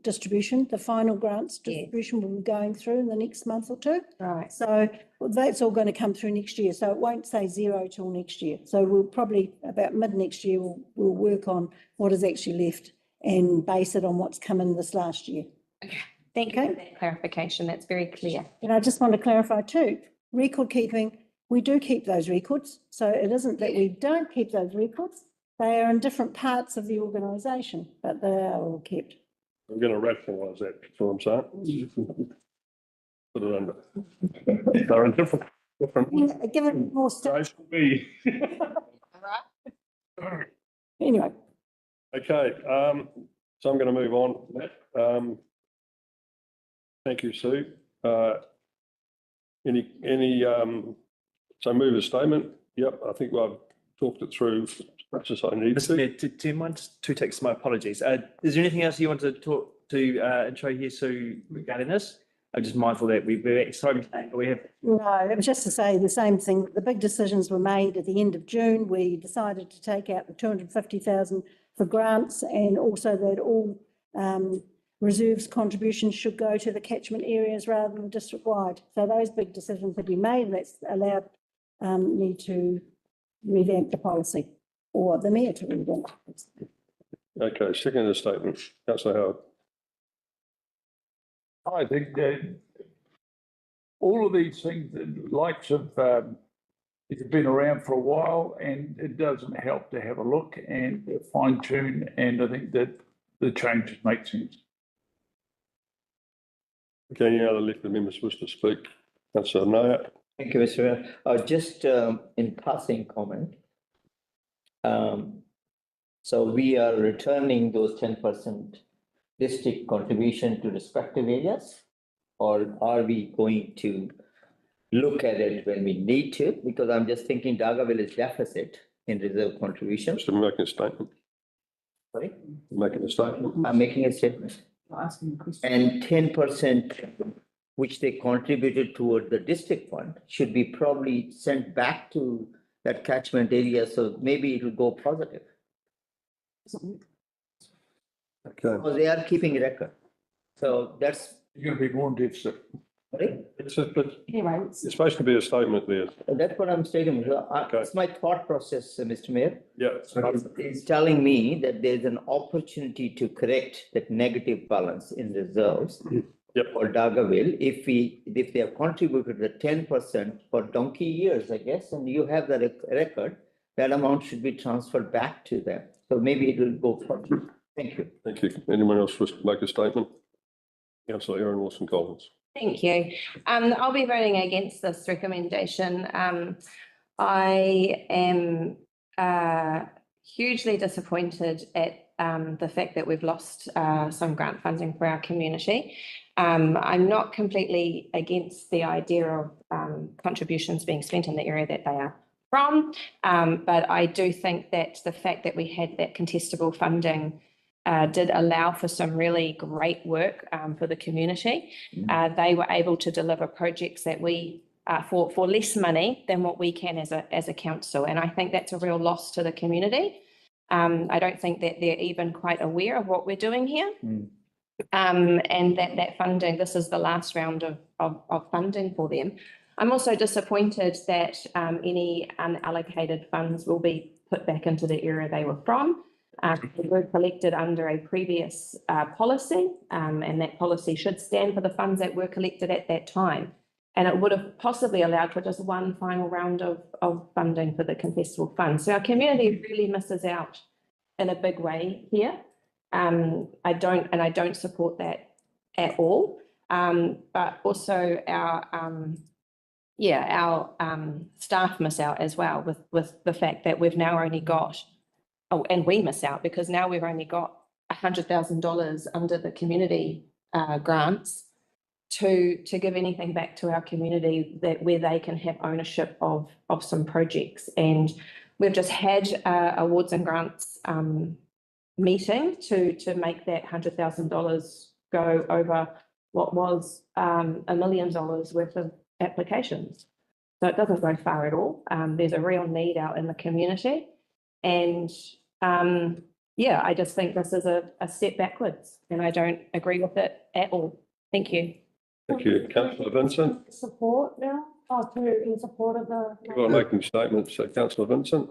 R: distribution, the final grants distribution will be going through in the next month or two.
G: Right.
R: So that's all going to come through next year. So it won't say zero till next year. So we'll probably about mid next year, we'll work on what is actually left and base it on what's come in this last year.
G: Okay. Thank you for that clarification. That's very clear.
R: And I just want to clarify too, record keeping, we do keep those records. So it isn't that we don't keep those records. They are in different parts of the organisation, but they are all kept.
A: I'm going to rationalise that, that's what I'm saying. Put it under. They're in different.
R: Yeah, give it more stuff. Anyway.
A: Okay, so I'm going to move on. Thank you, Sue. So move a statement. Yep, I think I've talked it through as much as I need to.
B: Mayor, do you mind just 2 takes? My apologies. Is there anything else you want to talk to intro here, Sue, regarding this? I'm just mindful that we have.
R: No, it was just to say the same thing. The big decisions were made at the end of June. We decided to take out the 250,000 for grants, and also that all reserves contributions should go to the catchment areas rather than district wide. So those big decisions have been made, and that's allowed me to revamp the policy, or the mayor to revamp the policy.
A: Okay, second the statement, Councillor Howard.
F: I think that all of these things, the likes of, it's been around for a while, and it doesn't help to have a look and fine tune, and I think that the changes make sense.
A: Okay, any other elected members wish to speak? Councillor Nayyar.
D: Thank you, Mr. Mayor. Just in passing comment. So we are returning those 10% district contribution to respective areas, or are we going to look at it when we need to? Because I'm just thinking Dargaville is deficit in reserve contribution.
A: Just making a statement.
D: Sorry?
A: Making a statement.
D: I'm making a statement. And 10% which they contributed toward the district fund should be probably sent back to that catchment area, so maybe it will go positive.
A: Okay.
D: Because they are keeping record. So that's.
F: You're going to be more in deficit.
D: Sorry?
A: It's supposed to be a statement there.
D: That's what I'm stating.
A: Okay.
D: It's my thought process, Mr. Mayor.
A: Yeah.
D: It's telling me that there's an opportunity to correct that negative balance in reserves for Dargaville, if they have contributed the 10% for donkey years, I guess, and you have the record, that amount should be transferred back to them. So maybe it will go further. Thank you.
A: Thank you. Anyone else wish to make a statement? Councillor Erin Wilson-Collins.
G: Thank you. I'll be voting against this recommendation. I am hugely disappointed at the fact that we've lost some grant funding for our community. I'm not completely against the idea of contributions being spent in the area that they are from, but I do think that the fact that we had that contestable funding did allow for some really great work for the community. They were able to deliver projects that we for less money than what we can as a council, and I think that's a real loss to the community. I don't think that they're even quite aware of what we're doing here. And that funding, this is the last round of funding for them. I'm also disappointed that any unallocated funds will be put back into the area they were from. They were collected under a previous policy, and that policy should stand for the funds that were collected at that time. And it would have possibly allowed for just one final round of funding for the contestable funds. So our community really misses out in a big way here. I don't support that at all. But also our staff miss out as well with the fact that we've now only got, and we miss out because now we've only got $100,000 under the community grants to give anything back to our community where they can have ownership of some projects. And we've just had awards and grants meeting to make that $100,000 go over what was $1 million worth of applications. So it doesn't go far at all. There's a real need out in the community. And I just think this is a step backwards, and I don't agree with it at all. Thank you.
A: Thank you. Councillor Vincent.
I: Support now, in support of the.
A: You're making statements, Councillor Vincent.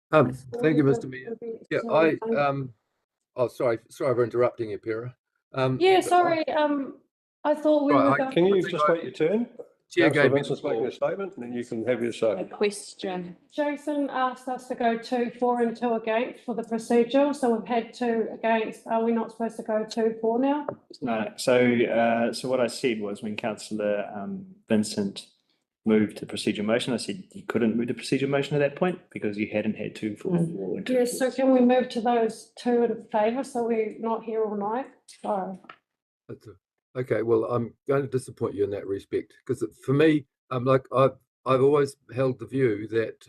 J: Thank you, Mr. Mayor. Yeah, sorry for interrupting you, Pera.
I: Sorry, I thought we were going.
A: Can you just wait your turn?
J: Chair
A: Councillor
J: gave me
A: Vincent's making a statement, and then you can have your say.
G: A question.
I: Jason asked us to go 2 for and 2 against for the procedure, so we've had 2 against. Are we not supposed to go 2 for now?
B: No. So what I said was when Councillor Vincent moved the procedure motion, I said you couldn't move the procedure motion at that point because you hadn't had 2 for.
I: Yes, so can we move to those 2 in favour so we're not here all night? Sorry.
J: Okay, well, I'm going to disappoint you in that respect because for me, I've always held the view that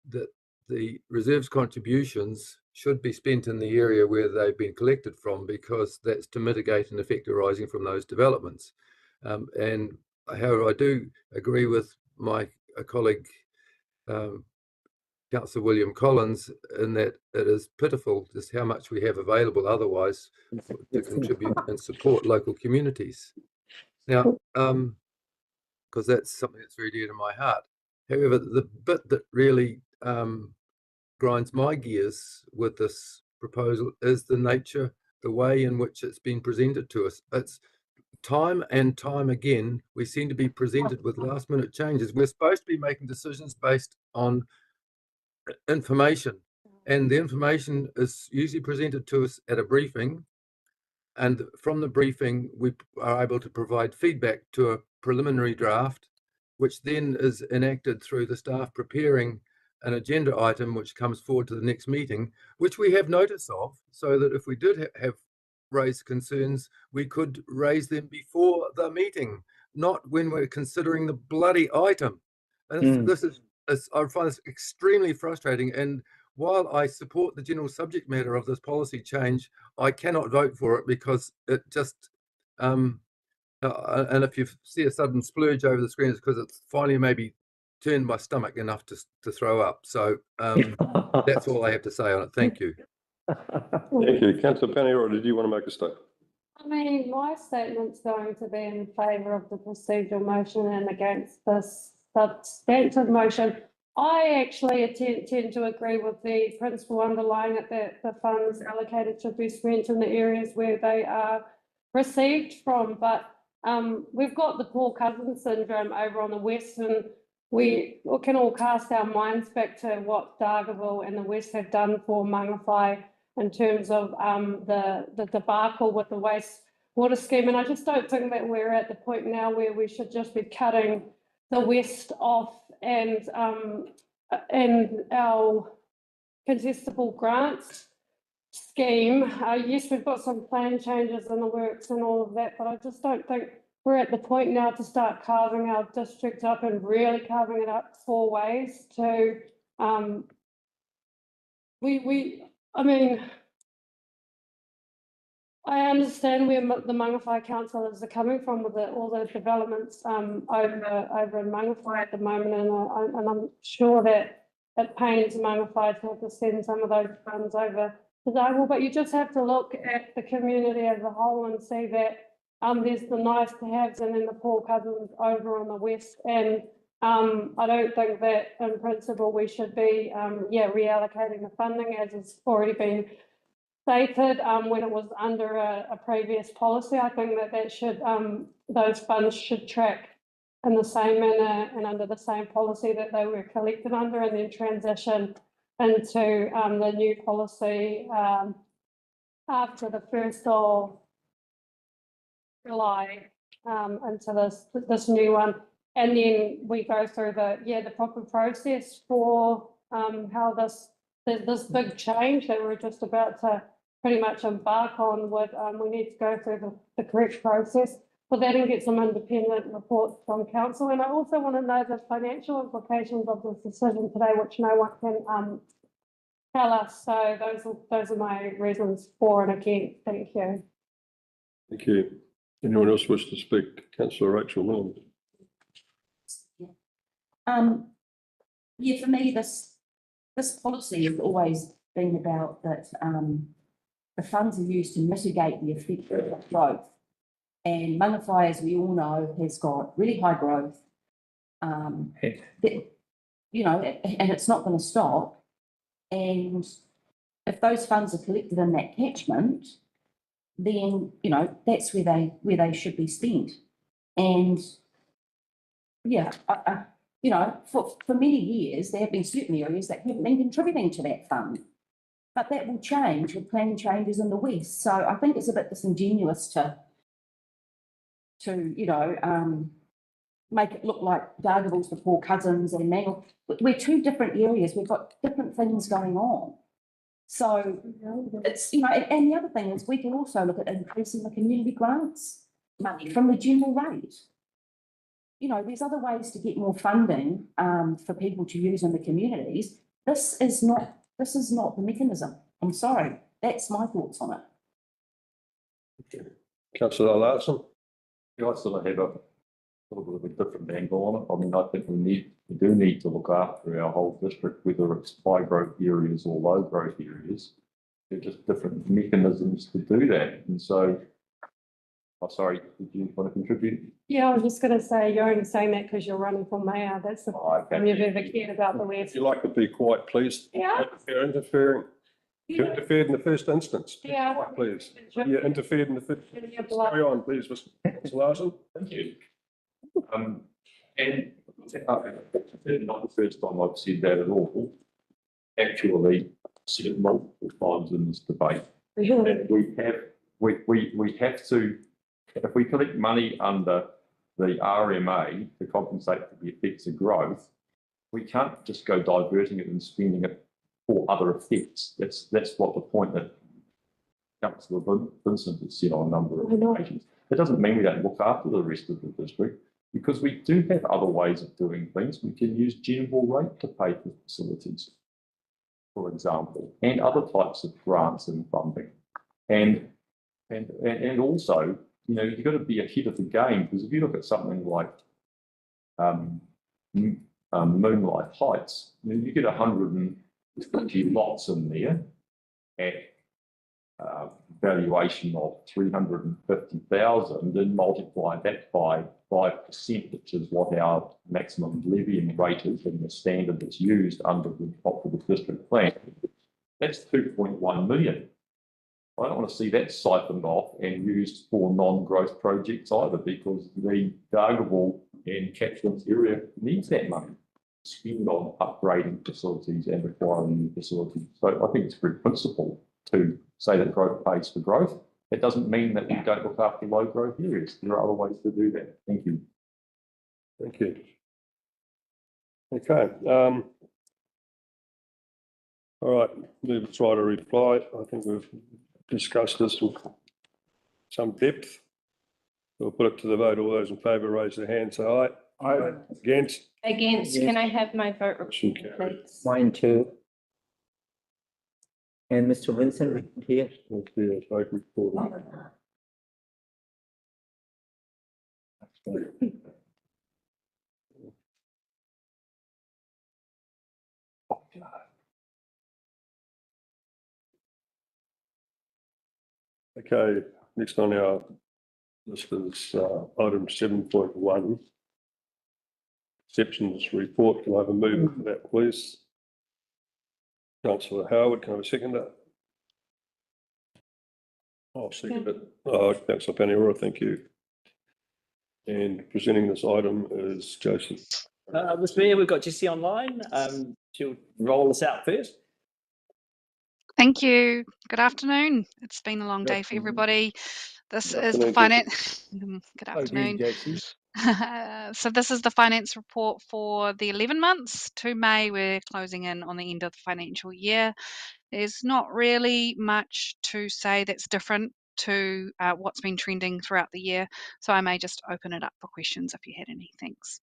J: that the reserves contributions should be spent in the area where they've been collected from, because that's to mitigate an effect arising from those developments. And however, I do agree with my colleague, Councillor William Collins, in that it is pitiful just how much we have available otherwise to contribute and support local communities. Now, because that's something that's very dear to my heart. However, the bit that really grinds my gears with this proposal is the nature, the way in which it's been presented to us. It's time and time again, we seem to be presented with last minute changes. We're supposed to be making decisions based on information, and the information is usually presented to us at a briefing, and from the briefing we are able to provide feedback to a preliminary draft, which then is enacted through the staff preparing an agenda item which comes forward to the next meeting, which we have notice of, so that if we did have raised concerns, we could raise them before the meeting, not when we're considering the bloody item. And I find this extremely frustrating, and while I support the general subject matter of this policy change, I cannot vote for it because it just and if you see a sudden splurge over the screen, it's because it's finally maybe turned my stomach enough to throw up. So that's all I have to say on it. Thank you.
A: Thank you. Councillor Penalties, did you want to make a statement?
I: I mean, my statement's going to be in favour of the procedural motion and against this substantive motion. I actually tend to agree with the principle underlying it, that the funds allocated should be spent in the areas where they are received from, but we've got the Paul Cousins syndrome over on the west, and we can all cast our minds back to what Dargaville and the west have done for Mangawhai in terms of the debacle with the wastewater scheme. And I just don't think that we're at the point now where we should just be cutting the west off and our contestable grants scheme. Yes, we've got some plan changes in the works and all of that, but I just don't think we're at the point now to start carving our district up and really carving it up 4 ways to, I mean, I understand where the Mangawhai councillors are coming from with all the developments over in Mangawhai at the moment, and I'm sure that it pains Mangawhai to have to send some of those funds over to Dargaville, but you just have to look at the community as a whole and see that there's the nice to haves and then the Paul Cousins over on the west, and I don't think that in principle we should be reallocating the funding as it's already been stated when it was under a previous policy. I think that should those funds should track in the same manner and under the same policy that they were collected under, and then transition into the new policy after the 1st of July into this new one, and then we go through the proper process for how this big change that we're just about to pretty much embark on would, we need to go through the correct process for that and get some independent reports from council. And I also want to know the financial implications of this decision today, which no one can tell us. So those are my reasons for and against. Thank you.
A: Thank you. Anyone else wish to speak? Councillor Rachel Norm.
K: Yeah, for me, this policy has always been about that the funds are used to mitigate the effect of growth. And Mangawhai, as we all know, has got really high growth. And it's not going to stop. And if those funds are collected in that catchment, then, that's where they should be spent. And yeah, for many years, there have been certain areas that haven't been contributing to that fund. But that will change with planning changes in the west. So I think it's a bit disingenuous to make it look like Dargaville's the Paul Cousins and Mangawhai. We're 2 different areas. We've got different things going on. So it's, and the other thing is we can also look at increasing the community grants money from the general rate. There's other ways to get more funding for people to use in the communities. This is not the mechanism. I'm sorry. That's my thoughts on it.
A: Councillor Larson.
N: Yeah, I sort of have a little bit of a different angle on it. I mean, I think we do need to look after our whole district, whether it's high growth areas or low growth areas. There are just different mechanisms to do that. And so, sorry, did you want to contribute?
I: Yeah, I was just going to say, you're only saying that because you're running for mayor. That's the time you've ever cared about the west.
A: If you like to be quiet, please.
I: Yeah.
A: You're interfering. You interfered in the first instance.
I: Yeah.
A: Please. You interfered in the first. Carry on, please, Mr. Larson.
N: Thank you. And not the first time I've said that at all. Actually, said it multiple times in this debate. And we have to, if we collect money under the RMA to compensate for the effects of growth, we can't just go diverting it and spending it for other effects. That's what the point that Councillor Vincent has said on a number of occasions. It doesn't mean we don't look after the rest of the district, because we do have other ways of doing things. We can use general rate to pay for facilities, for example, and other types of grants and funding. And also, you've got to be ahead of the game, because if you look at something like Moonlight Heights, you get 150 lots in there at valuation of 350,000, and multiply that by 5%, which is what our maximum levying rate is and the standard that's used under the top of the district plan. That's 2.1 million. I don't want to see that siphoned off and used for non-growth projects either, because the Dargaville and catchment area needs that money to spend on upgrading facilities and acquiring new facilities. So I think it's a good principle to say that growth pays for growth. It doesn't mean that we don't look after low growth areas. There are other ways to do that. Thank you.
A: Thank you. Okay. All right, let's try to reply. I think we've discussed this with some depth. We'll put it to the vote. All those in favour, raise their hand, say aye.
E: Aye.
A: Against?
G: Against, can I have my vote recorded, please?
D: Mine too. And Mr. Vincent here.
A: Yes, vote recorded. Okay, next on our list is item 7.1. Exceptions report. Can I have a move for that, please? Councillor Howard, can I have a seconder? I'll second it. Councillor Penalties, thank you. And presenting this item is Joseph.
B: Mr. Mayor, we've got Jessie online. She'll roll us out first.
S: Thank you. Good afternoon. It's been a long day for everybody. This is the finance. Good afternoon. So this is the finance report for the 11 months to May. We're closing in on the end of the financial year. There's not really much to say that's different to what's been trending throughout the year. So I may just open it up for questions if you had any. Thanks.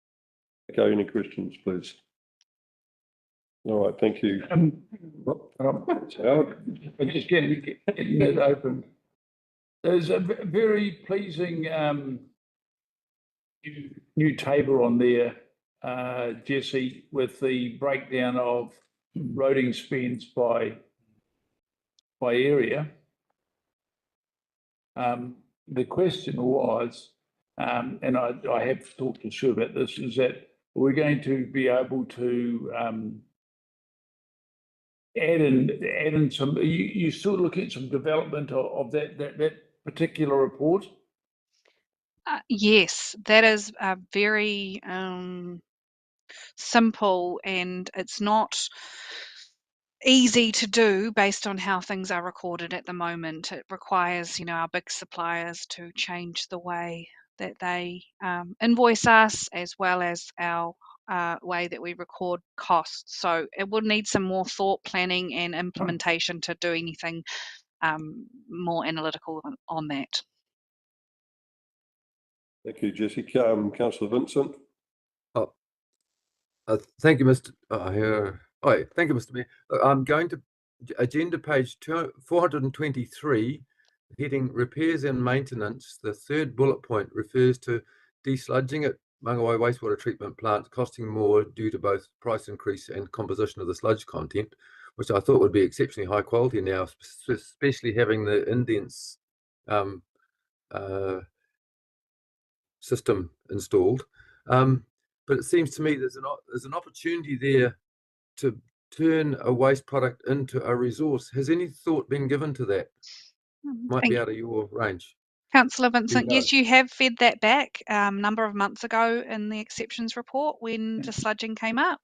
A: Okay, any questions, please? All right, thank you.
F: Howard, I'm just getting it open. There's a very pleasing new table on there, Jesse, with the breakdown of roading spends by area. The question was, and I have talked to Sue about this, is that we're going to be able to add in some. You still looking at some development of that particular report?
S: Yes, that is very simple, and it's not easy to do based on how things are recorded at the moment. It requires, our big suppliers to change the way that they invoice us, as well as our way that we record costs. So it would need some more thought, planning and implementation to do anything more analytical on that.
A: Thank you, Jesse. Councillor Vincent.
J: Thank you, Mr. Thank you, Mr. Mayor. I'm going to agenda page 423, heading repairs and maintenance. The third bullet point refers to desludging at Mangawhai wastewater treatment plant costing more due to both price increase and composition of the sludge content, which I thought would be exceptionally high quality now, especially having the indents system installed. But it seems to me there's an opportunity there to turn a waste product into a resource. Has any thought been given to that? Might be out of your range.
S: Councillor Vincent, yes, you have fed that back a number of months ago in the exceptions report when the sludging came up,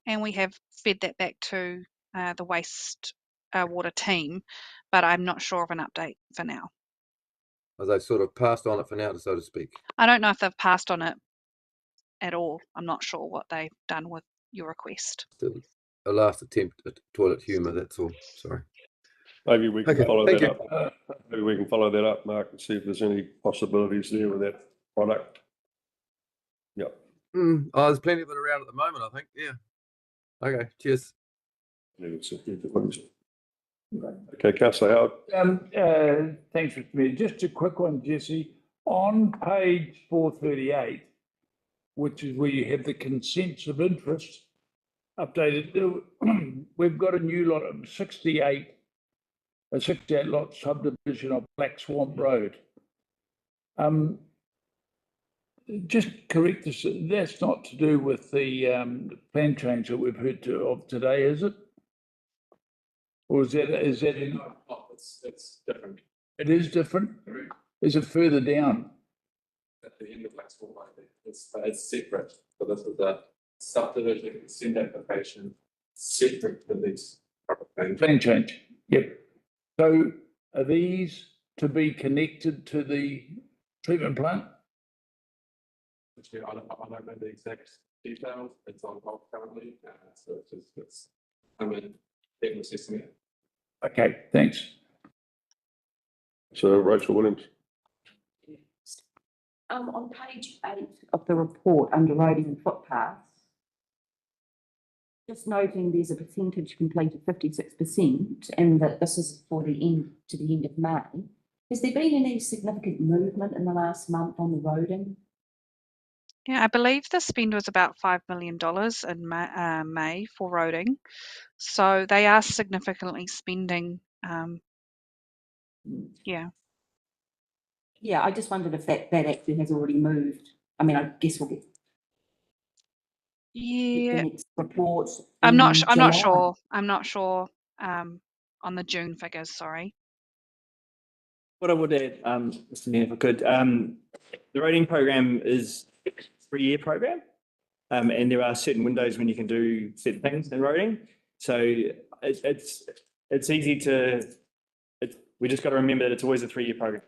S: and we have fed that back to the waste water team, but I'm not sure of an update for now.
J: Are they sort of passed on it for now, so to speak?
S: I don't know if they've passed on it at all. I'm not sure what they've done with your request.
J: Still a last attempt at toilet humour, that's all. Sorry.
A: Maybe we can follow that up. Maybe we can follow that up, Mark, and see if there's any possibilities there with that product. Yep.
J: There's plenty of it around at the moment, I think. Yeah. Okay. Cheers.
A: Okay, Councillor Howard.
F: Thanks, Mr. Mayor. Just a quick one, Jesse. On page 438, which is where you have the consents of interest updated, we've got a new lot of 68 lot subdivision of Black Swamp Road. Just correct this, that's not to do with the plan change that we've heard of today, is it? Or is that,
U: It's different.
F: it is different? Is it further down?
U: At the end of Black's Hall, I think. It's separate. So this is a subdivision consent application separate to these proper plans.
F: Plan change, yep. So are these to be connected to the treatment plant?
U: Actually, I don't know the exact details. It's on hold currently. So it's I'm in technical assessment.
F: Okay, thanks.
A: So Rachel Williams.
K: On page 8 of the report under roading and footpaths, just noting there's a percentage completed 56% and that this is for the end to the end of May. Has there been any significant movement in the last month on the roading?
S: Yeah, I believe the spend was about $5 million in May for roading. So they are significantly spending. Yeah.
K: Yeah, I just wondered if that actually has already moved. I mean, I guess we'll get the
S: Yeah,
K: next report.
S: I'm not.
K: in
S: I'm not
K: July.
S: sure. I'm not sure on the June figures. Sorry.
B: What I would add, Mr. Mayor, if I could, the roading program is a 3-year program. And there are certain windows when you can do certain things in roading. So it's easy to, we just got to remember that it's always a 3-year program.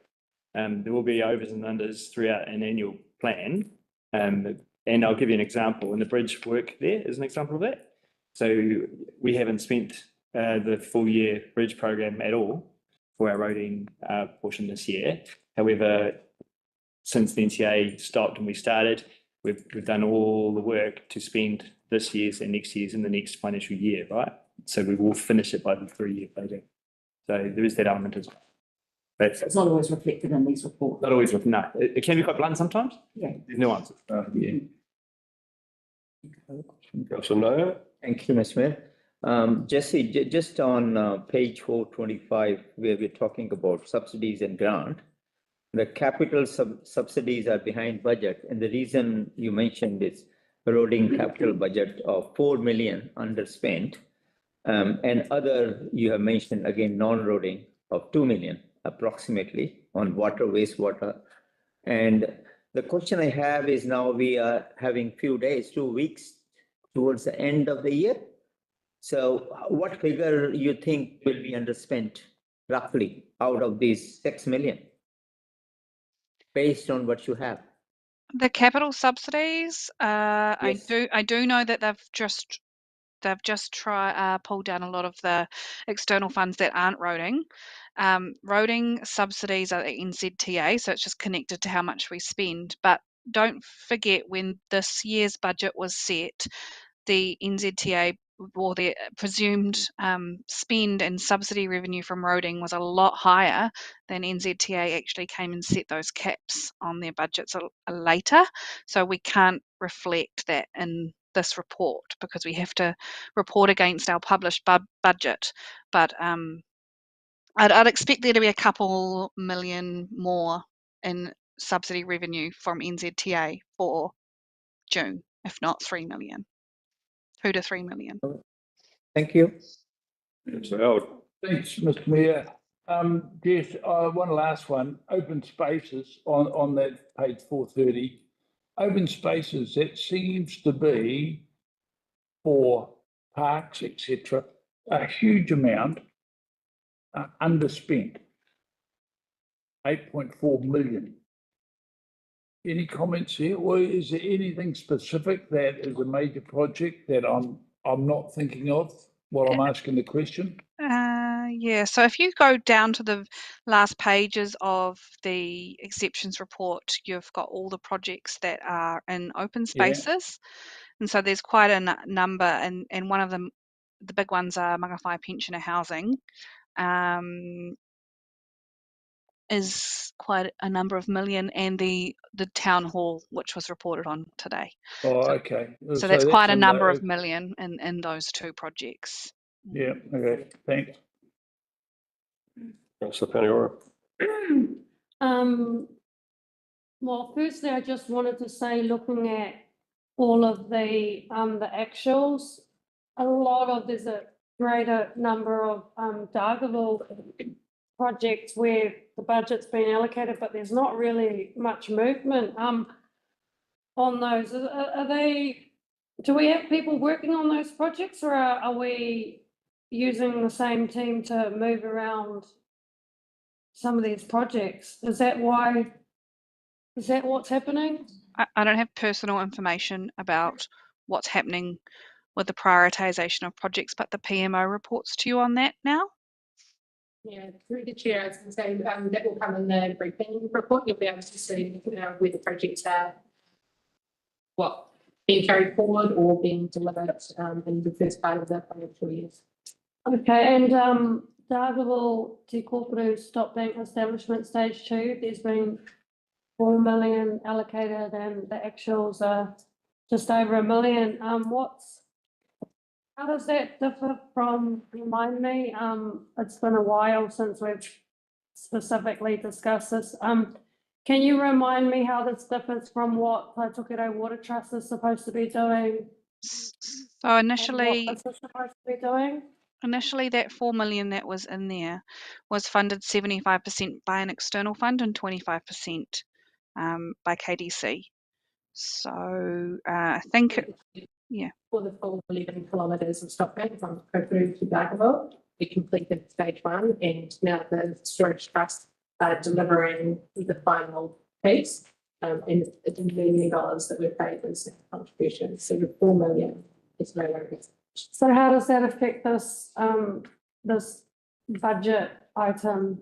B: There will be overs and unders throughout an annual plan. And I'll give you an example. And the bridge work there is an example of that. So we haven't spent the full year bridge program at all for our roading portion this year. However, since the NCA stopped and we started, we've done all the work to spend this year's and next year's in the next financial year, right? So we will finish it by the 3-year project. So there is that element as well. But
K: It's not always reflected in these reports.
B: not always, no. It can be quite blunt sometimes.
K: Yeah.
B: There's nuances.
A: Yeah. Councillor Nayyar.
D: Thank you, Mr. Mayor. Jesse, just on page 425, where we're talking about subsidies and grant, the capital subsidies are behind budget. And the reason you mentioned is roading capital budget of 4 million underspent. And other, you have mentioned again, non-roading of 2 million approximately on water, wastewater. And the question I have is now we are having few days, 2 weeks towards the end of the year. So what figure you think will be underspent roughly out of these 6 million? Based on what you have.
S: The capital subsidies.
D: Yes.
S: I do know that they've just pulled down a lot of the external funds that aren't roading. Roading subsidies are the NZTA, so it's just connected to how much we spend. But don't forget, when this year's budget was set, the NZTA or the presumed spend and subsidy revenue from roading was a lot higher than NZTA actually came and set those caps on their budgets later. So we can't reflect that in this report because we have to report against our published budget. But I'd expect there to be a couple million more in subsidy revenue from NZTA for June, if not 3 million. 2 to 3 million.
D: Thank you.
F: Thanks, Mr. Mayor. Yes, one last one. Open spaces on that page 430. Open spaces, that seems to be for parks, etc., a huge amount underspent. 8.4 million. Any comments here? Or is there anything specific that is a major project that I'm not thinking of while I'm asking the question?
S: Yeah, so if you go down to the last pages of the exceptions report, you've got all the projects that are in open spaces. And so there's quite a number, and one of them, the big ones are Mangawhai pensioner housing, is quite a number of million, and the town hall, which was reported on today.
F: Oh, okay.
S: So that's quite a number of million in those two projects.
F: Yeah, okay, thanks.
A: Councillor Paniora.
I: Well, firstly, I just wanted to say, looking at all of the actuals, there's a greater number of Dargaville projects where the budget's been allocated, but there's not really much movement on those. Are they, do we have people working on those projects, or are we using the same team to move around some of these projects? Is that what's happening?
S: I don't have personal information about what's happening with the prioritisation of projects, but the PMO reports to you on that now.
M: Yeah, through the chair, I was going to say that will come in the briefing report. You'll be able to see where the projects are, what being carried forward or being delivered in the first part of the financial year.
I: Okay, and Dargaville Te Kōpuru Stop Bank Establishment Stage 2, there's been 4 million allocated and the actuals are just over $1 million. How does that differ from, remind me, it's been a while since we've specifically discussed this. Can you remind me how this differs from what Taitokerau Water Trust is supposed to be doing?
S: So initially,
I: what this is supposed to be doing?
S: Initially, that 4 million that was in there was funded 75% by an external fund and 25% by KDC. So I think, yeah.
M: For the full 11 kilometres of stop bank from Kōpuru to Dargaville, we completed stage 1, and now the Storage Trust are delivering the final piece, and it's $1 million that we've paid as contribution. So the 4 million is no longer.
I: So how does that affect this this budget item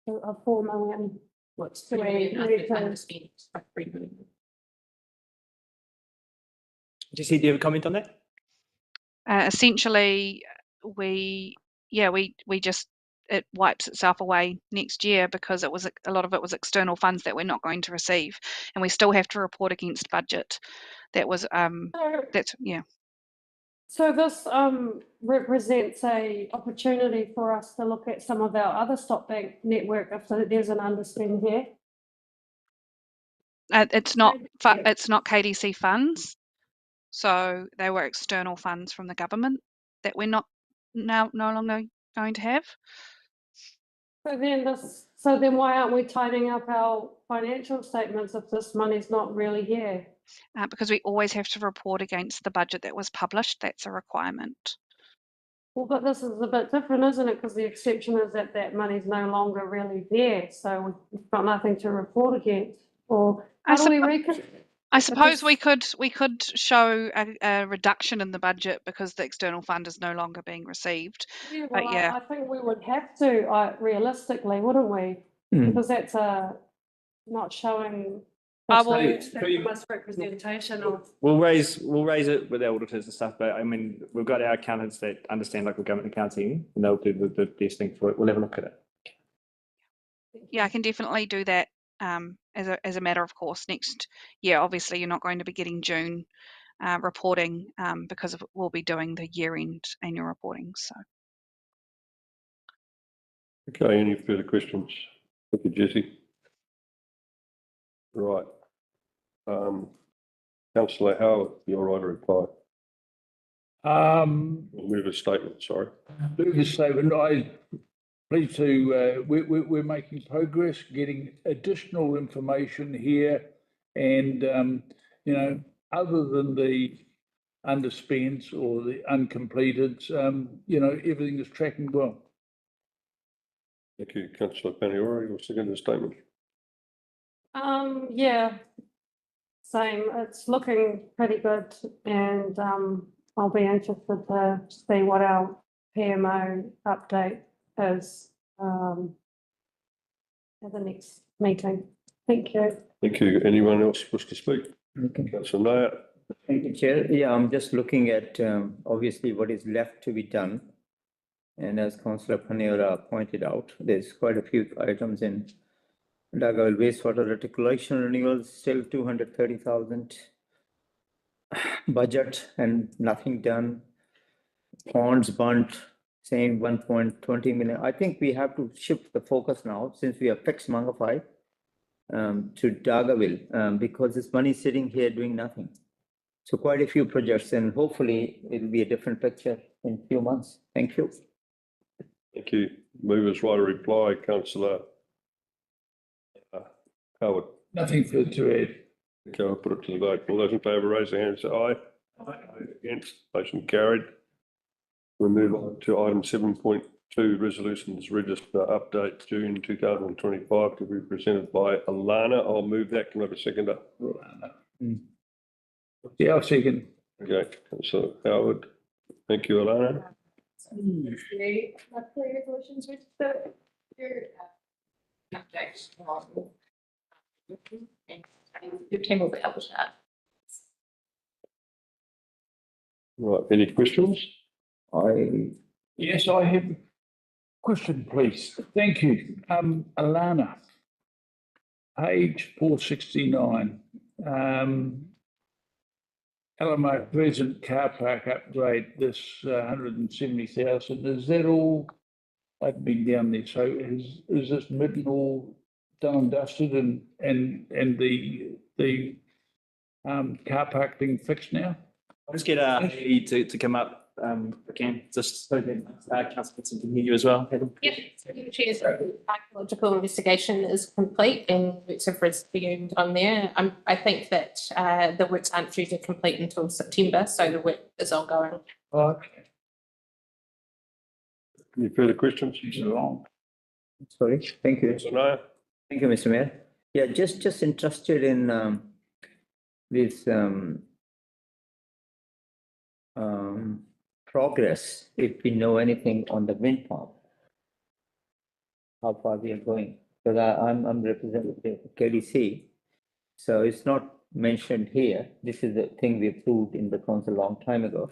I: of 4 million?
M: What's
I: $3 million?
B: Jesse, do you have a comment on that?
S: Essentially, we just, it wipes itself away next year because it was a lot of it was external funds that we're not going to receive, and we still have to report against budget. That was that's yeah.
I: So this represents a opportunity for us to look at some of our other stop bank network if there's an underspend here.
S: It's not KDC funds, so they were external funds from the government that we're not no longer going to have.
I: So then why aren't we tidying up our financial statements if this money's not really here?
S: Because we always have to report against the budget that was published. That's a requirement.
I: Well, but this is a bit different, isn't it? Because the exception is that that money's no longer really there, so we've got nothing to report against. Or how do we reckon?
S: I suppose we could show a reduction in the budget because the external fund is no longer being received.
I: Yeah,
S: but
I: well,
S: yeah,
I: I think we would have to realistically, wouldn't we? Because that's not showing misrepresentation of.
B: We'll raise it with our auditors and stuff, but I mean, we've got our accountants that understand local government accounting, and they'll do the best thing for it. We'll have a look at it.
S: Yeah, I can definitely do that. As a matter of course, next year, obviously, you're not going to be getting June reporting because we'll be doing the year-end annual reporting. So.
A: Okay, any further questions? Thank you, Jesse. Right. Councillor Howard, you're right to reply. Move a statement, sorry.
F: Move a statement. I pleased to, we're making progress, getting additional information here, and you know, other than the underspends or the uncompleted, you know, everything is tracking well.
A: Thank you, Councillor Paniora. Your second statement.
I: Yeah, same. It's looking pretty good, and I'll be interested to see what our PMO update is at the next meeting. Thank you.
A: Thank you. Anyone else wish to speak?
D: Okay.
A: Councillor Nayyar.
D: Thank you, Chair. Yeah, I'm just looking at obviously what is left to be done. And as Councillor Paniora pointed out, there's quite a few items in Dargaville wastewater reticulation renewals, still 230,000 budget and nothing done. Ponds burnt, saying 1.20 million. I think we have to shift the focus now, since we have fixed Mangawhai, to Dargaville, because this money is sitting here doing nothing. So quite a few projects, and hopefully it'll be a different picture in a few months. Thank you.
A: Thank you. Movers right to reply, councillor Howard.
F: Nothing further to add.
A: Okay, I'll put it to the vote. All those in favour, raise their hands, say aye. Against, motion carried. We move on to item 7.2, resolutions register update June 2025 to be presented by Alana. I'll move that. Can I have a seconder?
F: Yeah, I'll second.
A: Okay, councillor Howard. Thank you, Alana.
M: Resolutions register. September will cover that.
A: Right, any questions?
F: Yes, I have a question, please. Thank you. Alana, page 469. LMO present car park upgrade, this 170,000. Is that all? I've been down there. So is this mid all done and dusted and the car park being fixed now?
B: I'll just get Haley to come up again, just so that councillor Petition can hear you as well.
M: Yep, Chair's archaeological investigation is complete and works have resumed on there. I think that the works aren't due to complete until September, so the work is ongoing.
F: Okay.
A: Any further questions?
D: Sorry, thank you.
A: No.
D: Thank you, Mr. Mayor. Yeah, just interested in this progress, if we know anything on the wind farm, how far we are going. Because I'm representative of KDC, so it's not mentioned here. This is the thing we approved in the council a long time ago.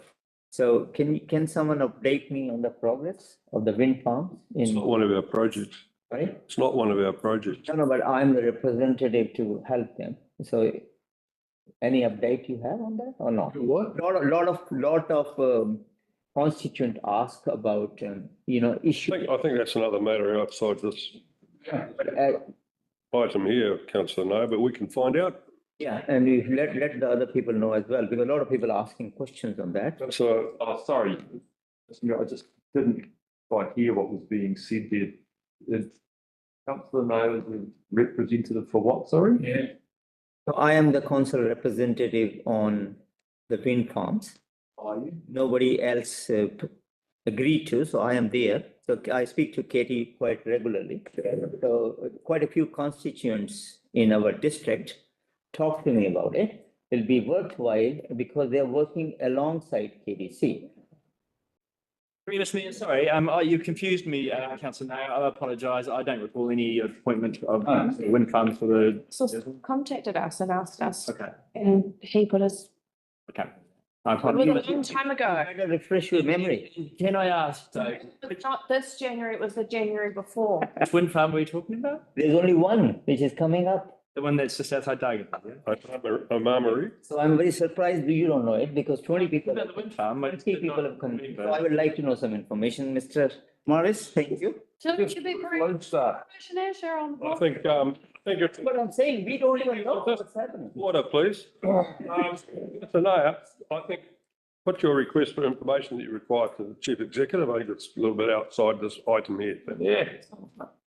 D: So can someone update me on the progress of the wind farms?
A: It's not one of our projects.
D: Right?
A: It's not one of our projects.
D: No, but I'm the representative to help them. So any update you have on that or not?
F: What?
D: Lot of constituent ask about, issue.
A: I think that's another matter outside this item here, councillor No, but we can find out.
D: Yeah, and we let the other people know as well, because a lot of people are asking questions on that.
A: So,
N: sorry, I just didn't quite hear what was being said there. Councillor No is the representative for what, sorry?
F: Yeah.
D: So I am the council representative on the wind farms.
N: Are you?
D: Nobody else agreed to, so I am there. So I speak to Katie quite regularly. So quite a few constituents in our district talk to me about it. It'll be worthwhile because they're working alongside KDC.
B: Mr. Mayor, sorry, you confused me, councillor No. I apologise. I don't recall any appointment of wind farms for the.
G: So contacted us and asked us.
B: Okay.
G: And he put us.
B: Okay.
G: It was a long time ago.
D: Refresh your memory.
B: Can I ask,
G: It's not this January, it was the January before.
B: which wind farm were you talking about?
D: There's only one which is coming up.
B: The one that's just outside Dargaville, yeah?
A: Omamari.
D: So I'm very surprised you don't know it because 20 people.
B: About the wind farm,
D: 20 people have come. So I would like to know some information, Mr. Morris. Thank you.
M: So it should be Commissioner Cheryl.
A: I think it's.
D: But I'm saying we don't even know what's happening.
A: Order, please. Mr. Nayyar, I think put your request for information that you require to the chief executive. I think it's a little bit outside this item here. But
F: Yeah.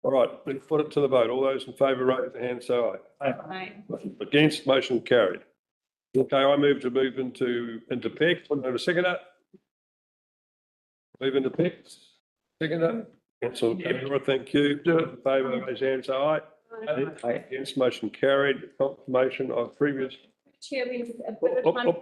A: all right, let's put it to the vote. All those in favour, raise their hand, say aye.
G: Aye.
A: Against, motion carried. Okay, I move into PEC. Want to have a seconder? Move into PEC. Seconder. Councillor Taylor, thank you. In favour, raise your hand, say aye. Against, motion carried. Confirmation of previous.
M: Chair, we have a bit of time.